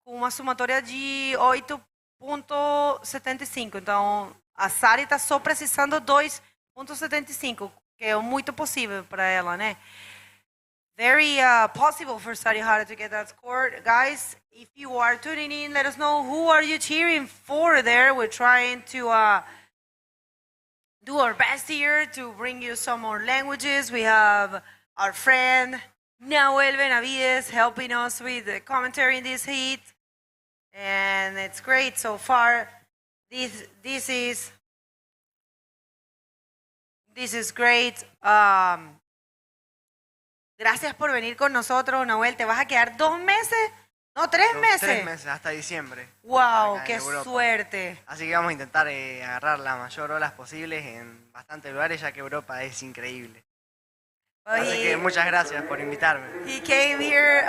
com uma somatória de 8.75. Então, a Sari está só precisando 2.75, que é muito possível para ela, né? Very possible for Sari Hara to get that score. Guys, if you are tuning in, let us know who are you cheering for there. We're trying to do our best here to bring you some more languages. We have our friend Nahuel Benavides helping us with the commentary in this heat, and it's great so far. This is great. Gracias por venir con nosotros, Nahuel. ¿Te vas a quedar 2 meses? No, 3 meses. 3 meses, hasta diciembre. Wow, qué suerte. Así que vamos a intentar agarrar la mayor olas posibles en bastantes lugares, ya que Europa es increíble. Así que muchas gracias por invitarme. He came here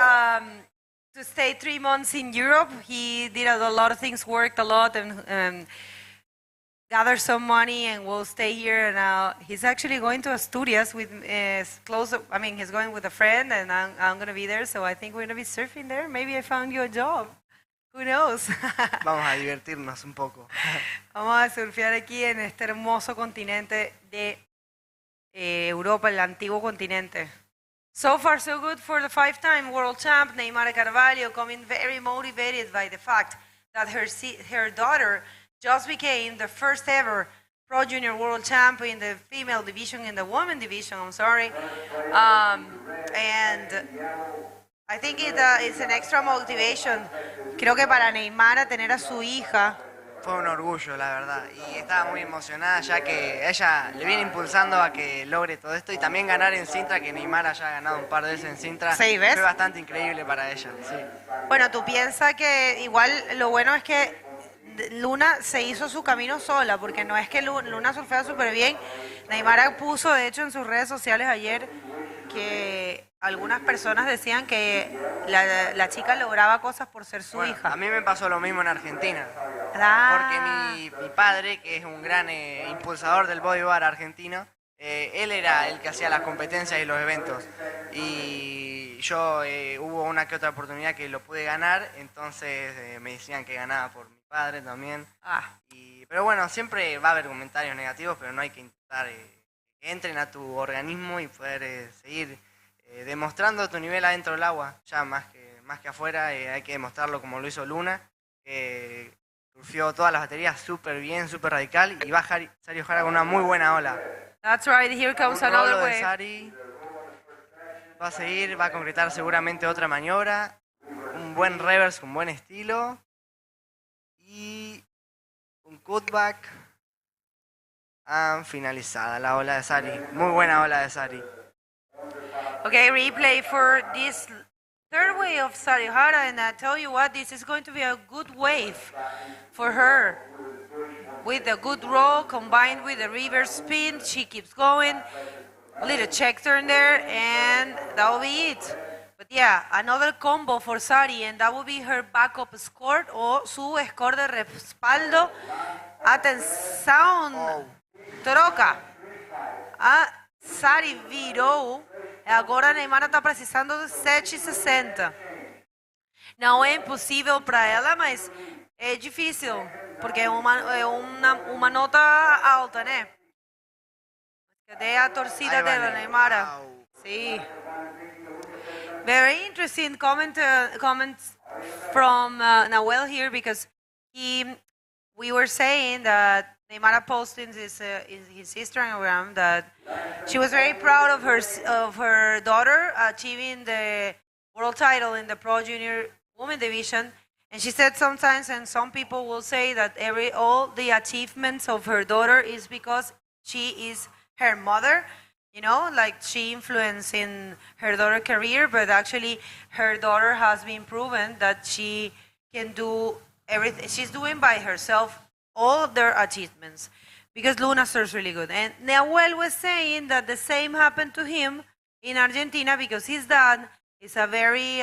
to stay 3 months in Europe. He did a lot of things, worked a lot, and gathered some money, and will stay here. And he's actually going to Asturias with he's going with a friend, and I'm going to be there. So I think we're going to be surfing there. Maybe I found you a job. Who knows? Vamos a divertirnos un poco. Vamos a surfear aquí en este hermoso continente de Europa, el antiguo continente. So far, so good for the 5-time world champ, Neymar Carvalho, coming very motivated by the fact that her daughter just became the first ever Pro Junior World Champ in the female division, in the women division, I'm sorry. And I think it's an extra motivation. Creo que para Neymar tener a su hija. Fue un orgullo, la verdad, y estaba muy emocionada ya que ella le viene impulsando a que logre todo esto y también ganar en Sintra, que Neymar haya ganado un par de veces en Sintra. Sí, ¿ves? Fue bastante increíble para ella, sí. Bueno, tú piensas que igual lo bueno es que Luna se hizo su camino sola, porque no es que Luna surfea súper bien. Neymar puso, de hecho, en sus redes sociales ayer que algunas personas decían que la chica lograba cosas por ser su hija. A mí me pasó lo mismo en Argentina. Porque mi padre, que es un gran impulsador del bodyboard argentino, él era el que hacía las competencias y los eventos. Y yo hubo una que otra oportunidad que lo pude ganar, entonces me decían que ganaba por mi padre también. Pero bueno, siempre va a haber comentarios negativos, pero no hay que intentar que entren a tu organismo y poder seguir demostrando tu nivel adentro del agua. Ya más que afuera, hay que demostrarlo como lo hizo Luna. Surfió todas las baterías súper bien, súper radical, y va Sari Ojara con una muy buena ola. That's right, here comes Un another rolo de wave. Sari. Va a seguir, va a concretar seguramente otra maniobra. Un buen reverse con buen estilo. Y un cutback. Finalizada la ola de Sari. Muy buena ola de Sari. Okay, replay for this third wave of Sari Ojara, and I tell you what, this is going to be a good wave for her. With a good roll combined with a reverse spin, she keeps going. A little check turn there, and that will be it. But yeah, another combo for Sari, and that will be her backup score o su score de respaldo. Atenção, troca. Sari virou. Agora a Neymar está precisando de 7,60. Não é impossível para ela, mas é difícil, porque é uma nota alta, né? Cadê a torcida dela, Neymar? Sim. Very interesting comments from Nahuel here, because we were saying that Neymar posted in his Instagram that she was very proud of her daughter achieving the world title in the Pro Junior Women Division, and she said sometimes, and some people will say that all the achievements of her daughter is because she is her mother. You know, like she influenced in her daughter's career, but actually her daughter has been proven that she can do everything. She's doing by herself all of their achievements, because Luna surfs really good. And Nahuel was saying that the same happened to him in Argentina, because his dad is a very,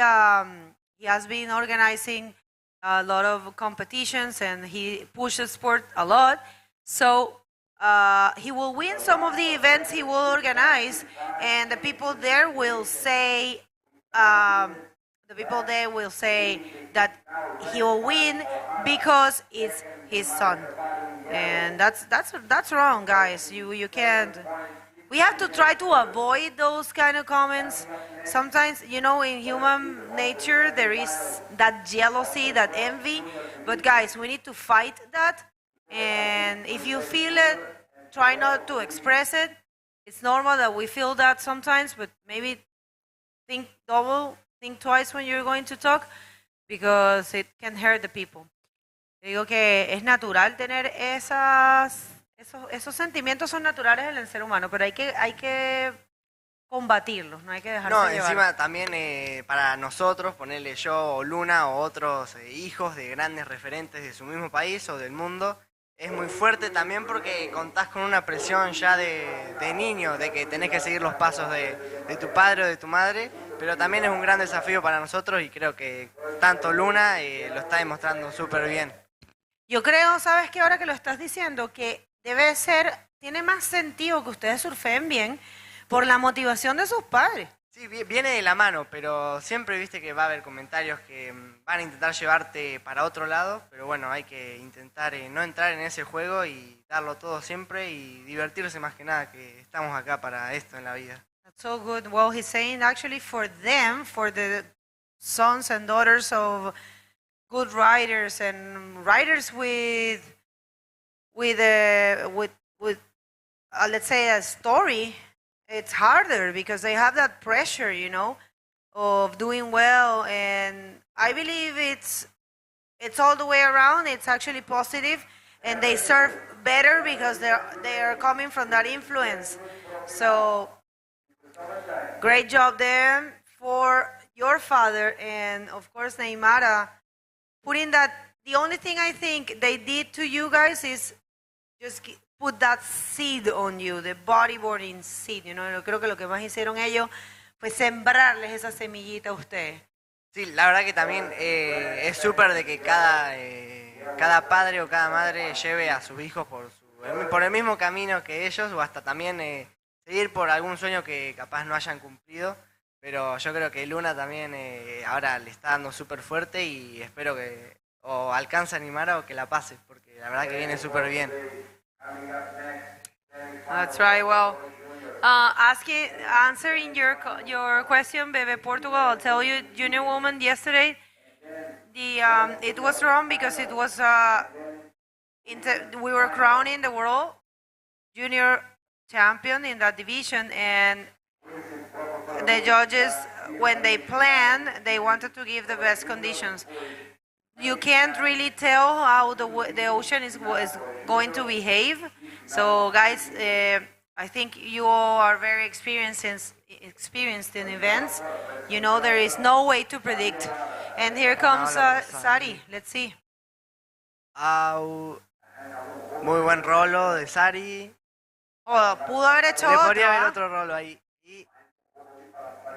he has been organizing a lot of competitions, and he pushes sport a lot. So he will win some of the events he will organize, and the people there will say, that he will win because it's his son, and that's wrong, guys. You can't. We have to try to avoid those kind of comments. Sometimes, you know, in human nature there is that jealousy, that envy, but guys, we need to fight that. And if you feel it, try not to express it. It's normal that we feel that sometimes, but maybe think twice when you're going to talk, because it can hurt the people. Digo que es natural tener esos sentimientos, son naturales en el ser humano, pero hay que combatirlos, no hay que dejarse llevar. Encima también para nosotros, ponerle yo o Luna o otros hijos de grandes referentes de su mismo país o del mundo, es muy fuerte también porque contás con una presión ya de niño, de que tenés que seguir los pasos de tu padre o de tu madre, pero también es un gran desafío para nosotros, y creo que tanto Luna lo está demostrando súper bien. Yo creo, ¿sabes qué? Ahora que lo estás diciendo, que tiene más sentido que ustedes surfeen bien por la motivación de sus padres. Sí, viene de la mano, pero siempre viste que va a haber comentarios que van a intentar llevarte para otro lado, pero bueno, hay que intentar no entrar en ese juego y darlo todo siempre y divertirse más que nada, que estamos acá para esto en la vida. That's so good. Well, he's saying actually for them, for the sons and daughters of good riders and riders with with, let's say, a story, it's harder because they have that pressure, you know, of doing well. And I believe it's all the way around. It's actually positive, and they serve better because they are coming from that influence. So great job there for your father, and of course Neymara putting that. The only thing I think they did to you guys is just put that seed on you, the bodyboarding seed. You know, yo creo que lo que más hicieron ellos fue sembrarles esa semillita a ustedes. Sí, la verdad que también es súper de que cada padre o cada madre lleve a sus hijos por el mismo camino que ellos, o hasta también seguir por algún sueño que capaz no hayan cumplido. Pero yo creo que Luna también ahora le está dando súper fuerte, y espero que o alcance a animar o que la pase, porque la verdad que viene súper bien. That's right. Well, answering your question, Bebe Portugal, I'll tell you, junior woman yesterday, it was wrong because it was we were crowning the world junior champion in that division, and the judges, when they planned, they wanted to give the best conditions. You can't really tell how the ocean is going to behave. So, guys, I think you all are very experienced in events. You know there is no way to predict. And here comes Sari. Let's see. Muy buen rolo de Sari. Oh, pudo haber hecho Le otro. podría haber otro rolo ahí. Y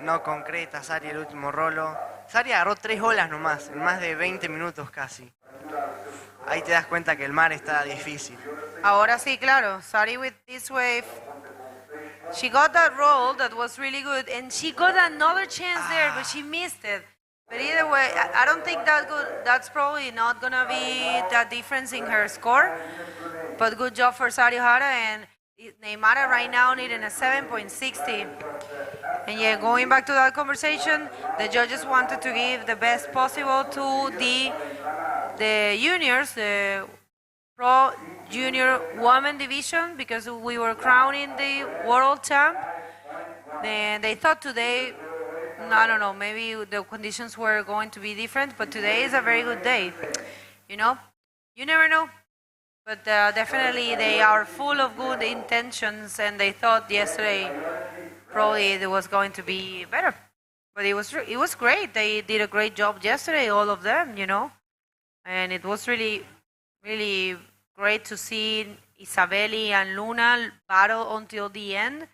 no concreta Sari el último rolo. Sari agarró 3 olas nomás, en más de 20 minutos casi. Ahí te das cuenta que el mar está difícil. Ahora sí, claro. Sari with this wave. She got that roll that was really good, and she got another chance there, but she missed it. But either way, I don't think that's probably not gonna be that difference in her score. But good job for Sari Hara, and Neymara right now needing a 7.60. And yeah, going back to that conversation, the judges wanted to give the best possible to the juniors, the pro junior women division, because we were crowning the world champ. Then they thought today, I don't know, maybe the conditions were going to be different, but today is a very good day. You know, you never know. But definitely they are full of good intentions, and they thought yesterday probably it was going to be better. But it was great. They did a great job yesterday, all of them, you know. And it was really, really great to see Isabeli and Luna battle until the end,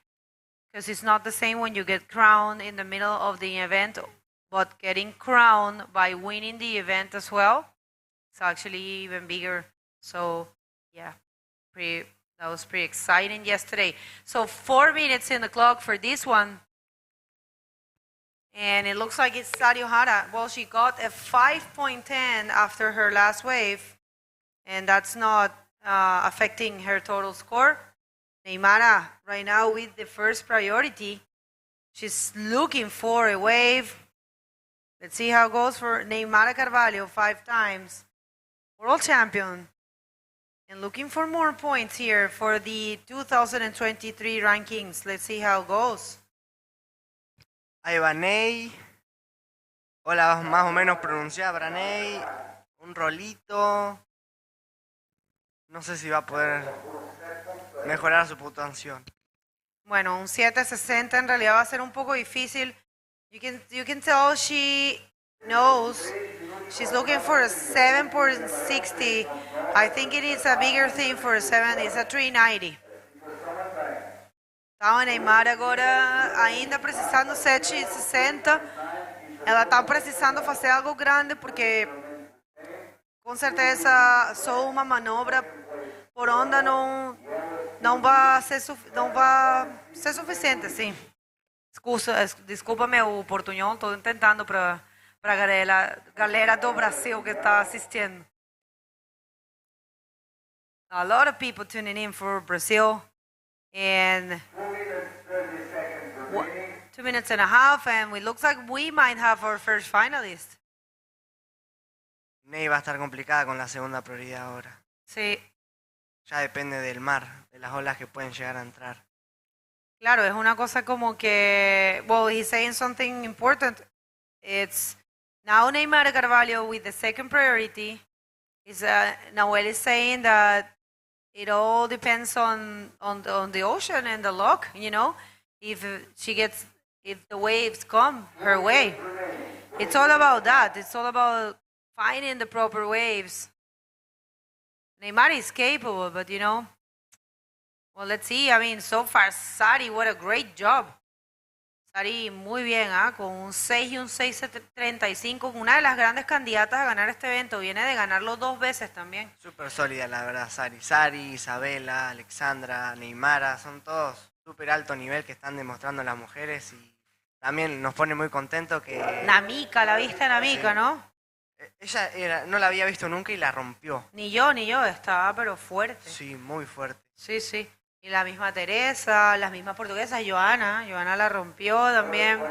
because it's not the same when you get crowned in the middle of the event, but getting crowned by winning the event as well, it's actually even bigger. So, yeah, that was pretty exciting yesterday. So 4 minutes in the clock for this one. And it looks like it's Sari Hara. Well, she got a 5.10 after her last wave, and that's not affecting her total score. Neymara, right now with the first priority, she's looking for a wave. Let's see how it goes for Neymara Carvalho, 5 times. World champion. And looking for more points here for the 2023 rankings. Let's see how it goes. Ahí va Ney. Hola, más o menos pronunciada para Ney. Un rolito. No sé si va a poder mejorar su puntuación. Bueno, un 7.60 en realidad va a ser un poco difícil. You can tell she knows. She's looking for a 7.60. I think it is a bigger thing for a 7. It's a 390. Tá, a Neymara agora ainda precisando 7.60. Ela tá precisando fazer algo grande, porque com certeza só uma manobra por onda não vai ser suficiente, assim. Desculpa meu portunhol, estou tentando para a galera do Brasil que está assistindo. A lot of people tuning in for Brazil. And 2 minutes and a half, and it looks like we might have our first finalist. Ney va a estar complicada con la segunda prioridad ahora. Sí. ya depende del mar, de las olas que pueden llegar a entrar. Claro, es una cosa como que, well, he's saying something important. It's now Neymar Carvalho with the second priority. Is Nahuel is saying that it all depends on the ocean and the lock, you know, if the waves come her way. It's all about that. It's all about finding the proper waves. Neymar is capable, but you know, well, let's see. I mean, so far, Sari, what a great job. Sari, muy bien, con un 6 y un 6.35, una de las grandes candidatas a ganar este evento. Viene de ganarlo 2 veces también. Súper sólida, la verdad, Sari. Sari, Isabela, Alexandra, Neymara, son todos súper alto nivel que están demostrando las mujeres y también nos pone muy contentos que... Namika, la viste Namika, Sí. ¿no? Ella no la había visto nunca y la rompió. Ni yo, estaba pero fuerte. Sí, muy fuerte. Sí, sí. Y la misma Teresa, las mismas portuguesas, Joana la rompió también.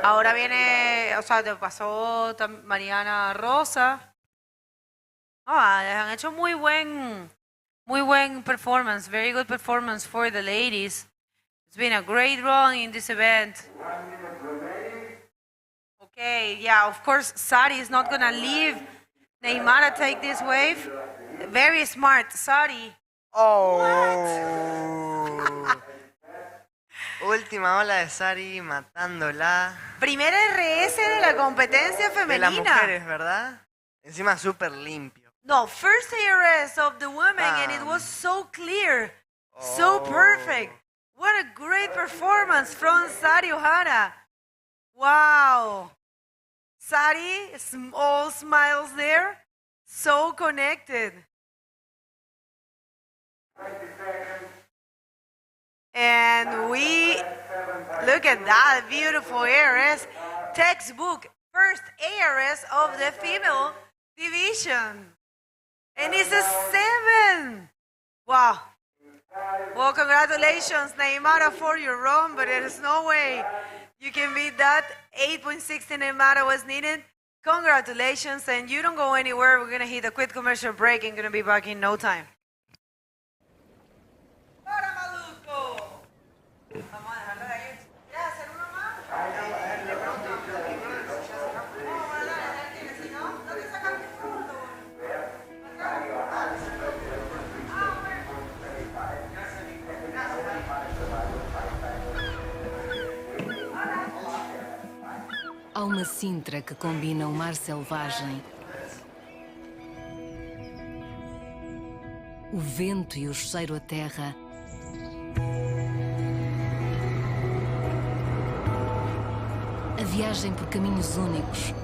Ahora viene, o sea, te pasó Mariana Rosa. Han hecho muy buen performance, very good performance for the ladies. It's been a great run in this event. Okay, yeah, of course, Sari is not gonna leave Neymar to take this wave. Very smart, Sari. Última ola de Sari matándola. Primera RS de la competencia De femenina. las mujeres, ¿verdad? Encima súper limpio. No, first ARS of the women, and it was so clear, so perfect. What a great performance from Sari Ohara. Wow. Sari, all smiles there, so connected. And we look at that beautiful ARS, textbook, first ARS of the female division. And it's a 7. Wow. Well, congratulations, Neymar, for your run, but there's no way you can beat that. 8.16 Neymar was needed. Congratulations, and you don't go anywhere. We're going to hit a quick commercial break and going to be back in no time. Há uma Sintra que combina o mar selvagem, o vento e o cheiro a terra, a viagem por caminhos únicos,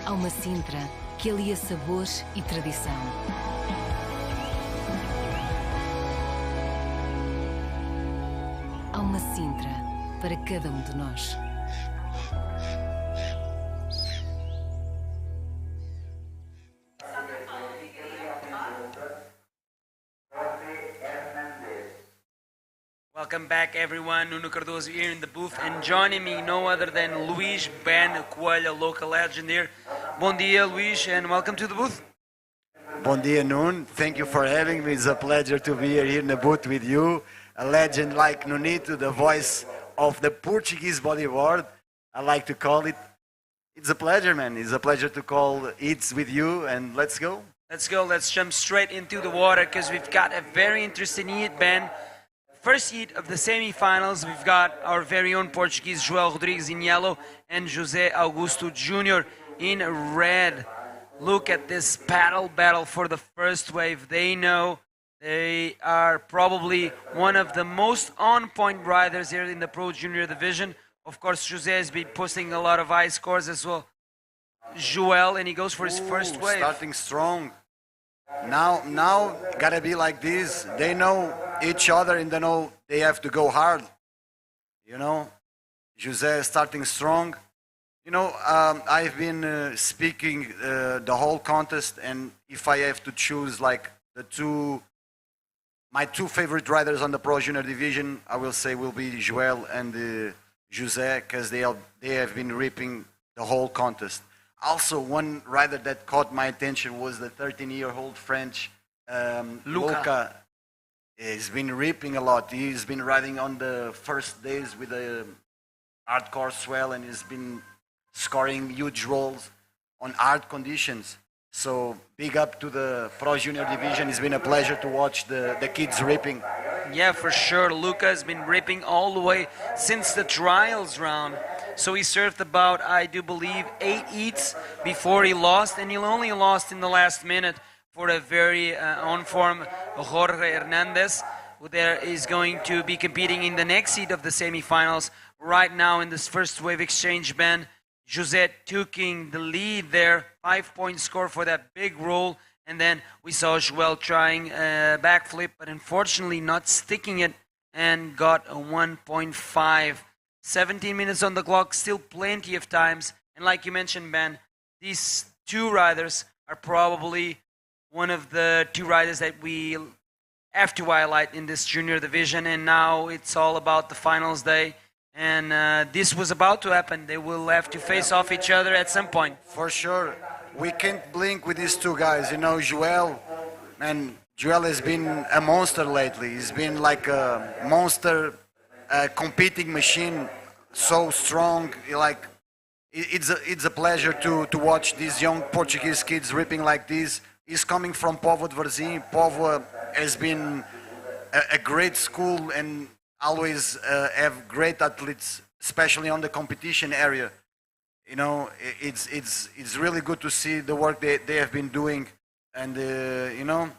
há uma Sintra que alia sabores e tradição. Há uma Sintra para cada de nós. Welcome back, everyone. Nuno Cardoso here in the booth, and joining me, no other than Luís Ben Coelho, local legend here. Bom dia, Luís, and welcome to the booth. Bom dia, Nuno. Thank you for having me. It's a pleasure to be here in the booth with you. A legend like Nunito, the voice of the Portuguese bodyboard, I like to call it. It's a pleasure, man. It's a pleasure to call It's with you, and let's go. Let's go. Let's jump straight into the water because we've got a very interesting heat, Ben. First heat of the semi-finals, we've got our very own Portuguese Joel Rodrigues in yellow and José Augusto Jr. in red. Look at this paddle battle for the first wave. They know they are probably one of the most on-point riders here in the Pro Junior division. Of course, José has been posting a lot of high scores as well. Joel, and he goes for his first wave. Starting strong. Now gotta be like this. They know each other and they know they have to go hard. You know, José starting strong. You know, I've been speaking the whole contest, and if I have to choose like my two favorite riders on the Pro Junior division, I will say will be Joel and José, because they have been reaping the whole contest. Also, one rider that caught my attention was the 13-year-old French Luca. He's been ripping a lot. He's been riding on the first days with a hardcore swell, and he's been scoring huge rolls on hard conditions. So big up to the Pro Junior division. It's been a pleasure to watch the kids ripping. Yeah, for sure. Luca has been ripping all the way since the trials round. So he served about, I do believe, 8 heats before he lost, and he only lost in the last minute for a very on-form Jorge Hernandez, who there is going to be competing in the next heat of the semifinals. Right now in this first wave exchange, Ben, Jose taking the lead there, 5-point score for that big roll. And then we saw Joel trying a backflip, but unfortunately not sticking it, and got a 1.5. 17 minutes on the clock, still plenty of times. And like you mentioned, Ben, these two riders are probably one of the two riders that we have to highlight in this junior division. And now it's all about the finals day. And this was about to happen. They will have to face off each other at some point. For sure. We can't blink with these two guys. You know, Joel, man, Joel has been a monster lately. He's been like a monster competing machine, so strong. Like, it's a pleasure to watch these young Portuguese kids ripping like this. He's coming from Póvoa de Varzim. Póvoa has been a great school and always have great athletes, especially on the competition area. You know, it's really good to see the work they have been doing, and you know,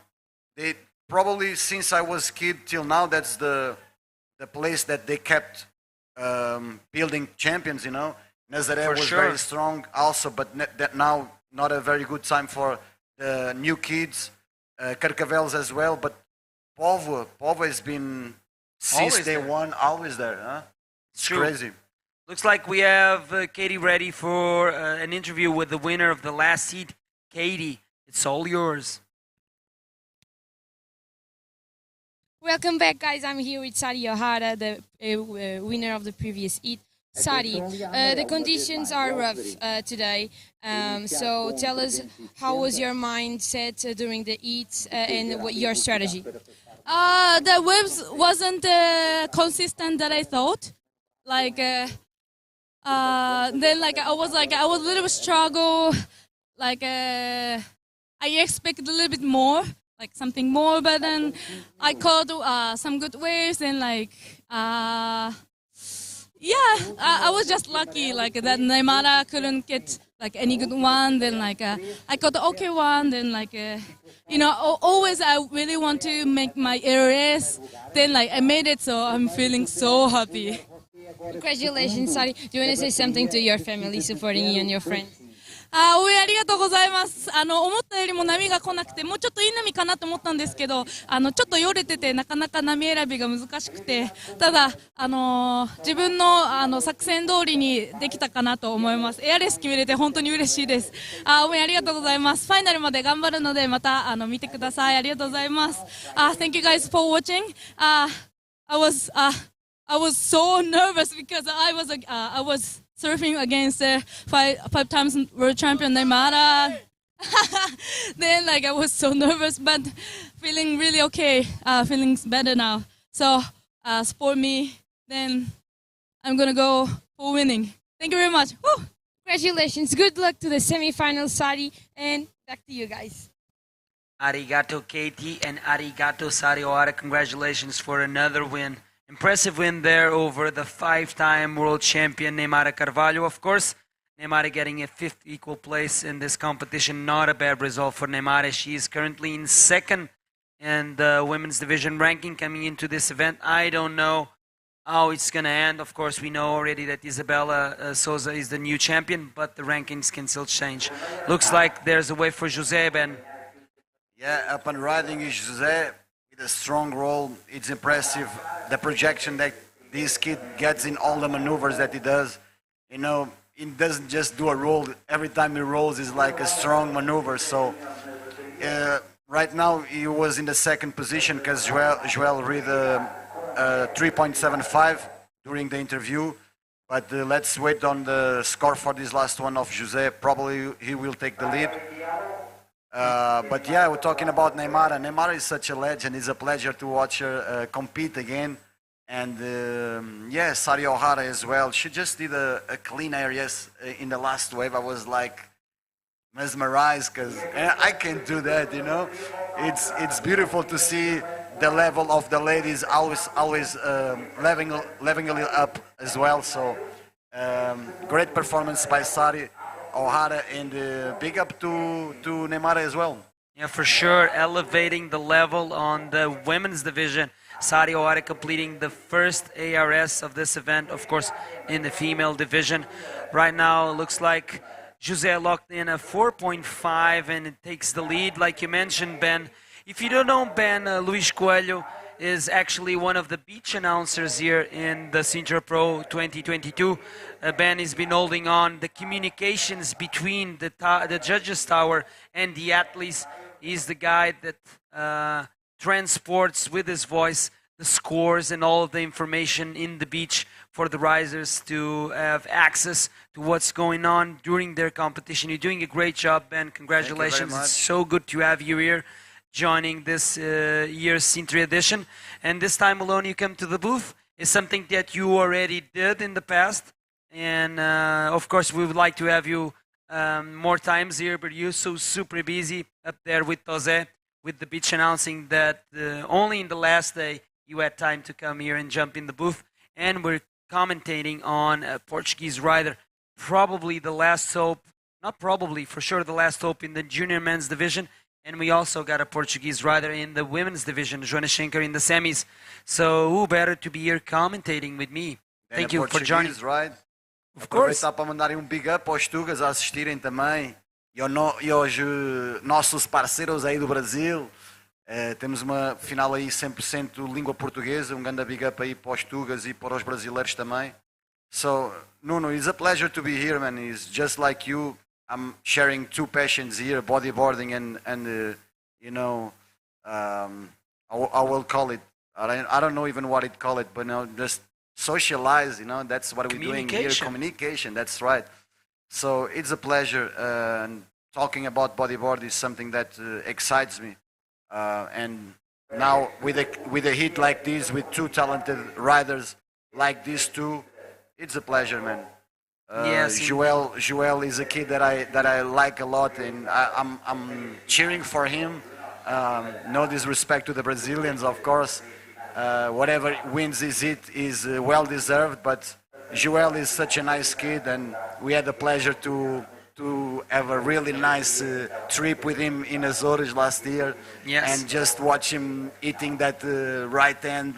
they probably since I was kid till now, that's the place that they kept building champions. You know, Nazaré was very strong also, but that now not a very good time for the new kids, Carcavelos as well. But Póvoa has been since day one always there. Huh? It's crazy. Looks like we have Katie ready for an interview with the winner of the last heat. Katie, it's all yours. Welcome back, guys. I'm here with Sari O'Hara, the winner of the previous heat. Sari, the conditions are rough today, so tell us, how was your mindset during the heat and what your strategy? The waves wasn't consistent that I thought. Like then I was a little bit struggle. Like I expected a little bit more, like something more, but then I caught some good waves and like yeah, I was just lucky like that Neymar couldn't get like any good one. Then like I got the okay one. Then like you know, always I really want to make my errors. Then like I made it, so I'm feeling so happy. Congratulations, Sari. Do you want to say something to your family supporting you and your friends? 応援ありがとうございます。思ったよりも波が来なくて、もうちょっといい波かなと思ったんですけど、ちょっとよれててなかなか波選びが難しくて、ただ自分の作戦通りにできたかなと思います。エアレス決めれて本当に嬉しいです。応援ありがとうございます。ファイナルまで頑張るのでまた見てください。ありがとうございます。Thank you guys for watching. I was so nervous because I was surfing against five times world champion Neymar. Then like I was so nervous, but feeling really okay. Feeling better now. So support me. Then I'm gonna go for winning. Thank you very much. Woo! Congratulations. Good luck to the semifinals, Sari, and back to you guys. Arigato, Katie, and arigato, Sari O'Hara. Congratulations for another win. Impressive win there over the 5-time world champion Neymar Carvalho. Of course, Neymar getting a 5th equal place in this competition. Not a bad result for Neymar. She is currently in 2nd in the women's division ranking coming into this event. I don't know how it's going to end. Of course, we know already that Isabella Souza is the new champion, but the rankings can still change. Looks like there's a way for Jose, Ben. Yeah, up and riding is Jose. A strong roll. It's impressive, the projection that this kid gets in all the maneuvers that he does. You know, he doesn't just do a roll. Every time he rolls is like a strong maneuver. So right now he was in the 2nd position because Joel read 3.75 during the interview. But let's wait on the score for this last one of Jose. Probably he will take the lead. But yeah, we're talking about Neymar. Neymar is such a legend. It's a pleasure to watch her compete again. And yeah, Sari O'Hara as well. She just did a clean air, yes, in the last wave. I was like mesmerized because I can't do that, you know. It's beautiful to see the level of the ladies always leveling it up as well. So great performance by Sari O'Hara, and big up to Neymar as well. Yeah, for sure, elevating the level on the women's division. Sari O'Hara completing the first ARS of this event, of course, in the female division. Right now, it looks like Jose locked in a 4.5 and it takes the lead. Like you mentioned, Ben, if you don't know Ben, Luis Coelho is actually one of the beach announcers here in the Sintra Pro 2022. Ben has been holding on the communications between the judges' tower and the athletes. He's the guy that transports with his voice the scores and all of the information in the beach for the risers to have access to what's going on during their competition. You're doing a great job, Ben. Congratulations. It's so good to have you here joining this year's Sintra edition. And this time alone you come to the booth. It's something that you already did in the past. And of course we would like to have you more times here, but you're so super busy up there with Jose, with the beach announcing that only in the last day you had time to come here and jump in the booth. And we're commentating on a Portuguese rider, probably the last hope, not probably, for sure the last hope in the junior men's division. And we also got a Portuguese rider in the women's division, Joana Schenker, in the semis. So who better to be here commentating with me? Thank you for joining. Right? Of course. Aproveitar para mandarem big up aos Tugas a assistirem também. E aos nossos parceiros aí do Brasil. Temos uma final aí 100% língua portuguesa. Grande big up aí para os Tugas e para os brasileiros também. So, Nuno, it's a pleasure to be here, man. It's just like you. I'm sharing two passions here, bodyboarding and you know, I will call it, I don't know even what it call it, but just socialize, you know, that's what we're doing here, communication, that's right. So it's a pleasure, and talking about bodyboard is something that excites me. And now with a hit like this, with two talented riders like these two, it's a pleasure, man. Yes, Joel is a kid that I like a lot, and I'm cheering for him. No disrespect to the Brazilians, of course. Whatever wins this hit is well deserved, but Joel is such a nice kid, and we had the pleasure to have a really nice trip with him in Azores last year. Yes. And just watch him eating that right hand,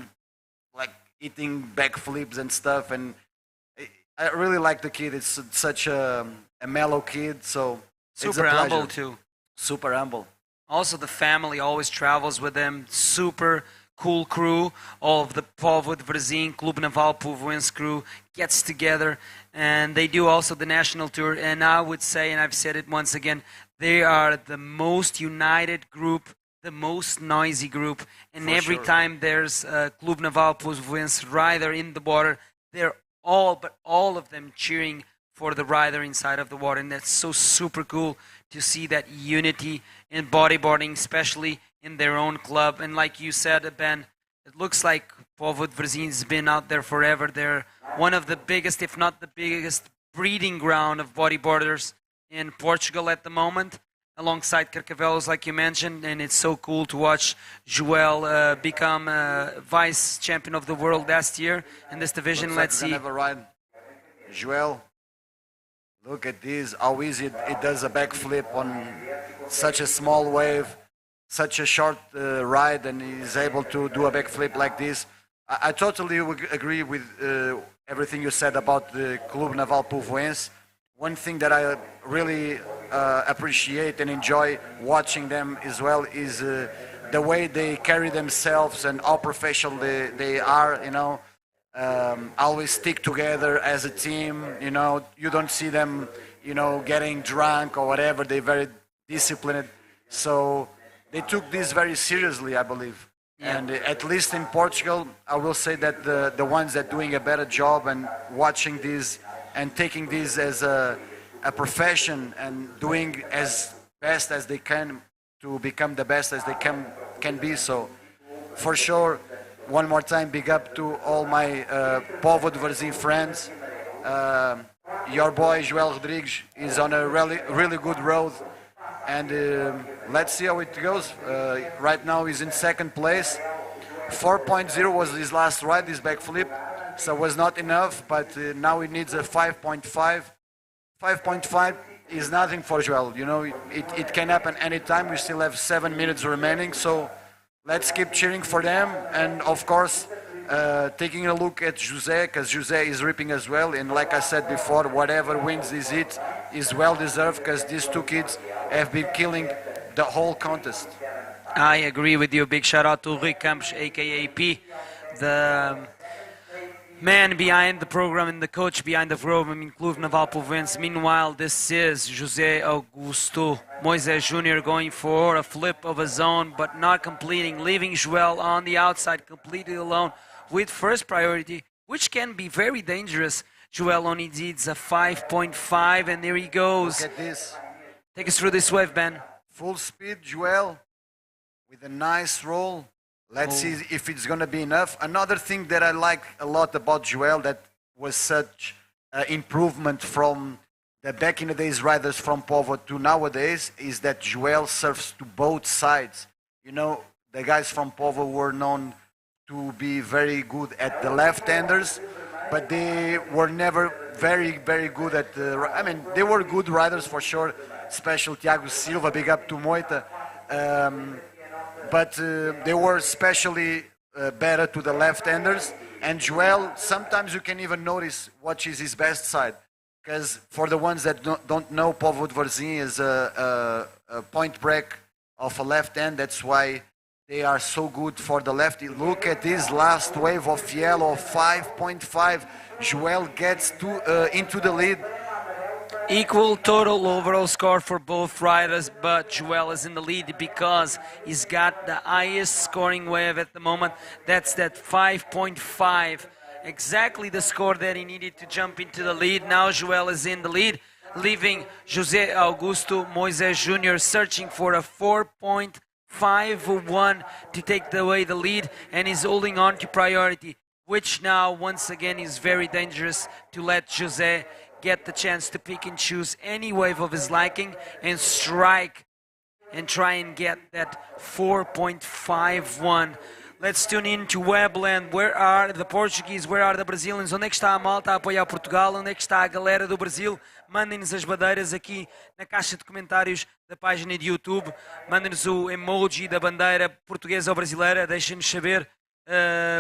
like eating backflips and stuff, and I really like the kid. It's such a mellow kid, so super it's a humble too. Super humble. Also, the family always travels with them. Super cool crew. All of the Povo de Varzim, Clube Naval Povoense crew gets together, and they do also the national tour. And I would say, and I've said it once again, they are the most united group, the most noisy group. And For every sure. time there's a Clube Naval Povoense rider in the water, they're all of them cheering for the rider inside of the water, and that's so super cool to see that unity in bodyboarding, especially in their own club. And like you said, Ben, it looks like Povo de Varzim's been out there forever. They're one of the biggest, if not the biggest, breeding ground of bodyboarders in Portugal at the moment, alongside Carcavelos, like you mentioned. And it's so cool to watch Joel become vice champion of the world last year in this division. Let's see. Have a ride. Joel, look at this, how easy it does a backflip on such a small wave, such a short ride, and he's able to do a backflip like this. I totally agree with everything you said about the Clube Naval Povoense. One thing that I really appreciate and enjoy watching them as well is the way they carry themselves and how professional they are, you know. Always stick together as a team, you know. You don't see them, you know, getting drunk or whatever. They're very disciplined. So they took this very seriously, I believe. And at least in Portugal, I will say that the ones that doing a better job and watching this and taking this as a profession and doing as best as they can to become the best as they can be. So for sure, one more time, big up to all my Povo de Varzim friends. Your boy Joel Rodrigues is on a really good road, and let's see how it goes. Right now he's in second place. 4.0 was his last ride, his backflip, so was not enough, but now he needs a 5.5. 5.5 is nothing for Joel, you know, it can happen anytime. We still have 7 minutes remaining, so let's keep cheering for them. And of course, taking a look at José, because José is ripping as well, and like I said before, whatever wins this heat is well deserved, because these two kids have been killing the whole contest. I agree with you. Big shout out to Rui Campos, aka P, the man behind the program and the coach behind the program in Clube Naval Povoense. Meanwhile, this is José Augusto Moisés Jr. going for a flip of a zone, but not completing, leaving Joel on the outside completely alone with first priority, which can be very dangerous. Joel only needs a 5.5, and there he goes. Look at this. Take us through this wave, Ben. Full speed, Joel, with a nice roll. Let's see if it's going to be enough. Another thing that I like a lot about Joel that was such improvement from the back in the days riders from Povo to nowadays is that Joel surfs to both sides. You know, the guys from Povo were known to be very good at the left-handers, but they were never very good at the... I mean, they were good riders for sure, especially Thiago Silva, big up to Moita. But they were especially better to the left-handers. And Joel, sometimes you can even notice what is his best side. Because for the ones that don't know, Povo de Varzim is a point break of a left hand. That's why they are so good for the lefty. Look at this last wave of yellow, 5.5. Joel gets into the lead. Equal total overall score for both riders, but Joel is in the lead because he's got the highest scoring wave at the moment. That's that 5.5, exactly the score that he needed to jump into the lead. Now Joel is in the lead, leaving José Augusto Moisés Jr. searching for a 4.51 to take away the lead, and he's holding on to priority, which now once again is very dangerous to let José get the chance to pick and choose any wave of his liking and strike and try and get that 4.51. Let's tune in to Webland. Where are the Portuguese? Where are the Brazilians? Onde é que está a malta a apoiar Portugal? Onde é que está a galera do Brasil? Mandem-nos as bandeiras aqui na caixa de comentários da página de YouTube. Mandem-nos o emoji da bandeira portuguesa ou brasileira. Deixem-nos saber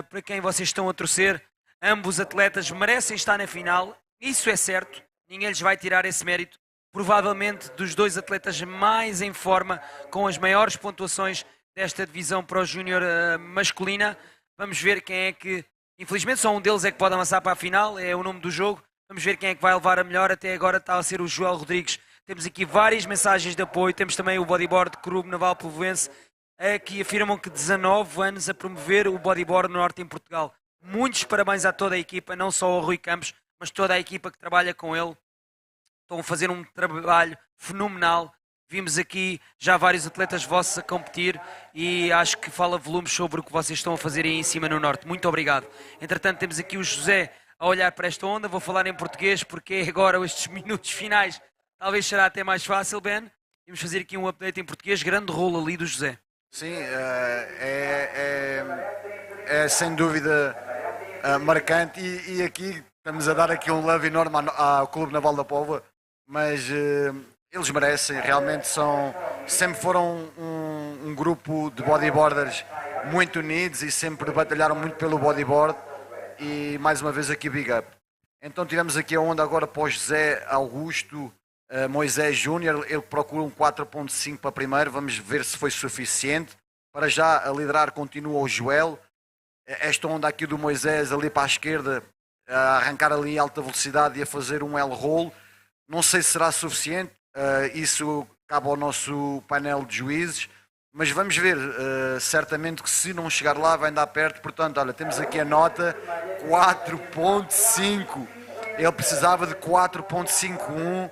para quem vocês estão a torcer. Ambos atletas merecem estar na final. Isso é certo, ninguém lhes vai tirar esse mérito. Provavelmente dos dois atletas mais em forma, com as maiores pontuações desta divisão Pro Júnior masculina. Vamos ver quem é que, infelizmente só um deles é que pode avançar para a final, é o nome do jogo. Vamos ver quem é que vai levar a melhor. Até agora está a ser o Joel Rodrigues. Temos aqui várias mensagens de apoio. Temos também o Bodyboard Clube Naval Povoense, que afirmam que 19 anos a promover o bodyboard no norte em Portugal. Muitos parabéns a toda a equipa, não só ao Rui Campos, mas toda a equipa que trabalha com ele. Estão a fazer um trabalho fenomenal. Vimos aqui já vários atletas vossos a competir e acho que fala volumes sobre o que vocês estão a fazer aí em cima no Norte. Muito obrigado. Entretanto, temos aqui o José a olhar para esta onda. Vou falar em português porque agora estes minutos finais talvez será até mais fácil, Ben. Vamos fazer aqui um update em português. Grande rolo ali do José. Sim, é sem dúvida marcante e aqui estamos a dar aqui um love enorme ao Clube Naval da Póvoa, mas eles merecem, realmente sempre foram um grupo de bodyboarders muito unidos e sempre batalharam muito pelo bodyboard e mais uma vez aqui big up. Então tivemos aqui a onda agora para o José Augusto Moisés Júnior, ele procura um 4.5 para primeiro, vamos ver se foi suficiente. Para já a liderar continua o Joel, esta onda aqui do Moisés ali para a esquerda, a arrancar ali em alta velocidade e a fazer um L-roll. Não sei se será suficiente, isso cabe ao nosso painel de juízes, mas vamos ver, certamente que se não chegar lá vai andar perto, portanto, olha, temos aqui a nota 4.5, ele precisava de 4.51,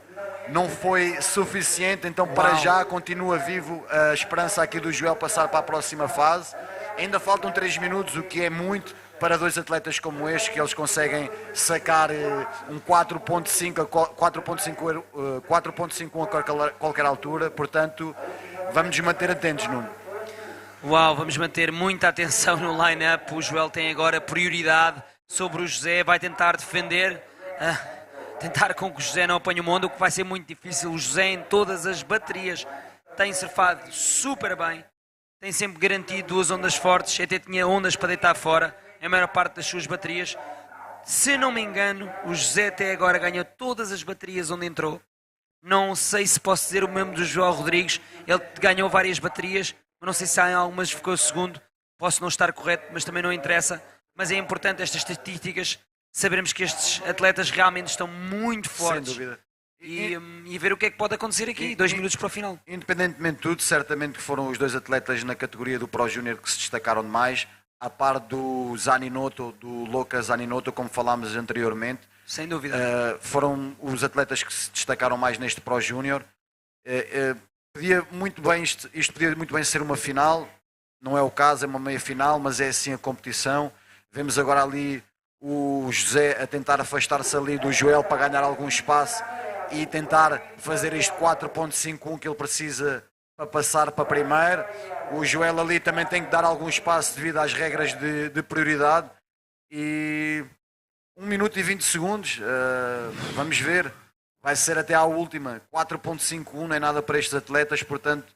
não foi suficiente, então para já continua vivo a esperança aqui do Joel passar para a próxima fase. Ainda faltam 3 minutos, o que é muito para 2 atletas como este, que eles conseguem sacar um 4.51 a qualquer altura, portanto, vamos nos manter atentos, Nuno. Uau, vamos manter muita atenção no line-up. O Joel tem agora prioridade sobre o José, vai tentar defender, tentar com que o José não apanhe uma onda, o que vai ser muito difícil. O José em todas as baterias tem surfado super bem, tem sempre garantido 2 ondas fortes, até tinha ondas para deitar fora a maior parte das suas baterias. Se não me engano, o José até agora ganhou todas as baterias onde entrou. Não sei se posso dizer o mesmo do João Rodrigues, ele ganhou várias baterias, mas não sei se há algumas ficou segundo, posso não estar correto, mas também não interessa. Mas é importante estas estatísticas, sabermos que estes atletas realmente estão muito fortes. Sem dúvida. E ver o que é que pode acontecer aqui, 2 minutos para o final. Independentemente de tudo, certamente que foram os 2 atletas na categoria do Pro Júnior que se destacaram demais, a par do Zaninoto, do Lucas Zaninoto, como falámos anteriormente. Sem dúvida. Foram os atletas que se destacaram mais neste Pro Júnior. Podia muito bem, isto podia muito bem ser uma final, não é o caso, é uma meia final, mas é assim a competição. Vemos agora ali o José a tentar afastar-se ali do Joel para ganhar algum espaço e tentar fazer este 4.51 que ele precisa para passar para primeiro. O Joel ali também tem que dar algum espaço devido às regras de prioridade. E 1 minuto e 20 segundos, vamos ver, vai ser até à última, 4.51 não é nada para estes atletas, portanto,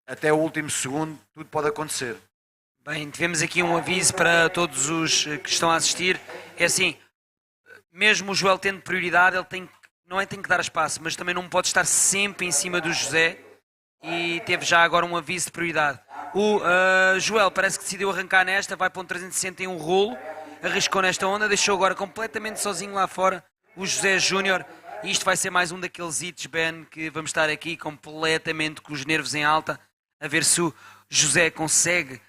até o último segundo tudo pode acontecer. Bem, tivemos aqui um aviso para todos os que estão a assistir, é assim, mesmo o Joel tendo prioridade, ele tem que dar espaço, mas também não pode estar sempre em cima do José, e teve já agora um aviso de prioridade. O Joel parece que decidiu arrancar nesta, vai para um 360 em um rolo, arriscou nesta onda, deixou agora completamente sozinho lá fora o José Júnior, e isto vai ser mais um daqueles hits, Ben, que vamos estar aqui completamente com os nervos em alta, a ver se o José consegue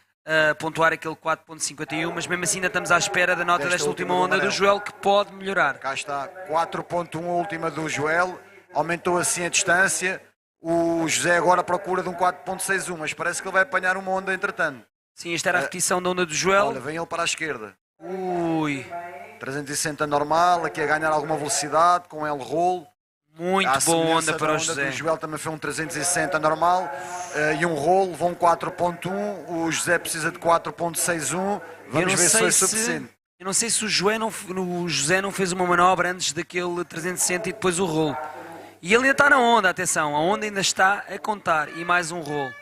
pontuar aquele 4.51, mas mesmo assim ainda estamos à espera da nota desta última onda do Joel, que pode melhorar. Cá está, 4.1 a última do Joel, aumentou assim a distância. O José agora procura de um 4.61, mas parece que ele vai apanhar uma onda entretanto. Sim, esta era a repetição da onda do Joel. Olha, vem ele para a esquerda. Ui. 360 normal, aqui a ganhar alguma velocidade com L roll. Muito boa onda para o José. O Joel também foi um 360 normal e um roll, vão 4.1. O José precisa de 4.61. Vamos ver se foi suficiente. Eu não sei se o José não fez uma manobra antes daquele 360 e depois o rolo. E ele ainda está na onda, atenção, a onda ainda está a contar. E mais um rolo.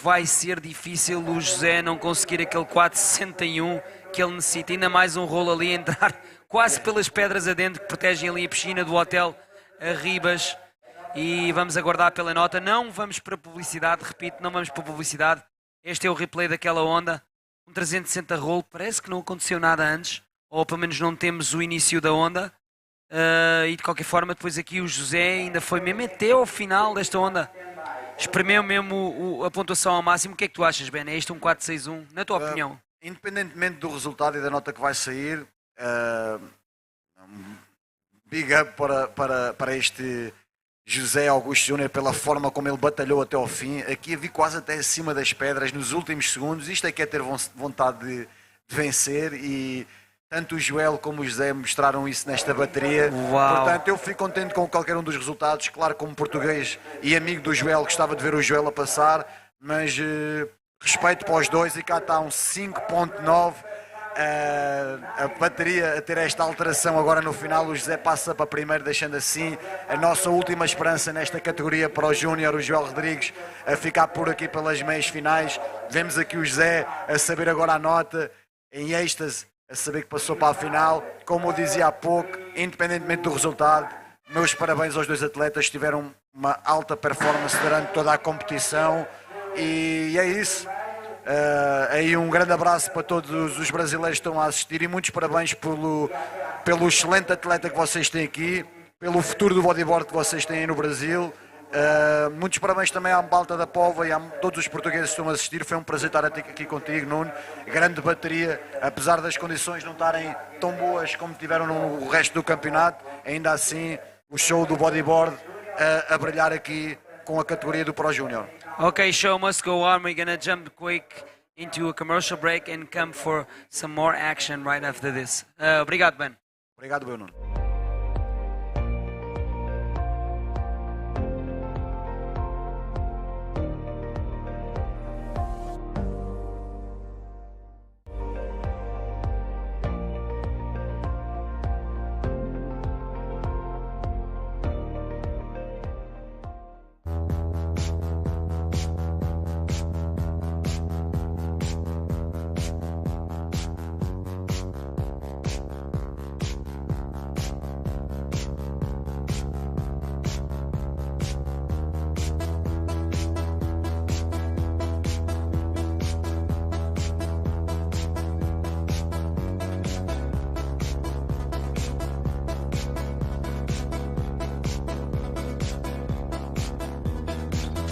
Vai ser difícil o José não conseguir aquele 4.61 que ele necessita. Ainda mais um rolo ali, entrar quase pelas pedras adentro que protegem ali a piscina do hotel Arribas. E vamos aguardar pela nota. Não vamos para publicidade, repito, não vamos para publicidade. Este é o replay daquela onda. Um 360 rolo, parece que não aconteceu nada antes. Ou pelo menos não temos o início da onda. E de qualquer forma, depois aqui o José ainda foi mesmo até ao final desta onda. Espremeu mesmo a pontuação ao máximo. O que é que tu achas, Ben? É isto um 4.61, na tua opinião? Independentemente do resultado e da nota que vai sair, big up para este José Augusto Júnior pela forma como ele batalhou até ao fim. Aqui vi quase até acima das pedras nos últimos segundos. Isto é que é ter vontade de vencer, e tanto o Joel como o José mostraram isso nesta bateria. Uau. Portanto, eu fico contente com qualquer um dos resultados. Claro, como português e amigo do Joel, gostava de ver o Joel a passar, mas respeito para os dois, e cá está um 5.9. A bateria a ter esta alteração agora no final. O José passa para primeiro, deixando assim a nossa última esperança nesta categoria para o Júnior, o Joel Rodrigues, a ficar por aqui pelas meias finais. Vemos aqui o José a saber agora a nota, em êxtase, a saber que passou para a final. Como eu dizia há pouco, independentemente do resultado, meus parabéns aos dois atletas, tiveram uma alta performance durante toda a competição, e é isso. Aí um grande abraço para todos os brasileiros que estão a assistir, e muitos parabéns pelo excelente atleta que vocês têm aqui, pelo futuro do bodyboard que vocês têm aí no Brasil. Muitos parabéns também à malta da Pova e a todos os portugueses que estão a assistir. Foi um prazer estar aqui contigo, Nuno. Grande bateria, apesar das condições não estarem tão boas como tiveram no resto do campeonato, ainda assim o show do bodyboard a brilhar aqui com a categoria do Pro Júnior. Okay, show must go on. We're gonna jump quick into a commercial break and come for some more action right after this. Obrigado, Ben. Obrigado, Bruno.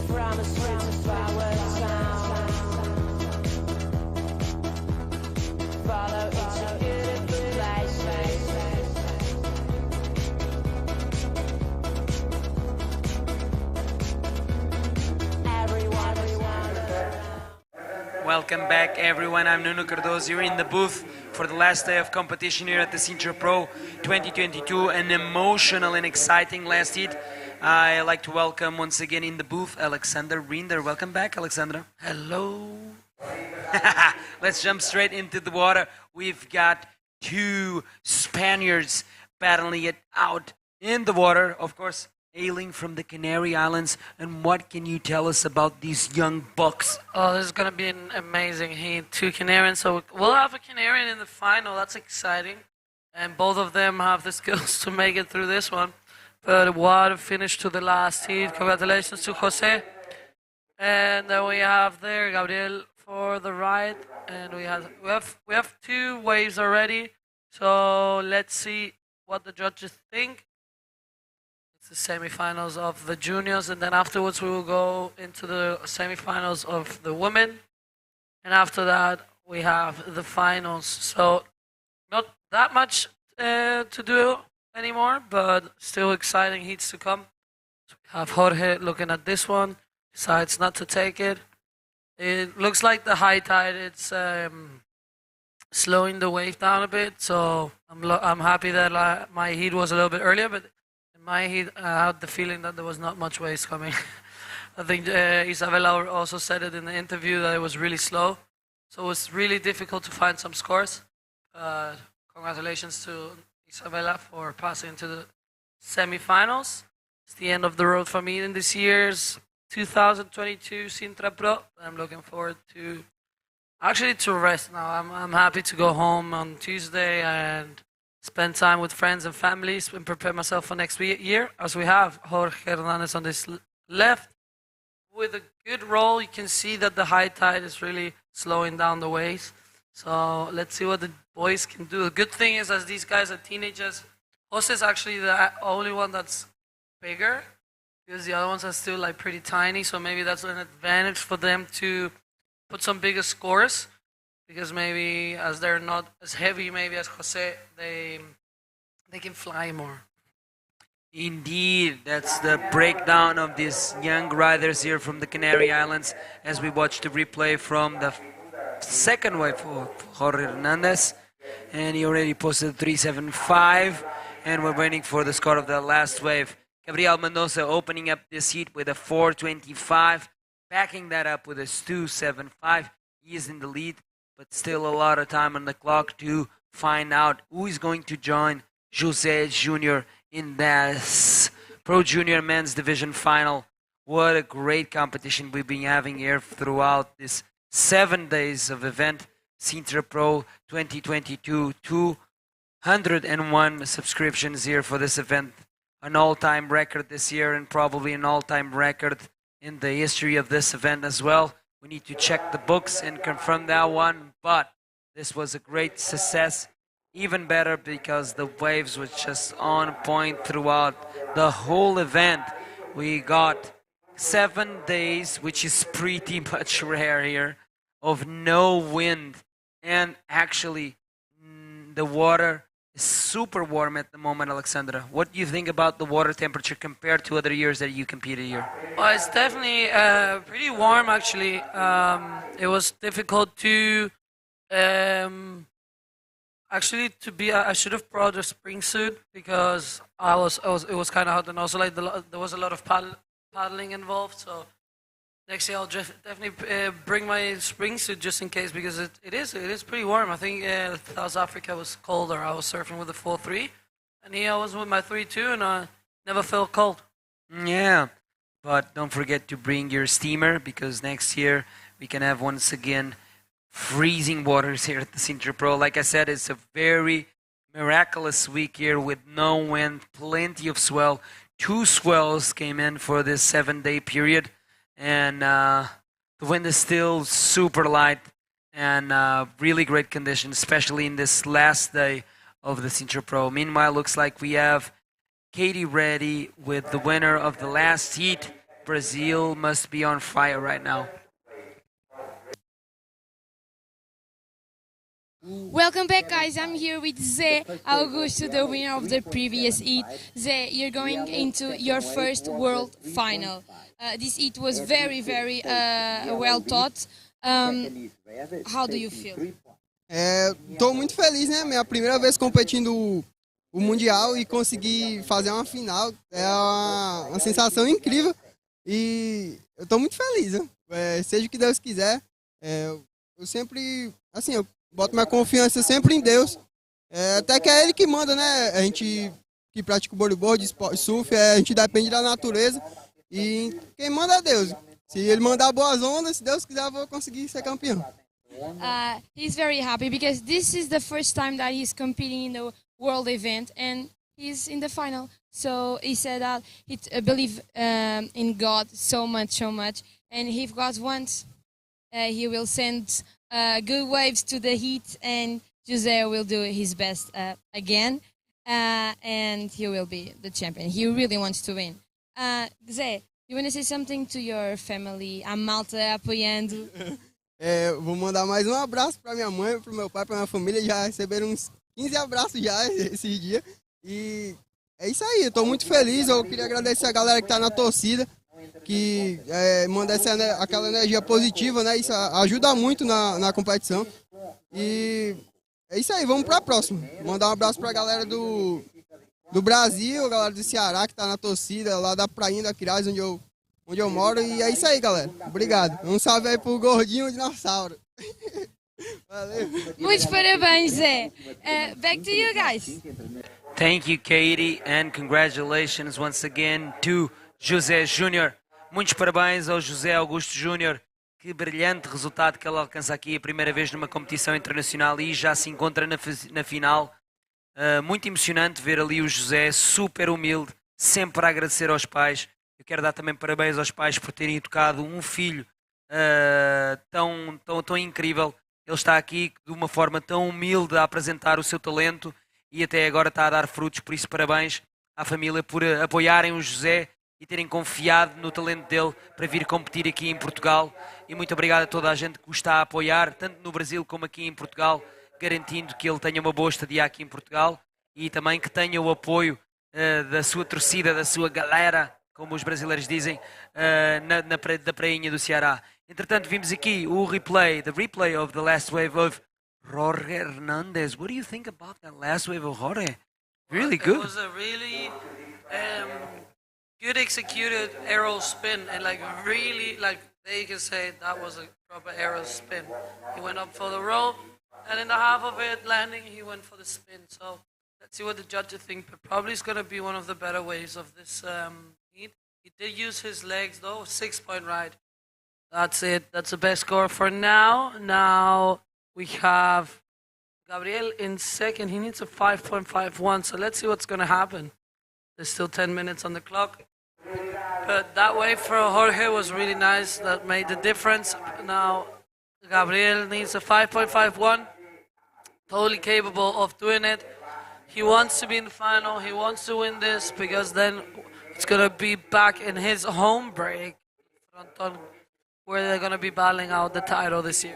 From a street to flower town, follow into beautiful places. Welcome back, everyone. I'm Nuno Cardoso. You're in the booth for the last day of competition here at the Sintra Pro 2022. An emotional and exciting last heat. I'd like to welcome once again in the booth Alexander Rinder. Welcome back, Alexandra. Hello. Let's jump straight into the water. We've got two Spaniards battling it out in the water, of course, hailing from the Canary Islands. And what can you tell us about these young bucks? Oh, this is going to be an amazing heat. Two Canarians. So we'll have a Canarian in the final. That's exciting. And both of them have the skills to make it through this one. But what a finish to the last heat. Congratulations to Jose. And then we have there Gabriel for the ride. And we have two waves already. So let's see what the judges think. It's the semifinals of the juniors, and then afterwards we will go into the semifinals of the women. And after that we have the finals. So not that much to do anymore, but still exciting heats to come. So we have Jorge looking at this one, decides not to take it. It looks like the high tide, it's slowing the wave down a bit, so I'm happy that my heat was a little bit earlier, but in my heat I had the feeling that there was not much waves coming. I think Isabella also said it in the interview that it was really slow, so it was really difficult to find some scores. Congratulations to Isabella for passing to the semifinals. It's the end of the road for me in this year's 2022 Sintra Pro. I'm looking forward to rest now. I'm happy to go home on Tuesday and spend time with friends and families and prepare myself for next year. As we have Jorge Hernandez on this left with a good roll. You can see that the high tide is really slowing down the waves. So let's see what the boys can do. The good thing is, as these guys are teenagers, Jose is actually the only one that's bigger, because the other ones are still like pretty tiny. So maybe that's an advantage for them to put some bigger scores, because maybe as they're not as heavy maybe as Jose, they can fly more. Indeed, that's the breakdown of these young riders here from the Canary Islands as we watch the replay from the second wave for Jorge Hernandez. And he already posted 3.75, and we're waiting for the score of the last wave. Gabriel Mendoza opening up this heat with a 4.25, backing that up with a 2.75. He is in the lead, but still a lot of time on the clock to find out who is going to join Jose Jr. in this Pro Junior Men's Division final. What a great competition we've been having here throughout this 7 days of event. Sintra Pro 2022, 201 subscriptions here for this event. An all-time record this year, and probably an all-time record in the history of this event as well. We need to check the books and confirm that one, but this was a great success. Even better because the waves were just on point throughout the whole event. We got 7 days, which is pretty much rare here, of no wind. And actually, the water is super warm at the moment, Alexandra. What do you think about the water temperature compared to other years that you competed here? Well, it's definitely pretty warm, actually. It was difficult to actually to be. I should have brought a spring suit because it was kind of hot, and also like there was a lot of paddling involved. So next year I'll definitely bring my spring suit just in case, because it is pretty warm. I think South Africa was colder. I was surfing with a 4.3, and here I was with my 3.2, and I never felt cold. Yeah, but don't forget to bring your steamer, because next year we can have once again freezing waters here at the Sintra Pro. Like I said, it's a very miraculous week here with no wind, plenty of swell. 2 swells came in for this 7-day period, and the wind is still super light, and really great conditions, especially in this last day of the Sintra Pro. Meanwhile, looks like we have Katie ready with the winner of the last heat. Brazil must be on fire right now. Welcome back, guys. I'm here with Zé Augusto, the winner of the previous heat. Zé, you're going into your first world final. This heat was very, very well taught. How do you feel? Tô muito feliz, né? Minha primeira vez competindo o Mundial e conseguir fazer uma final. É uma sensação incrível e eu tô muito feliz, né? Seja o que Deus quiser. Eu sempre, assim, eu boto minha confiança sempre em Deus. Até que é Ele que manda, né? A gente que pratica o bodyboard, surf, a gente depende da natureza. E quem manda é Deus. Se Ele mandar boas ondas, se Deus quiser, eu vou conseguir ser campeão. He's very happy because this is the first time that he's competing in the world event and he's in the final. So he said that he believes in God so much. And if God wants, he will send good waves to the heat, and José will do his best again, and he will be the champion. He really wants to win. Zé, you want to say something to your family? A malta apoiando. Vou mandar mais um abraço para minha mãe, para meu pai, para minha família. Já receberam uns 15 abraços já esses dias. E é isso aí, eu tô muito feliz. Eu queria agradecer a galera que tá na torcida, que manda aquela energia positiva, né? Isso ajuda muito na competição. E é isso aí, vamos para a próxima. Mandar um abraço para a galera do Brasil, a galera do Ceará que tá na torcida, lá da Prainha da Quirais, onde eu moro. E é isso aí, galera. Obrigado. Um salve aí pro gordinho dinossauro. Valeu. Muitos parabéns, Zé. Back to you guys. Thank you, Katie, and congratulations once again to José Júnior. Muitos parabéns ao José Augusto Júnior. Que brilhante resultado que ele alcança aqui, a primeira vez numa competição internacional e já se encontra na final. Muito emocionante ver ali o José, super humilde, sempre a agradecer aos pais. Eu quero dar também parabéns aos pais por terem educado um filho tão incrível. Ele está aqui de uma forma tão humilde a apresentar o seu talento e até agora está a dar frutos, por isso parabéns à família por apoiarem o José e terem confiado no talento dele para vir competir aqui em Portugal. E muito obrigado a toda a gente que o está a apoiar, tanto no Brasil como aqui em Portugal, garantindo que ele tenha uma boa estadia aqui em Portugal e também que tenha o apoio da sua torcida, da sua galera, como os brasileiros dizem, da prainha do Ceará. Entretanto, vimos aqui the replay of the last wave of Jorge Hernandez. What do you think about that last wave of Jorge? Really good. It was a really good executed arrow spin, and they can say that was a proper arrow spin. He went up for the roll, and in the half of it landing, he went for the spin. So let's see what the judges think, but probably it's going to be one of the better waves of this heat. He did use his legs though, 6-point ride. That's it. That's the best score for now. Now we have Gabriel in second. He needs a 5.51. So let's see what's going to happen. There's still 10 minutes on the clock. But that wave for Jorge was really nice. That made the difference. Now Gabriel needs a 5.51. Totally capable of doing it. He wants to be in the final. He wants to win this because then It's gonna be back in his home break, Fronton, where they're gonna be battling out the title this year.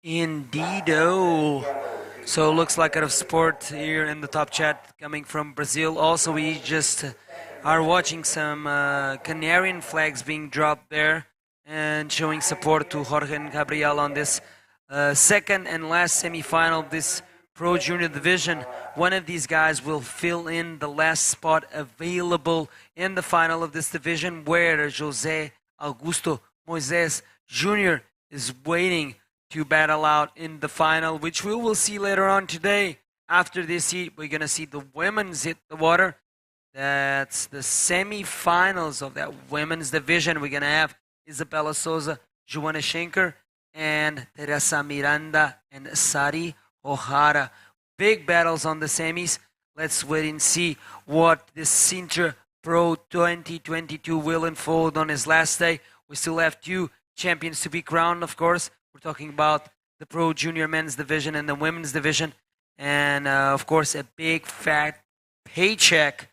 Indeedo. So looks like out of sport here in the top chat coming from Brazil. Also, we just are watching some Canarian flags being dropped there and showing support to Jorge and Gabriel on this second and last semifinal of this Pro Junior division. One of these guys will fill in the last spot available in the final of this division, where José Augusto Moisés Jr. is waiting to battle out in the final, which we will see later on today. After this heat, we're going to see the women's hit the water. That's the semi-finals of that women's division. We're going to have Isabella Souza, Joanna Schenker, and Teresa Miranda and Sari O'Hara. Big battles on the semis. Let's wait and see what the Sintra Pro 2022 will unfold on his last day. We still have 2 champions to be crowned, of course. We're talking about the Pro Junior Men's Division and the Women's Division. And, of course, a big, fat paycheck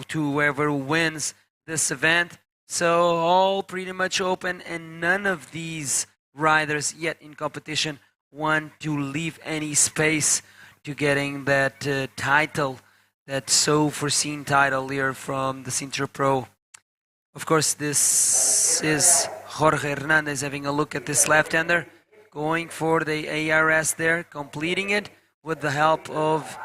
to whoever wins this event. So all pretty much open, and none of these riders yet in competition want to leave any space to getting that title, that so foreseen title here from the Sintra Pro. Of course, this is Jorge Hernandez having a look at this left-hander, going for the ARS there, completing it with the help of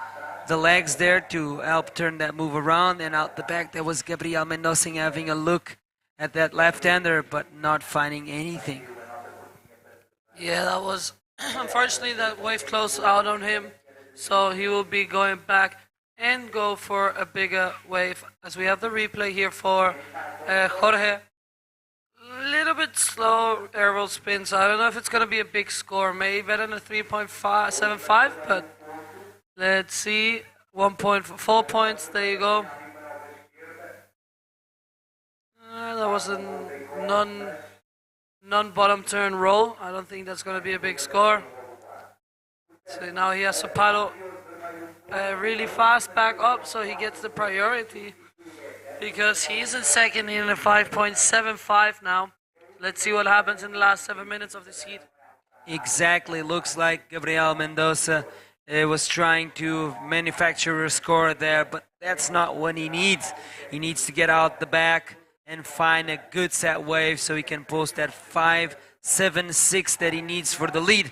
the legs there to help turn that move around. And out the back, there was Gabriel Mendoza having a look at that left-hander, but not finding anything. Yeah, that was, unfortunately, that wave closed out on him. So he will be going back and go for a bigger wave. As we have the replay here for Jorge. A little bit slow aerial spin, so I don't know if it's going to be a big score. Maybe better than a 3.75, but let's see. 1.4 points, there you go. That was a non-bottom turn roll. I don't think that's going to be a big score. So now he has to paddle really fast back up so he gets the priority, because he's in second in a 5.75 now. Let's see what happens in the last 7 minutes of this heat. Exactly. Looks like Gabriel Mendoza was trying to manufacture a score there, but that's not what he needs. He needs to get out the back and find a good set wave so he can post that 5.76 that he needs for the lead.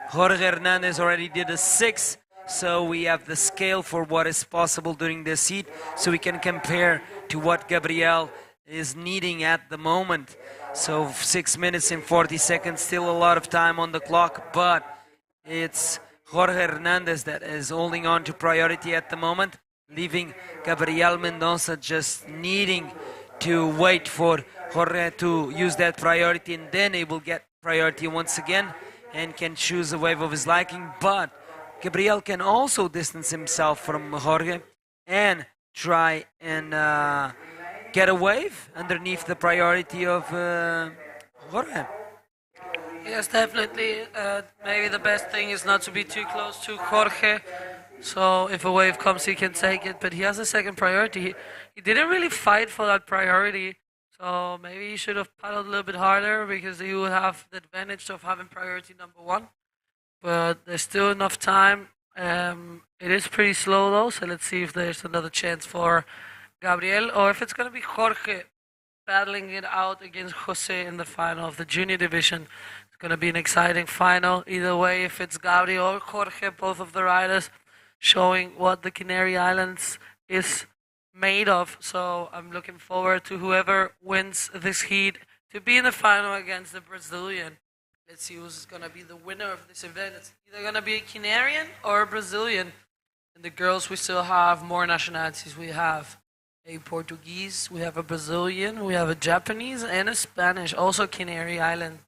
Jorge Hernandez already did a 6, so we have the scale for what is possible during this heat, so we can compare to what Gabriel is needing at the moment. So 6 minutes and 40 seconds, still a lot of time on the clock, but it's Jorge Hernandez that is holding on to priority at the moment, leaving Gabriel Mendoza just needing to wait for Jorge to use that priority, and then he will get priority once again and can choose a wave of his liking. But Gabriel can also distance himself from Jorge and try and get a wave underneath the priority of Jorge. Yes, definitely. Maybe the best thing is not to be too close to Jorge. So if a wave comes, he can take it. But he has a second priority. He didn't really fight for that priority. So maybe he should have paddled a little bit harder, because he would have the advantage of having priority number 1. But there's still enough time. It is pretty slow though. So let's see if there's another chance for Gabriel, or if it's going to be Jorge battling it out against Jose in the final of the junior division. It's going to be an exciting final. Either way, if it's Gabriel or Jorge, both of the riders showing what the Canary Islands is made of. So I'm looking forward to whoever wins this heat to be in the final against the Brazilian. Let's see who's going to be the winner of this event. It's either going to be a Canarian or a Brazilian. In the girls, we still have more nationalities. We have a Portuguese, we have a Brazilian, we have a Japanese, and a Spanish, also Canary Island,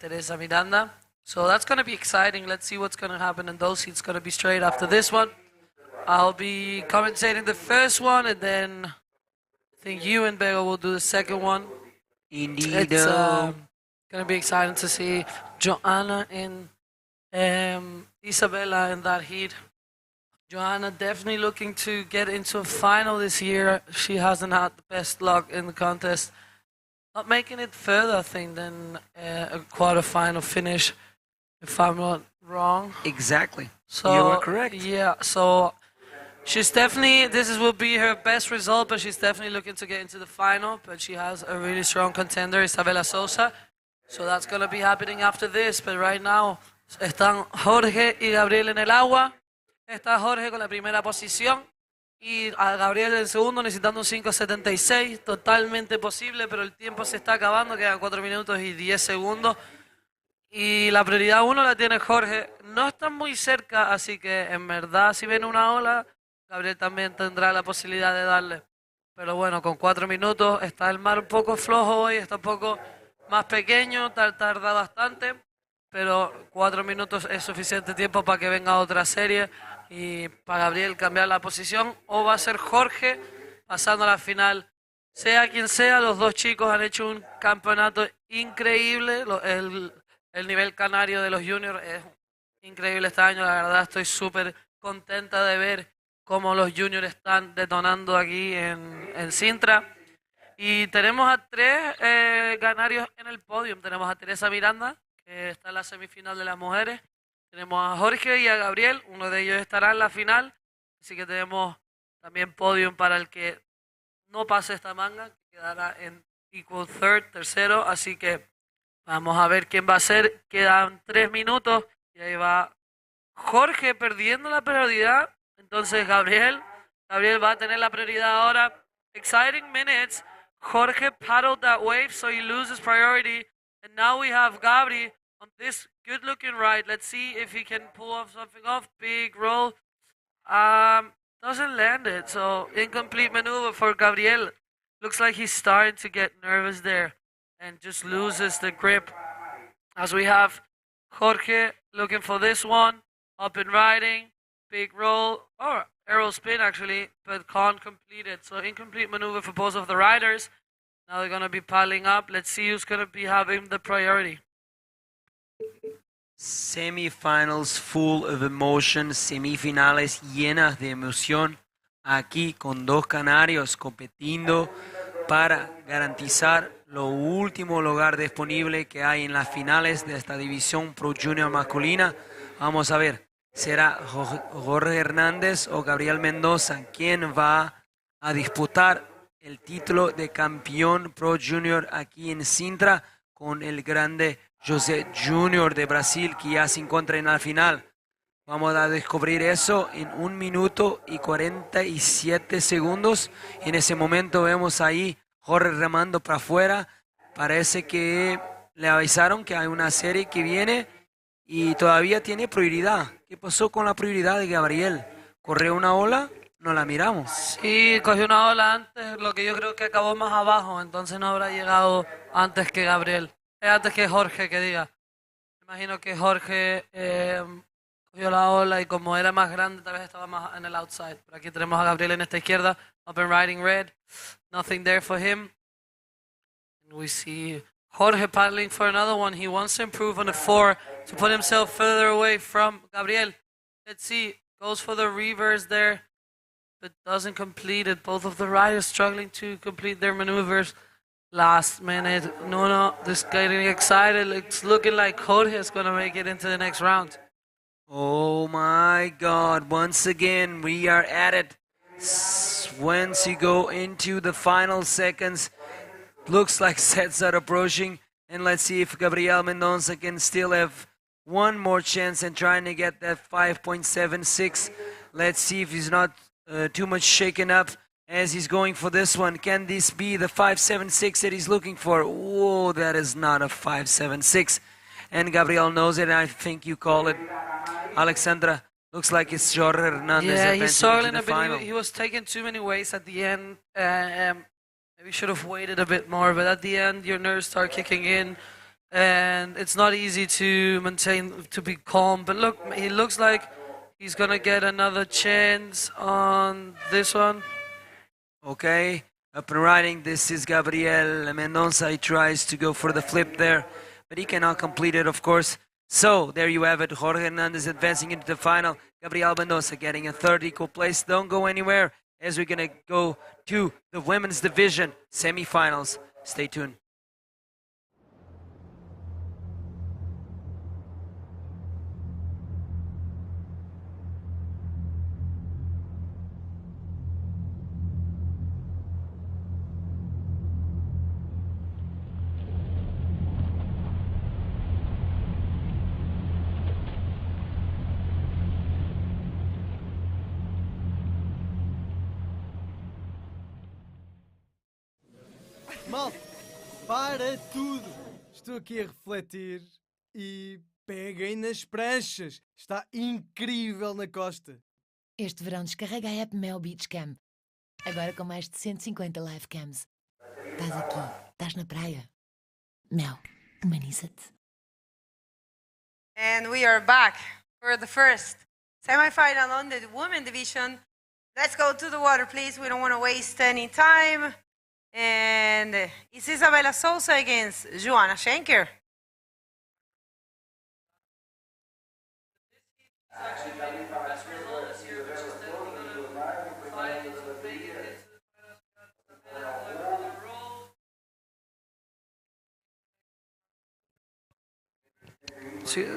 Teresa Miranda. So that's going to be exciting. Let's see what's going to happen in those heats. It's going to be straight after this one. I'll be commentating the first one, and then I think you and Bego will do the second one. Indeed. It's going to be exciting to see Joanna and Isabella in that heat. Joanna definitely looking to get into a final this year. She hasn't had the best luck in the contest. Not making it further, I think, than a quarterfinal finish, if I'm not wrong. Exactly. So, you are correct. Yeah, so she's definitely, will be her best result, but she's definitely looking to get into the final. But she has a really strong contender, Isabela Sosa. So that's going to be happening after this. But right now, están Jorge y Gabriel en el agua. Está Jorge con la primera posición y a Gabriel en segundo necesitando un 5.76, totalmente posible, pero el tiempo se está acabando, quedan 4 minutos y 10 segundos. Y la prioridad 1 la tiene Jorge, no están muy cerca, así que en verdad si viene una ola, Gabriel también tendrá la posibilidad de darle. Pero bueno, con 4 minutos está el mar un poco flojo hoy, está un poco más pequeño, tarda bastante, pero 4 minutos es suficiente tiempo para que venga otra serie y para Gabriel cambiar la posición, o va a ser Jorge pasando a la final. Sea quien sea, los dos chicos han hecho un campeonato increíble. El nivel canario de los juniors es increíble este año. La verdad estoy súper contenta de ver cómo los juniors están detonando aquí en Sintra. Y tenemos a 3 canarios en el podio. Tenemos a Teresa Miranda, que está en la semifinal de las mujeres. Tenemos a Jorge y a Gabriel, uno de ellos estará en la final, así que tenemos también podium para el que no pase esta manga, que quedará en equal third, tercero, así que vamos a ver quién va a ser. Quedan 3 minutos y ahí va Jorge perdiendo la prioridad, entonces Gabriel va a tener la prioridad ahora. Exciting minutes, Jorge paddled that wave so he loses priority, and now we have Gabri on this good looking ride. Let's see if he can pull off something off. Big roll. Doesn't land it. So incomplete maneuver for Gabriel. Looks like he's starting to get nervous there and just loses the grip. As we have Jorge looking for this one. Up and riding. Big roll. Or arrow spin actually, but can't complete it. So incomplete maneuver for both of the riders. Now they're going to be piling up. Let's see who's going to be having the priority. Semifinals full of emotion, semifinales llenas de emoción, aquí con 2 canarios compitiendo para garantizar lo último lugar disponible que hay en las finales de esta división Pro Junior masculina. Vamos a ver, ¿será Jorge Hernández o Gabriel Mendoza quien va a disputar el título de campeón Pro Junior aquí en Sintra con el grande José Junior de Brasil, que ya se encuentra en la final? Vamos a descubrir eso en 1 minuto y 47 segundos. En ese momento vemos ahí Jorge remando para afuera. Parece que le avisaron que hay una serie que viene y todavía tiene prioridad. ¿Qué pasó con la prioridad de Gabriel? ¿Corrió una ola? No la miramos. Sí, cogió una ola antes, lo que yo creo que acabó más abajo, entonces no habrá llegado antes que Gabriel. Antes que Jorge, que diga. Imagino que Jorge cogió la ola y como era más grande, tal vez estaba más en el outside. Pero aquí tenemos a Gabriel en esta izquierda, up and riding red. Nothing there for him. And we see Jorge paddling for another one. He wants to improve on the 4 to put himself further away from Gabriel. Let's see. Goes for the reverse there, but doesn't complete it. Both of the riders struggling to complete their maneuvers. Last minute, no, this getting excited. It's looking like Jorge is going to make it into the next round. Oh my God, once again, we are at it. Once you go into the final seconds, looks like sets are approaching. And let's see if Gabriel Mendoza can still have one more chance in trying to get that 5.76. Let's see if he's not too much shaken up as he's going for this one. Can this be the 5.76 that he's looking for? Whoa, that is not a 5.76. And Gabriel knows it, and I think you call it. Alexandra, looks like it's Jorge Hernandez. Yeah, he's struggling a bit. He was taking too many weights at the end. Maybe should have waited a bit more, but at the end, your nerves start kicking in, and it's not easy to maintain, to be calm. But look, he looks like he's going to get another chance on this one. Okay, up and riding. This is Gabriel Mendoza. He tries to go for the flip there, but he cannot complete it, of course. So there you have it. Jorge Hernandez advancing into the final. Gabriel Mendoza getting a third equal place. Don't go anywhere as we're going to go to the women's division semifinals. Stay tuned. Malta, para tudo! Estou aqui a refletir e peguem nas pranchas. Está incrível na costa. Este verão descarrega a app Mel Beach Cam. Agora com mais de 150 live cams. Estás aqui, estás na praia. Mel, humaniza-te. And we are back for the first semifinal on the women division. Let's go to the water, please. We don't want to waste any time. And it's Isabella Souza against Joanna Schenker.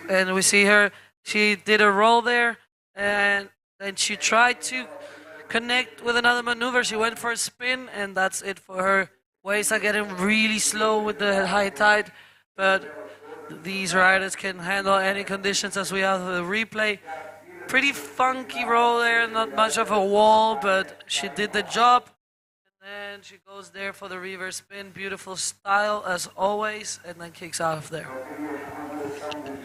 And we see her, she did a roll there, and then she tried to connect with another maneuver. She went for a spin, and that's it for her. Waves are getting really slow with the high tide, but these riders can handle any conditions as we have the replay. Pretty funky roll there, not much of a wall, but she did the job. And then she goes there for the reverse spin. Beautiful style as always, and then kicks out of there.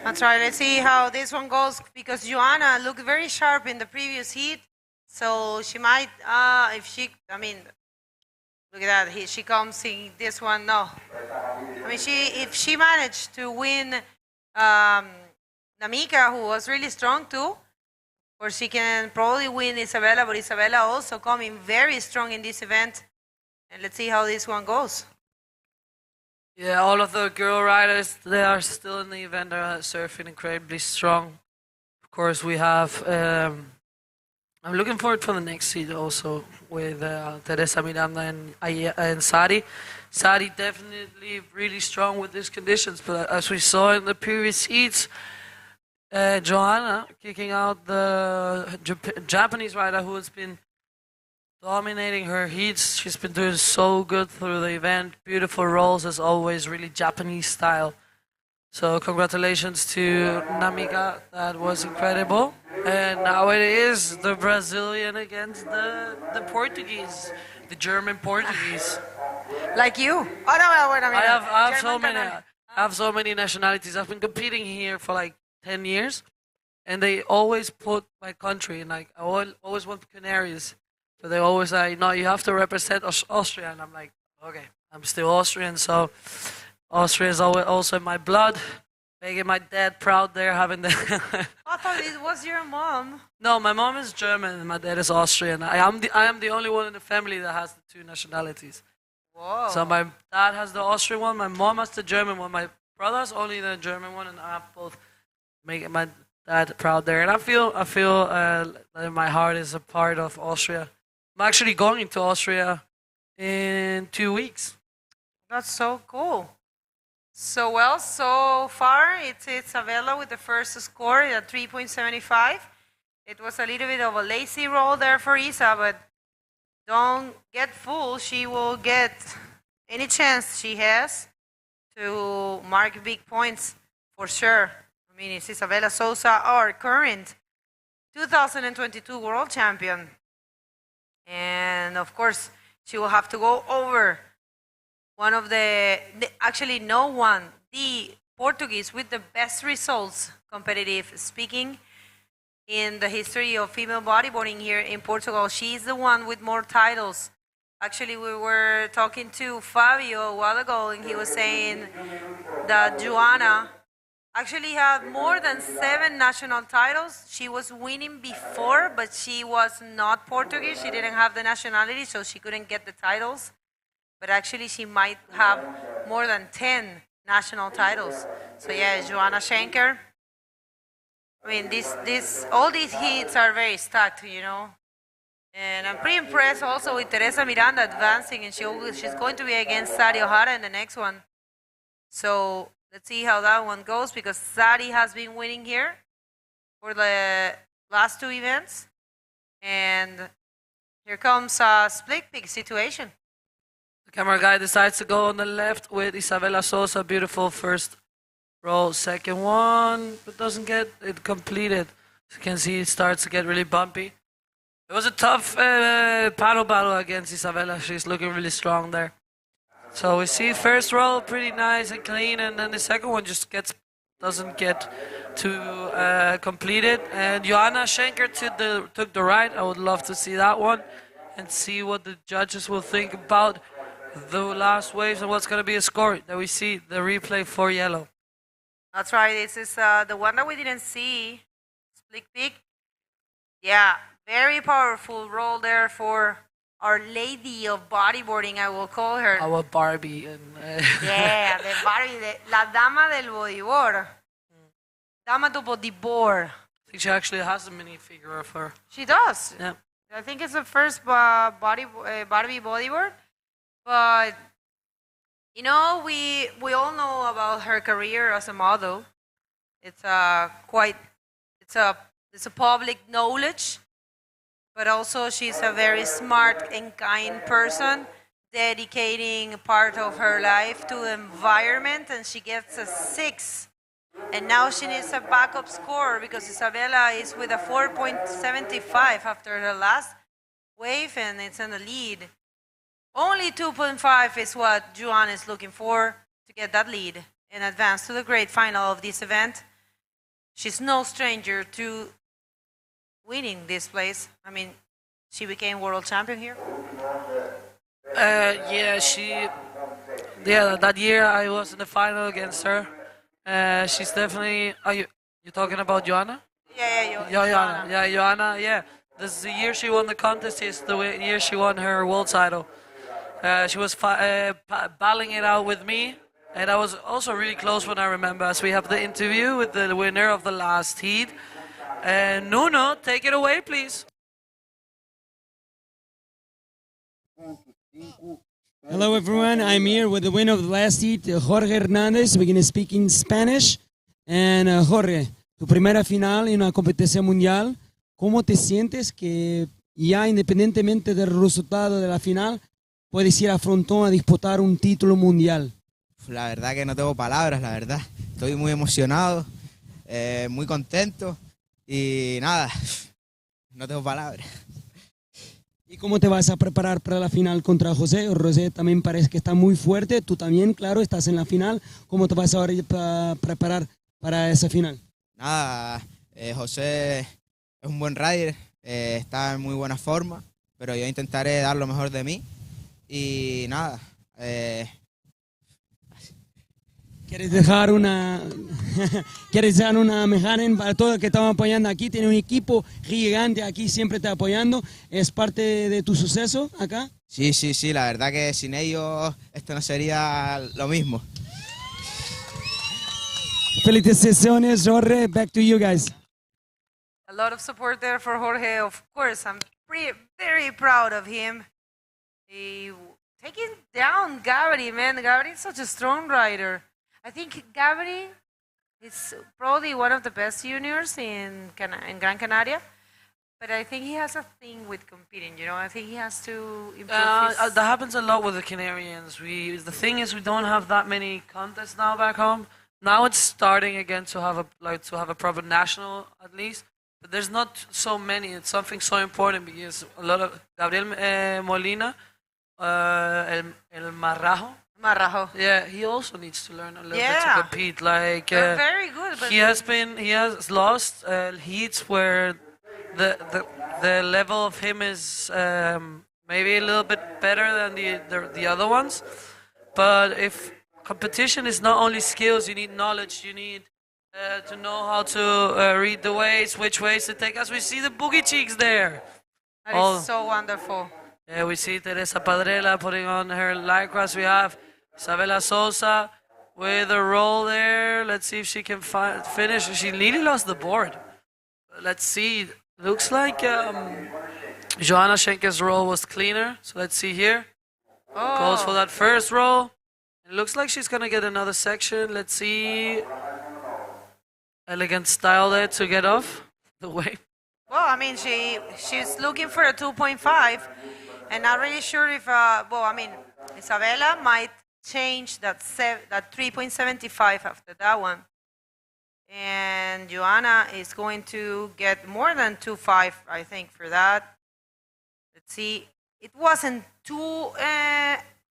That's right. Let's see how this one goes, because Joanna looked very sharp in the previous heat. So she might, if she, I mean, look at that. She comes in this one. No, I mean, if she managed to win Namika, who was really strong too, or she can probably win Isabella, but Isabella also coming very strong in this event. And let's see how this one goes. Yeah, all of the girl riders, they are still in the event, are surfing incredibly strong. Of course, we have, I'm looking forward for the next seed also with Teresa Miranda and Sari. Sari definitely really strong with these conditions, but as we saw in the previous heats, Joanna kicking out the Japanese rider who has been dominating her heats. She's been doing so good through the event. Beautiful rolls as always, really Japanese style. So congratulations to Namika, that was incredible. And now it is the Brazilian against the Portuguese, the German Portuguese. Like you? Oh no, wait a minute. I have so many nationalities. I've been competing here for like 10 years, and they always put my country, and like I always want Canaries. So they always say, no, you have to represent Austria. And I'm like, okay, I'm still Austrian, so Austria is also in my blood. Making my dad proud there, having the... I thought it was your mom. No, my mom is German and my dad is Austrian. I am the only one in the family that has the two nationalities. Whoa. So my dad has the Austrian one, my mom has the German one, my brother's only the German one, and I'm both making my dad proud there. And I feel that my heart is a part of Austria. I'm actually going to Austria in 2 weeks. That's so cool. So well, so far it's Isabella with the first score at 3.75. It was a little bit of a lazy roll there for Isa, but don't get fooled. She will get any chance she has to mark big points for sure. I mean, it's Isabella Souza, our current 2022 world champion. And of course, she will have to go over one of the Portuguese with the best results, competitive speaking, in the history of female bodyboarding here in Portugal. She's the one with more titles. Actually, we were talking to Fabio a while ago, and he was saying that Joanna actually had more than 7 national titles. She was winning before, but she was not Portuguese. She didn't have the nationality, so she couldn't get the titles. But actually, she might have more than 10 national titles. So yeah, Joanna Schenker I mean, all these heats are very stacked, you know. And I'm pretty impressed also with Teresa Miranda advancing, and she's going to be against Sari Ohara in the next one. So let's see how that one goes, because Sari has been winning here for the last two events. And here comes a split pick situation. The camera guy decides to go on the left with Isabela Sosa. Beautiful first roll. Second one, but doesn't get it completed. As you can see, it starts to get really bumpy. It was a tough paddle battle against Isabela. She's looking really strong there. So we see first roll pretty nice and clean, and then the second one just doesn't get to complete it. And Joanna Schenker took the right. I would love to see that one and see what the judges will think about the last waves and what's going to be a score that we see the replay for yellow. That's right. This is the one that we didn't see. Split pick. Yeah, very powerful roll there for our lady of bodyboarding, I will call her. Our Barbie. Yeah, the Barbie, la dama del bodyboard. Dama do bodyboard. I think she actually has a minifigure of her. She does. Yeah. I think it's the first Barbie bodyboard. But, you know, we all know about her career as a model. It's a public knowledge. But also she's a very smart and kind person, dedicating part of her life to the environment, and she gets a 6. And now she needs a backup score because Isabela is with a 4.75 after the last wave, and it's in the lead. Only 2.5 is what Juan is looking for to get that lead and advance to the great final of this event. She's no stranger to winning this place. I mean, she became world champion here. That year I was in the final against her. She's definitely. Are you talking about Joanna? Joanna. Yeah, Joanna. Yeah, this is the year she won the contest. It's the year she won her world title. She was battling it out with me, and I was also really close when I remember, as we have the interview with the winner of the last heat. Nuno, take it away, please. Hello, everyone. I'm here with the winner of the last heat, Jorge Hernandez. We're going to speak in Spanish. And Jorge, tu primera final en una competencia mundial. ¿Cómo te sientes que ya independientemente del resultado de la final, puedes ir a Frontón a disputar un título mundial? La verdad que no tengo palabras, la verdad. Estoy muy emocionado, muy contento. Y nada, no tengo palabras. ¿Y cómo te vas a preparar para la final contra José? José también parece que está muy fuerte. Tú también, claro, estás en la final. ¿Cómo te vas a preparar para esa final? Nada, José es un buen rider, está en muy buena forma, pero yo intentaré dar lo mejor de mí. Y nada. ¿Quieres dejar una mejanen para todos los que están apoyando aquí? Tiene un equipo gigante aquí, siempre está apoyando. ¿Es parte de tu suceso acá? Sí, la verdad que sin ellos esto no sería lo mismo. Felicitaciones, Jorge. Back to you guys. A lot of support there for Jorge. Of course, I'm very proud of him. Taking down Gabri, man. Gabri is such a strong rider. I think Gabri is probably one of the best juniors in Gran Canaria, but I think he has a thing with competing, you know. I think he has to improve That happens a lot with the Canarians. The thing is, we don't have that many contests now back home. Now it's starting again to have a proper national at least, but there's not so many. It's something so important because a lot of Gabriel Molina, El Marrajo. Yeah, he also needs to learn a little bit to compete. Like they're very good, but he has lost heats where the level of him is maybe a little bit better than the other ones. But if competition is not only skills, you need knowledge. You need to know how to read the ways, which ways to take. As we see the boogie cheeks there. That is so wonderful. Yeah, we see Teresa Padrela putting on her lycras. We have Isabela Sosa with a roll there. Let's see if she can finish. She nearly lost the board. let's see. Looks like Joanna Schenker's roll was cleaner. So let's see here. Goes for that first roll. It looks like she's going to get another section. Let's see. Elegant style there to get off the wave. Well, I mean, she's looking for a 2.5, and not really sure if, Isabella might change that 3.75 after that one. And Joanna is going to get more than 2.5, I think, for that. Let's see. It wasn't too,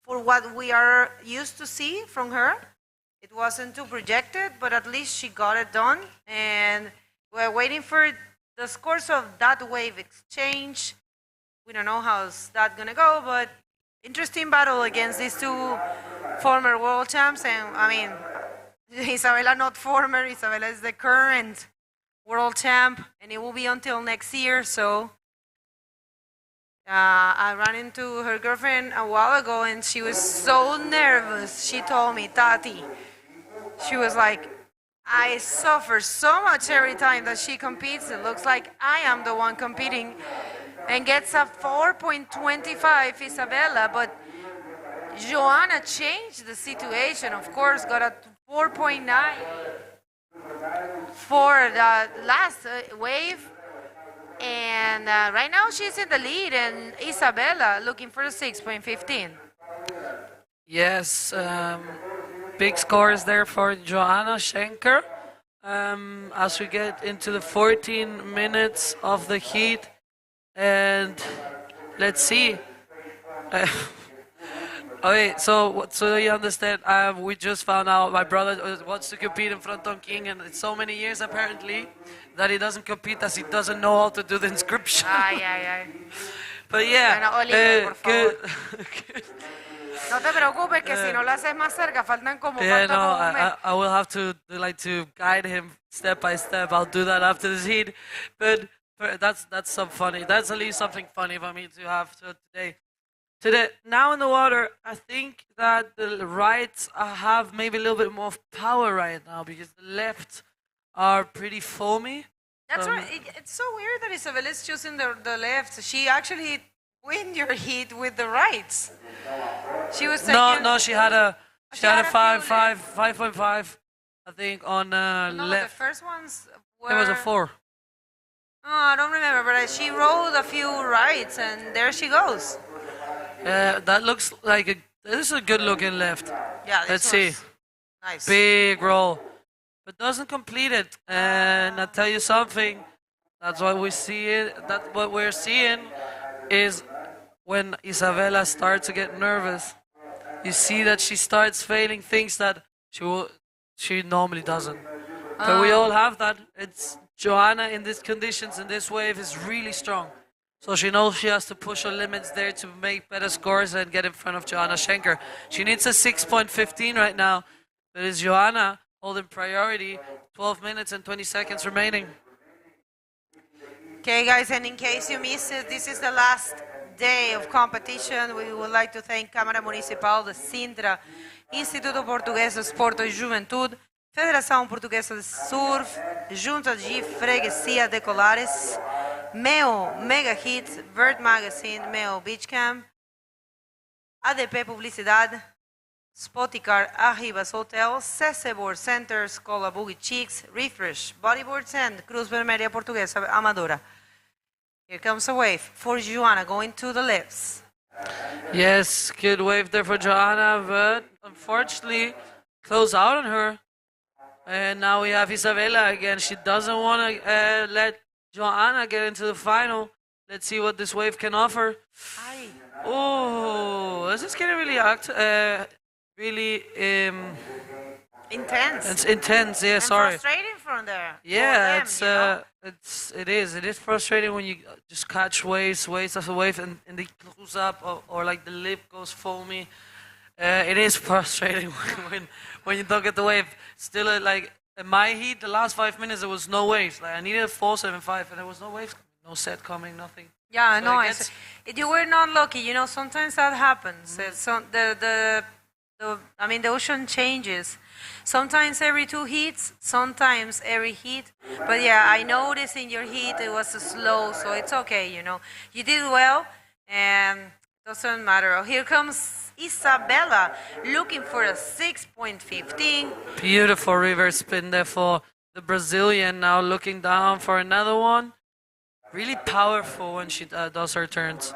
for what we are used to see from her. It wasn't too projected, but at least she got it done. And we're waiting for the scores of that wave exchange. We don't know how's that going to go, but interesting battle against these two former world champs. And, I mean, Isabella not former, Isabella is the current world champ, and it will be until next year. So I ran into her girlfriend a while ago, and she was so nervous. She told me, Tati, she was like, I suffer so much every time that she competes. It looks like I am the one competing, and gets a 4.25 Isabella, but Joanna changed the situation, of course, got a 4.9 for the last wave. And right now she's in the lead, and Isabella looking for a 6.15. Yes, big scores there for Joanna Schenker. As we get into the 14 minutes of the heat, and let's see. Okay, so you understand, we just found out my brother wants to compete in Fronton King, and it's so many years apparently that he doesn't compete as he doesn't know how to do the inscription. But yeah, good. No te preocupes que si no lo haces más cerca, faltan como Yeah, falta como un mes. I will have to guide him step by step. I'll do that after this heat, but that's some funny. That's at least something funny for me to have today. Now in the water, I think that the rights have maybe a little bit more power right now, because the left are pretty foamy. That's right. It's so weird that Isabella is choosing the left. She actually win your heat with the rights. She was taking... No, she had a 5.5, I think, on left. The first ones were... It was a 4. Oh, I don't remember, but she rolled a few rights, and there she goes. That looks like this is a good looking left. Yeah, let's see. Nice. Big roll, but doesn't complete it. And I tell you something, that's why we see it. That what we're seeing is when Isabella starts to get nervous, you see that she starts failing things that she normally doesn't. But we all have that. It's Joanna in these conditions, in this wave, is really strong. So she knows she has to push her limits there to make better scores and get in front of Joanna Schenker. She needs a 6.15 right now. But it's Joanna holding priority. 12 minutes and 20 seconds remaining. Okay, guys, and in case you missed it, this is the last day of competition. We would like to thank Câmara Municipal de Sintra, Instituto Português de Esporte e Juventude, Federação Portuguesa de Surf, Junta de Freguesia de Colares, Meo Mega Hits, Vert Magazine, Meo Beach Camp, ADP Publicidade, Spoticar, Arribas Hotel, Cessebor Center, Escola Boogie Chicks, Refresh, Bodyboards, and Cruz Vermelha Portuguesa Amadora. Here comes a wave for Joanna going to the lifts. Yes, good wave there for Joanna, but unfortunately close out on her. And now we have Isabella again. She doesn't want to let Joanna get into the final. Let's see what this wave can offer. Oh, this is getting really intense. It's intense. Yeah, and sorry. Frustrating from there. Yeah, them, it is frustrating when you just catch waves after wave, and they close up, or like the lip goes foamy. It is frustrating when you don't get the wave. Still, like in my heat, the last 5 minutes there was no waves. Like I needed a 4.75, and there was no waves, no set coming, nothing. Yeah, So no, it gets- you were not lucky. You know, sometimes that happens. So the the ocean changes. Sometimes every 2 heats, sometimes every heat. But yeah, I noticed in your heat it was slow, so it's okay, you know. You did well, and doesn't matter. Oh, here comes Isabella looking for a 6.15. Beautiful reverse spin there for the Brazilian, now looking down for another one. Really powerful when she does her turns.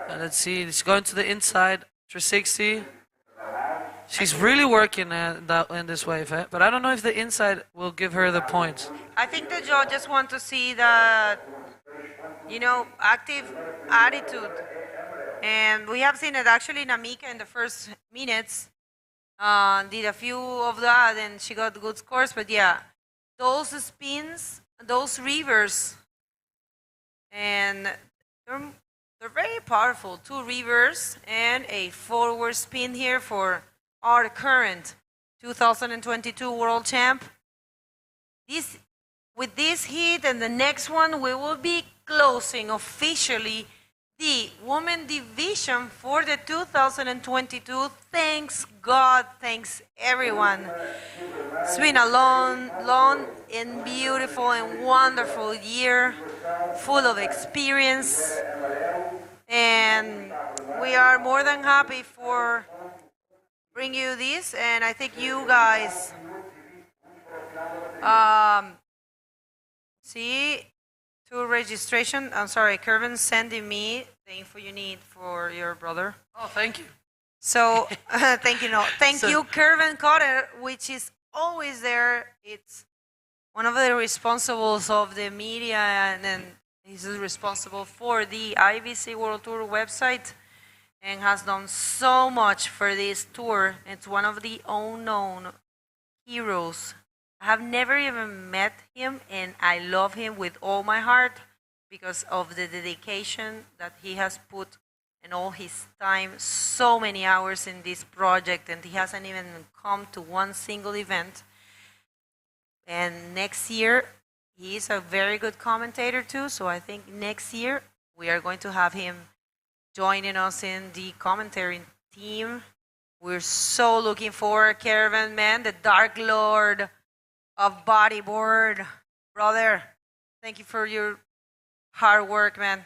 Let's see, she's going to the inside, 360. She's really working in this wave, but I don't know if the inside will give her the points. I think the judges want to see that, you know, active attitude. And we have seen it actually. Namika in the first minutes did a few of that and she got good scores. But yeah, those spins, those revers, and they're very powerful. 2 revers and a forward spin here for our current 2022 world champ. With this hit and the next one, we will be closing officially the women division for the 2022. Thanks God, thanks everyone. It's been a long and beautiful and wonderful year, full of experience, and we are more than happy for bring you this. And I think you guys see to registration. I'm sorry, Kervin sending me the info you need for your brother. Oh, thank you. So thank you. No, thank you, Kervin Cotter, which is always there. It's one of the responsibles of the media, and then he's responsible for the IBC World Tour website, and has done so much for this tour. It's one of the unknown heroes. I have never even met him, and I love him with all my heart because of the dedication that he has put and all his time, so many hours in this project, and he hasn't even come to one single event. And next year, he is a very good commentator too, so I think next year we are going to have him joining us in the commentary team. We're so looking forward, Caravan Man, the Dark Lord of Bodyboard. Brother, thank you for your hard work, man.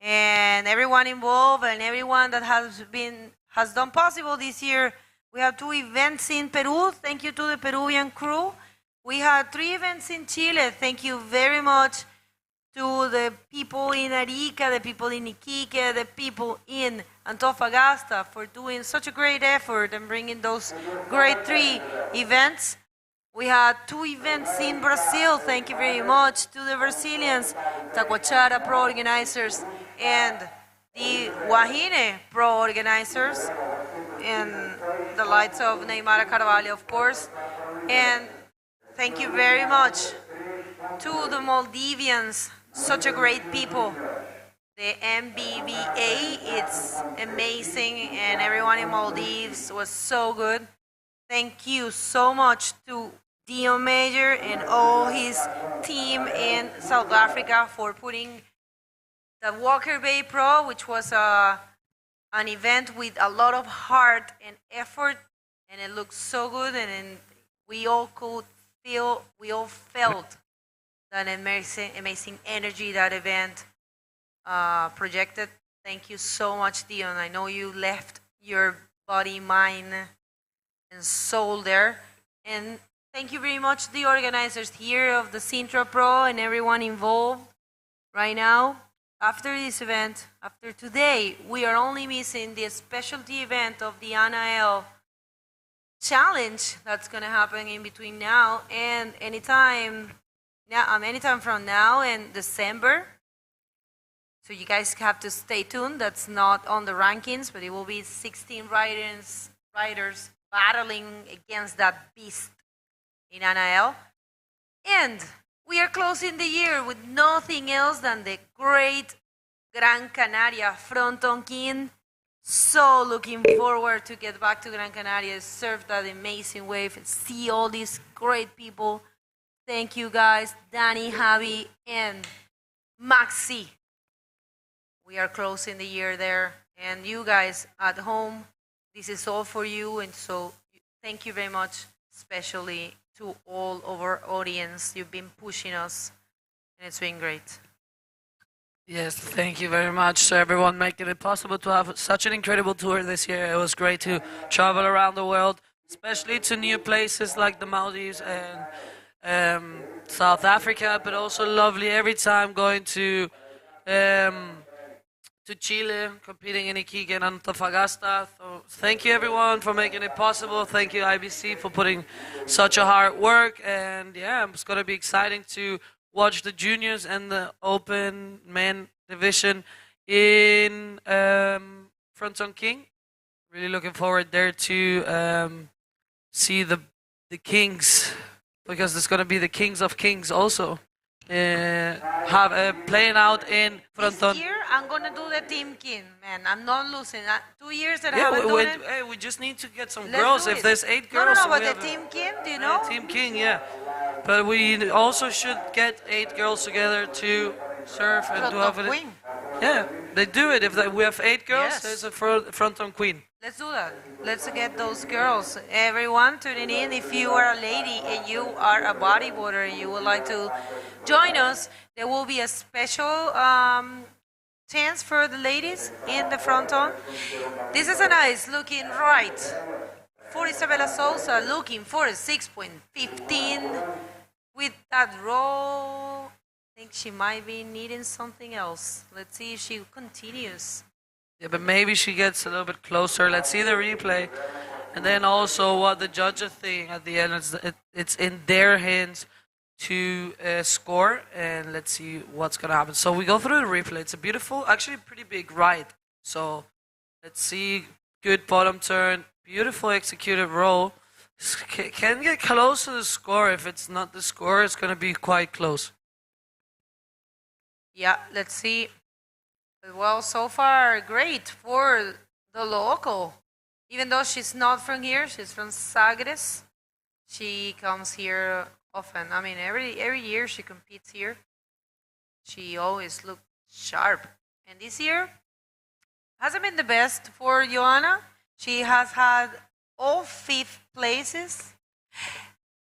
And everyone involved and everyone that has done possible this year. We have 2 events in Peru. Thank you to the Peruvian crew. We had 3 events in Chile. Thank you very much to the people in Arica, the people in Iquique, the people in Antofagasta for doing such a great effort and bringing those great 3 events. We had 2 events in Brazil. Thank you very much to the Brazilians, Taquachara Pro organizers, and the Wahine Pro organizers, and the lights of Neymar Carvalho, of course. And thank you very much to the Maldivians, such a great people. The MBBA, it's amazing, and everyone in Maldives was so good. Thank you so much to Dion Major and all his team in South Africa for putting the Walker Bay Pro, which was an event with a lot of heart and effort, and it looked so good, and we all felt that amazing energy that event projected. Thank you so much, Dion. I know you left your body, mind, and soul there. And thank you very much, the organizers here of the Sintra Pro and everyone involved right now. After this event, after today, we are only missing the specialty event of the Anael challenge that's going to happen in between now and anytime from now and December. So you guys have to stay tuned. That's not on the rankings, but it will be 16 riders battling against that beast in Anael. And we are closing the year with nothing else than the great Gran Canaria fronton king. So looking forward to get back to Gran Canaria, surf that amazing wave, and see all these great people. Thank you guys, Danny, Javi, and Maxi. We are closing the year there. And you guys at home, this is all for you, and so thank you very much, especially to all of our audience. You've been pushing us, and it's been great. Yes, thank you very much to everyone making it possible to have such an incredible tour this year. It was great to travel around the world, especially to new places like the Maldives and South Africa, but also lovely every time going to Chile, competing in Iquique and Antofagasta. So thank you everyone for making it possible. Thank you IBC for putting such a hard work, and yeah, it's going to be exciting to watch the juniors and the open men division in Fronton King. Really looking forward there to see the kings, because there's going to be the kings of kings also playing out in Fronton. This year, I'm going to do the Team King, man. I'm not losing. 2 years that I Yeah, haven't done it. hey, we just need to get some Let's girls. do If it. there's 8 No, girls, no, we but have the a- Team King, do you know? Team King, yeah. But we also should get 8 girls together to surf and to have it. Queen. Yeah, they do it. If we have 8 girls, Yes. there's a Fronton Queen. Let's do that. Let's get those girls. Everyone tuning in, if you are a lady and you are a bodyboarder and you would like to join us, there will be a special chance for the ladies in the fronton. This is a nice looking right for Isabella Souza, looking for a 6.15 with that roll. I think she might be needing something else. Let's see if she continues. Yeah, but maybe she gets a little bit closer. Let's see the replay. And then also what the judges think at the end. It's in their hands to score. And let's see what's going to happen. So we go through the replay. It's a beautiful, actually pretty big ride. So let's see. Good bottom turn. Beautiful executed roll. Can get close to the score. If it's not the score, it's going to be quite close. Yeah, let's see. Well, so far, great for the local. Even though she's not from here, she's from Sagres. She comes here often. I mean, every year she competes here. She always looks sharp. And this year hasn't been the best for Joanna. She has had all 5th places.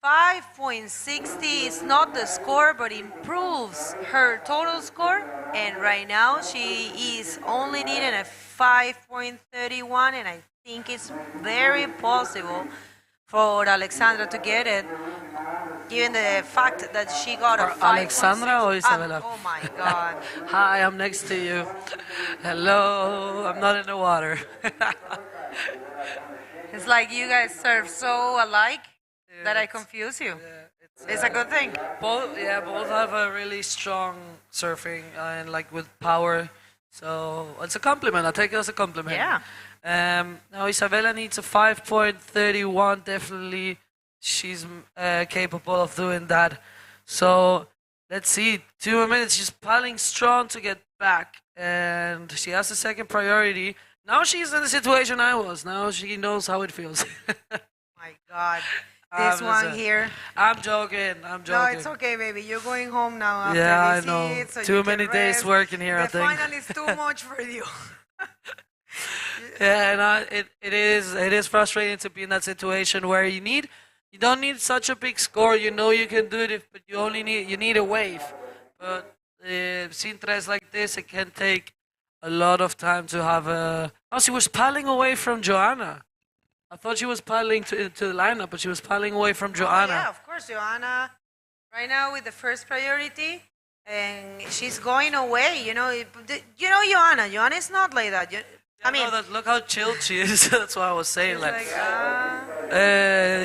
5.60 is not the score, but improves her total score. And right now, she is only needing a 5.31, and I think it's very possible for Alexandra to get it, given the fact that she got a 5.6. Alexandra or Isabella? Oh my God. Hi, I'm next to you. Hello, I'm not in the water. It's like you guys surf so alike that I confuse you. It's a good thing. Both have a really strong surfing and like with power. So it's a compliment. I take it as a compliment. Yeah. Now Isabella needs a 5.31. Definitely, she's capable of doing that. So let's see. 2 more minutes. She's piling strong to get back, and she has the second priority. Now she's in the situation I was. Now she knows how it feels. My God. This one here. I'm joking. No, it's okay, baby. You're going home now after Yeah, this I know. heat, so Too you can many days rest. working here, I The think. final is too much for you. Yeah, and it is frustrating to be in that situation where you don't need such a big score. You know you can do it, but you need a wave. But Sintra is like this. It can take a lot of time to have a. Oh, she was paddling away from Joanna. I thought she was paddling to the lineup, but she was paddling away from Joanna. Yeah, of course, Joanna. Right now with the first priority, and she's going away. You know, Joanna. Joanna is not like that. I mean, Look how chilled she is. That's what I was saying. like,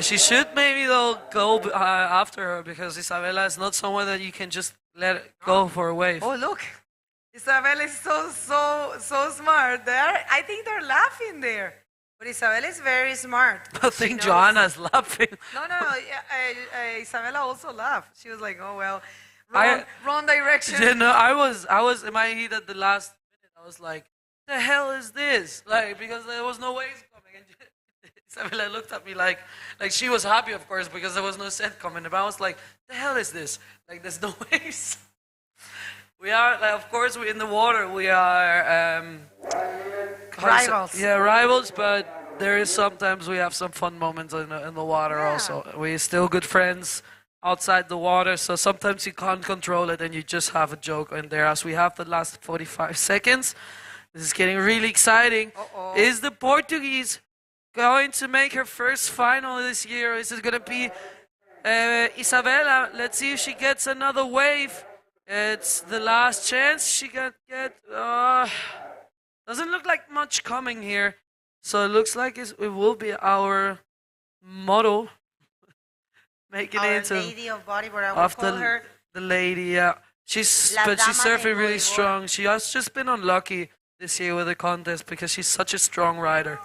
She should maybe though go after her, because Isabella is not someone that you can just let go for a wave. oh look, Isabel is so smart. I think they're laughing there. But Isabel is very smart. I think Joanna's laughing. No. Isabella also laughed. She was like, "Oh well, I- wrong direction." You know, I was in my heat at the last minute. I was like, "The hell is this?" Like, because there was no waves coming. And Isabella looked at me like she was happy, of course, because there was no set coming. But I was like, "The hell is this? Like, there's no waves." We are, like, of course, we're in the water. We are Rivals. Yeah, rivals, but there is sometimes we have some fun moments in the water also. We're still good friends outside the water, so sometimes you can't control it and you just have a joke in there. As we have the last 45 seconds, this is getting really exciting. Is the Portuguese going to make her first final this year? Is it going to be Isabella? Let's see if she gets another wave. It's the last chance she can get. Doesn't look like much coming here. So it looks like it will be our model making Our it into lady of bodyboard, I would call her. the lady. Yeah, she's surfing really strong. She has just been unlucky this year with the contest because she's such a strong rider.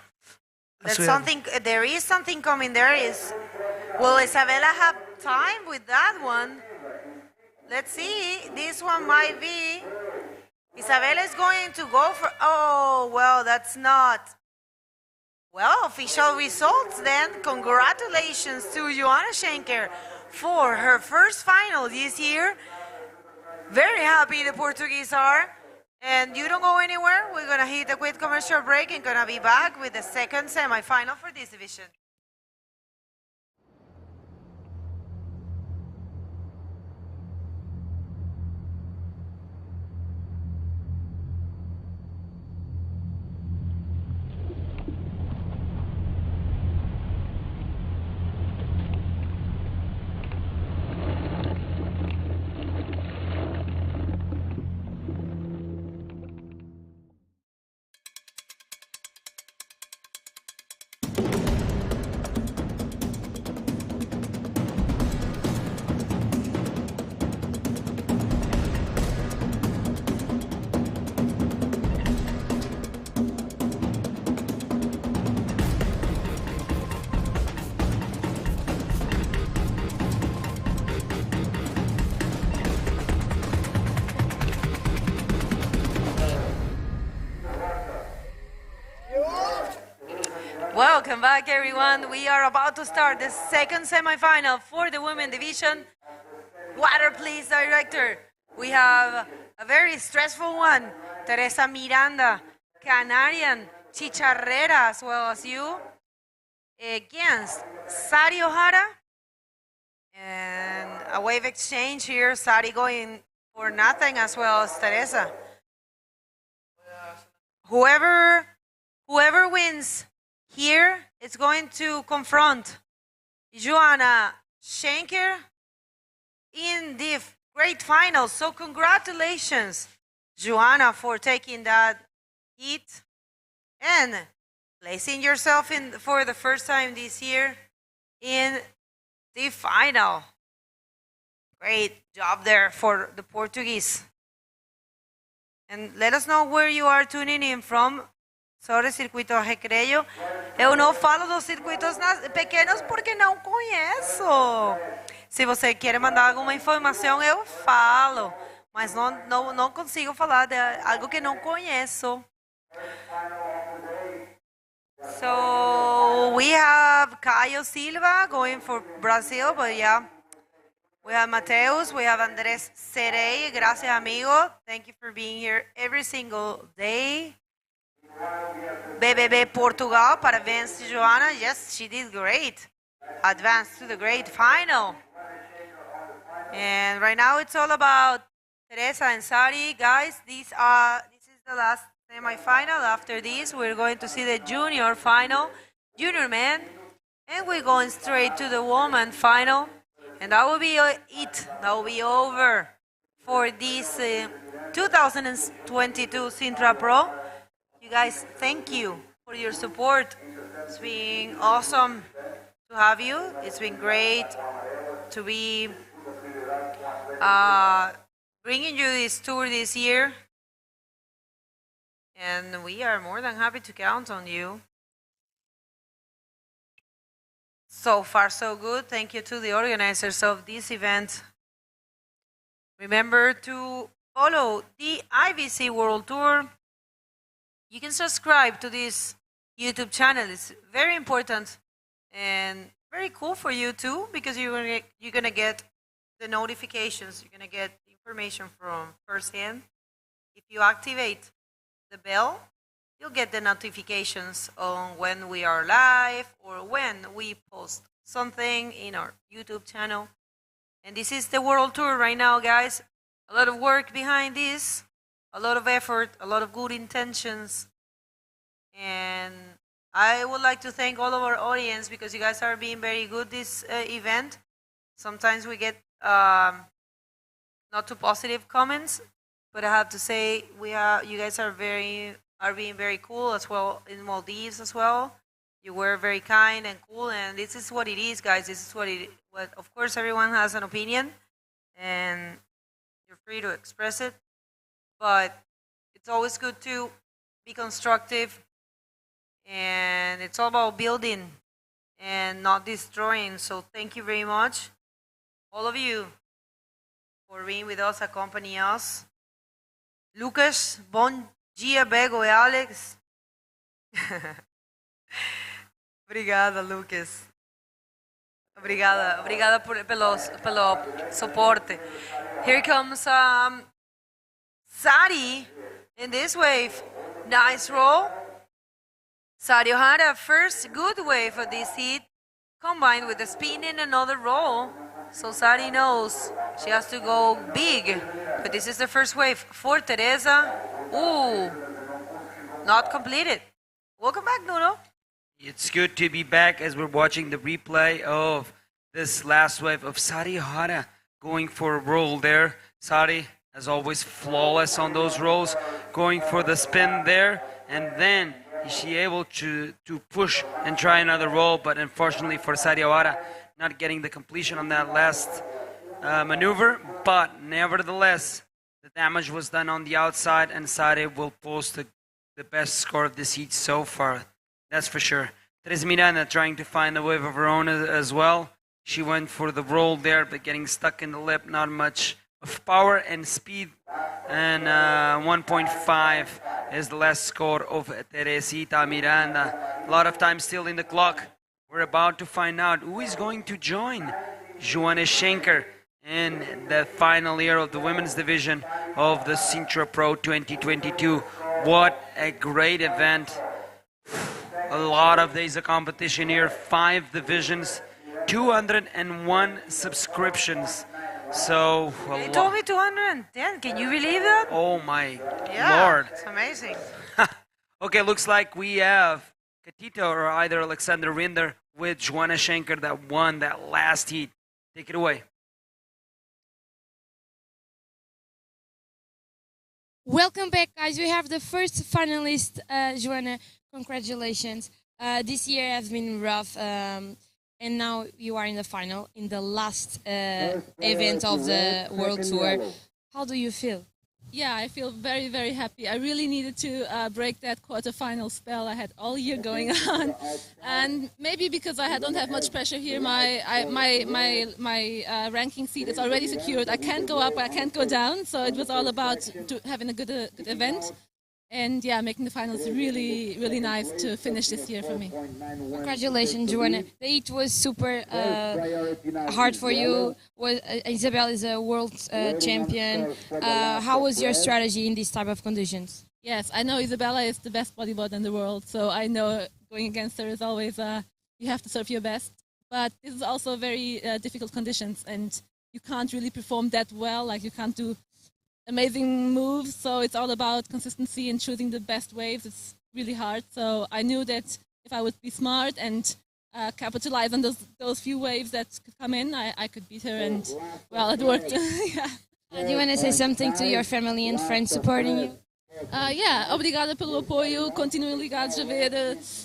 There is something coming. Will Isabella have time with that one? Let's see. This one might be. Isabella is going to go for. Oh well, that's not. Well, official results then. Congratulations to Joanna Schenker for her first final this year. Very happy the Portuguese are. And you don't go anywhere. We're going to hit a quick commercial break and going to be back with the second semifinal for this division. Welcome back, everyone. We are about to start the second semifinal for the women division. Water, please, director. We have a very stressful one. Teresa Miranda, Canarian, Chicharrera, as well as you. Against Sari O'Hara. And a wave exchange here. Sari going for nothing, as well as Teresa. Whoever wins here is going to confront Joanna Schenker in the great final. So congratulations, Joanna, for taking that heat and placing yourself in for the first time this year in the final. Great job there for the Portuguese. And let us know where you are tuning in from. Sobre circuito recreio. Eu não falo dos circuitos pequenos porque não conheço. Se você quer mandar alguma informação, eu falo. Mas não consigo falar de algo que não conheço. So we have Caio Silva going for Brazil, but yeah. We have Mateus, we have Andrés Serey. Gracias, amigo. Thank you for being here every single day. BBB Portugal, parabéns to Joanna. Yes, she did great. Advanced to the great final. And right now it's all about Teresa and Sari. Guys, this is the last semi-final. After this, we're going to see the junior final, junior men. And we're going straight to the woman final. And that will be it. That will be over for this 2022 Sintra Pro. You guys, thank you for your support. It's been awesome to have you. It's been great to be bringing you this tour this year. And we are more than happy to count on you. So far, so good. Thank you to the organizers of this event. Remember to follow the IVC World Tour. You can subscribe to this YouTube channel. It's very important and very cool for you too, because you're gonna get the notifications. You're gonna get information from firsthand. If you activate the bell, you'll get the notifications on when we are live or when we post something in our YouTube channel. And this is the world tour right now, guys. A lot of work behind this, a lot of effort, a lot of good intentions. And I would like to thank all of our audience because you guys are being very good this event. Sometimes we get not too positive comments, but I have to say you guys are being very cool as well in Maldives as well. You were very kind and cool, and this is what it is, guys. This is what of course, everyone has an opinion, and you're free to express it. But it's always good to be constructive, and it's all about building and not destroying. So thank you very much, all of you, for being with us, accompanying us. Lucas, bom dia, Bego e Alex. Obrigada, Lucas. Obrigada pelo soporte. Here comes Sari in this wave. Nice roll. Sari Ohara, first good wave of this heat, combined with the spin in another roll. So Sari knows she has to go big. But this is the first wave. For Teresa, ooh, not completed. Welcome back, Nuno. It's good to be back as we're watching the replay of this last wave of Sari Ohara going for a roll there. Sari, as always, flawless on those rolls, going for the spin there. And then is she able to push and try another roll, but unfortunately for Sari Ohara, not getting the completion on that last maneuver. But nevertheless, the damage was done on the outside, and Sari will post the best score of this heat so far. That's for sure. Teresa Miranda trying to find a wave of her own as well. She went for the roll there, but getting stuck in the lip. Not much of power and speed. And 1.5 is the last score of Teresita Miranda. A lot of time still in the clock. We're about to find out who is going to join Joanna Schenker in the final year of the women's division of the Sintra Pro 2022. What a great event. A lot of days of competition here, 5 divisions, 201 subscriptions. So, You told me 210. Can you believe that? Oh my Yeah, Lord. it's amazing. Okay, looks like we have Katita or either Alexander Rinder with Joanna Schenker that won that last heat. Take it away. Welcome back, guys. We have the first finalist, Joanna. Congratulations. This year has been rough, and now you are in the final, in the last event of the World Tour. How do you feel? Yeah, I feel very, very happy. I really needed to break that quarterfinal spell I had all year going on, and maybe because I don't have much pressure here, my ranking seat is already secured. I can't go up, I can't go down. So it was all about having a good event, and yeah, making the finals really, really nice to finish this year for me. Congratulations, Joanna. The heat was super hard for you. Isabel is a world champion. How was your strategy in these type of conditions? Yes, I know Isabella is the best bodyboarder in the world, so I know going against her is always, you have to serve your best. But this is also very difficult conditions, and you can't really perform that well, like you can't do amazing moves, so it's all about consistency and choosing the best waves. It's really hard, so I knew that if I would be smart and capitalize on those few waves that could come in, I could beat her, and well, it worked. Yeah. Do you want to say something to your family and friends supporting you? Obrigada pelo apoio, continuem ligados a ver.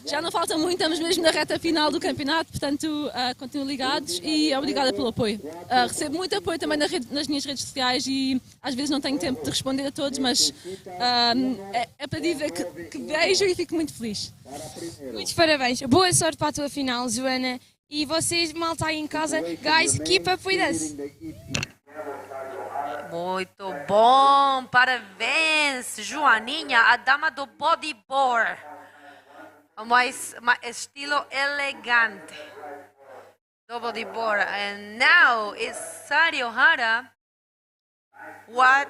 Já não falta muito, estamos mesmo na reta final do campeonato, portanto, continuem ligados e obrigada pelo apoio. Recebo muito apoio também nas minhas redes sociais e às vezes não tenho tempo de responder a todos, mas é para dizer que vejo e fico muito feliz. Muitos parabéns. Boa sorte para a tua final, Joana. E vocês, malta aí em casa, guys, keep up with us. Muito bom, parabéns, Joaninha, a dama do bodyboard. Mais estilo elegante do bodyboard. And now it's Sari Ohara. What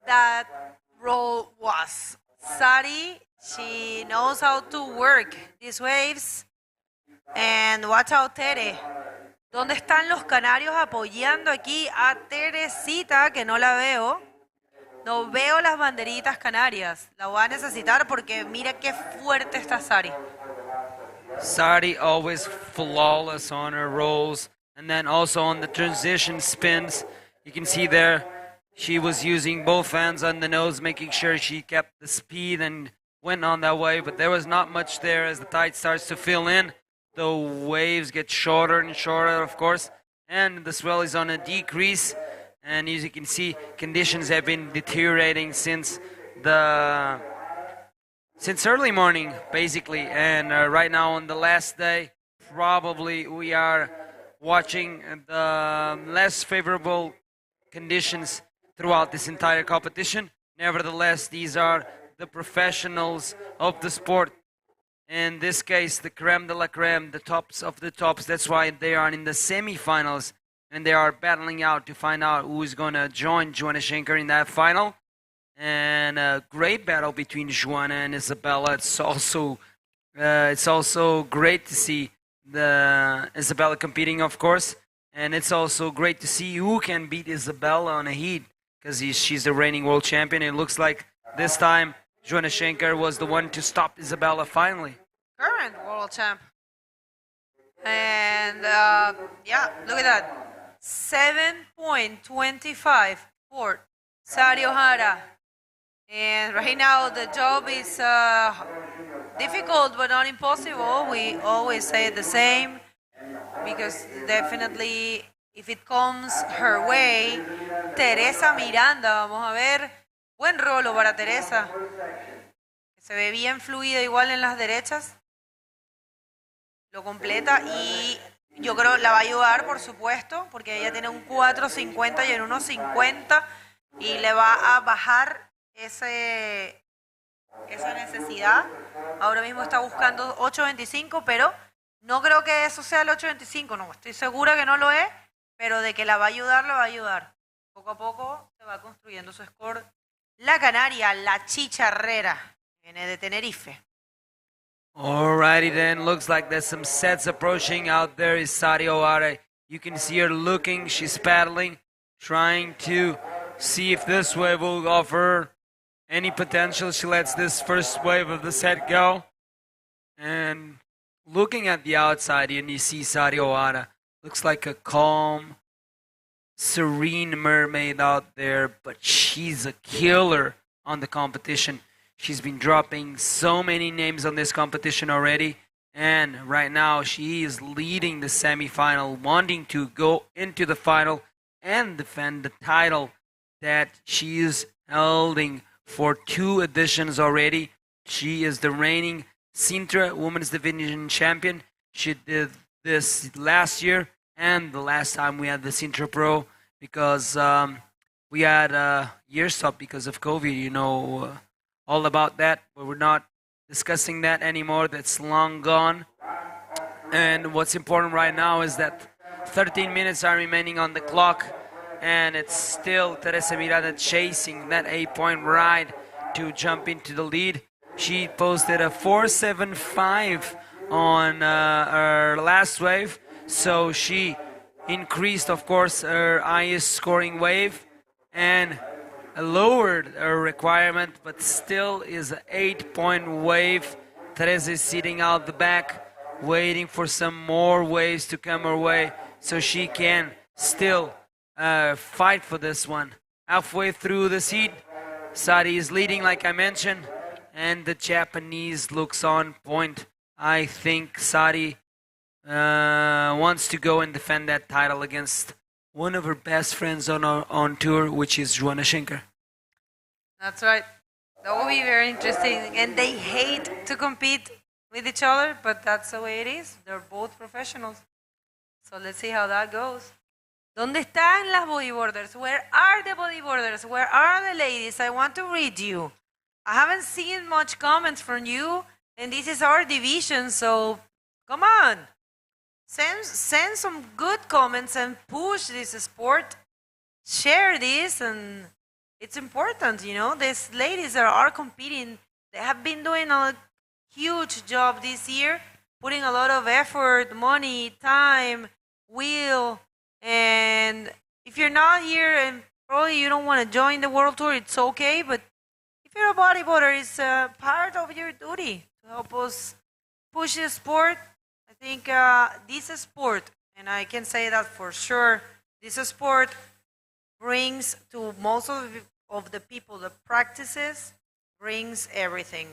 that role was. Sari, She knows how to work these waves. And watch out, Tere. ¿Dónde están los canarios apoyando aquí a Teresita, que no la veo? No veo las banderitas canarias. La voy a necesitar porque mira qué fuerte está Sari. Sari always flawless on her rolls. And then also on the transition spins, you can see there, she was using both hands on the nose, making sure she kept the speed and went on that way. But there was not much there as the tide starts to fill in. The waves get shorter and shorter, of course, and the swell is on a decrease. And as you can see, conditions have been deteriorating since early morning, basically. And right now on the last day, probably we are watching the less favorable conditions throughout this entire competition. Nevertheless, these are the professionals of the sport. In this case, the creme de la creme, the tops of the tops. That's why they are in the semi-finals, and they are battling out to find out who is going to join Joanna Schenker in that final. And a great battle between Joanna and Isabella. It's also great to see the Isabella competing, of course, and it's also great to see who can beat Isabella on a heat, because she's the reigning world champion. It looks like this time Joanna Schenker was the one to stop Isabella finally. Current world champ. And yeah, look at that. 7.25 for Sari Ohara. And right now the job is difficult but not impossible. We always say the same, because definitely if it comes her way, Teresa Miranda, vamos a ver. Buen rolo para Teresa. Se ve bien fluida igual en las derechas. Lo completa y yo creo la va a ayudar, por supuesto, porque ella tiene un 4.50 y en 1.50 y le va a bajar esa necesidad. Ahora mismo está buscando 8.25, pero no creo que eso sea el 8.25, no, estoy segura que no lo es, pero de que la va a ayudar, la va a ayudar. Poco a poco se va construyendo su score. La canaria, la chicharrera, viene de Tenerife. Alrighty then, looks like there's some sets approaching. Out there is Sari Ohara. You can see her looking, she's paddling, trying to see if this wave will offer her any potential. She lets this first wave of the set go. And looking at the outside, and you see Sari Ohara. Looks like a calm, serene mermaid out there, but she's a killer on the competition. She's been dropping so many names on this competition already, and right now she is leading the semi-final, wanting to go into the final and defend the title that she is holding for 2 editions already. She is the reigning Sintra Women's Division champion. She did this last year and the last time we had the Sintra Pro, because we had a year stop because of COVID, you know, all about that, but we're not discussing that anymore. That's long gone. And what's important right now is that 13 minutes are remaining on the clock, and it's still Teresa Miranda chasing that 8-point ride to jump into the lead. She posted a 4.75 on her last wave, so she increased, of course, her highest scoring wave and lowered her requirement, but still is an 8-point wave. Teresa is sitting out the back, waiting for some more waves to come her way so she can still fight for this one. Halfway through the heat, Sari is leading, like I mentioned, and the Japanese looks on point. I think Sari wants to go and defend that title against one of her best friends on tour, which is Joanna Schenker. That's right. That will be very interesting. And they hate to compete with each other, but that's the way it is. They're both professionals. So let's see how that goes. ¿Dónde están las bodyboarders? Where are the bodyboarders? Where are the ladies? I want to read you. I haven't seen much comments from you, and this is our division, so come on. Send some good comments and push this sport. Share this, and it's important, you know. These ladies that are competing, they have been doing a huge job this year, putting a lot of effort, money, time, will, and if you're not here and probably you don't want to join the World Tour, it's okay, but if you're a bodyboarder, it's part of your duty to help us push the sport. I think this sport, and I can say that for sure, this sport brings to most of the people that practices, brings everything.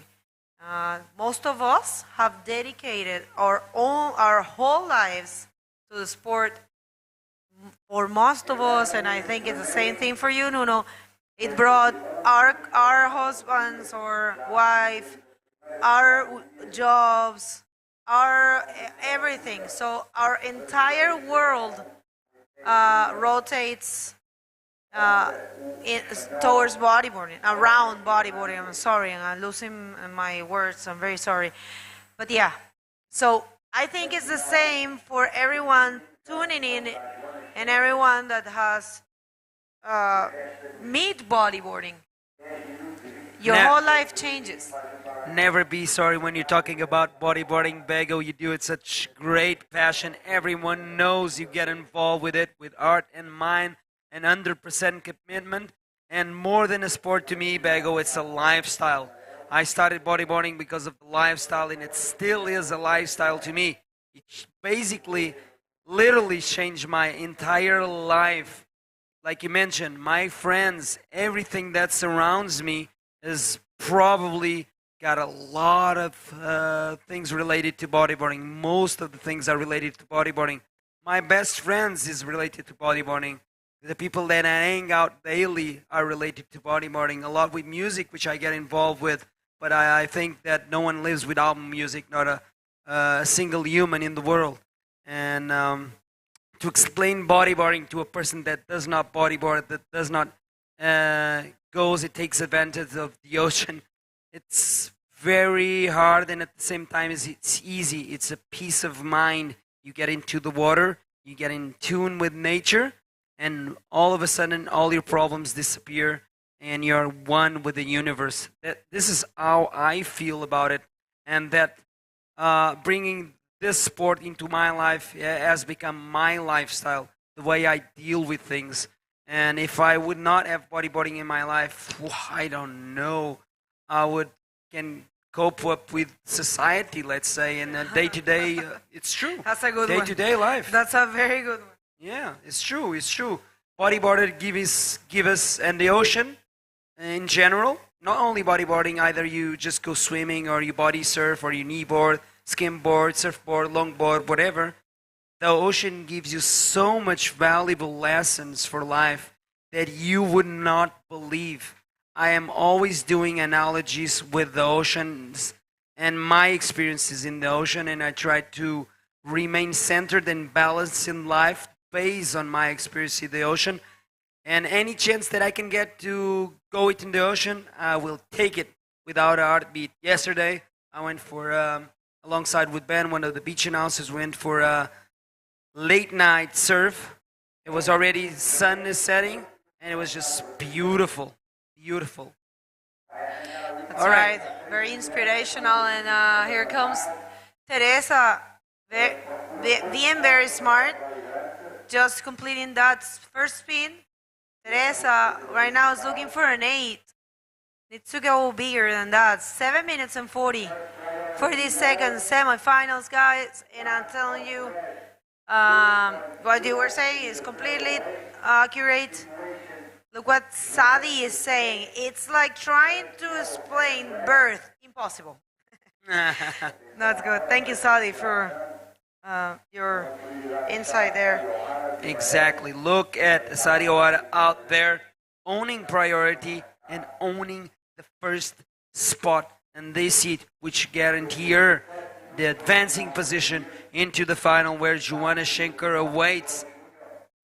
Most of us have dedicated our whole lives to the sport. For most of us, and I think it's the same thing for you, Nuno, it brought our husbands or wife, our jobs, our everything. So our entire world rotates towards bodyboarding, around bodyboarding. I'm sorry, I'm losing my words. I'm very sorry. But yeah, so I think it's the same for everyone tuning in and everyone that has meet bodyboarding. Your whole life changes. Never be sorry when you're talking about bodyboarding, Bego. You do it such great passion. Everyone knows you get involved with it with heart and mind and 100% commitment. And more than a sport to me, Bego, it's a lifestyle. I started bodyboarding because of the lifestyle, and it still is a lifestyle to me. It basically literally changed my entire life. Like you mentioned, my friends, everything that surrounds me is probably got a lot of things related to bodyboarding. Most of the things are related to bodyboarding. My best friends is related to bodyboarding. The people that I hang out daily are related to bodyboarding. A lot with music, which I get involved with. But I think that no one lives without music, not a single human in the world. And to explain bodyboarding to a person that does not bodyboard, that does not it takes advantage of the ocean. It's very hard, and at the same time, it's easy. It's a peace of mind. You get into the water, you get in tune with nature, and all of a sudden, all your problems disappear, and you're one with the universe. This is how I feel about it, and that bringing this sport into my life has become my lifestyle, the way I deal with things. And if I would not have bodyboarding in my life, I don't know, I can cope up with society, let's say, and day-to-day, it's true. That's a good one. Day-to-day life. That's a very good one. Yeah, it's true, it's true. Bodyboarder give us, and the ocean in general, not only bodyboarding, either you just go swimming or you body surf or you kneeboard, skimboard, surfboard, longboard, whatever. The ocean gives you so much valuable lessons for life that you would not believe. I am always doing analogies with the oceans and my experiences in the ocean, and I try to remain centered and balanced in life based on my experience in the ocean. And any chance that I can get to go it in the ocean, I will take it without a heartbeat. Yesterday, I went for, alongside with Ben, one of the beach announcers, went for a late night surf. It was already, sun is setting, and it was just beautiful, beautiful. That's all right. Very inspirational, and here comes Teresa, being very smart, just completing that first spin. Teresa right now is looking for an 8. Needs to go bigger than that. 7 minutes and 40 seconds, semifinals, guys. And I'm telling you, what you were saying is completely accurate. Look what Sadi is saying. It's like trying to explain birth. Impossible. That's good. Thank you, Sadi, for your insight there. Exactly. Look at Sadi Owada out there owning priority and owning the first spot in this seat, which guarantee her the advancing position into the final where Joanna Schenker awaits.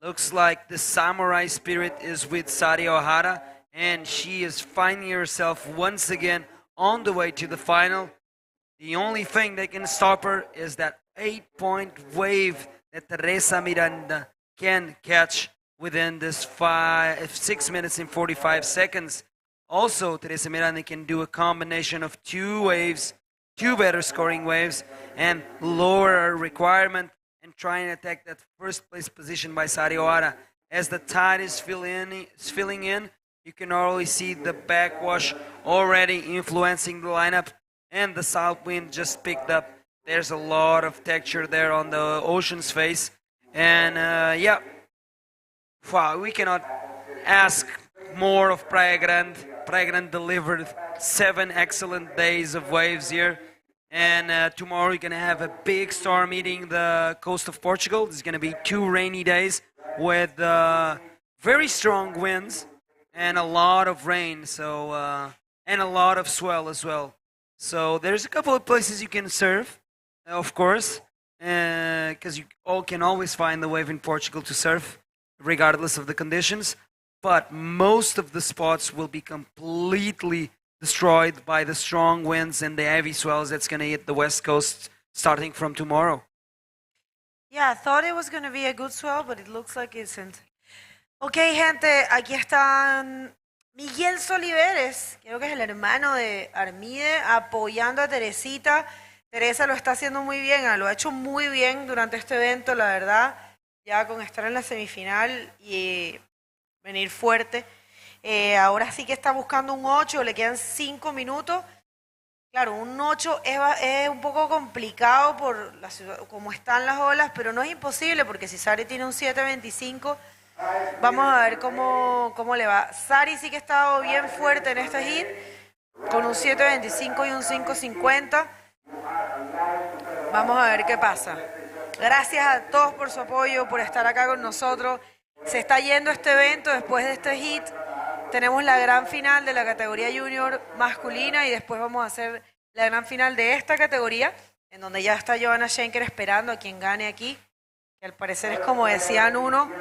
Looks like the samurai spirit is with Sadi Ohara, and she is finding herself once again on the way to the final. The only thing that can stop her is that 8-point wave that Teresa Miranda can catch within this 6 minutes and 45 seconds. Also, Teresa Miranda can do a combination of two waves, two better scoring waves, and lower her requirement and try and attack that first place position by Sari Ohara. As the tide is filling in, you can already see the backwash already influencing the lineup, and the south wind just picked up. There's a lot of texture there on the ocean's face, and yeah, wow, we cannot ask more of Praia Grande. Praia Grande delivered 7 excellent days of waves here, and tomorrow you're going to have a big storm hitting the coast of Portugal. There's going to be 2 rainy days with very strong winds and a lot of rain, so and a lot of swell as well. So there's a couple of places you can surf, of course, because you all can always find the wave in Portugal to surf, regardless of the conditions. But most of the spots will be completely destroyed by the strong winds and the heavy swells that's going to hit the west coast starting from tomorrow. Yeah, I thought it was going to be a good swell, but it looks like it isn't. Ok, gente, aquí están Miguel Soliveres, creo que es el hermano de Armide, apoyando a Teresita. Teresa lo está haciendo muy bien, lo ha hecho muy bien durante este evento, la verdad, ya con estar en la semifinal y venir fuerte. Ahora sí que está buscando un 8, le quedan 5 minutos. Claro, un 8 es un poco complicado por la ciudad, como están las olas, pero no es imposible porque si Sari tiene un 7.25, vamos a ver cómo le va. Sari sí que ha estado bien fuerte en este hit, con un 7.25 y un 5.50. Vamos a ver qué pasa. Gracias a todos por su apoyo, por estar acá con nosotros. Se está yendo este evento después de este hit. Tenemos la gran final de la categoría junior masculina y después vamos a hacer la gran final de esta categoría, en donde ya está Johanna Schenker esperando a quien gane aquí, que al parecer es como decían uno,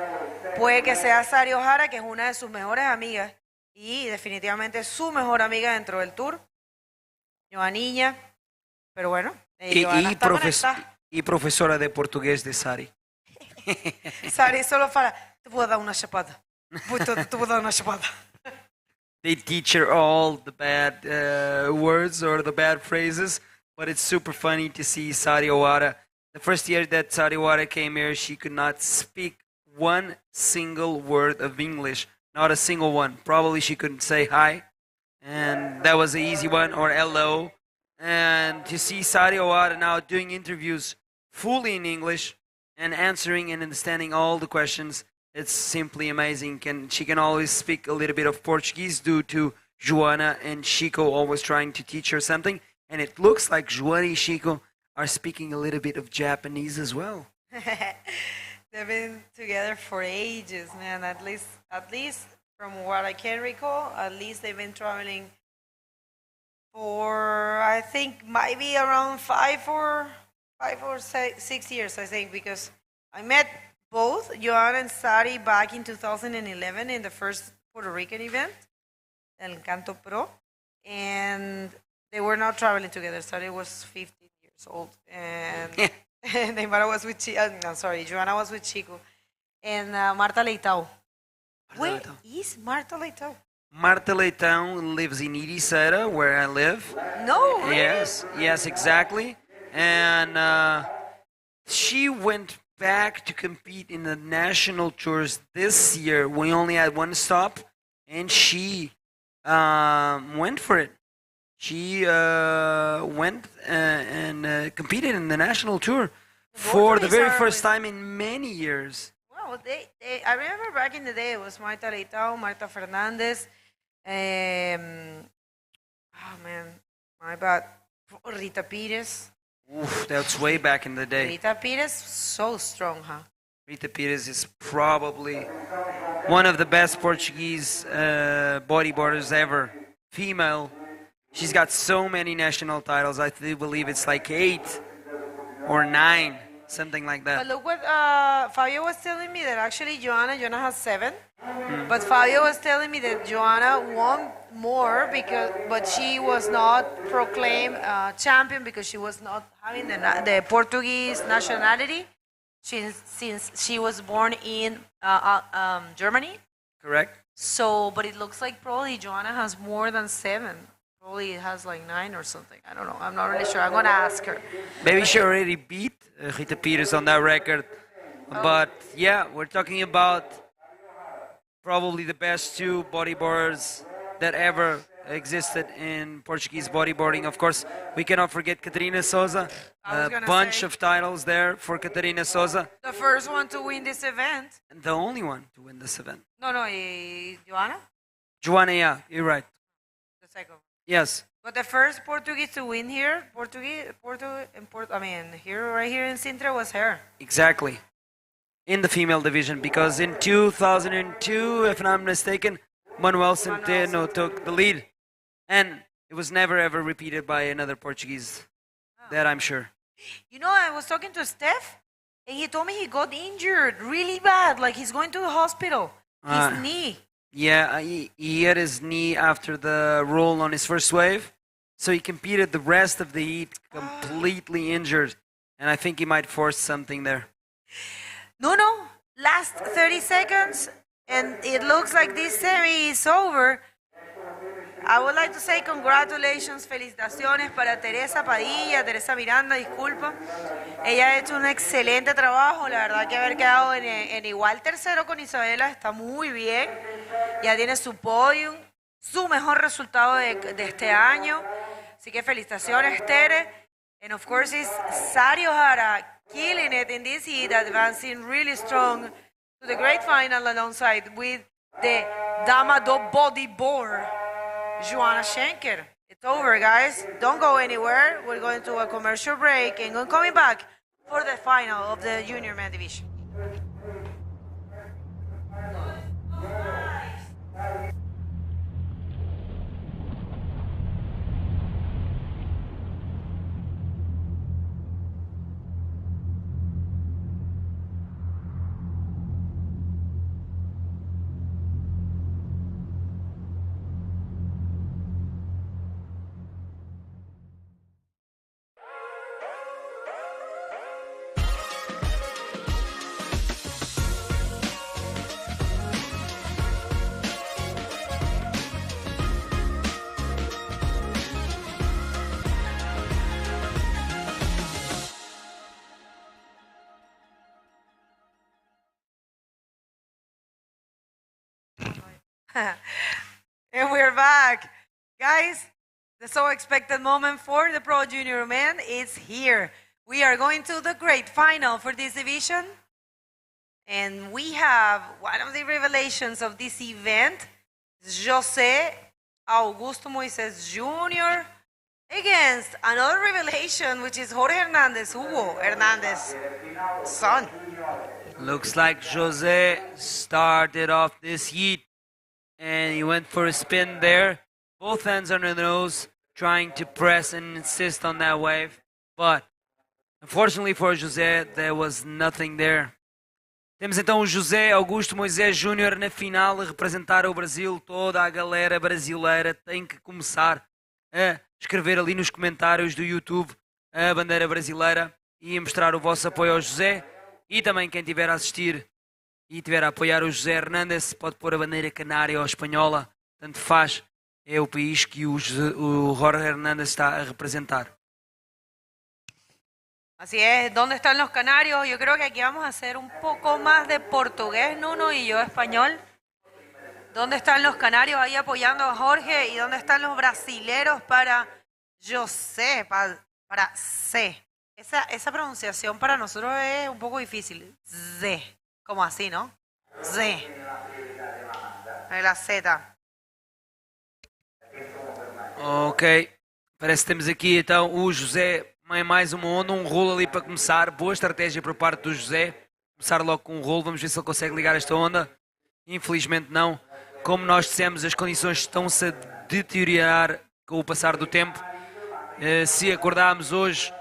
puede que sea Sari Ohara, que es una de sus mejores amigas y definitivamente su mejor amiga dentro del tour. Johanniña, pero bueno, Johanna está conectada. Y profesora de portugués de Sari. Sari solo fala, te vou dar uma chapada. Te vou dar uma chapada. They teach her all the bad words or the bad phrases, but it's super funny to see Sari Ohara. The first year that Sari Ohara came here, she could not speak one single word of English, not a single one. Probably she couldn't say hi, and that was an easy one, or hello. And to see Sari Ohara now doing interviews fully in English and answering and understanding all the questions, it's simply amazing. She can always speak a little bit of Portuguese due to Joana and Chico always trying to teach her something. And it looks like Joana and Chico are speaking a little bit of Japanese as well. They've been together for ages, man. At least from what I can recall, at least they've been traveling for, I think, maybe around 5 or 6 years, I think, because I met both Johanna and Sari back in 2011 in the first Puerto Rican event, El Encanto Pro, and they were not traveling together. Sari was 15 years old, and Neymar was with Johanna was with Chico, and Marta Leitão. Where is Marta Leitão? Marta Leitão lives in Ericeira, where I live. No, really? Yes, exactly. And she went back to compete in the national tours this year. We only had one stop, and she went for it. She went and competed in the national tour for the very first time in many years. Well, I remember back in the day it was Marta Leitão, Marta Fernandez, oh man, my bad, Rita Pires. Oof, that's way back in the day. Rita Pires, so strong, huh? Rita Pires is probably one of the best Portuguese bodyboarders ever. Female. She's got so many national titles. I do believe it's like 8 or 9, something like that. But look what Fabio was telling me, that actually Johanna has 7. But Fabio was telling me that Johanna won more but she was not proclaimed champion because she was not having the Portuguese nationality since she was born in Germany. Correct. So, but it looks like probably Joanna has more than 7. Probably it has like 9 or something. I don't know. I'm not really sure. I'm gonna ask her. Maybe she already beat Rita Peters on that record. But yeah, we're talking about probably the best 2 bodyboarders that ever existed in Portuguese bodyboarding. Of course, we cannot forget Catarina Souza. A bunch of titles there for Catarina Souza. The first one to win this event. And the only one to win this event. No, Joanna? Joanna, yeah, you're right. The second. Yes. But the first Portuguese to win here, right here in Sintra was her. Exactly. In the female division, because in 2002, if I'm not mistaken, Manuel Centeno took the lead. And it was never ever repeated by another Portuguese, that I'm sure. You know, I was talking to Steph, and he told me he got injured really bad, like he's going to the hospital. His knee. Yeah, he hit his knee after the roll on his first wave. So he competed the rest of the heat completely injured. And I think he might force something there. No, last 30 seconds, and it looks like this semi is over. I would like to say congratulations, felicitaciones para Teresa Padilla, Teresa Miranda, disculpa. Ella ha hecho un excelente trabajo, la verdad que haber quedado en igual tercero con Isabela está muy bien. Ya tiene su podium, su mejor resultado de este año. Así que felicitaciones, Tere. And of course, it's Sario Jara killing it in this heat, advancing really strong to the great final alongside with the Dama do Bodyboard, Joanna Schenker. It's over, guys. Don't go anywhere. We're going to a commercial break and we're coming back for the final of the junior man division. And we're back. Guys, the so expected moment for the Pro Junior Man is here. We are going to the great final for this division. And we have one of the revelations of this event, José Augusto Moises Jr. against another revelation, which is Jorge Hernandez, Hugo Hernandez, son. Looks like Jose started off this heat and he went for a spin there. Both hands under the nose, trying to press and insist on that wave. But unfortunately for José, there was nothing there. Temos então o José Augusto Moisés Júnior na final a representar o Brasil. Toda a galera brasileira tem que começar a escrever ali nos comentários do YouTube a bandeira brasileira e mostrar o vosso apoio ao José. E também quem estiver a assistir e estiver a apoiar o José Hernandes pode pôr a bandeira canária ou espanhola. Tanto faz, é o país que o Jorge Hernandez está a representar. Así es, ¿dónde están los canarios? Yo creo que aquí vamos a hacer un poco más de portugués, Nuno, y yo español. ¿Dónde están los canarios ahí apoyando a Jorge? ¿Y dónde están los brasileros para José, para C? Esa pronunciación para nosotros es un poco difícil. Z, como así, ¿no? Z. La Z. Ok, parece que temos aqui então o José, mais uma onda, um rolo ali para começar. Boa estratégia por parte do José. Começar logo com um rolo, vamos ver se ele consegue ligar esta onda. Infelizmente não. Como nós dissemos, as condições estão-se a deteriorar com o passar do tempo. Se acordarmos hoje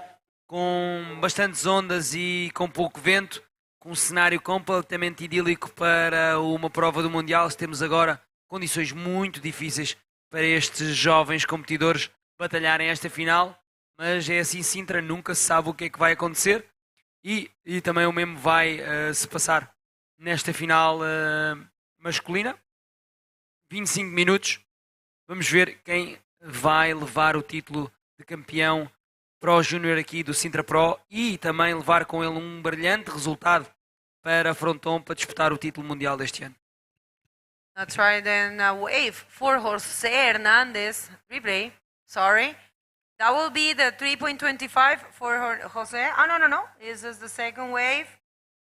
com bastantes ondas e com pouco vento, com um cenário completamente idílico para uma prova do Mundial, temos agora condições muito difíceis para estes jovens competidores batalharem esta final, mas é assim, Sintra, nunca se sabe o que é que vai acontecer e também o mesmo vai se passar nesta final masculina. 25 minutos. Vamos ver quem vai levar o título de campeão Pro Júnior aqui do Sintra Pro e também levar com ele um brilhante resultado para a Fronton para disputar o título mundial deste ano. That's right, then wave for José Hernández. Replay, sorry. That will be the 3.25 for José. Oh, no. This is the second wave.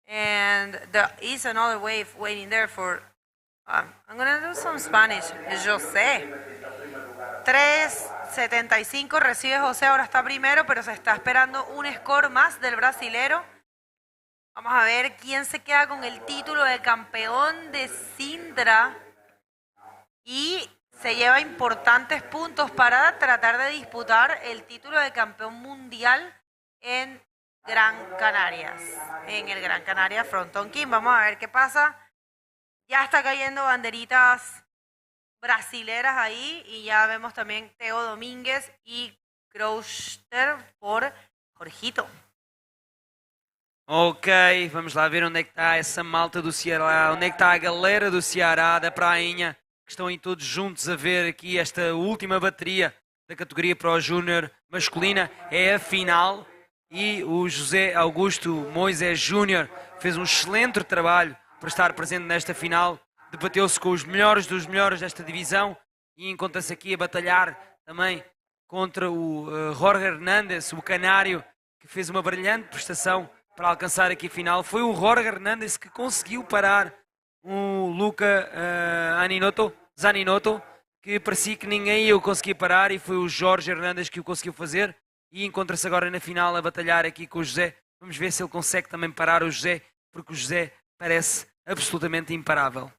And there is another wave waiting there for... I'm going to do some Spanish. José. 3.75 recibe José, ahora está primero, pero se está esperando un score más del brasilero. Vamos a ver quién se queda con el título de campeón de Sintra y se lleva importantes puntos para tratar de disputar el título de campeón mundial en Gran Canarias, en el Gran Canaria Fronton King. Vamos a ver qué pasa. Ya está cayendo banderitas brasileras ahí y ya vemos también Teo Domínguez y Crouster por Jorgito. Ok, vamos lá ver onde é que está essa malta do Ceará, onde é que está a galera do Ceará, da Prainha, que estão aí todos juntos a ver aqui esta última bateria da categoria Pro Júnior masculina. É a final e o José Augusto Moisés Júnior fez um excelente trabalho para estar presente nesta final, debateu-se com os melhores dos melhores desta divisão e encontra-se aqui a batalhar também contra o Jorge Hernández, o canário, que fez uma brilhante prestação para alcançar aqui a final. Foi o Jorge Hernández que conseguiu parar o Luca Zaninotto, que parecia que ninguém ia o conseguir parar e foi o Jorge Hernández que o conseguiu fazer e encontra-se agora na final a batalhar aqui com o José. Vamos ver se ele consegue também parar o José, porque o José parece absolutamente imparável.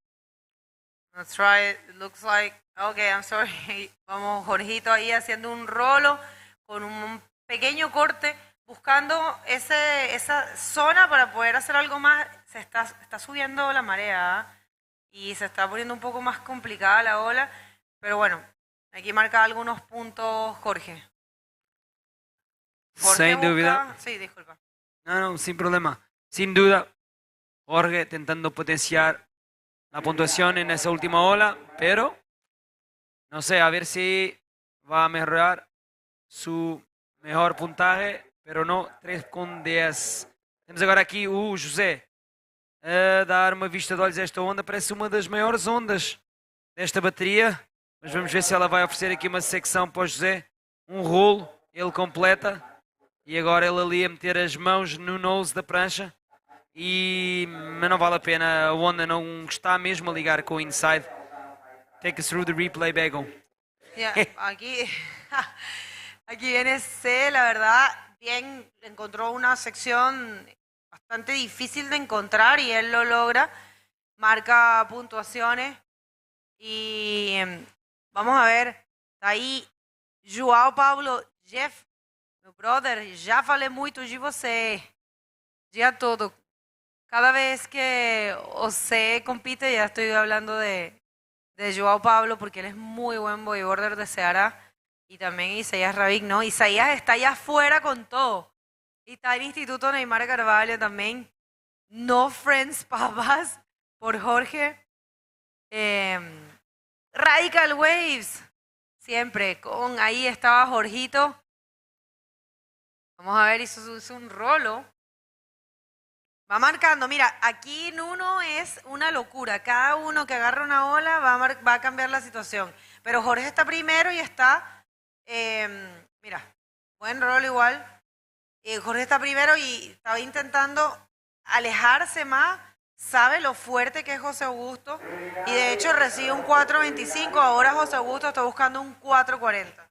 That's right, it looks like, okay, I'm sorry, vamos Jorgito ahí haciendo un rolo con un pequeño corte, buscando esa zona para poder hacer algo más. Se está subiendo la marea y se está poniendo un poco más complicada la ola, pero bueno, aquí marca algunos puntos Jorge. Sem dúvida. Sí, disculpa. No, sin problema. Sin duda, Jorge tentando potenciar la puntuación en esa última ola, pero no sé, a ver si va a mejorar su mejor puntaje, pero no 3,10. Temos agora aqui o José a dar uma vista de olhos a esta onda, parece uma das maiores ondas desta bateria, mas vamos ver se ela vai oferecer aqui uma secção para o José, um rolo, ele completa, e agora ele ali a meter as mãos no nose da prancha, mas não vale a pena, a onda não está mesmo a ligar com o inside. Take us through the replay, Bagel. Yeah, aquí viene C, la verdad, bien, encontró una sección bastante difícil de encontrar y él lo logra, marca puntuaciones y vamos a ver, está aí João Paulo, Jeff, meu brother, já falei muito de você, dia todo. Cada vez que José compite ya estoy hablando de João Pablo porque él es muy buen bodyboarder de Ceará y también Isaías Ravic, ¿no? Isaías está allá afuera con todo. Y está el Instituto Neymar Carvalho también. No Friends Papas por Jorge. Radical Waves. Siempre con ahí estaba Jorgito. Vamos a ver, hizo un rolo. Va marcando, mira, aquí Nuno es una locura. Cada uno que agarra una ola va a cambiar la situación. Pero Jorge está primero y está, mira, buen rol igual. Jorge está primero y estaba intentando alejarse más. Sabe lo fuerte que es José Augusto. Y de hecho recibe un 4.25. Ahora José Augusto está buscando un 4.40.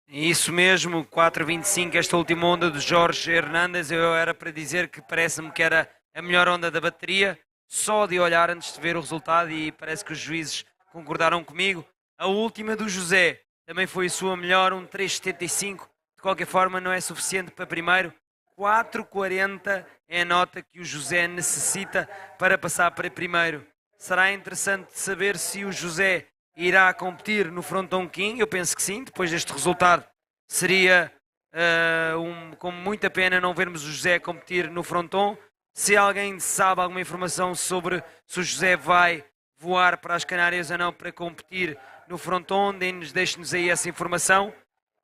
Isso mesmo, 4.25, esta última onda do Jorge Hernández, eu era para dizer que parece-me que era a melhor onda da bateria, só de olhar antes de ver o resultado e parece que os juízes concordaram comigo. A última do José também foi a sua melhor, um 3.75, de qualquer forma não é suficiente para primeiro, 4.40 é a nota que o José necessita para passar para primeiro. Será interessante saber se o José irá competir no Fronton King, eu penso que sim, depois deste resultado seria com muita pena não vermos o José competir no Fronton. Se alguém sabe alguma informação sobre se o José vai voar para as Canárias ou não para competir no front-on, deixe-nos aí essa informação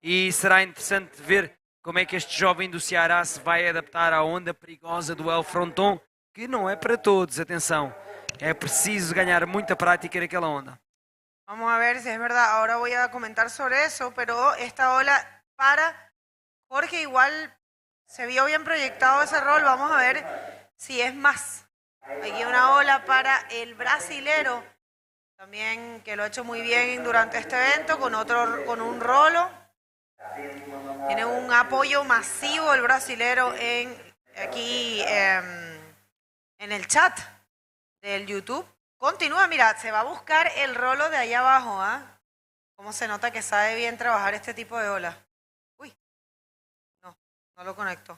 e será interessante ver como é que este jovem do Ceará se vai adaptar à onda perigosa do El Fronton, que não é para todos, atenção, é preciso ganhar muita prática naquela onda. Vamos a ver si es verdad. Ahora voy a comentar sobre eso, pero esta ola para Jorge igual se vio bien proyectado ese rol. Vamos a ver si es más. Aquí una ola para el brasilero, también que lo ha hecho muy bien durante este evento, con un rolo. Tiene un apoyo masivo el brasilero aquí en el chat del YouTube. Continúa, mira, se va a buscar el rolo de allá abajo, ¿ah? Cómo se nota que sabe bien trabajar este tipo de ola. Uy, no lo conecto.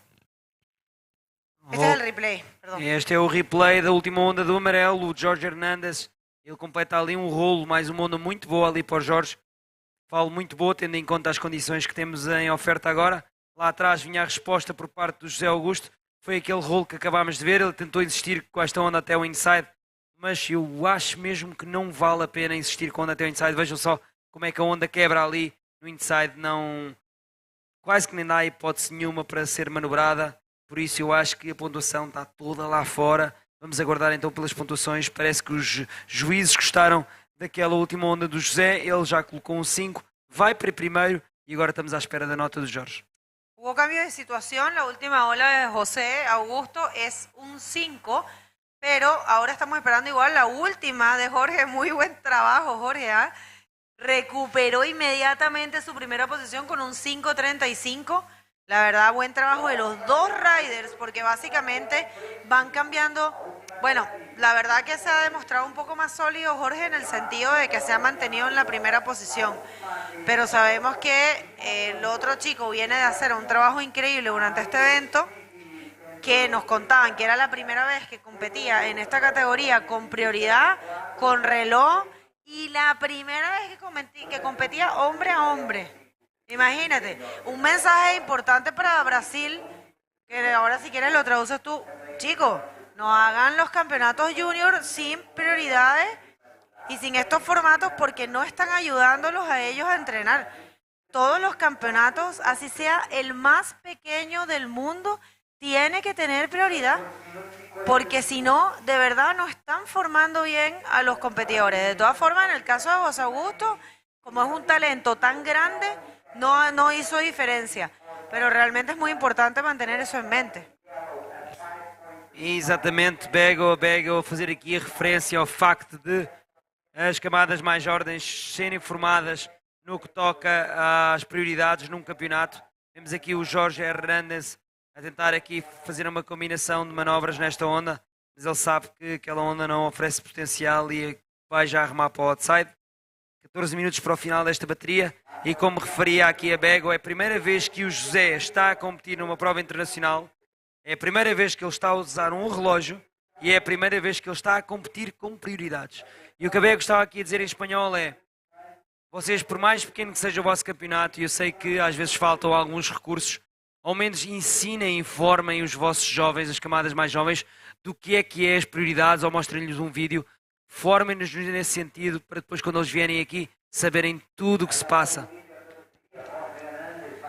Este es el replay, perdão. Este é o replay da última onda do amarelo, o Jorge Hernandes. Ele completa ali um rolo, mais uma onda muito boa ali para o Jorge. Falo muito boa, tendo em conta as condições que temos em oferta agora. Lá atrás vinha a resposta por parte do José Augusto. Foi aquele rolo que acabámos de ver. Ele tentou insistir com esta onda até o inside, mas eu acho mesmo que não vale a pena insistir com a onda até o inside. Vejam só como é que a onda quebra ali no inside. Não, quase que nem dá hipótese nenhuma para ser manobrada. Por isso eu acho que a pontuação está toda lá fora. Vamos aguardar então pelas pontuações. Parece que os juízes gostaram daquela última onda do José. Ele já colocou um 5, vai para primeiro e agora estamos à espera da nota do Jorge. Hubo cambio de situación. La última ola de José Augusto es un 5, pero ahora estamos esperando igual la última de Jorge. Muy buen trabajo, Jorge, ¿eh? Recuperó inmediatamente su primera posición con un 5.35. La verdad, buen trabajo de los dos riders, porque básicamente van cambiando. Bueno, la verdad que se ha demostrado un poco más sólido Jorge en el sentido de que se ha mantenido en la primera posición. Pero sabemos que el otro chico viene de hacer un trabajo increíble durante este evento, que nos contaban que era la primera vez que competía en esta categoría con prioridad, con reloj, y la primera vez que competía hombre a hombre. Imagínate, un mensaje importante para Brasil, que ahora si quieres lo traduces tú. Chicos, no hagan los campeonatos junior sin prioridades y sin estos formatos porque no están ayudándolos a ellos a entrenar. Todos los campeonatos, así sea el más pequeño del mundo, tiene que tener prioridad, porque si no, de verdad no están formando bien a los competidores. De todas formas, en el caso de José Augusto, como es un talento tan grande, no hizo diferencia, pero realmente es muy importante mantener eso en mente. Exatamente, Bego a fazer aqui a referência ao facto de as camadas mais jovens serem formadas no que toca às prioridades num campeonato. Temos aqui o Jorge Hernandes a tentar aqui fazer uma combinação de manobras nesta onda, mas ele sabe que aquela onda não oferece potencial e vai já arrumar para o outside. 14 minutos para o final desta bateria e, como referia aqui a Bego, é a primeira vez que o José está a competir numa prova internacional, é a primeira vez que ele está a usar um relógio e é a primeira vez que ele está a competir com prioridades. E o que a Bego estava aqui a dizer em espanhol é: vocês, por mais pequeno que seja o vosso campeonato, e eu sei que às vezes faltam alguns recursos, ao menos ensinem e informem os vossos jovens, as camadas mais jovens, do que é as prioridades, ou mostrem-lhes um vídeo. Formem-nos nesse sentido para depois, quando eles vierem aqui, saberem tudo o que se pasa.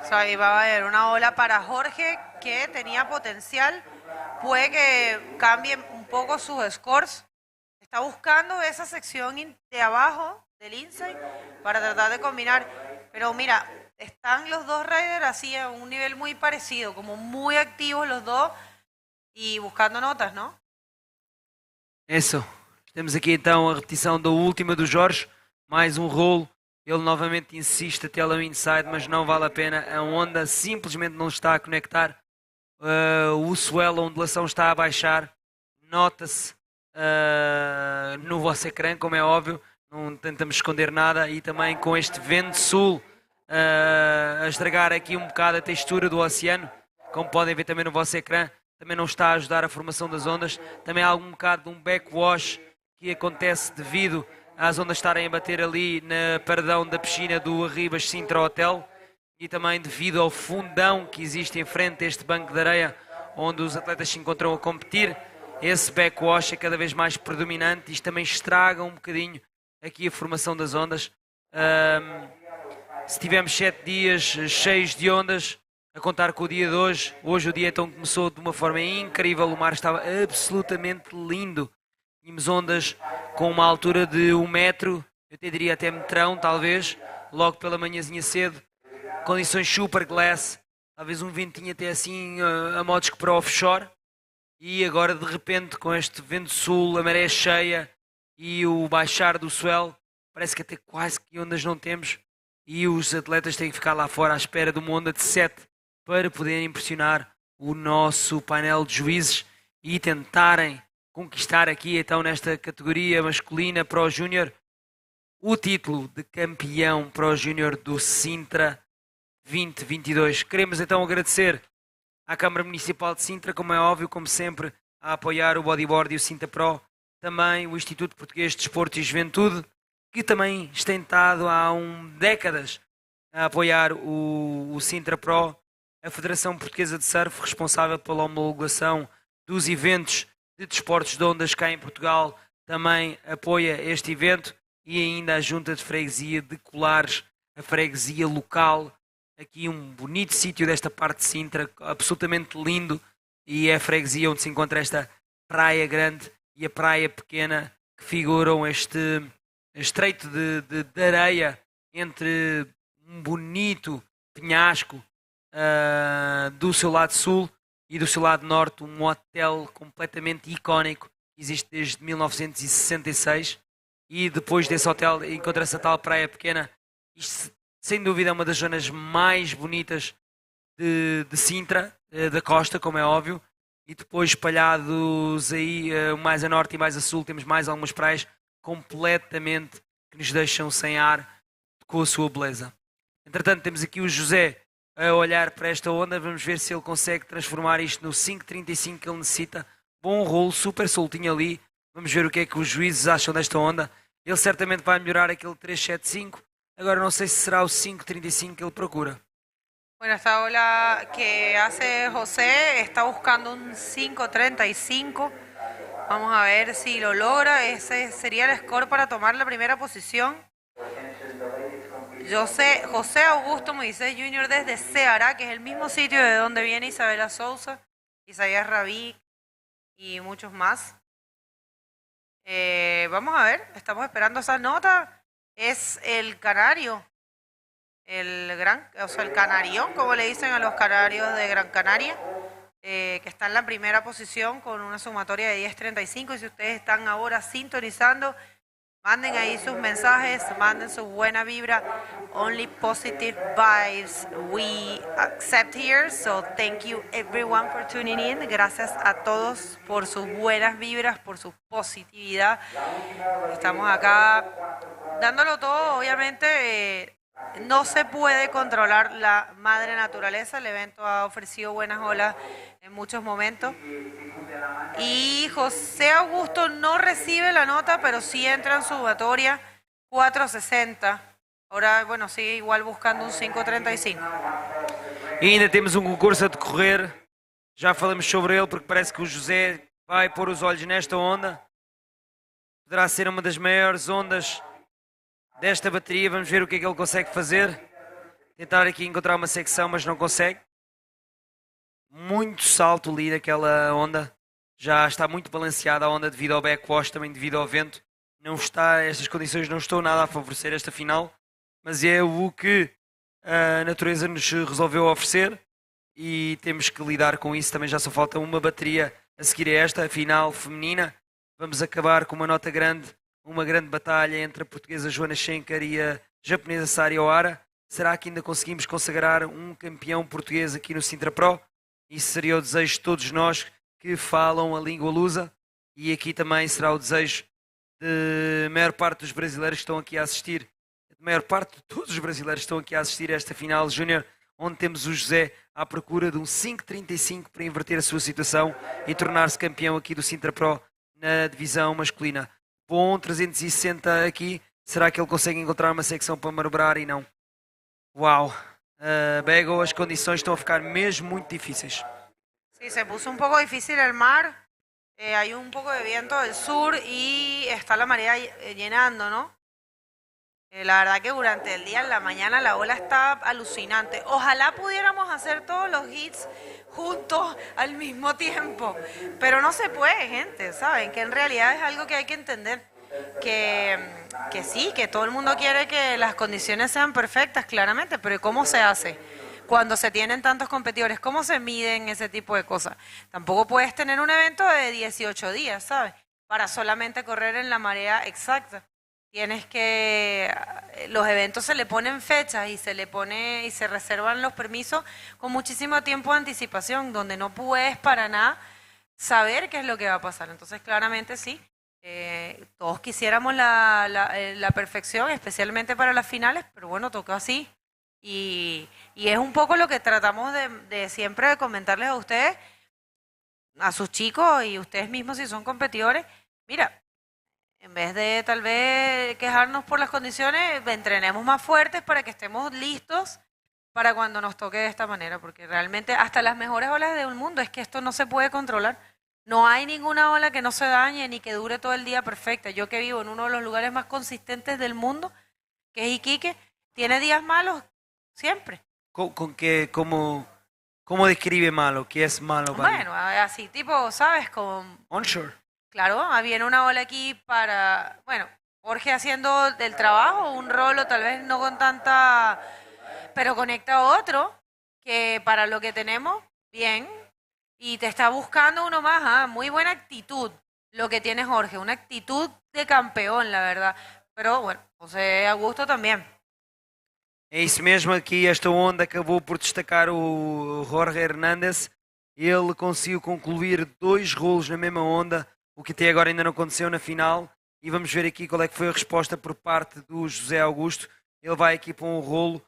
So, ahí va a haber una ola para Jorge que tenía potencial. Puede que cambie un poco sus scores. Está buscando esa sección de abajo del inside para tratar de combinar. Pero mira, están los dos riders así a un nivel muy parecido, como muy activos los dos y buscando notas, ¿no? Isso. Temos aqui então a repetição da última do Jorge, mais um rolo. Ele novamente insiste até lá no inside, mas não vale a pena. A onda simplesmente não está a conectar. O swell, a ondulação está a baixar. Nota-se no vosso ecrã, como é óbvio. Não tentamos esconder nada. E também com este vento sul a estragar aqui um bocado a textura do oceano. Como podem ver também no vosso ecrã, também não está a ajudar a formação das ondas. Também há um bocado de um backwash que acontece devido às ondas estarem a bater ali na paredão da piscina do Arribas Sintra Hotel e também devido ao fundão que existe em frente a este banco de areia onde os atletas se encontram a competir. esse backwash é cada vez mais predominante. Isto também estraga um bocadinho aqui a formação das ondas. Se tivemos 7 dias cheios de ondas, a contar com o dia de hoje, o dia então começou de uma forma incrível, o mar estava absolutamente lindo. Tínhamos ondas com uma altura de 1 metro, eu até diria até metrão talvez, logo pela manhãzinha cedo, condições super glass, talvez um ventinho até assim a modos que para offshore, e agora de repente com este vento sul, a maré cheia e o baixar do swell, parece que até quase que ondas não temos, e os atletas têm que ficar lá fora à espera de uma onda de 7 para poderem impressionar o nosso painel de juízes e tentarem conquistar aqui então nesta categoria masculina Pro Júnior o título de campeão Pro Júnior do Sintra 2022. Queremos então agradecer à Câmara Municipal de Sintra, como é óbvio, como sempre, a apoiar o Bodyboard e o Sintra Pro, também o Instituto Português de Desporto e Juventude, que também tem estado há décadas a apoiar o Sintra Pro, a Federação Portuguesa de Surf, responsável pela homologação dos eventos de desportos de ondas cá em Portugal, também apoia este evento, e ainda a Junta de Freguesia de Colares, a freguesia local, aqui um bonito sítio desta parte de Sintra, absolutamente lindo, e é a freguesia onde se encontra esta praia grande e a praia pequena, que figuram este estreito de areia entre um bonito penhasco do seu lado sul e do seu lado norte, um hotel completamente icónico que existe desde 1966, e depois desse hotel encontra-se a tal praia pequena. Isto sem dúvida é uma das zonas mais bonitas de Sintra, da costa, como é óbvio, e depois espalhados aí mais a norte e mais a sul temos mais algumas praias completamente que nos deixam sem ar com a sua beleza. Entretanto temos aqui o José a olhar para esta onda, vamos ver se ele consegue transformar isto no 5.35 que ele necessita. Bom rolo, super soltinho ali, vamos ver o que é que os juízes acham desta onda. Ele certamente vai melhorar aquele 3.75, agora não sei se será o 5.35 que ele procura. Bueno, esta ola que hace José está buscando un 5.35. Vamos a ver si lo logra. Ese sería el score para tomar la primera posición. José Augusto Moisés Jr. desde Ceará, que es el mismo sitio de donde viene Isabela Sousa, Isaías Rabí y muchos más. Vamos a ver, estamos esperando esa nota. Es el canario, el canarión, como le dicen a los canarios de Gran Canaria, que está en la primera posición con una sumatoria de 10.35. Y si ustedes están ahora sintonizando, manden ahí sus mensajes, manden su buena vibra. Only positive vibes we accept here. So thank you everyone for tuning in. Gracias a todos por sus buenas vibras, por su positividad. Estamos acá dándolo todo. Obviamente no se puede controlar la madre naturaleza. El evento ha ofrecido buenas olas en muchos momentos. Y José Augusto no recibe la nota, pero sí entra en sumatoria 4.60. Ahora, bueno, sigue igual buscando un 5.35. E ainda temos um concurso a decorrer. Já falamos sobre ele porque parece que o José vai pôr os olhos nesta onda. Poderá ser uma das maiores ondas desta bateria. Vamos ver o que é que ele consegue fazer. Tentar aqui encontrar uma secção, mas não consegue. Muito salto ali naquela onda. Já está muito balanceada a onda devido ao backwash, também devido ao vento. Estas condições não estão nada a favorecer esta final, mas é o que a natureza nos resolveu oferecer e temos que lidar com isso. Também já só falta uma bateria a seguir a esta, a final feminina. Vamos acabar com uma nota grande, uma grande batalha entre a portuguesa Joana Schenker e a japonesa Sari Ohara. Será que ainda conseguimos consagrar um campeão português aqui no Sintra Pro? Isso seria o desejo de todos nós que falam a língua lusa, e aqui também será o desejo de maior parte dos brasileiros que estão aqui a assistir, de maior parte de todos os brasileiros que estão aqui a assistir a esta final júnior, onde temos o José à procura de um 5.35 para inverter a sua situação e tornar-se campeão aqui do Sintra Pro na divisão masculina. Bom, 360 aqui, será que ele consegue encontrar uma secção para manobrar? E não. Uau, Bego, as condições estão a ficar mesmo muito difíceis. Sí, se puso un poco difícil el mar. Hay un poco de viento del sur y está la marea llenando, ¿no? La verdad que durante el día, en la mañana, la ola está alucinante. Ojalá pudiéramos hacer todos los hits juntos al mismo tiempo, pero no se puede, gente, ¿saben? Que en realidad es algo que hay que entender. Que sí, que todo el mundo quiere que las condiciones sean perfectas, claramente, pero ¿cómo se hace? Cuando se tienen tantos competidores, ¿cómo se miden ese tipo de cosas? Tampoco puedes tener un evento de 18 días, ¿sabes? Para solamente correr en la marea exacta. Tienes que, los eventos se le ponen fechas y se reservan los permisos con muchísimo tiempo de anticipación, donde no puedes para nada saber qué es lo que va a pasar. Entonces, claramente sí, todos quisiéramos la perfección, especialmente para las finales, pero bueno, tocó así. Y es un poco lo que tratamos de siempre de comentarles a ustedes, a sus chicos y ustedes mismos si son competidores. Mira, en vez de tal vez quejarnos por las condiciones, entrenemos más fuertes para que estemos listos para cuando nos toque de esta manera, porque realmente hasta las mejores olas del mundo es que esto no se puede controlar. No hay ninguna ola que no se dañe ni que dure todo el día perfecta. Yo que vivo en uno de los lugares más consistentes del mundo, que es Iquique, tiene días malos siempre. ¿Cómo describe malo? ¿Qué es malo para Bueno, así tipo, ¿sabes? Con onshore? Claro, viene una ola aquí para, bueno, Jorge haciendo del trabajo, un rolo tal vez no con tanta, pero conecta a otro, que para lo que tenemos, bien, y te está buscando uno más, muy buena actitud lo que tiene Jorge, una actitud de campeón, la verdad, pero bueno, José Augusto también. É isso mesmo, aqui esta onda acabou por destacar o Jorge Hernández. Ele conseguiu concluir 2 rolos na mesma onda, o que até agora ainda não aconteceu na final. E vamos ver aqui qual é que foi a resposta por parte do José Augusto. Ele vai aqui para um rolo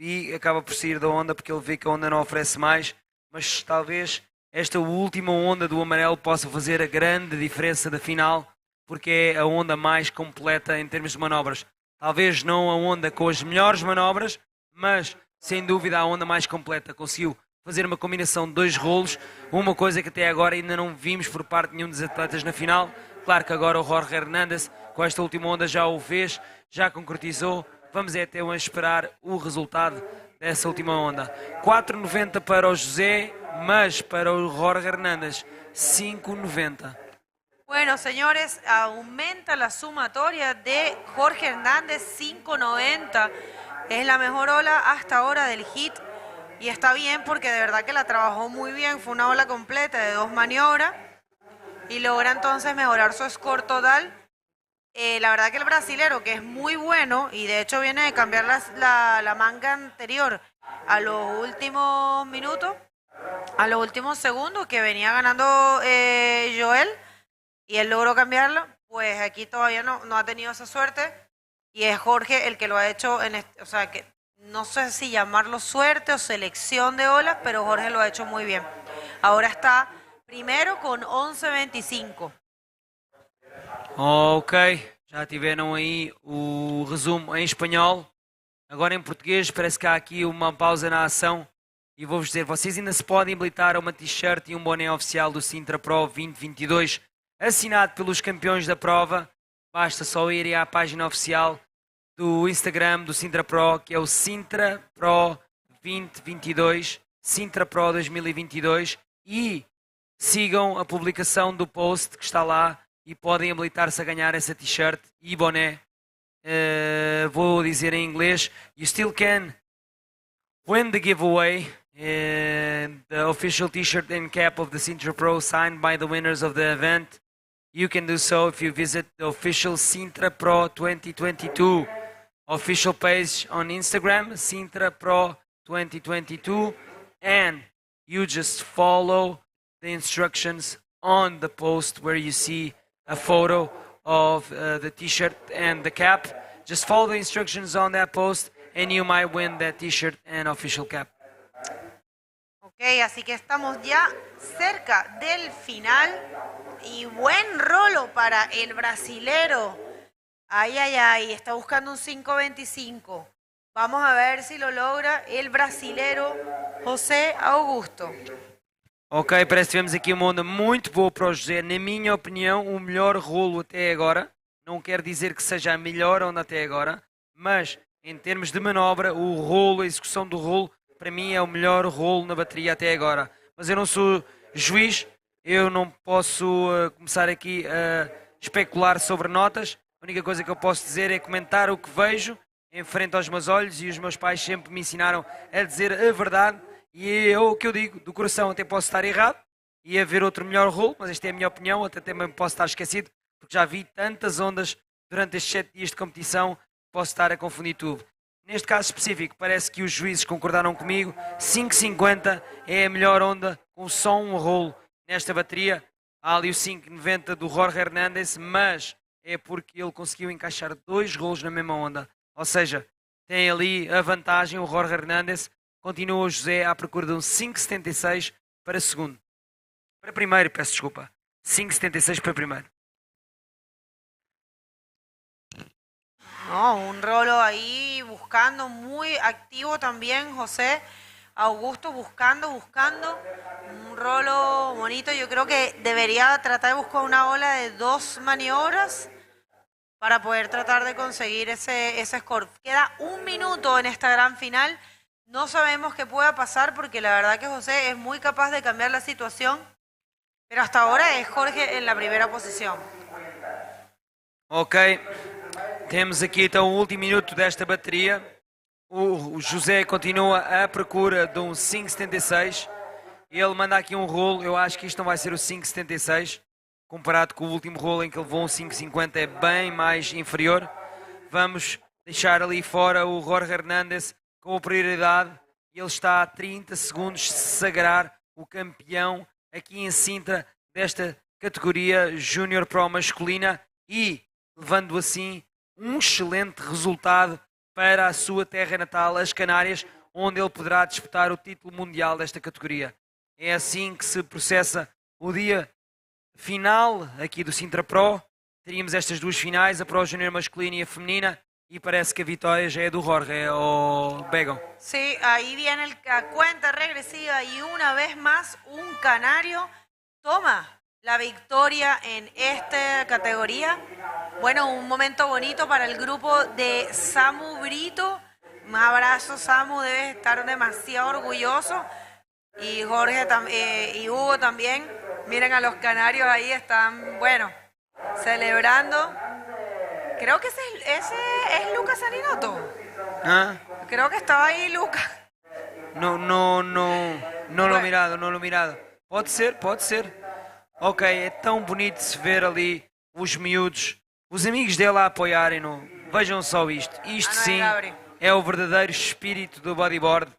e acaba por sair da onda porque ele vê que a onda não oferece mais. Mas talvez esta última onda do amarelo possa fazer a grande diferença da final, porque é a onda mais completa em termos de manobras. Talvez não a onda com as melhores manobras, mas sem dúvida a onda mais completa. Conseguiu fazer uma combinação de 2 rolos, uma coisa que até agora ainda não vimos por parte de nenhum dos atletas na final. Claro que agora o Jorge Hernández com esta última onda já o fez, já concretizou. Vamos até esperar o resultado dessa última onda. 4,90 para o José, mas para o Jorge Hernández 5,90. Bueno, señores, aumenta la sumatoria de Jorge Hernández, 5.90. Es la mejor ola hasta ahora del hit. Y está bien porque de verdad que la trabajó muy bien. Fue una ola completa de 2 maniobras. Y logra entonces mejorar su score total. La verdad que el brasilero, que es muy bueno, y de hecho viene de cambiar la manga anterior a los últimos minutos, a los últimos segundos, que venía ganando Joel, y él logró cambiarlo, pues aquí todavía no ha tenido esa suerte, y es Jorge el que lo ha hecho, o sea, que no sé si llamarlo suerte o selección de olas, pero Jorge lo ha hecho muy bien. Ahora está primero con 11.25. Ok, já tiveram aí o resumo em espanhol. Agora em português parece que há aqui uma pausa na ação. E vou-vos dizer, vocês ainda se podem habilitar a uma t-shirt e um boné oficial do Sintra Pro 2022, assinado pelos campeões da prova. Basta só ir à página oficial do Instagram do Sintra Pro, que é o Sintra Pro 2022, Sintra Pro 2022, e sigam a publicação do post que está lá e podem habilitar-se a ganhar essa t-shirt e boné. Vou dizer em inglês, you still can win the giveaway, the official t-shirt and cap of the Sintra Pro signed by the winners of the event. You can do so if you visit the official Sintra Pro 2022 official page on Instagram, Sintra Pro 2022, and you just follow the instructions on the post where you see a photo of the t-shirt and the cap. Just follow the instructions on that post and you might win that t-shirt and official cap. Ok, así que estamos ya cerca del final y buen rolo para el brasilero. Ay, ay, ay, está buscando un 5.25. Vamos a ver si lo logra el brasilero José Augusto. Ok, parece que tivemos aqui uma onda muito boa para o José. Na minha opinião, o melhor rolo até agora. Não quer dizer que seja a melhor onda até agora, mas em termos de manobra, o rolo, a execução do rolo, para mim é o melhor rolo na bateria até agora. Mas eu não sou juiz, eu não posso começar aqui a especular sobre notas. A única coisa que eu posso dizer é comentar o que vejo em frente aos meus olhos, e os meus pais sempre me ensinaram a dizer a verdade. E é o que eu digo, do coração até posso estar errado e haver outro melhor rolo, mas esta é a minha opinião, até também posso estar esquecido, porque já vi tantas ondas durante estes 7 dias de competição, posso estar a confundir tudo. Neste caso específico, parece que os juízes concordaram comigo, 5,50 é a melhor onda com só um rolo nesta bateria. Há ali o 5,90 do Jorge Hernández, mas é porque ele conseguiu encaixar 2 rolos na mesma onda, ou seja, tem ali a vantagem o Jorge Hernández. Continua o José à procura de um 5,76 para segundo. Para primeiro, peço desculpa. 5,76 para primeiro. No, un rolo ahí buscando, muy activo también José Augusto, buscando. Un rolo bonito. Yo creo que debería tratar de buscar una ola de 2 maniobras para poder tratar de conseguir ese score. Queda 1 minuto en esta gran final. No sabemos qué pueda pasar porque la verdad que José es muy capaz de cambiar la situación, pero hasta ahora es Jorge en la primera posición. Ok, temos aqui então o último minuto desta bateria. O José continua à procura de um 5,76. Ele manda aqui um rolo, eu acho que isto não vai ser o 5,76. Comparado com o último rolo em que ele levou um 5,50 é bem mais inferior. Vamos deixar ali fora o Jorge Hernández com a prioridade. Ele está a 30 segundos de se sagrar o campeão aqui em Sintra desta categoria Junior Pro masculina e levando assim um excelente resultado para a sua terra natal, as Canárias, onde ele poderá disputar o título mundial desta categoria. É assim que se processa o dia final aqui do Sintra Pro. Teríamos estas 2 finais, a Pro Junior masculina e a feminina. Y parece que victoria ya es de Jorge o Bego. Sí, ahí viene la cuenta regresiva y una vez más un canario toma la victoria en esta categoría. Bueno, un momento bonito para el grupo de Samu Brito. Un abrazo, Samu, debes estar demasiado orgulloso. Y Jorge y Hugo también. Miren a los canarios ahí, están, bueno, celebrando. Creo que ese es Lucas Saninoto. ¿Ah? Creo que estaba aí, Lucas. Não lo mirado. Pode ser. Ok, é tão bonito de se ver ali os miúdos, os amigos dele a apoiarem-no. Vejam só isto. Isto sim é o verdadeiro espírito do bodyboard.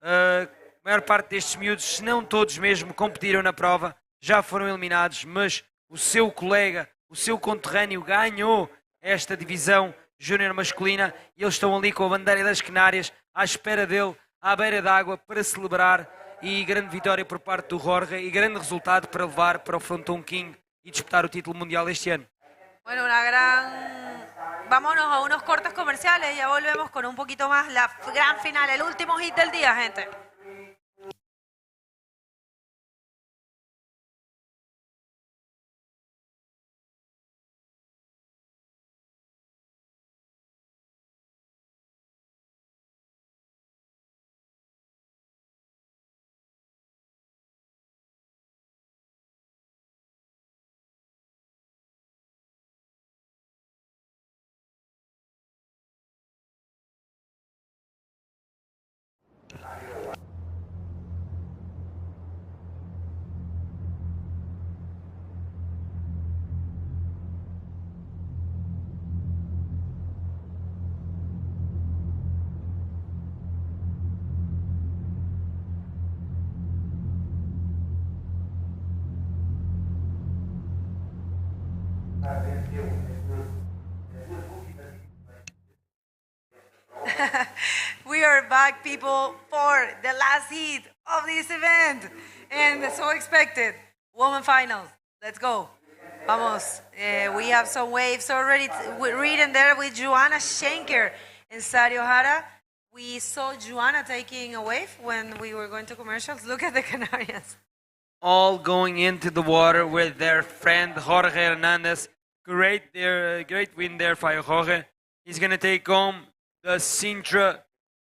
A maior parte destes miúdos, se não todos mesmo, competiram na prova, já foram eliminados, mas o seu colega, o seu conterrâneo ganhou esta divisão júnior masculina e eles estão ali com a bandeira das Canárias à espera dele, à beira d'água, para celebrar. E grande vitória por parte do Jorge e grande resultado para levar para o Fronton King y disputar el título mundial este año. Bueno, vámonos a unos cortes comerciales y ya volvemos con un poquito más la gran final, el último hit del día, gente. We are back, people, for the last heat of this event, and so expected, women finals. Let's go. Vamos. We have some waves already written there with Joanna Schenker and Sario Hara. We saw Joanna taking a wave when we were going to commercials. Look at the Canarians. all going into the water with their friend Jorge Hernandez. Great win there by Jorge. He's going to take home the Sintra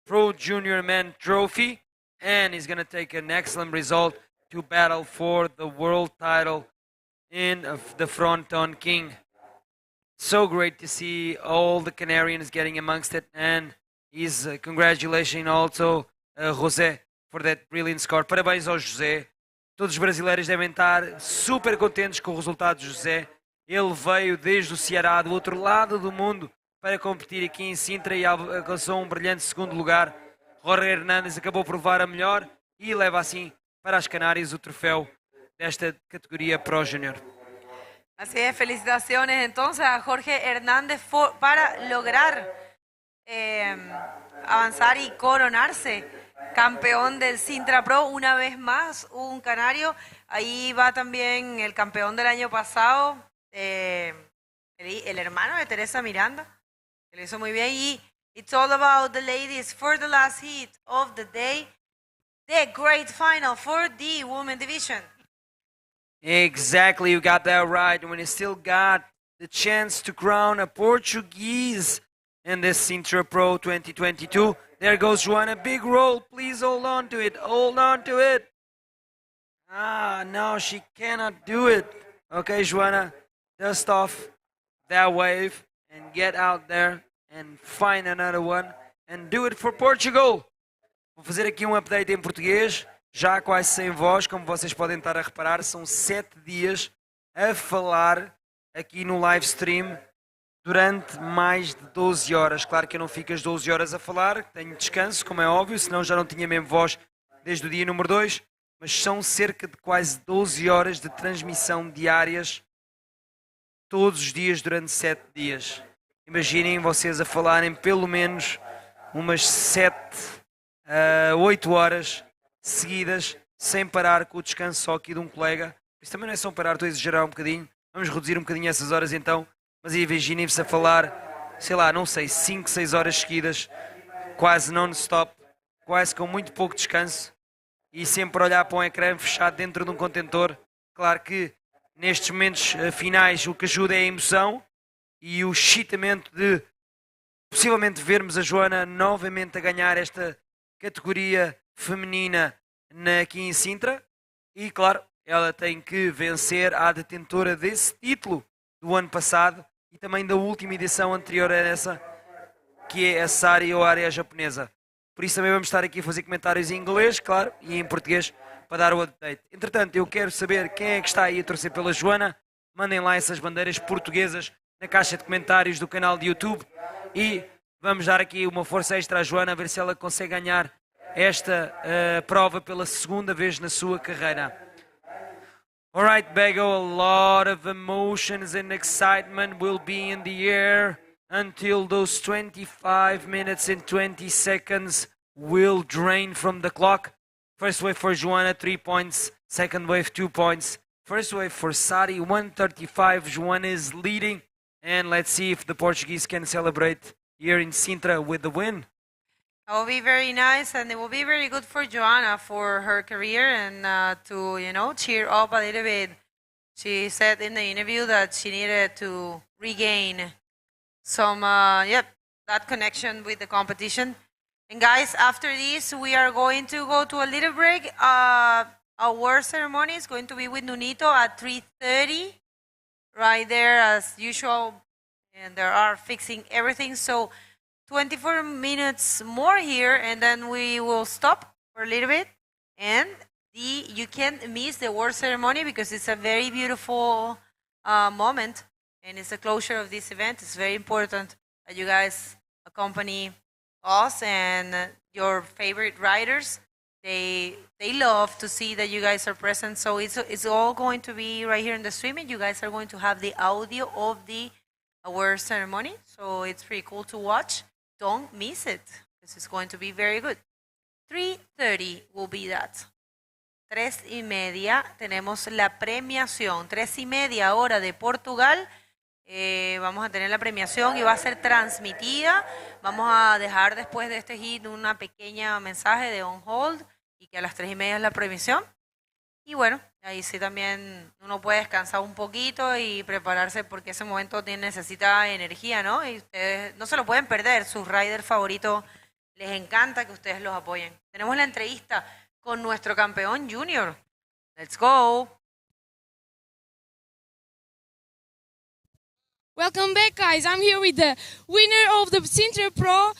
Pro Junior Men Trophy, and he's going to take an excellent result to battle for the world title in the Fronton King. So great to see all the Canarians getting amongst it, and he's congratulating also José for that brilliant score. Parabéns ao José. Todos os brasileiros devem estar super contentes com o resultado de José. Ele veio desde o Ceará, do outro lado do mundo, para competir aqui em Sintra e alcançou um brilhante segundo lugar. Jorge Hernandez acabou por levar a melhor e leva assim para as Canárias o troféu desta categoría Pro Junior. Así es, felicitaciones entonces a Jorge Hernández para lograr avanzar y coronarse campeón del Sintra Pro una vez más, un canario. Ahí va también el campeón del año pasado, el hermano de Teresa Miranda, que lo hizo muy bien. Y it's all about the ladies for the last heat of the day, the great final for the women division. Exactly, you got that right. When you still got the chance to crown a Portuguese in this Sintra Pro 2022. There goes Joanna, big roll. Please hold on to it. Hold on to it. Ah, no, she cannot do it. Okay, Joanna, dust off that wave and get out there and find another one and do it for Portugal. Vou fazer aqui um update em português. Já quase sem voz, como vocês podem estar a reparar, são 7 dias a falar aqui no livestream durante mais de 12 horas. Claro que eu não fico as 12 horas a falar, tenho descanso, como é óbvio, senão já não tinha mesmo voz desde o dia número 2, mas são cerca de quase 12 horas de transmissão diárias, todos os dias durante 7 dias. Imaginem vocês a falarem pelo menos umas 7 a 8 horas seguidas, sem parar, com o descanso só aqui de um colega. Isso também não é só parar, estou a exagerar um bocadinho. Vamos reduzir um bocadinho essas horas então. Mas imaginem-se a falar, sei lá, não sei, 5, 6 horas seguidas, quase non-stop, quase com muito pouco descanso e sempre a olhar para um ecrã fechado dentro de um contentor. Claro que nestes momentos finais o que ajuda é a emoção e o excitamento de possivelmente vermos a Joana novamente a ganhar esta categoria feminina aqui em Sintra. E claro, ela tem que vencer a detentora desse título do ano passado e também da última edição anterior a essa, que é a Sari ou a área japonesa. Por isso também vamos estar aqui a fazer comentários em inglês, claro, e em português para dar o update. Entretanto, eu quero saber quem é que está aí a torcer pela Joana. Mandem lá essas bandeiras portuguesas na caixa de comentários do canal de YouTube e vamos dar aqui uma força extra à Joana, a ver se ela consegue ganhar esta prova pela segunda vez na sua carreira. Alright, Bego, a lot of emotions and excitement will be in the air until those 25 minutes and 20 seconds will drain from the clock. First wave for Joana, 3 points. Second wave, 2 points. First wave for Sari, 135. Joana is leading. And let's see if the Portuguese can celebrate here in Sintra with the win. It will be very nice, and it will be very good for Joanna for her career and to, you know, cheer up a little bit. She said in the interview that she needed to regain some, that connection with the competition. And guys, after this, we are going to go to a little break. Our award ceremony is going to be with Nunito at 3:30, right there as usual, and they are fixing everything. So 24 minutes more here, and then we will stop for a little bit. And you can't miss the award ceremony because it's a very beautiful moment, and it's the closure of this event. It's very important that you guys accompany us and your favorite riders. They love to see that you guys are present. So it's all going to be right here in the streaming. You guys are going to have the audio of the award ceremony, so it's pretty cool to watch. Don't miss it. This is going to be very good. 3:30 will be that. 3:30 tenemos la premiación. 3:30 hora de Portugal. Vamos a tener la premiación y va a ser transmitida. Vamos a dejar después de este hit una pequeña mensaje de on hold y que a las 3:30 es la premiación. Y bueno, ahí sí también uno puede descansar un poquito y prepararse porque ese momento necesita energía, ¿no? Y ustedes no se lo pueden perder. Sus riders favoritos, les encanta que ustedes los apoyen. Tenemos la entrevista con nuestro campeón junior. Let's go. Welcome back, guys. I'm here with the winner of the Sintra Pro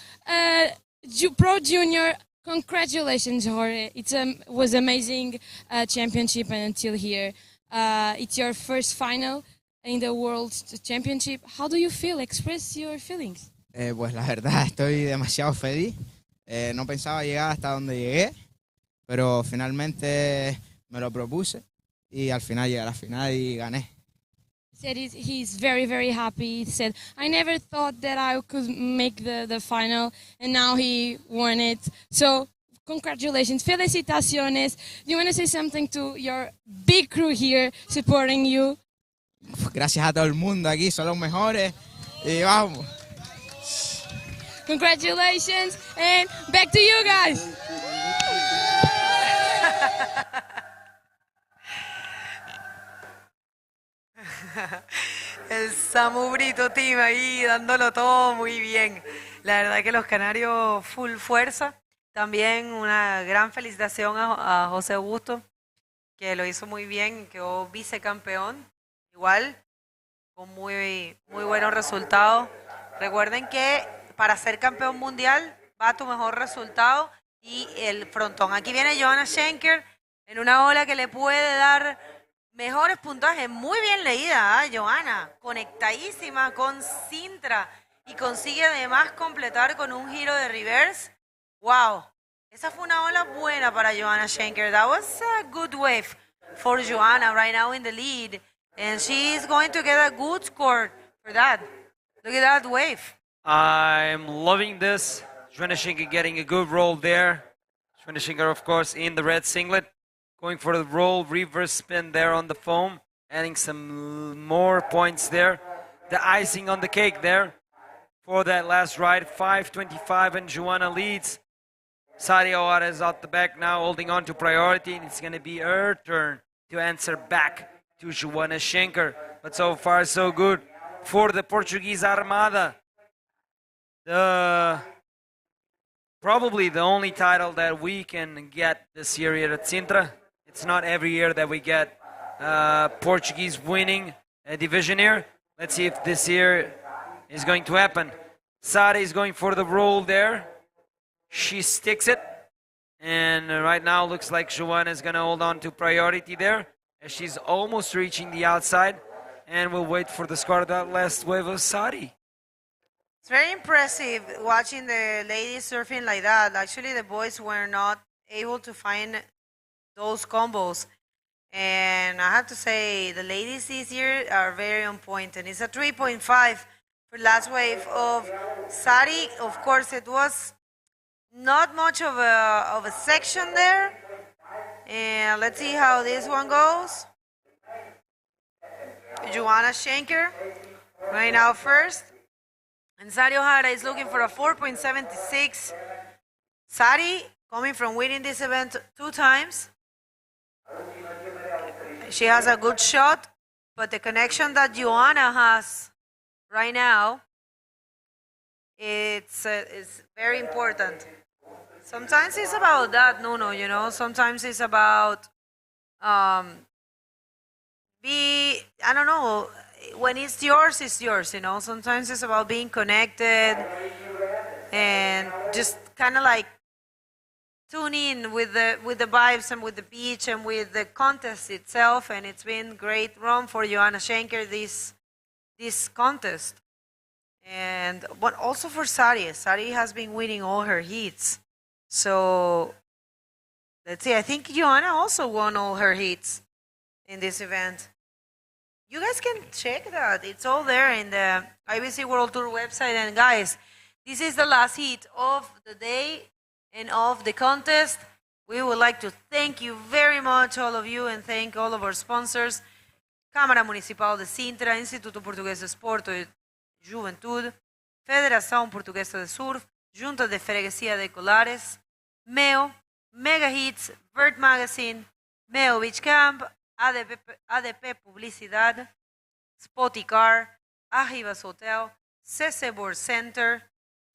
Pro Junior. Congratulations, Jorge. It was amazing championship until here. It's your first final in the World Championship. How do you feel? Express your feelings. Pues la verdad estoy demasiado feliz. No pensaba llegar hasta donde llegué, pero finalmente me lo propuse y al final llegué a la final y gané. Said he's very, very happy. He said, I never thought that I could make the final, and now he won it. So, congratulations, felicitaciones. Do you want to say something to your big crew here supporting you? Gracias a todo el mundo aquí, son los mejores y vamos. Congratulations, and back to you guys. El Samu Brito Team ahí dándolo todo muy bien. La verdad que los canarios full fuerza. También una gran felicitación a José Augusto, que lo hizo muy bien, quedó vicecampeón. Igual, con muy buenos resultados. Recuerden que para ser campeón mundial va tu mejor resultado y el frontón. Aquí viene Joanna Schenker en una ola que le puede dar mejores puntajes. Muy bien leída, Joanna. Conectadísima con Sintra y consigue además completar con un giro de reverse. Wow. Esa fue una ola buena para Joanna Schenker. That was a good wave for Joanna right now in the lead. And she is going to get a good score for that. Look at that wave. I'm loving this. Joanna Schenker getting a good roll there. Joanna Schenker, of course, in the red singlet. Going for the roll, reverse spin there on the foam. Adding some more points there. The icing on the cake there for that last ride. 5:25 and Joanna leads. Sadia Oara is out the back now, holding on to priority. And it's going to be her turn to answer back to Joanna Schenker. But so far, so good for the Portuguese Armada. Probably the only title that we can get this year here at Sintra. It's not every year that we get Portuguese winning a division here. Let's see if this year is going to happen. Sade is going for the roll there. She sticks it. And right now looks like Joanna is going to hold on to priority there, as she's almost reaching the outside. And we'll wait for the score of that last wave of Sade. It's very impressive watching the ladies surfing like that. Actually, the boys were not able to find those combos. And I have to say, the ladies this year are very on point. And it's a 3.5 for last wave of Sade. Of course, it was not much of a section there. And let's see how this one goes. Joanna Schenker right now first. And Sade O'Hara is looking for a 4.76. Sade, coming from winning this event 2 times. She has a good shot, but the connection that Joanna has right now, it's very important. Sometimes it's about that, Nuno, you know. Sometimes it's about, I don't know, when it's yours, you know. Sometimes it's about being connected and just kind of like tune in with the vibes and with the beach and with the contest itself. And it's been great run for Joanna Schenker this contest. And but also for Sade. Sade has been winning all her heats. So let's see. I think Joanna also won all her heats in this event. You guys can check that. It's all there in the IBC World Tour website. And guys, this is the last heat of the day and of the contest. We would like to thank you very much, all of you, and thank all of our sponsors. Câmara Municipal de Sintra, Instituto Português de Esporte e Juventude, Federação Portuguesa de Surf, Junta de Freguesia de Colares, MEO, Mega Hits, Vert Magazine, Meo Beach Camp, ADP Publicidad, Spoticar, Ajivas Hotel, CC Board Center,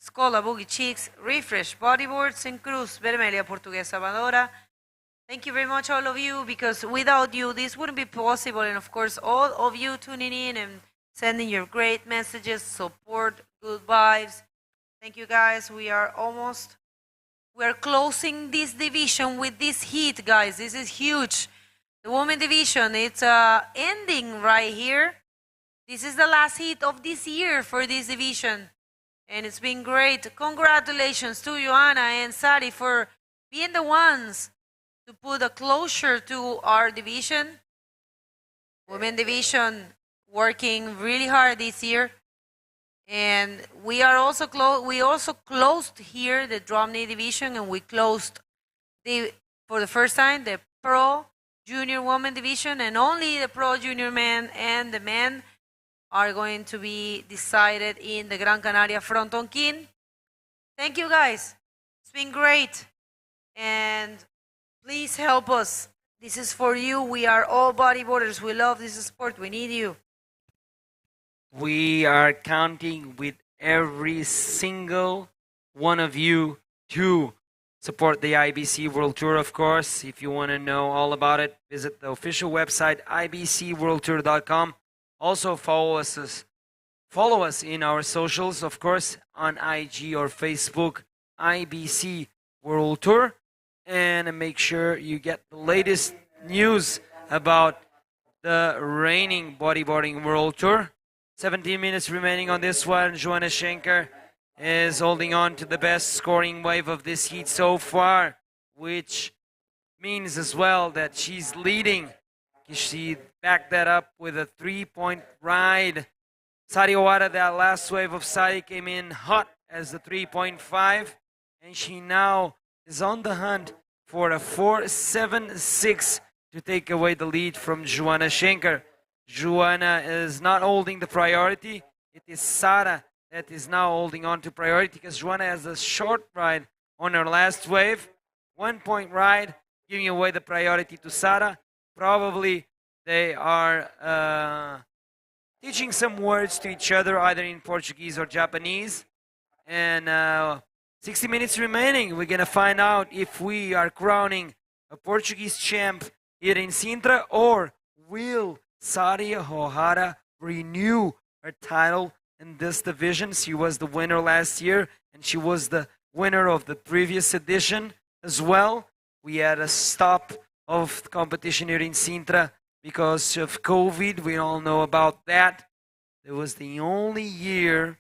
Scola Boogie Chicks, Refresh Bodyboards, and Cruz Vermelha Portuguesa Amadora. Thank you very much, all of you, because without you, this wouldn't be possible. And of course, all of you tuning in and sending your great messages, support, good vibes. Thank you, guys. We are closing this division with this heat, guys. This is huge. The women division, it's ending right here. This is the last heat of this year for this division. And it's been great. Congratulations to Joanna and Sari for being the ones to put a closure to our division. Women division working really hard this year. And we are also closed here the DROPKNEE division, and we closed for the first time the Pro Junior Women division, and only the Pro Junior Men and the men are going to be decided in the Gran Canaria Fronton King. Thank you, guys. It's been great. And please help us. This is for you. We are all bodyboarders. We love this sport. We need you. We are counting with every single one of you to support the IBC World Tour, of course. If you want to know all about it, visit the official website, ibcworldtour.com. Also, follow us in our socials, of course, on IG or Facebook, IBC World Tour. And make sure you get the latest news about the reigning bodyboarding World Tour. 17 minutes remaining on this one. Joanna Schenker is holding on to the best scoring wave of this heat so far, which means as well that she's leading. She backed that up with a 3-point ride. Sari Owada, that last wave of Sari came in hot as the 3.5, and she now is on the hunt for a 4.76 to take away the lead from Joanna Schenker. Joanna is not holding the priority. It is Sara that is now holding on to priority because Joanna has a short ride on her last wave. 1-point ride, giving away the priority to Sara. Probably they are teaching some words to each other, either in Portuguese or Japanese. And 60 minutes remaining. We're going to find out if we are crowning a Portuguese champ here in Sintra, or will Sari Ohara renew her title in this division. She was the winner last year, and she was the winner of the previous edition as well. We had a stop of the competition here in Sintra because of COVID. We all know about that. It was the only year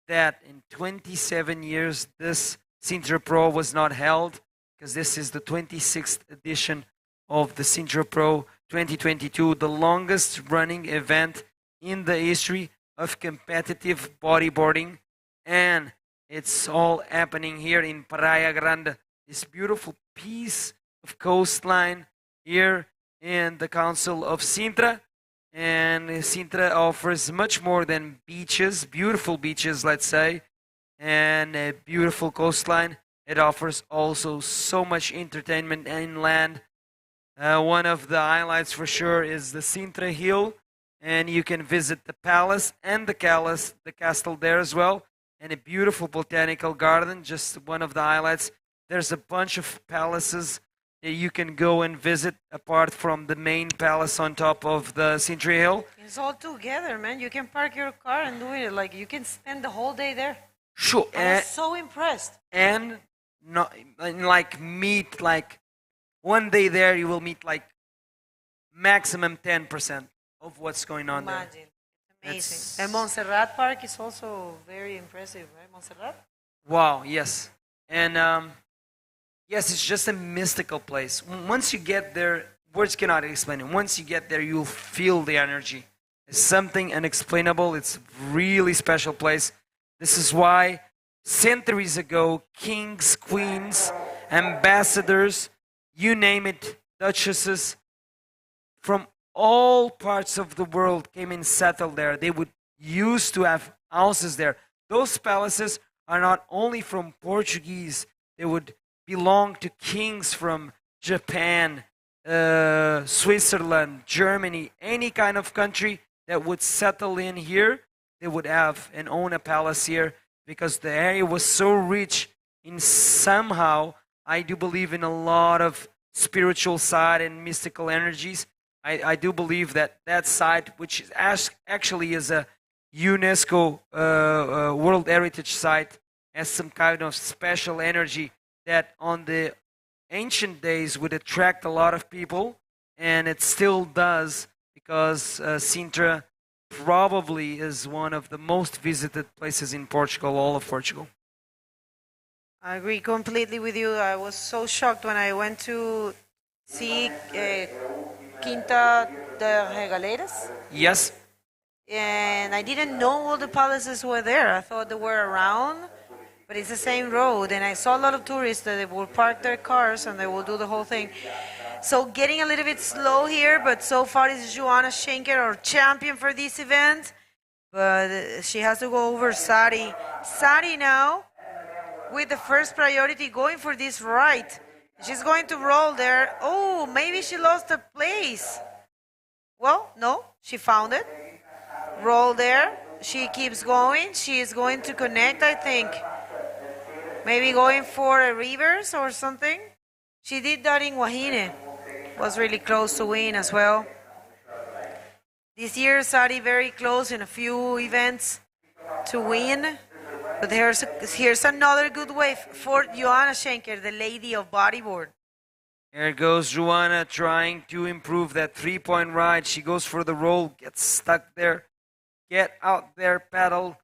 that in 27 years this Sintra Pro was not held, because this is the 26th edition of the Sintra Pro 2022, the longest running event in the history of competitive bodyboarding. And it's all happening here in Praia Grande, this beautiful piece of coastline here in the Council of Sintra. And Sintra offers much more than beaches, beautiful beaches, let's say, and a beautiful coastline. It offers also so much entertainment inland. One of the highlights for sure is the Sintra Hill, and you can visit the palace and the castle there as well, and a beautiful botanical garden, just one of the highlights. There's a bunch of palaces that you can go and visit apart from the main palace on top of the Sintra Hill. It's all together, man. You can park your car and do it. Like, you can spend the whole day there. Sure. I was so impressed. And not like meet like one day there you will meet like maximum 10% of what's going on there. Imagine. It's amazing. And Montserrat Park is also very impressive, right? Montserrat? Wow, yes. And yes, it's just a mystical place. Once you get there, words cannot explain it. Once you get there, you'll feel the energy. It's something unexplainable. It's a really special place. This is why centuries ago, kings, queens, ambassadors, you name it, duchesses, from all parts of the world came and settled there. They would used to have houses there. Those palaces are not only from Portuguese, they would belong to kings from Japan, Switzerland, Germany, any kind of country that would settle in here, they would have and own a palace here because the area was so rich in somehow, I do believe in a lot of spiritual side and mystical energies. I do believe that that site, which is actually is a UNESCO World Heritage Site, has some kind of special energy that on the ancient days would attract a lot of people, and it still does because Sintra probably is one of the most visited places in Portugal, all of Portugal. I agree completely with you. I was so shocked when I went to see Quinta de Regaleiras. Yes. And I didn't know all the palaces were there. I thought they were around, but it's the same road. And I saw a lot of tourists that they will park their cars and they will do the whole thing. So getting a little bit slow here, but so far is Joanna Schenker, our champion for this event. But she has to go over Sari. Sari now, with the first priority, going for this right. She's going to roll there. Oh, maybe she lost a place. Well, no, she found it. Roll there. She keeps going. She is going to connect, I think. Maybe going for a reverse or something. She did that in Wahine. Was really close to win as well. This year, Sari very close in a few events to win. But here's another good wave for Joanna Schenker, the lady of bodyboard. Here goes Joanna trying to improve that three-point ride. She goes for the roll, gets stuck there. Get out there, pedal,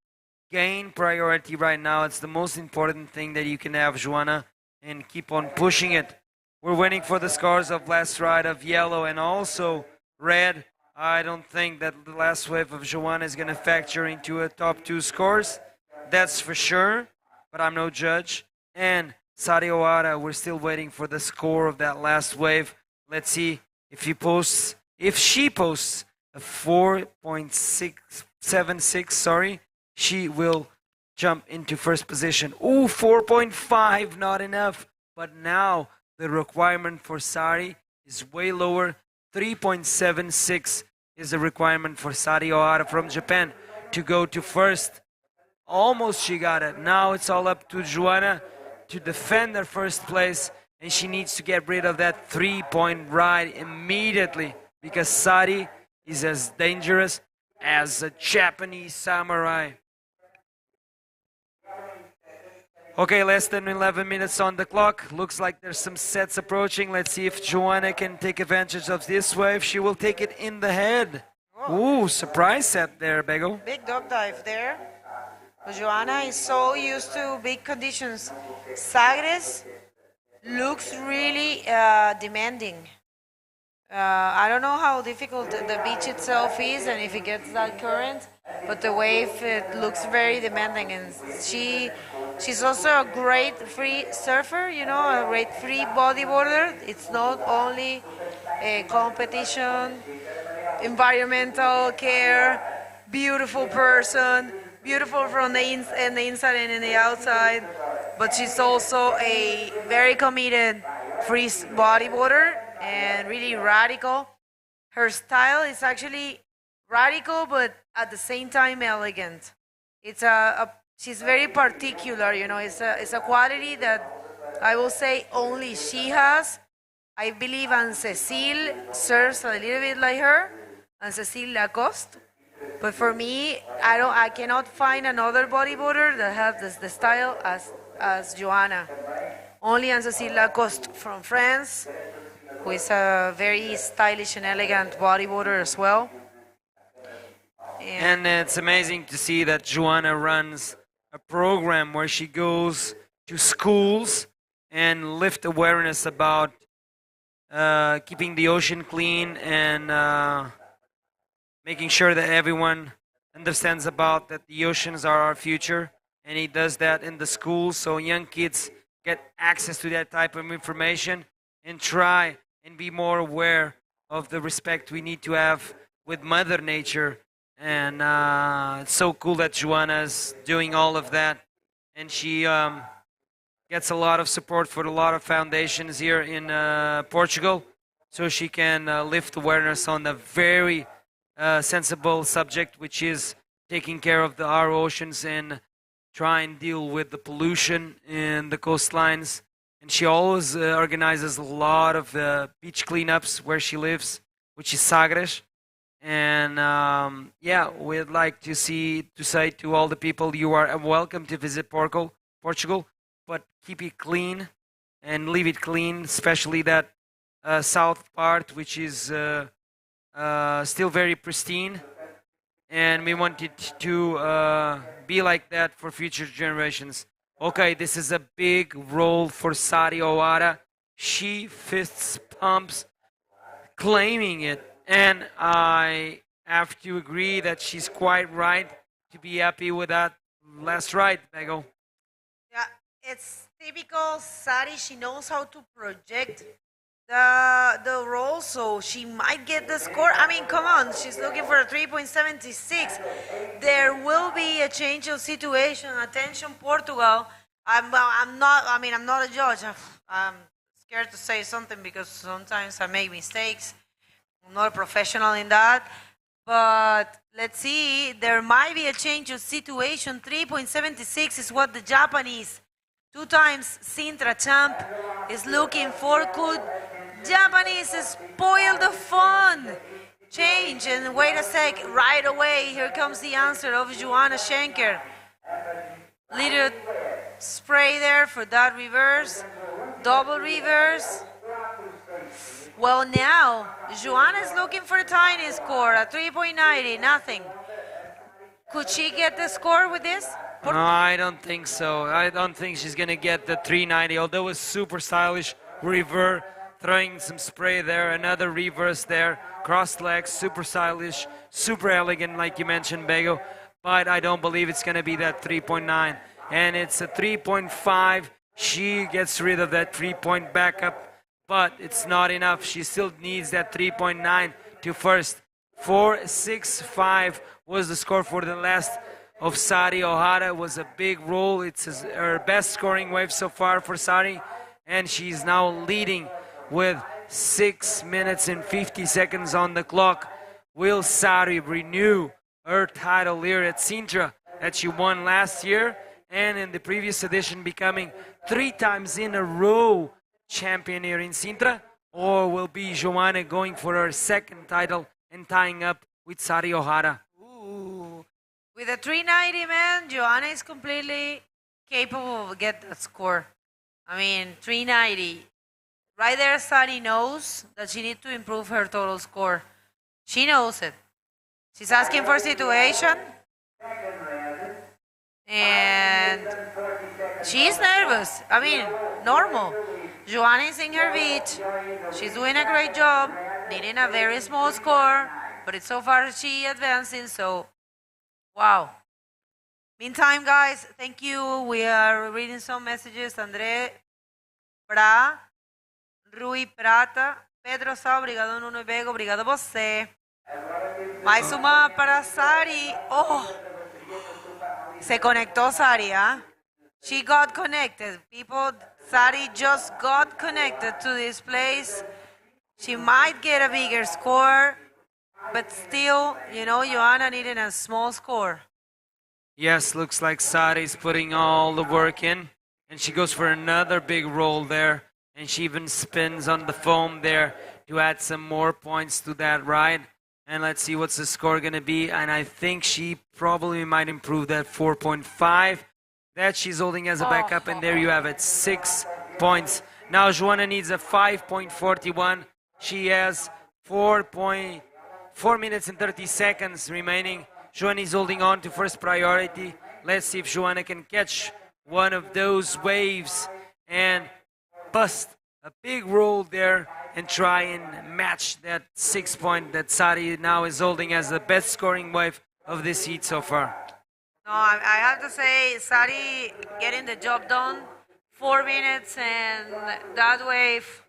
gain priority right now. It's the most important thing that you can have, Joanna, and keep on pushing it. We're waiting for the scores of last ride of yellow and also red. I don't think that the last wave of Joanna is going to factor into a top 2 scores. That's for sure, but I'm no judge. And Sari Owara, we're still waiting for the score of that last wave. Let's see if she posts a 4.76, sorry, she will jump into first position. Ooh, 4.5, not enough. But now the requirement for Sari is way lower. 3.76 is the requirement for Sari Owara from Japan to go to first. Almost she got it. Now it's all up to Joanna to defend her first place, and she needs to get rid of that 3-point ride immediately because Sari is as dangerous as a Japanese samurai. Okay, less than 11 minutes on the clock. Looks like there's some sets approaching. Let's see if Joanna can take advantage of this wave. She will take it in the head. Ooh, surprise set there, Bego. Big dog dive there. But Joanna is so used to big conditions. Sagres looks really demanding. I don't know how difficult the beach itself is and if it gets that current, but the wave, it looks very demanding. And she's also a great free surfer, you know, a great free bodyboarder. It's not only a competition, environmental care, beautiful person, beautiful from the inside and in the outside, but she's also a very committed free bodyboarder and really radical. Her style is actually radical, but at the same time elegant. It's she's very particular, you know. It's a quality that I will say only she has. I believe Anne-Cécile serves a little bit like her, Anne-Cécile Lacoste. But for me, I cannot find another bodyboarder that has the style as Joanna. Only Anne-Cécile Lacoste from France, who is a very stylish and elegant bodyboarder as well. And it's amazing to see that Joanna runs a program where she goes to schools and lift awareness about keeping the ocean clean and making sure that everyone understands about that the oceans are our future. And he does that in the schools so young kids get access to that type of information and try and be more aware of the respect we need to have with Mother Nature. And it's so cool that Joanna's doing all of that. And she gets a lot of support for a lot of foundations here in Portugal. so she can lift awareness on a very sensible subject, which is taking care of our oceans and try and deal with the pollution in the coastlines. And she always organizes a lot of beach cleanups where she lives, which is Sagres. And yeah, we'd like to say to all the people, you are welcome to visit Portugal, but keep it clean and leave it clean, especially that south part, which is still very pristine. And we want it to be like that for future generations. Okay, this is a big roll for Sari Ohara. She fists pumps, claiming it. And I have to agree that she's quite right to be happy with that last ride, Bego. Yeah, it's typical Sari. She knows how to project the roll, so she might get the score. I mean, come on, she's looking for a 3.76. There will be a change of situation. Attention, Portugal. I'm not a judge. I'm scared to say something because sometimes I make mistakes. I'm not a professional in that. But let's see, there might be a change of situation. 3.76 is what the Japanese, 2 times Sintra champ, is looking for. Could Japanese spoil the fun? Change, and wait a sec, right away, here comes the answer of Joanna Schenker. Little spray there for that reverse, double reverse. Well, now, Joanna is looking for a tiny score, a 3.90, nothing. Could she get the score with this? No, I don't think so. I don't think she's going to get the 390, although it was super stylish. Reverse, throwing some spray there, another reverse there, crossed legs, super stylish, super elegant, like you mentioned, Bego. But I don't believe it's going to be that 3.9. And it's a 3.5. She gets rid of that 3-point backup. But it's not enough. She still needs that 3.9 to first. 4.65 was the score for the last of Sari Ohara. It was a big roll. It's her best scoring wave so far for Sari. And she's now leading with 6 minutes and 50 seconds on the clock. Will Sari renew her title here at Sintra that she won last year and in the previous edition, becoming 3 times in a row champion here in Sintra? Or will be Joanna going for her second title and tying up with Sari Ohara? Ooh. With a 390, man, Joanna is completely capable of getting that score. I mean, 390. Right there, Sari knows that she needs to improve her total score. She knows it. She's asking for situation. And she's nervous. I mean, normal. Joanna is in her beach. She's doing a great job, needing a very small score, but it's so far she advancing, so wow. Meantime, guys, thank you. We are reading some messages. André Pra, Rui Prata, Pedro Sá, obrigado Nuno Bego, obrigado você. Mais uma para Sari. Oh, se conectó Sari, huh? She got connected. People, Sari just got connected to this place. She might get a bigger score, but still, you know, Joanna needed a small score. Yes, looks like Sari's putting all the work in. And she goes for another big roll there. And she even spins on the foam there to add some more points to that ride. And let's see what's the score going to be. And I think she probably might improve that 4.5 that she's holding as a backup. And there you have it, 6 points. Now Joanna needs a 5.41. She has 4 minutes and 30 seconds remaining. Joanna is holding on to first priority. Let's see if Joanna can catch one of those waves and bust a big roll there and try and match that 6 point that Sari now is holding as the best scoring wave of this heat so far. No, I have to say, Sari getting the job done. 4 minutes and that wave,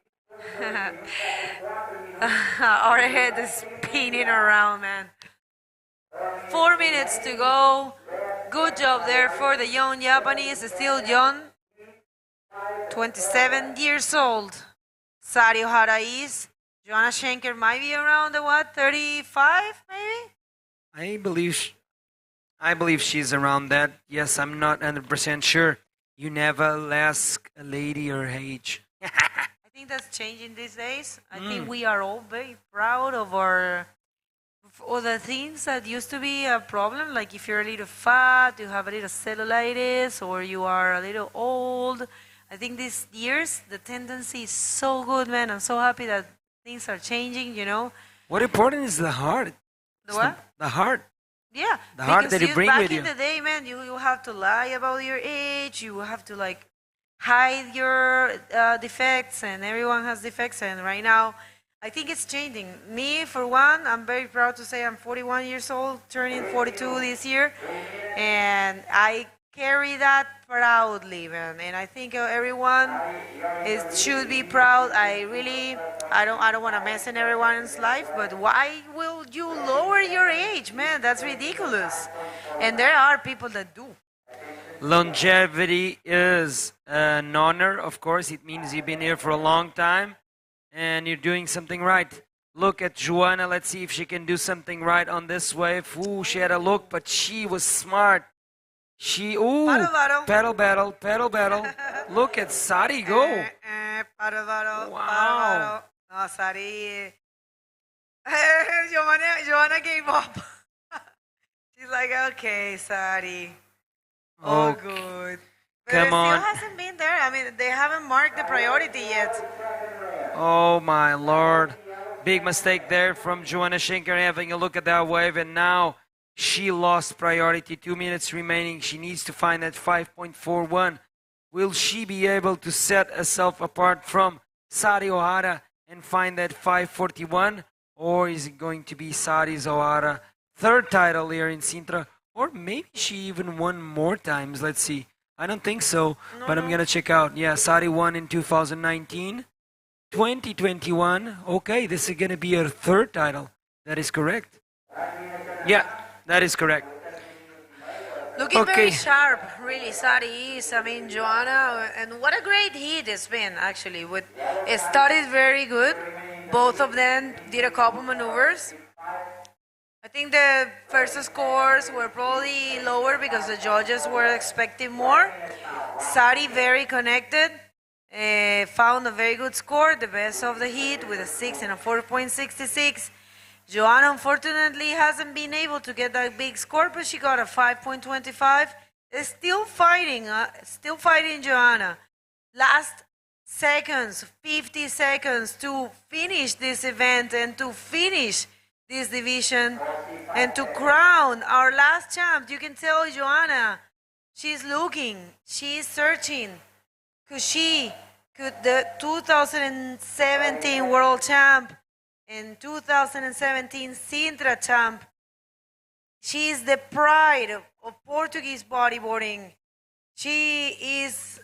our head is spinning around, man. 4 minutes to go. Good job there for the young Japanese, still young. 27 years old. Sari Ohara is. Joanna Schenker might be around the what, 35 maybe? I believe she's around that. Yes, I'm not 100% sure. You never ask a lady her age. I think that's changing these days. I think we are all very proud of our of the things that used to be a problem, like if you're a little fat, you have a little cellulitis, or you are a little old. I think these years the tendency is so good, man. I'm so happy that things are changing, you know. What important is the heart? The what? The heart. Yeah, The heart because that you bring back with in you. the day, man, you have to lie about your age. You have to like hide your defects, and everyone has defects. And right now, I think it's changing. Me, for one, I'm very proud to say I'm 41 years old, turning 42 this year, and I carry that proudly, man. And I think everyone should be proud. I don't want to mess in everyone's life, but why will you lower your age, man? That's ridiculous. And there are people that do. Longevity is an honor, of course. It means you've been here for a long time and you're doing something right. Look at Joanna. Let's see if she can do something right on this wave. Ooh, she had a look, but she was smart. Pedal battle. Look at Sari go. Wow. No, Sari. Joanna gave up. She's like, okay, Sari. Oh, good. But Come it on. still hasn't been there. I mean, they haven't marked the priority yet. Oh my lord. Big mistake there from Joanna Schenker having a look at that wave, and now she lost priority. 2 minutes remaining. She needs to find that 5.41. Will she be able to set herself apart from Sari Ohara and find that 5.41? Or is it going to be Sari Ohara third title here in Sintra? Or maybe she even won more times. Let's see. I don't think so, but I'm going to check out. Yeah, Sari won in 2019. 2021. Okay, this is going to be her third title. That is correct. Yeah, that is correct. Looking very sharp, really, Sari is. I mean, Joanna, and what a great heat it's been, actually. It started very good. Both of them did a couple maneuvers. I think the first scores were probably lower because the judges were expecting more. Sari, very connected, found a very good score, the best of the heat with a 6 and a 4.66. Joanna, unfortunately, hasn't been able to get that big score, but she got a 5.25. Still fighting, Joanna. Last seconds, 50 seconds to finish this event and to finish this division and to crown our last champ. You can tell Joanna, she's looking, she's searching, because she could, the 2017 world champ and 2017 Sintra champ, she is the pride of Portuguese bodyboarding. She's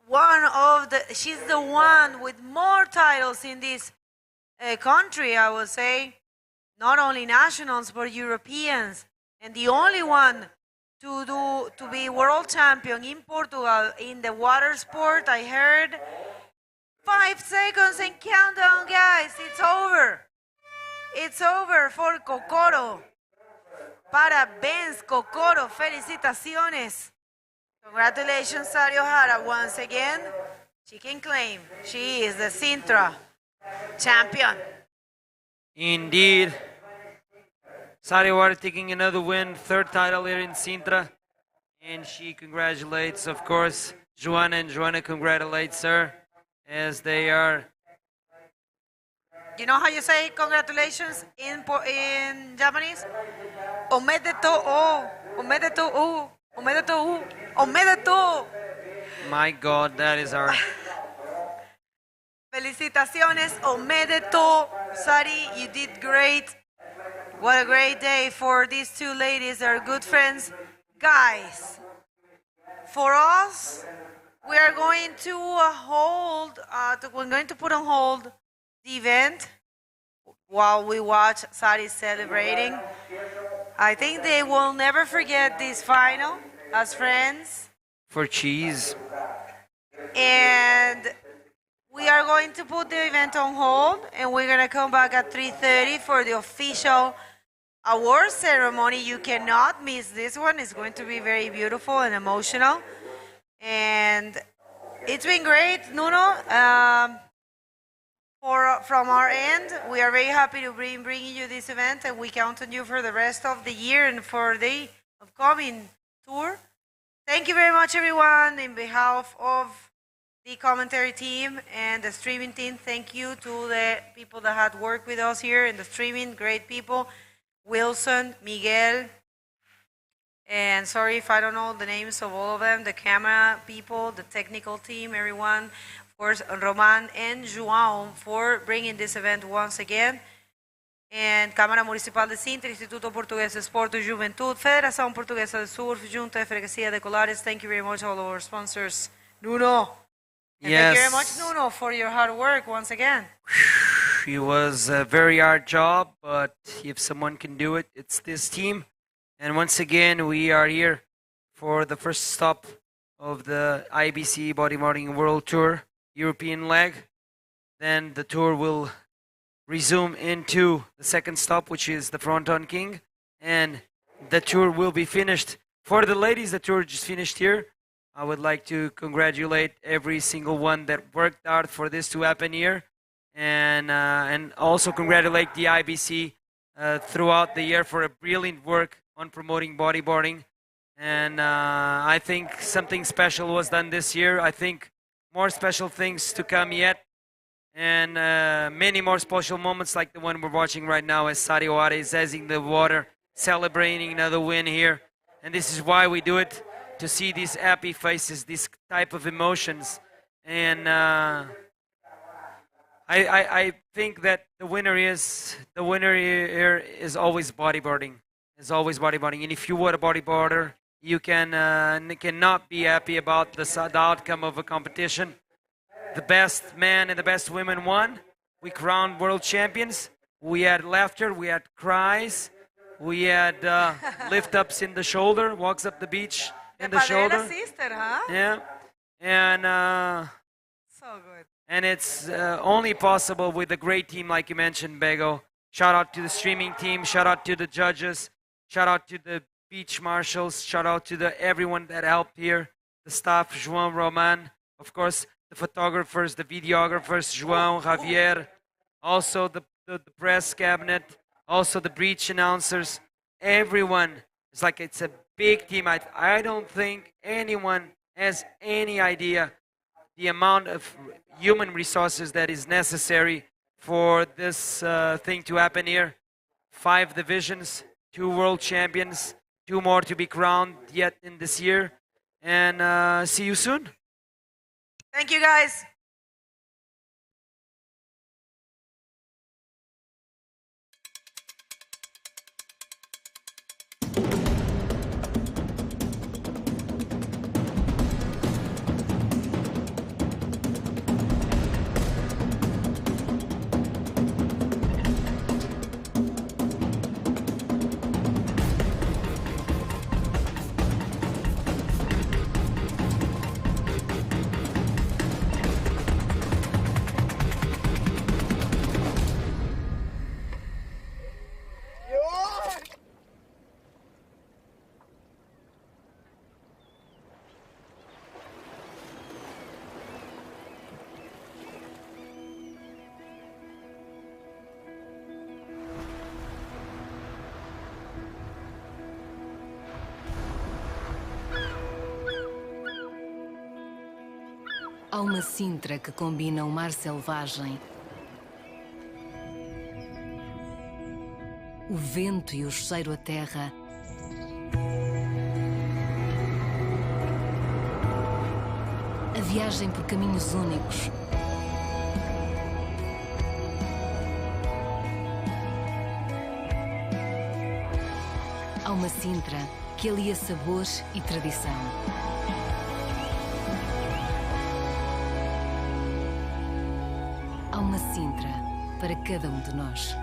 the one with more titles in this country, I would say. Not only nationals, but Europeans. And the only one to be world champion in Portugal in the water sport, I heard. 5 seconds and countdown, guys. It's over. It's over for Kokoro. Parabéns, Kokoro. Felicitaciones. Congratulations, Sari Ohara. Once again, she can claim she is the Sintra champion. Indeed. Sari Ohara taking another win, third title here in Sintra. And she congratulates, of course, Joanna, and Joanna congratulates her as they are. You know how you say congratulations in Japanese? Omedetou o, omedetou u, omedetou u, omedetou. My God, that is our. Felicitaciones, omedetou. Sari, you did great. What a great day for these two ladies. They're good friends. Guys, for us, we are going to we're going to put on hold the event while we watch Sari celebrating. I think they will never forget this final as friends. For cheese. And we are going going to put the event on hold, and we're gonna come back at 3:30 for the official award ceremony. You cannot miss this one. It's going to be very beautiful and emotional. And it's been great, Nuno. From our end, we are very happy to bringing you this event, and we count on you for the rest of the year and for the upcoming tour. Thank you very much, everyone. In behalf of the commentary team and the streaming team, thank you to the people that had worked with us here in the streaming, great people. Wilson, Miguel, and sorry if I don't know the names of all of them, the camera people, the technical team, everyone, of course, Roman and João for bringing this event once again. And Câmara Municipal de Sintra, Instituto Português de Esporte e Juventude, Federação Portuguesa de Surf, Junta de Freguesia de Colares. Thank you very much, all of our sponsors. Nuno. And thank you very much, Nuno, for your hard work once again. It was a very hard job, but if someone can do it, it's this team. And once again, we are here for the first stop of the IBC Bodyboarding World Tour European leg. Then the tour will resume into the second stop, which is the Fronton King. And the tour will be finished. For the ladies, the tour just finished here. I would like to congratulate every single one that worked hard for this to happen here. And also congratulate the IBC throughout the year for a brilliant work on promoting bodyboarding. And I think something special was done this year. I think more special things to come yet. And many more special moments like the one we're watching right now as Sadio Are is exiting the water, celebrating another win here. And this is why we do it, to see these happy faces, this type of emotions. And I think that the winner here is always bodyboarding. Is always bodyboarding. And if you were a bodyboarder, you cannot be happy about the outcome of a competition. The best men and the best women won. We crowned world champions. We had laughter. We had cries. We had lift ups in the shoulder, walks up the beach in the shoulder. Sister, huh? Yeah, and so good. And it's only possible with a great team like you mentioned, Bego. Shout out to the streaming team. Shout out to the judges. Shout out to the beach marshals. Shout out to everyone that helped here. The staff, João, Roman, of course, the photographers, the videographers, João, Javier, also the press cabinet, also the breach announcers. Everyone, it's a big team. I don't think anyone has any idea the amount of human resources that is necessary for this thing to happen here. 5 divisions, 2 world champions, 2 more to be crowned yet in this year. And see you soon. Thank you, guys. Há uma Sintra que combina o mar selvagem, o vento e o cheiro a terra, a viagem por caminhos únicos, há uma Sintra que alia sabor e tradição. Há uma Sintra para cada um de nós.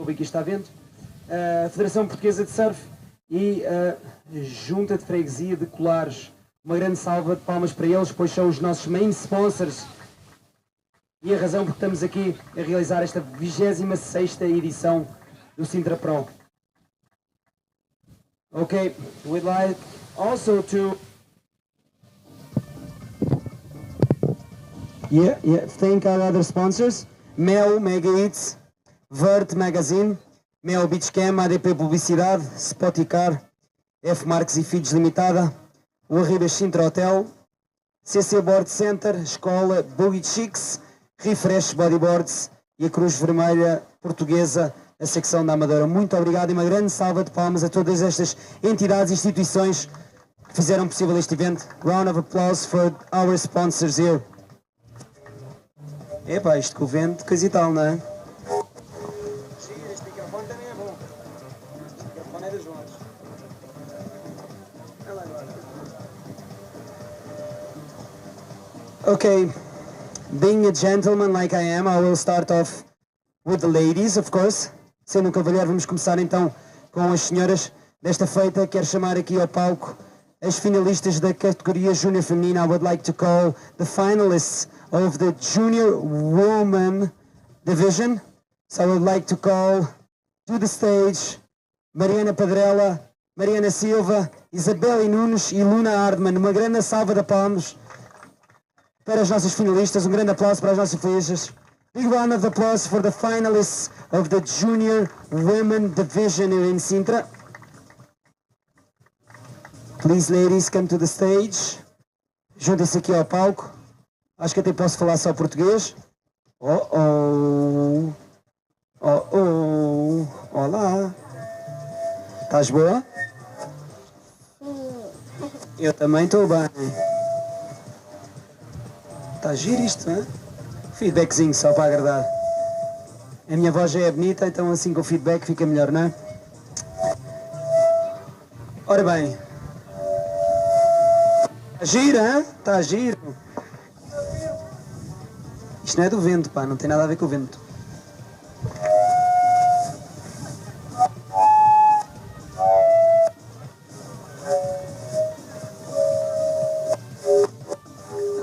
público está vendo, a Federação Portuguesa de Surf e a Junta de Freguesia de Colares. Uma grande salva de palmas para eles, pois são os nossos main sponsors e a razão por que estamos aqui a realizar esta 26ª edição do Sintra Pro. Okay, we'd like also to thank our other sponsors, Mel, Mega Eats, Vert Magazine, Mel Beach Cam, ADP Publicidade, Spoticar, F Marques e Feeds Limitada, o Arribas Sintra Hotel, CC Board Center, Escola Boogie Chicks, Refresh Bodyboards e a Cruz Vermelha Portuguesa, a secção da Amadora. Muito obrigado e uma grande salva de palmas a todas estas entidades e instituições que fizeram possível este evento. Round of applause for our sponsors here. Epá, isto com o vento, coisa e tal, não é? Este microfone também é bom. Este microfone é das vozes. Okay, being a gentleman like I am, I will start off with the ladies, of course. Sendo um cavalheiro, vamos começar então com as senhoras desta feita. Quero chamar aqui ao palco as finalistas da categoria Júnior Feminina. I would like to call the finalists of the Junior Woman Division. So I would like to call to the stage Mariana Pedrella, Mariana Silva, Isabelle Nunes e Luna Hardman. Uma grande salva de palmas para as nossas finalistas. Um grande aplauso para as nossas finalistas. Big round of applause for the finalists of the Junior Women Division here in Sintra. Please, ladies, come to the stage. Juntem-se aqui ao palco. Acho que até posso falar só português. Oh, olá. Estás boa? Eu também estou bem. Está giro isto, não é? Feedbackzinho só para agradar. A minha voz já é bonita, então assim com o feedback fica melhor, não é? Ora bem. Está giro, hein? Está giro. Isto não é do vento, pá, não tem nada a ver com o vento.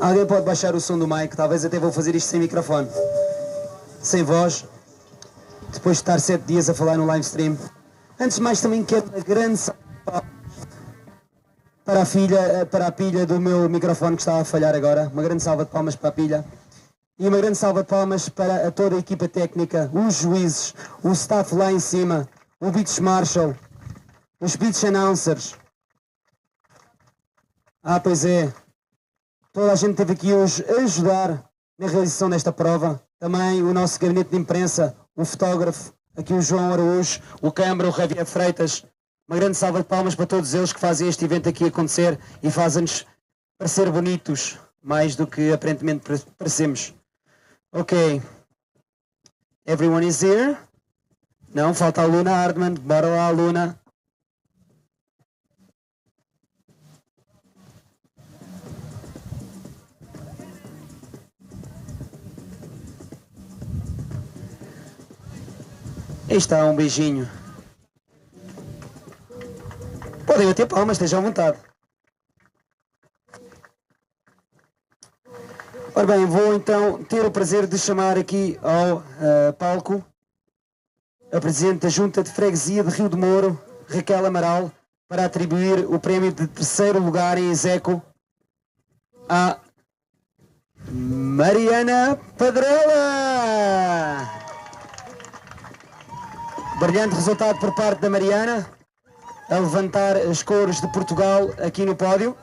Alguém pode baixar o som do mic, talvez até vou fazer isto sem microfone. Sem voz. Depois de estar 7 dias a falar no livestream. Antes de mais também quero uma grande salva para a pilha do meu microfone que está a falhar agora. Uma grande salva de palmas para a pilha. E uma grande salva de palmas para toda a equipa técnica, os juízes, o staff lá em cima, o Beach Marshal, os Beach Announcers. Ah, pois é. Toda a gente teve aqui hoje a ajudar na realização desta prova. Também o nosso gabinete de imprensa, o fotógrafo, aqui o João Araújo, o câmara, o Javier Freitas. Uma grande salva de palmas para todos eles que fazem este evento aqui acontecer e fazem-nos parecer bonitos, mais do que aparentemente parecemos. Ok. Everyone is here? Não, falta a Luna Hardman. Bora lá, Luna. Aí está, um beijinho. Podem bater palmas, estejam à vontade. Ora bem, vou então ter o prazer de chamar aqui ao palco a Presidente da Junta de Freguesia de Rio de Moro, Raquel Amaral, para atribuir o prémio de 3º lugar em execo a Mariana Pedrella. Brilhante resultado por parte da Mariana, a levantar as cores de Portugal aqui no pódio.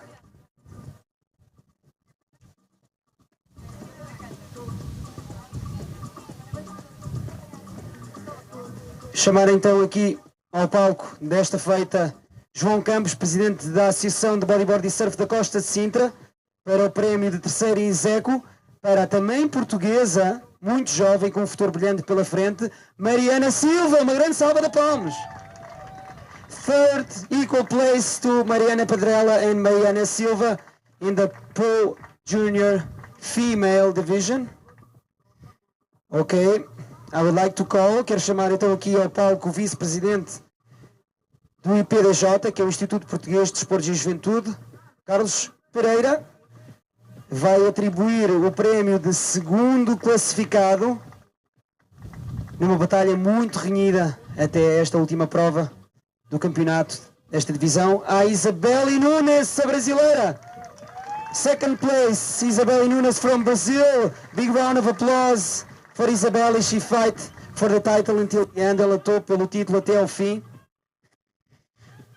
Chamar então aqui ao palco desta feita João Campos, Presidente da Associação de Bodyboard e Surf da Costa de Sintra, para o prémio de 3º em execo, para a também portuguesa, muito jovem, com um futuro brilhante pela frente, Mariana Silva. Uma grande salva de palmas. 3rd equal place to Mariana Pedrella and Mariana Silva in the Pro Junior Female Division. Okay, I would like to call, quero chamar então aqui ao palco o vice-presidente do IPDJ, que é o Instituto Português de Desporto e Juventude, Carlos Pereira, vai atribuir o prémio de segundo classificado numa batalha muito renhida até esta última prova do campeonato desta divisão, a Isabelle Nunes, a brasileira. Second place, Isabelle Nunes from Brazil. Big round of applause for Isabelle. She fight for the title until the end. Ela lutou pelo título até ao fim.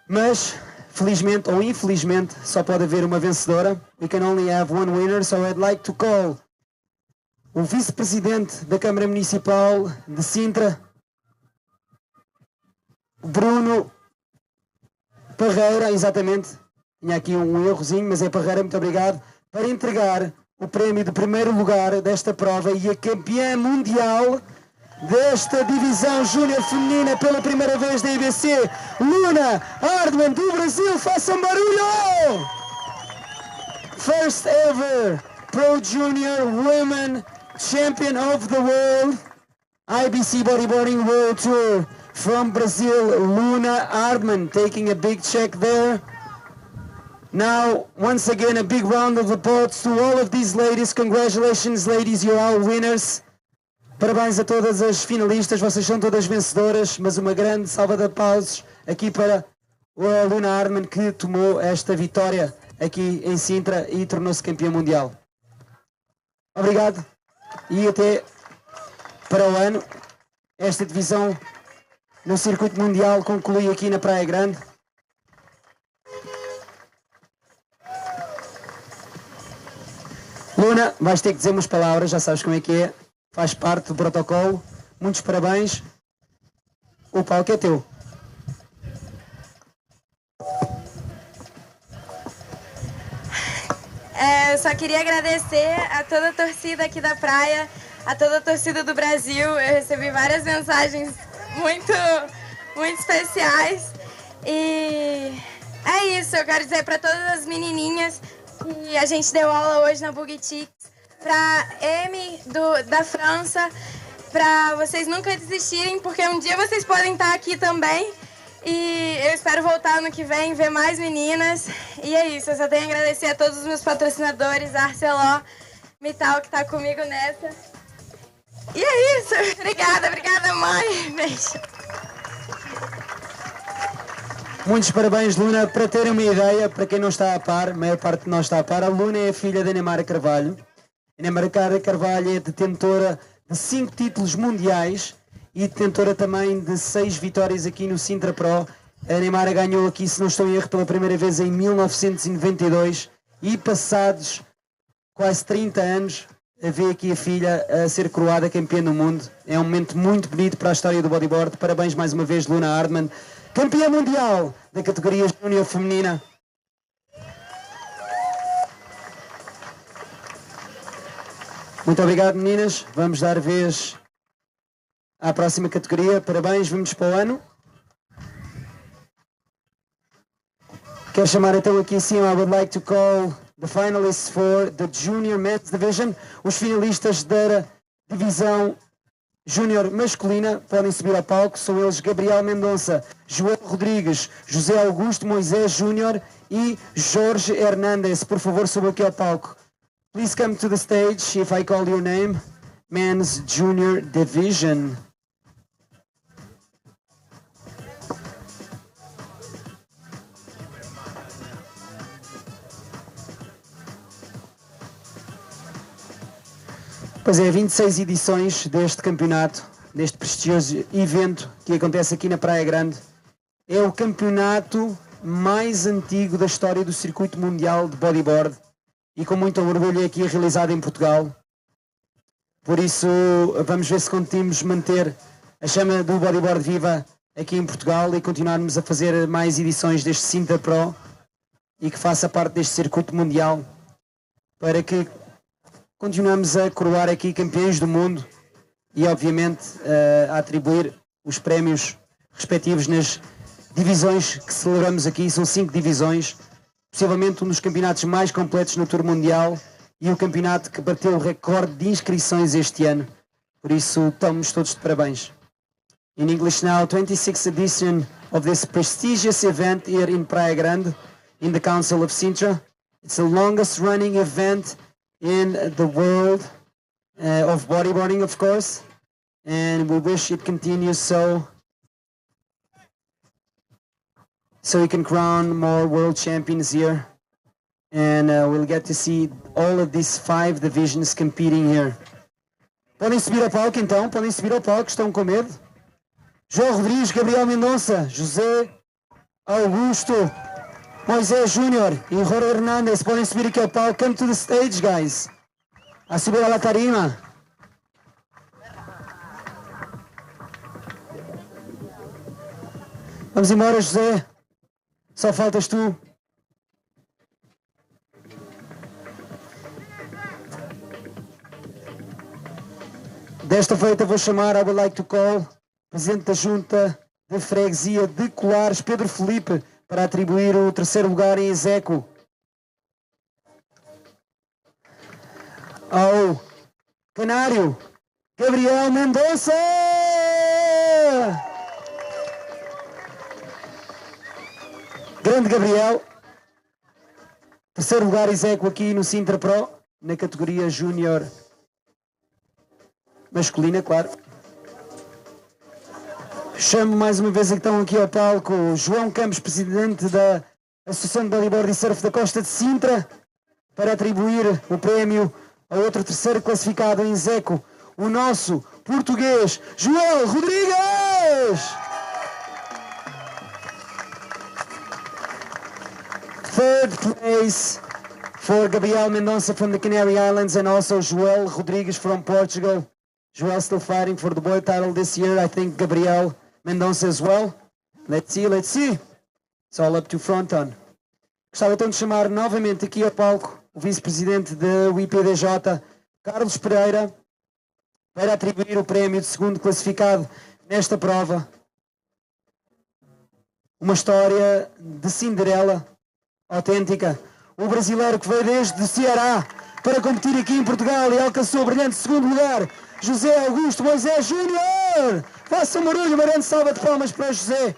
Mas, felizmente ou infelizmente, só pode haver uma vencedora. We can only have one winner, so I'd like to call o vice-presidente da Câmara Municipal de Sintra, Bruno Parreira, exatamente. Tinha aqui um errozinho, mas é Parreira, muito obrigado, para entregar o prémio de primeiro lugar desta prova e a campeã mundial desta divisão júnior feminina pela primeira vez da IBC, Luna Hardman do Brasil. Façam barulho! First ever Pro Junior Women Champion of the World, IBC Bodyboarding World Tour from Brazil, Luna Hardman, taking a big check there. Now, once again, a big round of applause to all of these ladies. Congratulations, ladies, you're all winners. Parabéns a todas as finalistas, vocês são todas vencedoras, mas uma grande salva de aplausos aqui para a Luna Hardman, que tomou esta vitória aqui em Sintra e tornou-se campeã mundial. Obrigado e até para o ano. Esta divisão no circuito mundial conclui aqui na Praia Grande. Luna, vais ter que dizer umas palavras, já sabes como é que é, faz parte do protocolo. Muitos parabéns, o palco é teu. Eu só queria agradecer a toda a torcida aqui da praia, a toda a torcida do Brasil. Eu recebi várias mensagens muito especiais. E é isso, eu quero dizer para todas as menininhas que a gente deu aula hoje na Bugitics, para M da França, para vocês nunca desistirem, porque um dia vocês podem estar aqui também. E eu espero voltar ano que vem, ver mais meninas. E é isso, eu só tenho a agradecer a todos os meus patrocinadores, a ArcelorMittal, que está comigo nessa. E é isso, obrigada mãe, beijo. Muitos parabéns, Luna. Para terem uma ideia, para quem não está a par, a maior parte de nós está a par, a Luna é a filha da Neymar Carvalho. A Neymar Carvalho é detentora de 5 títulos mundiais e detentora também de 6 vitórias aqui no Sintra Pro. A Neymar ganhou aqui, se não estou em erro, pela primeira vez em 1992 e passados quase 30 anos a ver aqui a filha a ser coroada campeã do mundo. É um momento muito bonito para a história do bodyboard. Parabéns mais uma vez, Luna Hardman, campeã mundial da categoria júnior feminina. Muito obrigado, meninas. Vamos dar vez à próxima categoria. Parabéns, vamos para o ano. Quero chamar então aqui em cima, I would like to call the finalists for the Junior Men's Division. Os finalistas da divisão Júnior masculina podem subir ao palco. São eles Gabriel Mendonça, João Rodrigues, José Augusto Moisés Júnior e Jorge Hernandes. Por favor, suba aqui ao palco. Please come to the stage if I call your name. Men's Junior Division. Pois é, 26 edições deste campeonato, deste prestigioso evento que acontece aqui na Praia Grande. É o campeonato mais antigo da história do circuito mundial de bodyboard e com muito orgulho é aqui realizado em Portugal. Por isso, vamos ver se conseguimos manter a chama do bodyboard viva aqui em Portugal e continuarmos a fazer mais edições deste Sintra Pro e que faça parte deste circuito mundial para que continuamos a coroar aqui campeões do mundo e, obviamente, a atribuir os prémios respectivos nas divisões que celebramos aqui. São 5 divisões, possivelmente um dos campeonatos mais completos no Tour Mundial e o campeonato que bateu o recorde de inscrições este ano. Por isso, estamos todos de parabéns. In English now, 26th edition of this prestigious event here in Praia Grande, in the Council of Sintra. It's the longest running event in the world of bodyboarding, of course, and we wish it continues so we can crown more world champions here, and we'll get to see all of these 5 divisions competing here. Podem subir ao palco então, podem subir ao palco, estão com medo. João Rodrigues, Gabriel Mendonça, José Augusto, Moisés Júnior e Jorge Hernandes podem subir aqui ao palco. Come to the stage, guys. A subir a la tarima. Vamos embora, José. Só faltas tu. Desta feita vou chamar, I would like to call, Presidente da Junta de Freguesia de Colares, Pedro Felipe, para atribuir o 3º lugar em execo ao canário Gabriel Mendonça. Grande Gabriel. 3º lugar execo aqui no Sintra Pro, na categoria Júnior masculina, claro. Chamo mais uma vez então aqui ao palco João Campos, presidente da Associação de Bodyboard e Surf da Costa de Sintra, para atribuir o prémio a outro 3º classificado em execo, o nosso português João Rodrigues. Third place for Gabriel Mendonça from the Canary Islands and also Joel Rodrigues from Portugal. Joel still fighting for the boy title this year. I think Gabriel Mendonça as well. Let's see, let's see. It's all up to front on. Gostava então de chamar novamente aqui ao palco o vice-presidente do IPDJ, Carlos Pereira, para atribuir o prémio de 2º classificado nesta prova. Uma história de Cinderela autêntica. O brasileiro que veio desde o Ceará para competir aqui em Portugal e alcançou o brilhante 2º lugar, José Augusto Moisés Júnior. Faça um barulho, uma grande salva de palmas para José.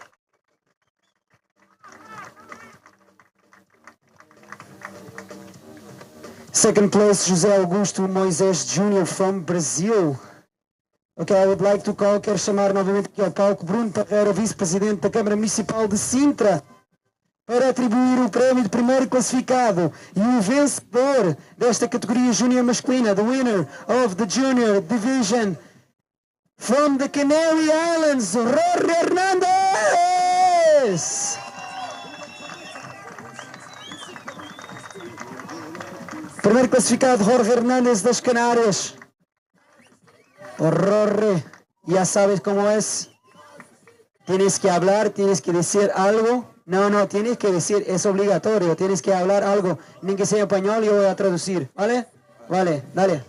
Second place, José Augusto Moisés Júnior from Brazil. Ok, I would like to call, quero chamar novamente aqui ao palco Bruno Parreira, vice-presidente da Câmara Municipal de Sintra, para atribuir o prémio de 1º classificado e o vencedor desta categoria júnior masculina, the winner of the junior division from the Canary Islands, Jorge Hernandes. Primeiro classificado, Jorge Hernandes das Canárias. Jorge, ya sabes cómo es. Tienes que hablar, tienes que decir algo. No, tienes que decir, es obligatorio, tienes que hablar algo, ni que sea español, yo voy a traducir, ¿vale? Vale, dale.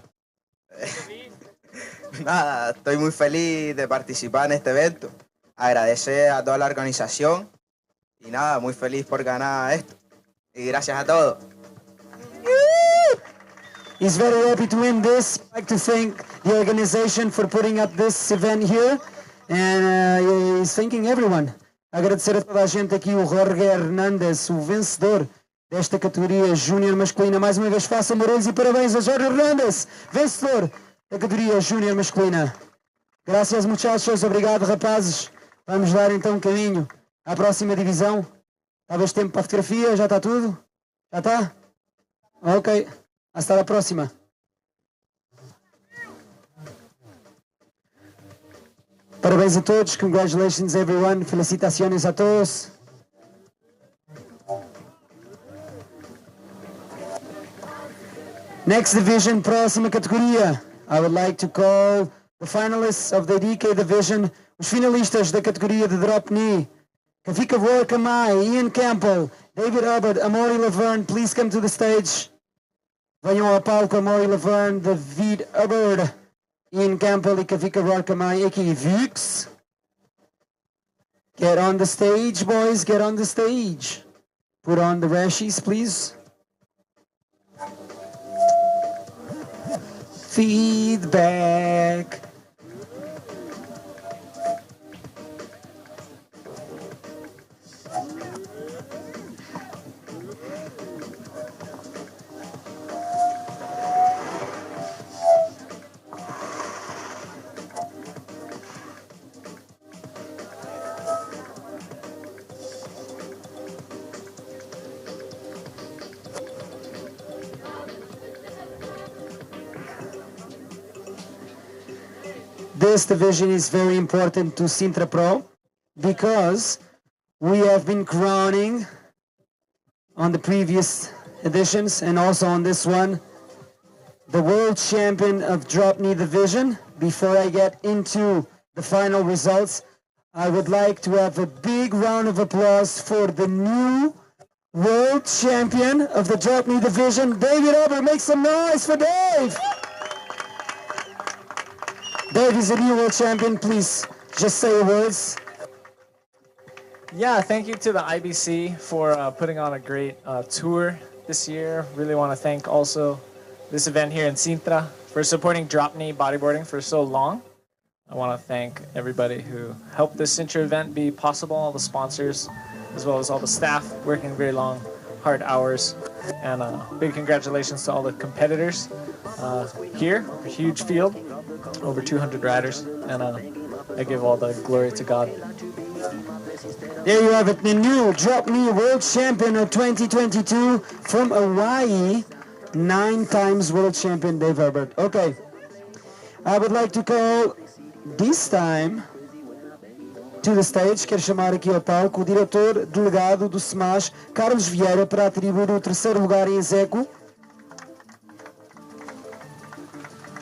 Nada, estoy muy feliz de participar en este evento. Agradecer a toda la organización y nada, muy feliz por ganar esto. Y gracias a todos. He's very happy to win this. I'd like to thank the organization for putting up this event here, and he's thanking everyone. Agradecer a toda a gente aqui, o Jorge Hernandes, o vencedor desta categoria júnior masculina. Mais uma vez, façam barulhos e parabéns a Jorge Hernandes, vencedor da categoria júnior masculina. Graças, muchachos. Obrigado, rapazes. Vamos dar então um caminho à próxima divisão. Talvez tempo para a fotografia. Já está tudo? Já está? Ok. Hasta a próxima. Parabéns a todos, congratulations everyone, felicitaciones a todos. Next division, próxima categoria. I would like to call the finalists of the DK division, os finalistas da categoria de DROPKNEE. Kavika Rorkamai, Ian Campbell, David Hubbard, Amori Laverne, please come to the stage. Venham ao palco Amori Laverne, David Hubbard, Ian Campbell e Kavika Rorkamai, aqui Vix. Get on the stage, boys, get on the stage. Put on the rashies, please. Feedback. this division is very important to Sintra Pro because we have been crowning on the previous editions and also on this one the world champion of drop knee division. Before I get into the final results, I would like to have a big round of applause for the new world champion of the drop knee division, David Albert. Make some noise for Dave! Dave is the new world champion. Please, just say your words. Yeah, thank you to the IBC for putting on a great tour this year. Really want to thank also this event here in Sintra for supporting drop knee bodyboarding for so long. I want to thank everybody who helped this Sintra event be possible, all the sponsors, as well as all the staff working very long, hard hours. And big congratulations to all the competitors here, a huge field, over 200 riders, and I give all the glory to God. There you have it, the new drop knee world champion of 2022 from Hawaii, 9 times world champion Dave Herbert. Okay, I would like to call this time to the stage, quero chamar aqui ao palco o diretor delegado do SMASH, Carlos Vieira, para atribuir o terceiro lugar em execo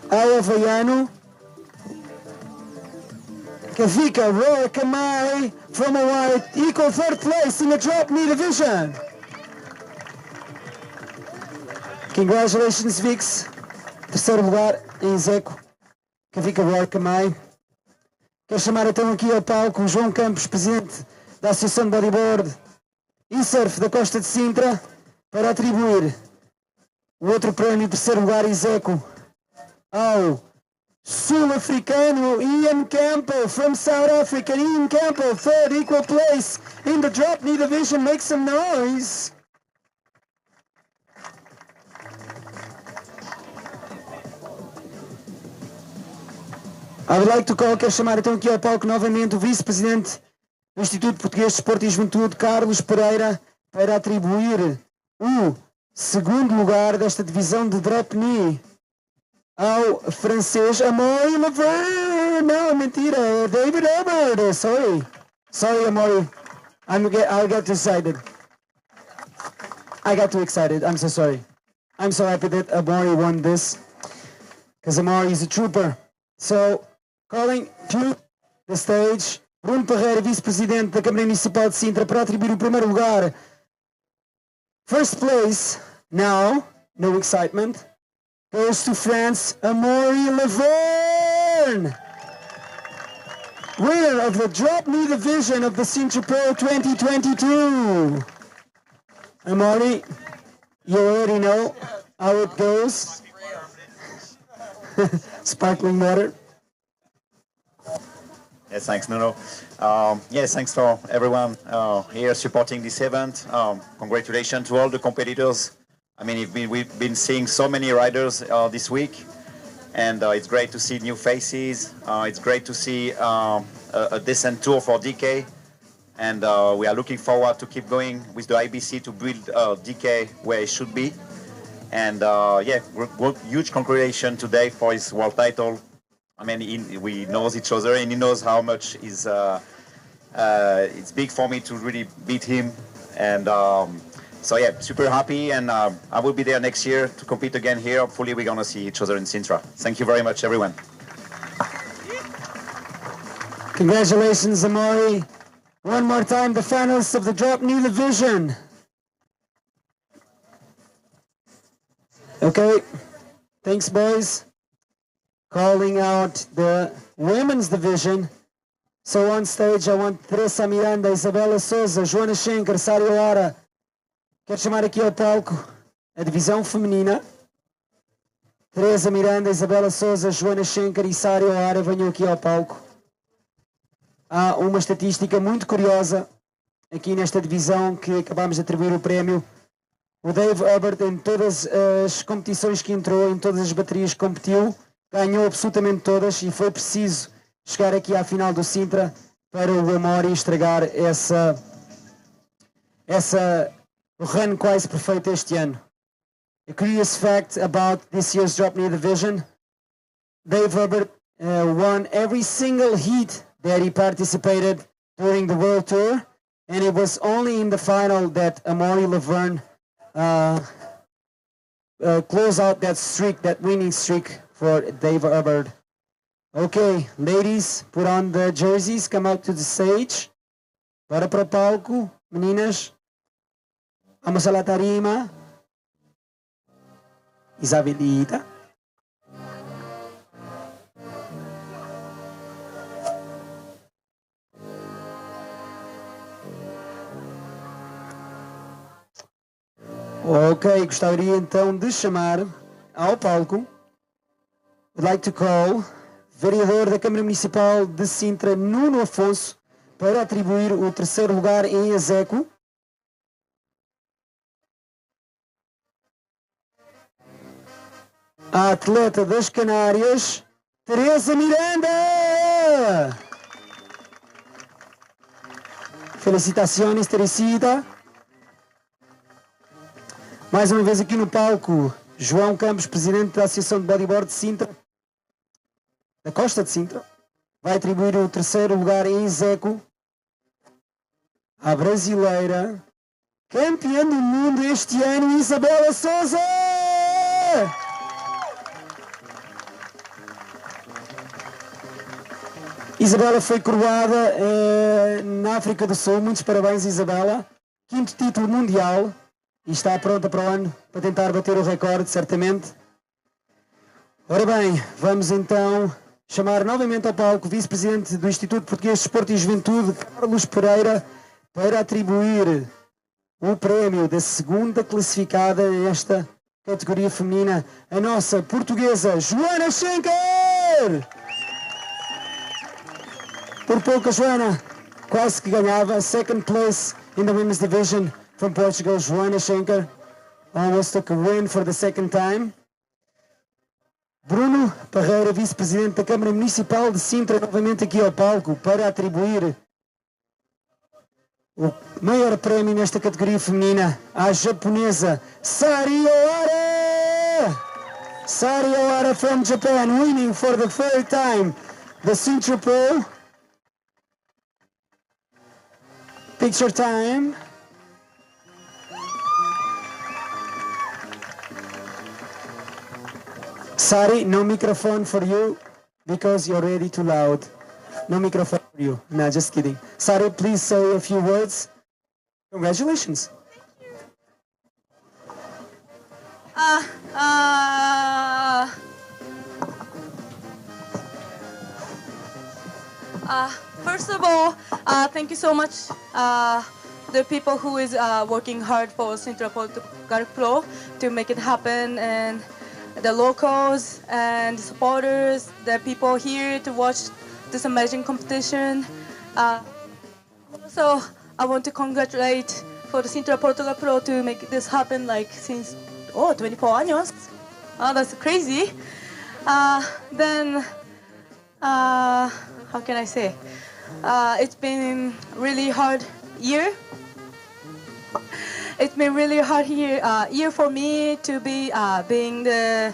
ao havaiano Kavika Roy Kamai from Hawaii, equal third place in the drop knee division. Congratulations, Vix. Terceiro lugar em execo, Kavika Roy Kamai. Quero chamar então aqui ao palco o João Campos, presidente da Associação de Bodyboard e Surf da Costa de Sintra, para atribuir o outro prémio, terceiro lugar em execo, ao sul-africano Ian Campbell from South Africa. Ian Campbell, third equal place in the drop knee division. Make some noise. I would like to call, quero chamar então aqui ao palco novamente o vice-presidente do Instituto Português de Desporto e Juventude, Carlos Pereira, para atribuir o segundo lugar desta divisão de drop knee ao francês Amaury Laverne. Não, mentira, David Herbert. Sorry, Amaury. I got too excited. I got too excited. I'm so sorry. I'm so happy that Amaury won this, because Amaury is a trooper. So, calling to the stage, Bruno Parreira, vice-presidente da Câmara Municipal de Sintra, para atribuir o primeiro lugar. First place, now, no excitement, goes to France, Amaury Laverne, winner of the drop knee division of the Sintra Pro 2022. Amaury, you already know how it goes. Sparkling water. Yes, thanks, Nuno. Yes, thanks for everyone here supporting this event. Congratulations to all the competitors. I mean, we've been seeing so many riders this week, and it's great to see new faces. It's great to see a decent tour for DK, and we are looking forward to keep going with the IBC to build DK where it should be. And yeah, huge congratulations today for his world title. I mean, we know each other, and he knows how much is it's big for me to really beat him. And so yeah, super happy, and I will be there next year to compete again here. Hopefully we're gonna see each other in Sintra. Thank you very much, everyone. Congratulations, Amaury. One more time, the finalists of the drop knee division. Okay, thanks, boys. Calling out the women's division. So on stage, I want Teresa Miranda, Isabela Souza, Joana Schenker, Sário Lara. Quero chamar aqui ao palco a divisão feminina. Teresa Miranda, Isabela Souza, Joana Schenker e Sário Lara venham aqui ao palco. Há uma estatística muito curiosa aqui nesta divisão que acabamos de atribuir o prémio. O Dave Herbert, em todas as competições que entrou, em todas as baterias que competiu, ganhou absolutamente todas, e foi preciso chegar aqui à final do Sintra para o Amaury estragar essa run quase perfeita este ano. A curious fact about this year's drop knee division: Dave Herbert won every single heat that he participated during the World Tour, and it was only in the final that Amaury Laverne closed out that streak, that winning streak for Dave Hubbard. Okay, ladies, put on the jerseys, come out to the stage. Bora para o palco, meninas. Vamos a la tarima. Isabelita. Ok, gostaria então de chamar ao palco. I'd like to call vereador da Câmara Municipal de Sintra, Nuno Afonso, para atribuir o terceiro lugar em execo. A atleta das Canárias, Teresa Miranda. Felicitações, Teresita. Mais uma vez aqui no palco, João Campos, presidente da Associação de Bodyboard de Sintra, da Costa de Sintra, vai atribuir o terceiro lugar em execo à brasileira, campeã do mundo este ano, Isabela Souza! Isabela foi coroada na África do Sul. Muitos parabéns, Isabela. 5º título mundial. E está pronta para o ano para tentar bater o recorde, certamente. Ora bem, vamos então chamar novamente ao palco o vice-presidente do Instituto Português de Desporto e Juventude, Carlos Pereira, para atribuir o prémio da segunda classificada nesta categoria feminina, a nossa portuguesa Joana Schenker! Por pouco, Joana quase que ganhava. Second place in the women's division from Portugal, Joana Schenker almost took a win for the second time. Bruno Parreira, vice-presidente da Câmara Municipal de Sintra, novamente aqui ao palco para atribuir o maior prémio nesta categoria feminina à japonesa Sari Ohara! Sari Ohara from Japan, winning for the third time the Sintra Pro. Picture time. Sari, no microphone for you because you're already too loud. No microphone for you. No, just kidding. Sari, please say a few words. Congratulations. First of all, thank you so much, the people who is working hard for Sintra Pro to make it happen, and the locals and supporters, the people here to watch this amazing competition. Also, I want to congratulate for the Sintra Portugal Pro to make this happen like since 24 años. Oh, that's crazy. Then, how can I say? It's been really hard year. It's been really hard year for me to be being the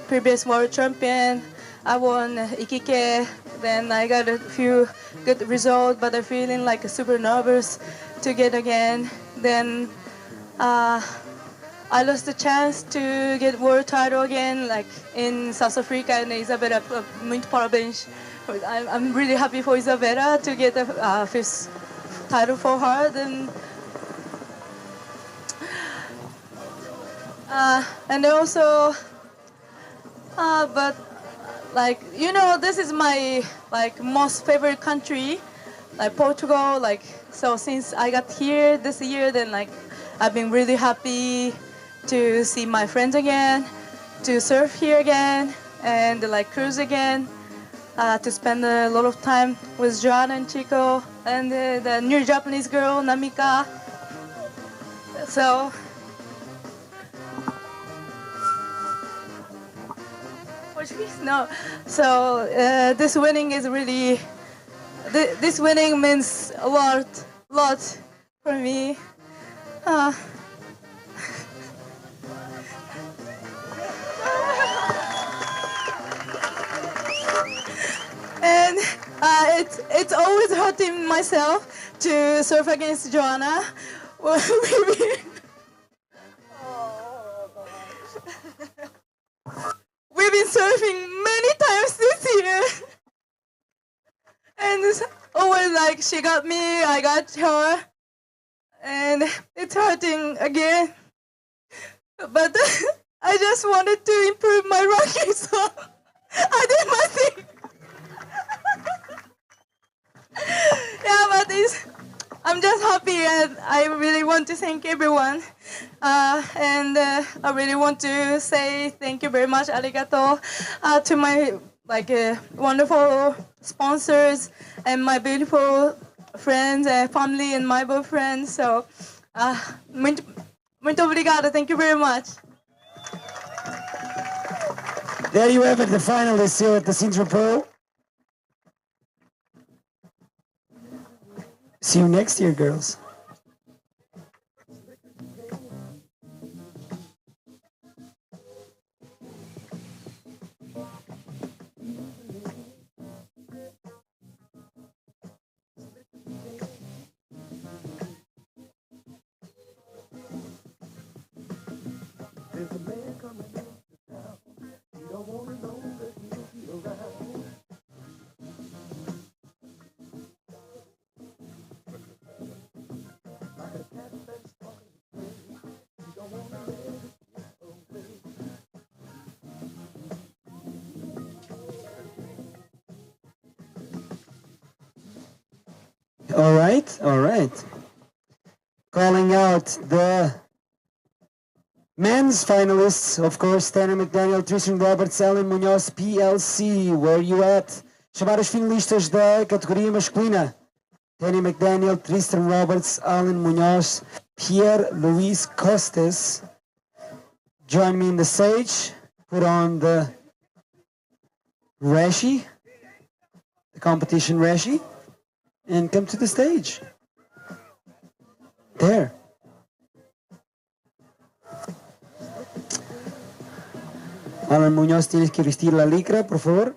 previous world champion. I won Ikike, then I got a few good results, but I'm feeling like super nervous to get again. Then I lost the chance to get world title again, like in South Africa, and Isabela, muito parabéns. I'm really happy for Isabela to get the fifth title for her. Then, and also, but this is my most favorite country, like Portugal. So since I got here this year, then I've been really happy to see my friends again, to surf here again, and cruise again. To spend a lot of time with Joanna and Chico and the new Japanese girl, Namika. So, Portuguese? No. So, this winning is really, this winning means a lot for me. And it's always hurting myself to surf against Joanna. We've been surfing many times this year. And it's always like she got me, I got her. And it's hurting again. But I just wanted to improve my rocking, so I did my thing. Yeah, but I'm just happy, and I really want to thank everyone. And I really want to say thank you very much, arigato, to my wonderful sponsors and my beautiful friends, family, and my boyfriend. So, muito obrigada. Thank you very much. There you have it, the finalists here at the Sintra Pro. See you next year, girls. All right. Calling out the men's finalists, of course, Tanner McDaniel, Tristan Roberts, Alan Munoz, PLC. Where you at? Chamar os finalistas da categoria masculina. Tanner McDaniel, Tristan Roberts, Alan Munoz, Pierre Luis Costes. Join me in the stage. Put on the Rashi, the competition Rashi, and come to the stage. There. Alan Muñoz, tienes que vestir la licra, por favor.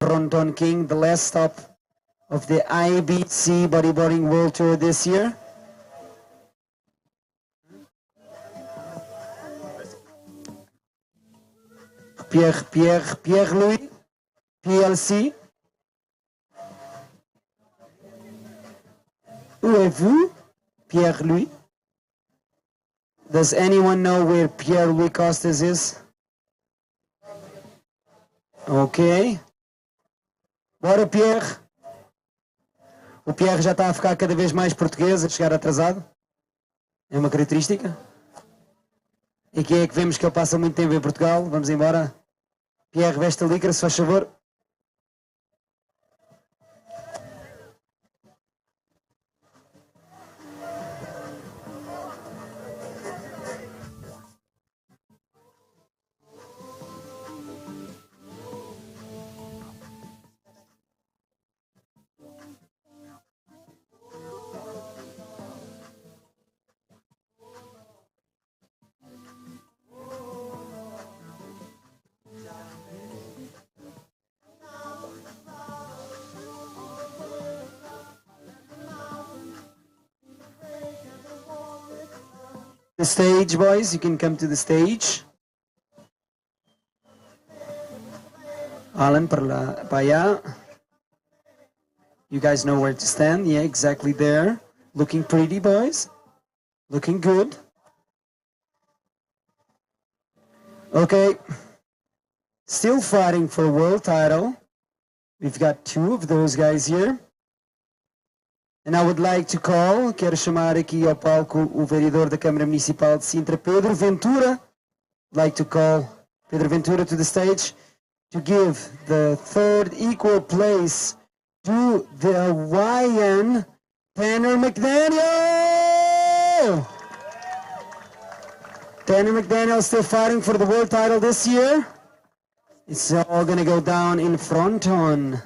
Ronton King, the last stop of the IBC Bodyboarding World Tour this year. Pierre Louis, PLC. Où êtes-vous, Pierre Louis? Does anyone know where Pierre Louis Costes is? Ok. Bora, Pierre. O Pierre já está a ficar cada vez mais português, a chegar atrasado. É uma característica. E aqui é que vemos que ele passa muito tempo em Portugal. Vamos embora. Pierre, veste a licra, se faz favor. The stage, boys, you can come to the stage. Alan, para allá. You guys know where to stand. Yeah, exactly there. Looking pretty, boys. Looking good. Okay. Still fighting for a world title. We've got two of those guys here. And I would like to call, quero chamar aqui ao palco o vereador da Câmara Municipal de Sintra, Pedro Ventura. I'd like to call Pedro Ventura to the stage to give the third equal place to the Hawaiian Tanner McDaniel. Tanner McDaniel still fighting for the world title this year. It's all going to go down in Fronton.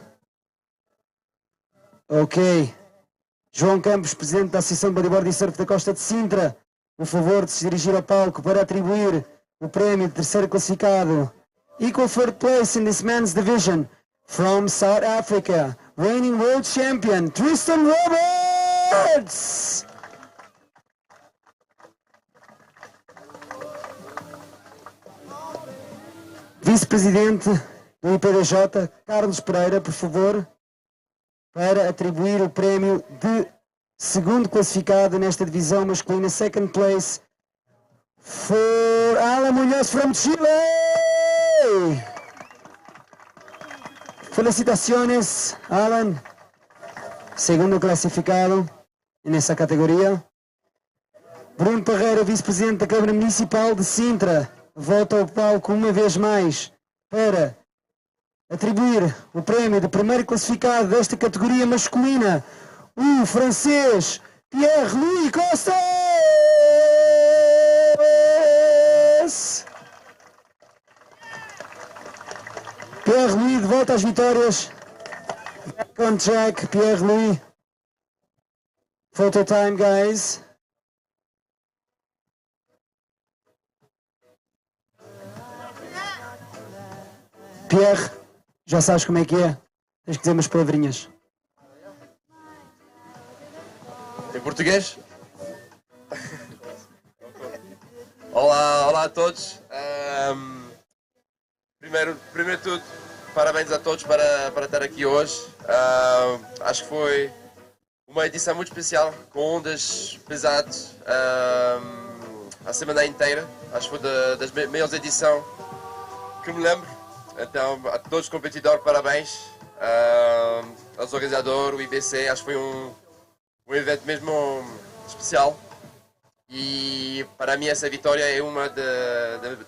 Okay. João Campos, presidente da Associação de Bodyboard e Surf da Costa de Sintra, por favor de se dirigir ao palco para atribuir o prémio de terceiro classificado Equal third place in this men's division from South Africa, reigning world champion, Tristan Roberts! Vice-presidente do IPDJ, Carlos Pereira, por favor, para atribuir o prémio de segundo classificado nesta divisão masculina, second place, for Alan Muñoz from Chile! Felicitaciones, Alan, segundo classificado nessa categoria. Bruno Parreira, vice-presidente da Câmara Municipal de Sintra, volta ao palco uma vez mais para atribuir o prémio de primeiro classificado desta categoria masculina, o francês Pierre-Louis Costa! Pierre-Louis de volta às vitórias. Back on track, Pierre-Louis. Photo time, guys. Pierre, já sabes como é que é. Tens que dizer umas palavrinhas. Em português? Olá a todos. Primeiro de tudo, parabéns a todos para estar aqui hoje. Acho que foi uma edição muito especial, com ondas pesadas a semana inteira. Acho que foi das melhores edições que me lembro. Então, a todos os competidores, parabéns. Aos organizadores, o IBC, acho que foi um evento mesmo especial. E para mim essa vitória é uma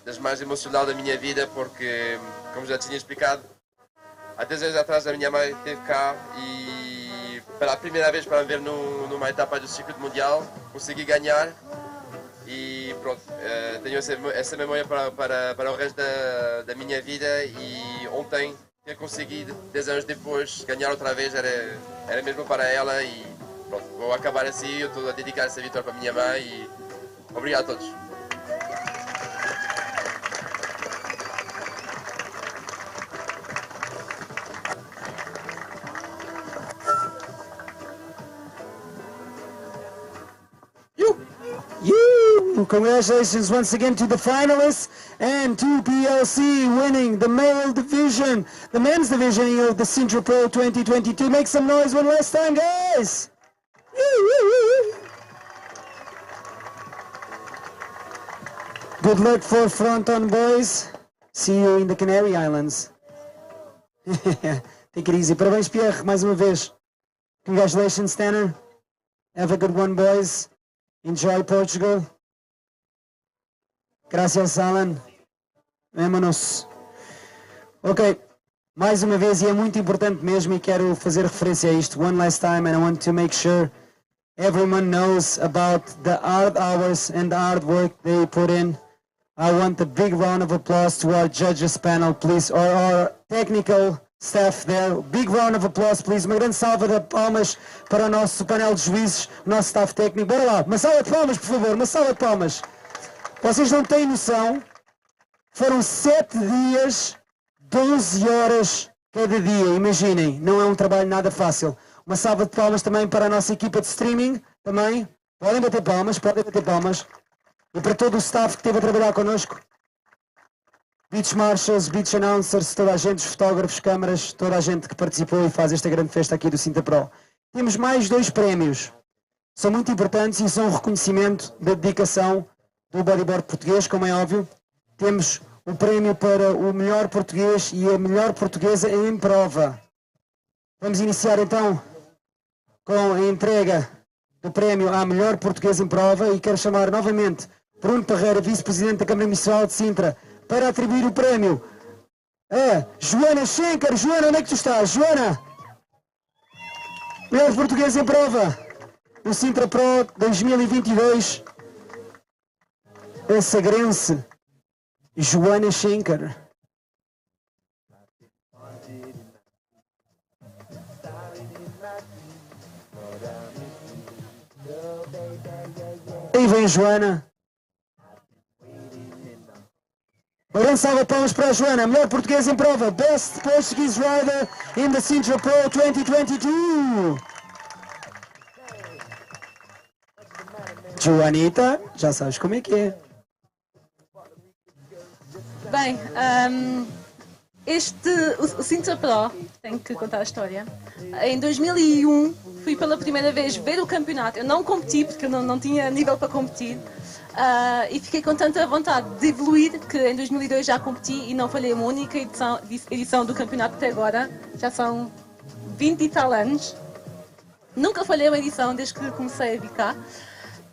das mais emocionais da minha vida, porque, como já tinha explicado, há 10 anos atrás a minha mãe esteve cá e pela primeira vez para me ver numa etapa do circuito mundial, consegui ganhar. E pronto, tenho essa memória para o resto da minha vida, e ontem ter conseguido, 10 anos depois, ganhar outra vez era mesmo para ela, e pronto, vou acabar assim. Eu estou a dedicar essa vitória para a minha mãe e obrigado a todos. Congratulations once again to the finalists and to PLC winning the male division, the men's division of the Sintra Pro 2022. Make some noise one last time, guys! Good luck for Fronton, boys. See you in the Canary Islands. Take it easy. Parabéns, Pierre, mais uma vez. Congratulations, Tanner. Have a good one, boys. Enjoy Portugal. Gracias, Alan. Vémonos. Ok, mais uma vez, e é muito importante mesmo, e quero fazer referência a isto one last time, and I want to make sure everyone knows about the hard hours and the hard work they put in. I want a big round of applause to our judges panel, please, or our technical staff there. Big round of applause, please. Uma grande salva de palmas para o nosso painel de juízes, o nosso staff técnico. Bora lá, uma salva de palmas, por favor, uma salva de palmas. Vocês não têm noção, foram 7 dias, 12 horas cada dia, imaginem, não é um trabalho nada fácil. Uma salva de palmas também para a nossa equipa de streaming, também, podem bater palmas, e para todo o staff que esteve a trabalhar connosco, beach marshals, beach announcers, toda a gente, os fotógrafos, câmaras, toda a gente que participou e faz esta grande festa aqui do Sintra Pro. Temos mais 2 prémios, são muito importantes e são um reconhecimento da dedicação do bodyboard português, como é óbvio. Temos o prémio para o melhor português e a melhor portuguesa em prova. Vamos iniciar então com a entrega do prémio à melhor portuguesa em prova, e quero chamar novamente Bruno Parreira, vice-presidente da Câmara Municipal de Sintra, para atribuir o prémio a Joana Schenker. Joana, onde é que tu estás? Joana! Melhor portuguesa em prova no Sintra Pro 2022. A sagrense Joana Schenker. Aí vem Joana. Uma grande salva de palmas para a Joana, melhor portuguesa em prova, Best Portuguese Rider in the Sintra Pro 2022. Joanita, já sabes como é que é. Bem, o Sintra Pro, tenho que contar a história. Em 2001 fui pela primeira vez ver o campeonato. Eu não competi porque eu não tinha nível para competir. E fiquei com tanta vontade de evoluir que em 2002 já competi e não falhei uma única edição do campeonato até agora. Já são 20 e tal anos. Nunca falhei uma edição desde que comecei a vir cá.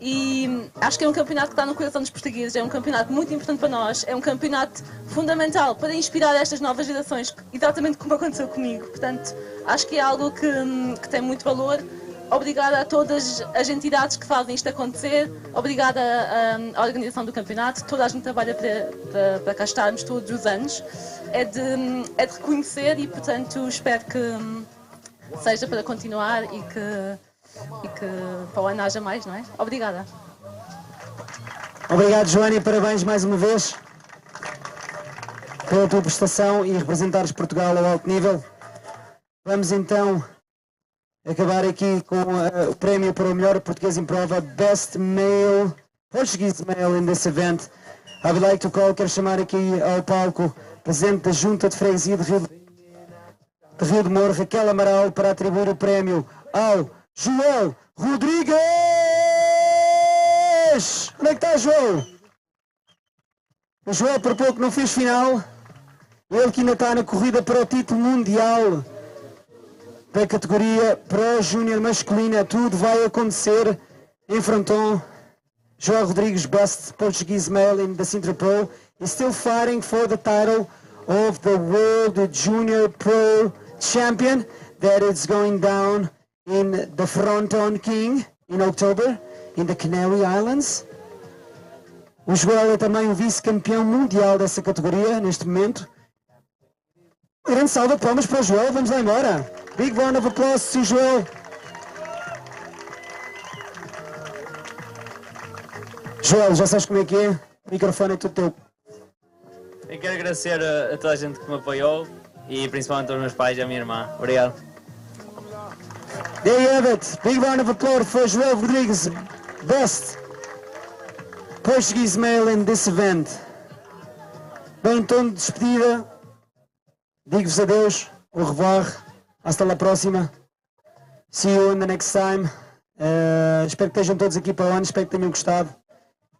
E acho que é um campeonato que está no coração dos portugueses, é um campeonato muito importante para nós, é um campeonato fundamental para inspirar estas novas gerações, exatamente como aconteceu comigo. Portanto, acho que é algo que tem muito valor. Obrigada a todas as entidades que fazem isto acontecer, obrigada à organização do campeonato, toda a gente trabalha para cá estarmos todos os anos. É de reconhecer e, portanto, espero que seja para continuar e que para o ano haja mais, não é? Obrigada. Obrigado, Joana, e parabéns mais uma vez pela tua prestação e representares Portugal ao alto nível. Vamos então acabar aqui com o prémio para o melhor português em prova, Best Male, Portuguese Male in this event. I would like to call, quero chamar aqui ao palco presidente da Junta de Freguesia de Rio de Moro, Raquel Amaral, para atribuir o prémio ao João Rodrigues! Onde é que está, João? O João por pouco não fez final. Ele que ainda está na corrida para o título mundial da categoria Pro Júnior masculina. Tudo vai acontecer em Fronton. João Rodrigues, Best Portuguese Male in the Sintra Pro, is still fighting for the title of the World Junior Pro Champion that is going down in the Fronton King in October in the Canary Islands. O Joel é também o vice-campeão mundial dessa categoria neste momento. Uma grande salva de palmas para o Joel, vamos lá embora. Big round of applause to Joel. Joel, já sabes como é que é? O microfone é tudo teu. Eu quero agradecer a toda a gente que me apoiou e principalmente aos meus pais e à minha irmã. Obrigado. There you have it. Big round of applause for Joel Rodrigues, best Portuguese male in this event. Bem, em tom de despedida, digo-vos adeus, au revoir, hasta la próxima. See you in the next time. Espero que estejam todos aqui para o ano, espero que tenham gostado.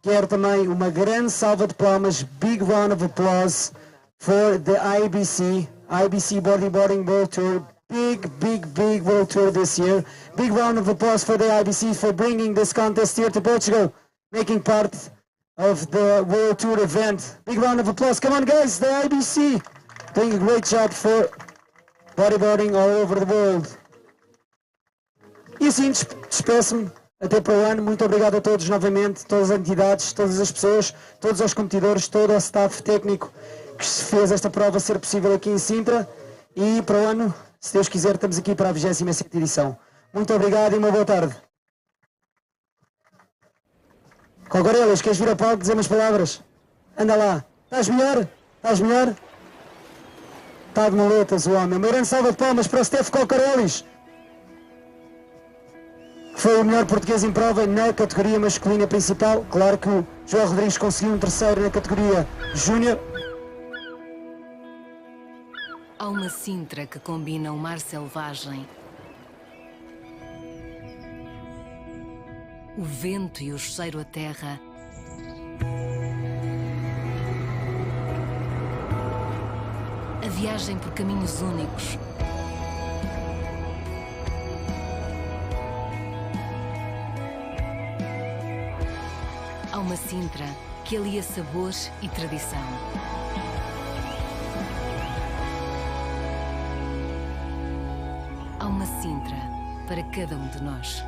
Quero também uma grande salva de palmas, big round of applause for the IBC Bodyboarding World Tour. Big World Tour this year. Big round of applause for the IBC for bringing this contest here to Portugal, making part of the World Tour event. Big round of applause. Come on guys, the IBC doing a great job for bodyboarding all over the world. E assim despeço-me até para o ano. Muito obrigado a todos novamente, todas as entidades, todas as pessoas, todos os competidores, todo o staff técnico que fez esta prova ser possível aqui em Sintra. E para o ano, se Deus quiser, estamos aqui para a 27ª edição. Muito obrigado e uma boa tarde. Cogorelas, queres vir ao palco dizer umas palavras? Anda lá. Estás melhor? Estás melhor? Está de maletas o homem. Uma grande salva de palmas para o Steph Cogorelis. Foi o melhor português em prova na categoria masculina principal. Claro que o João Rodrigues conseguiu um terceiro na categoria júnior. Há uma Sintra que combina o mar selvagem, o vento e o cheiro a terra, a viagem por caminhos únicos, há uma Sintra que alia sabores e tradição. Há uma Sintra para cada um de nós.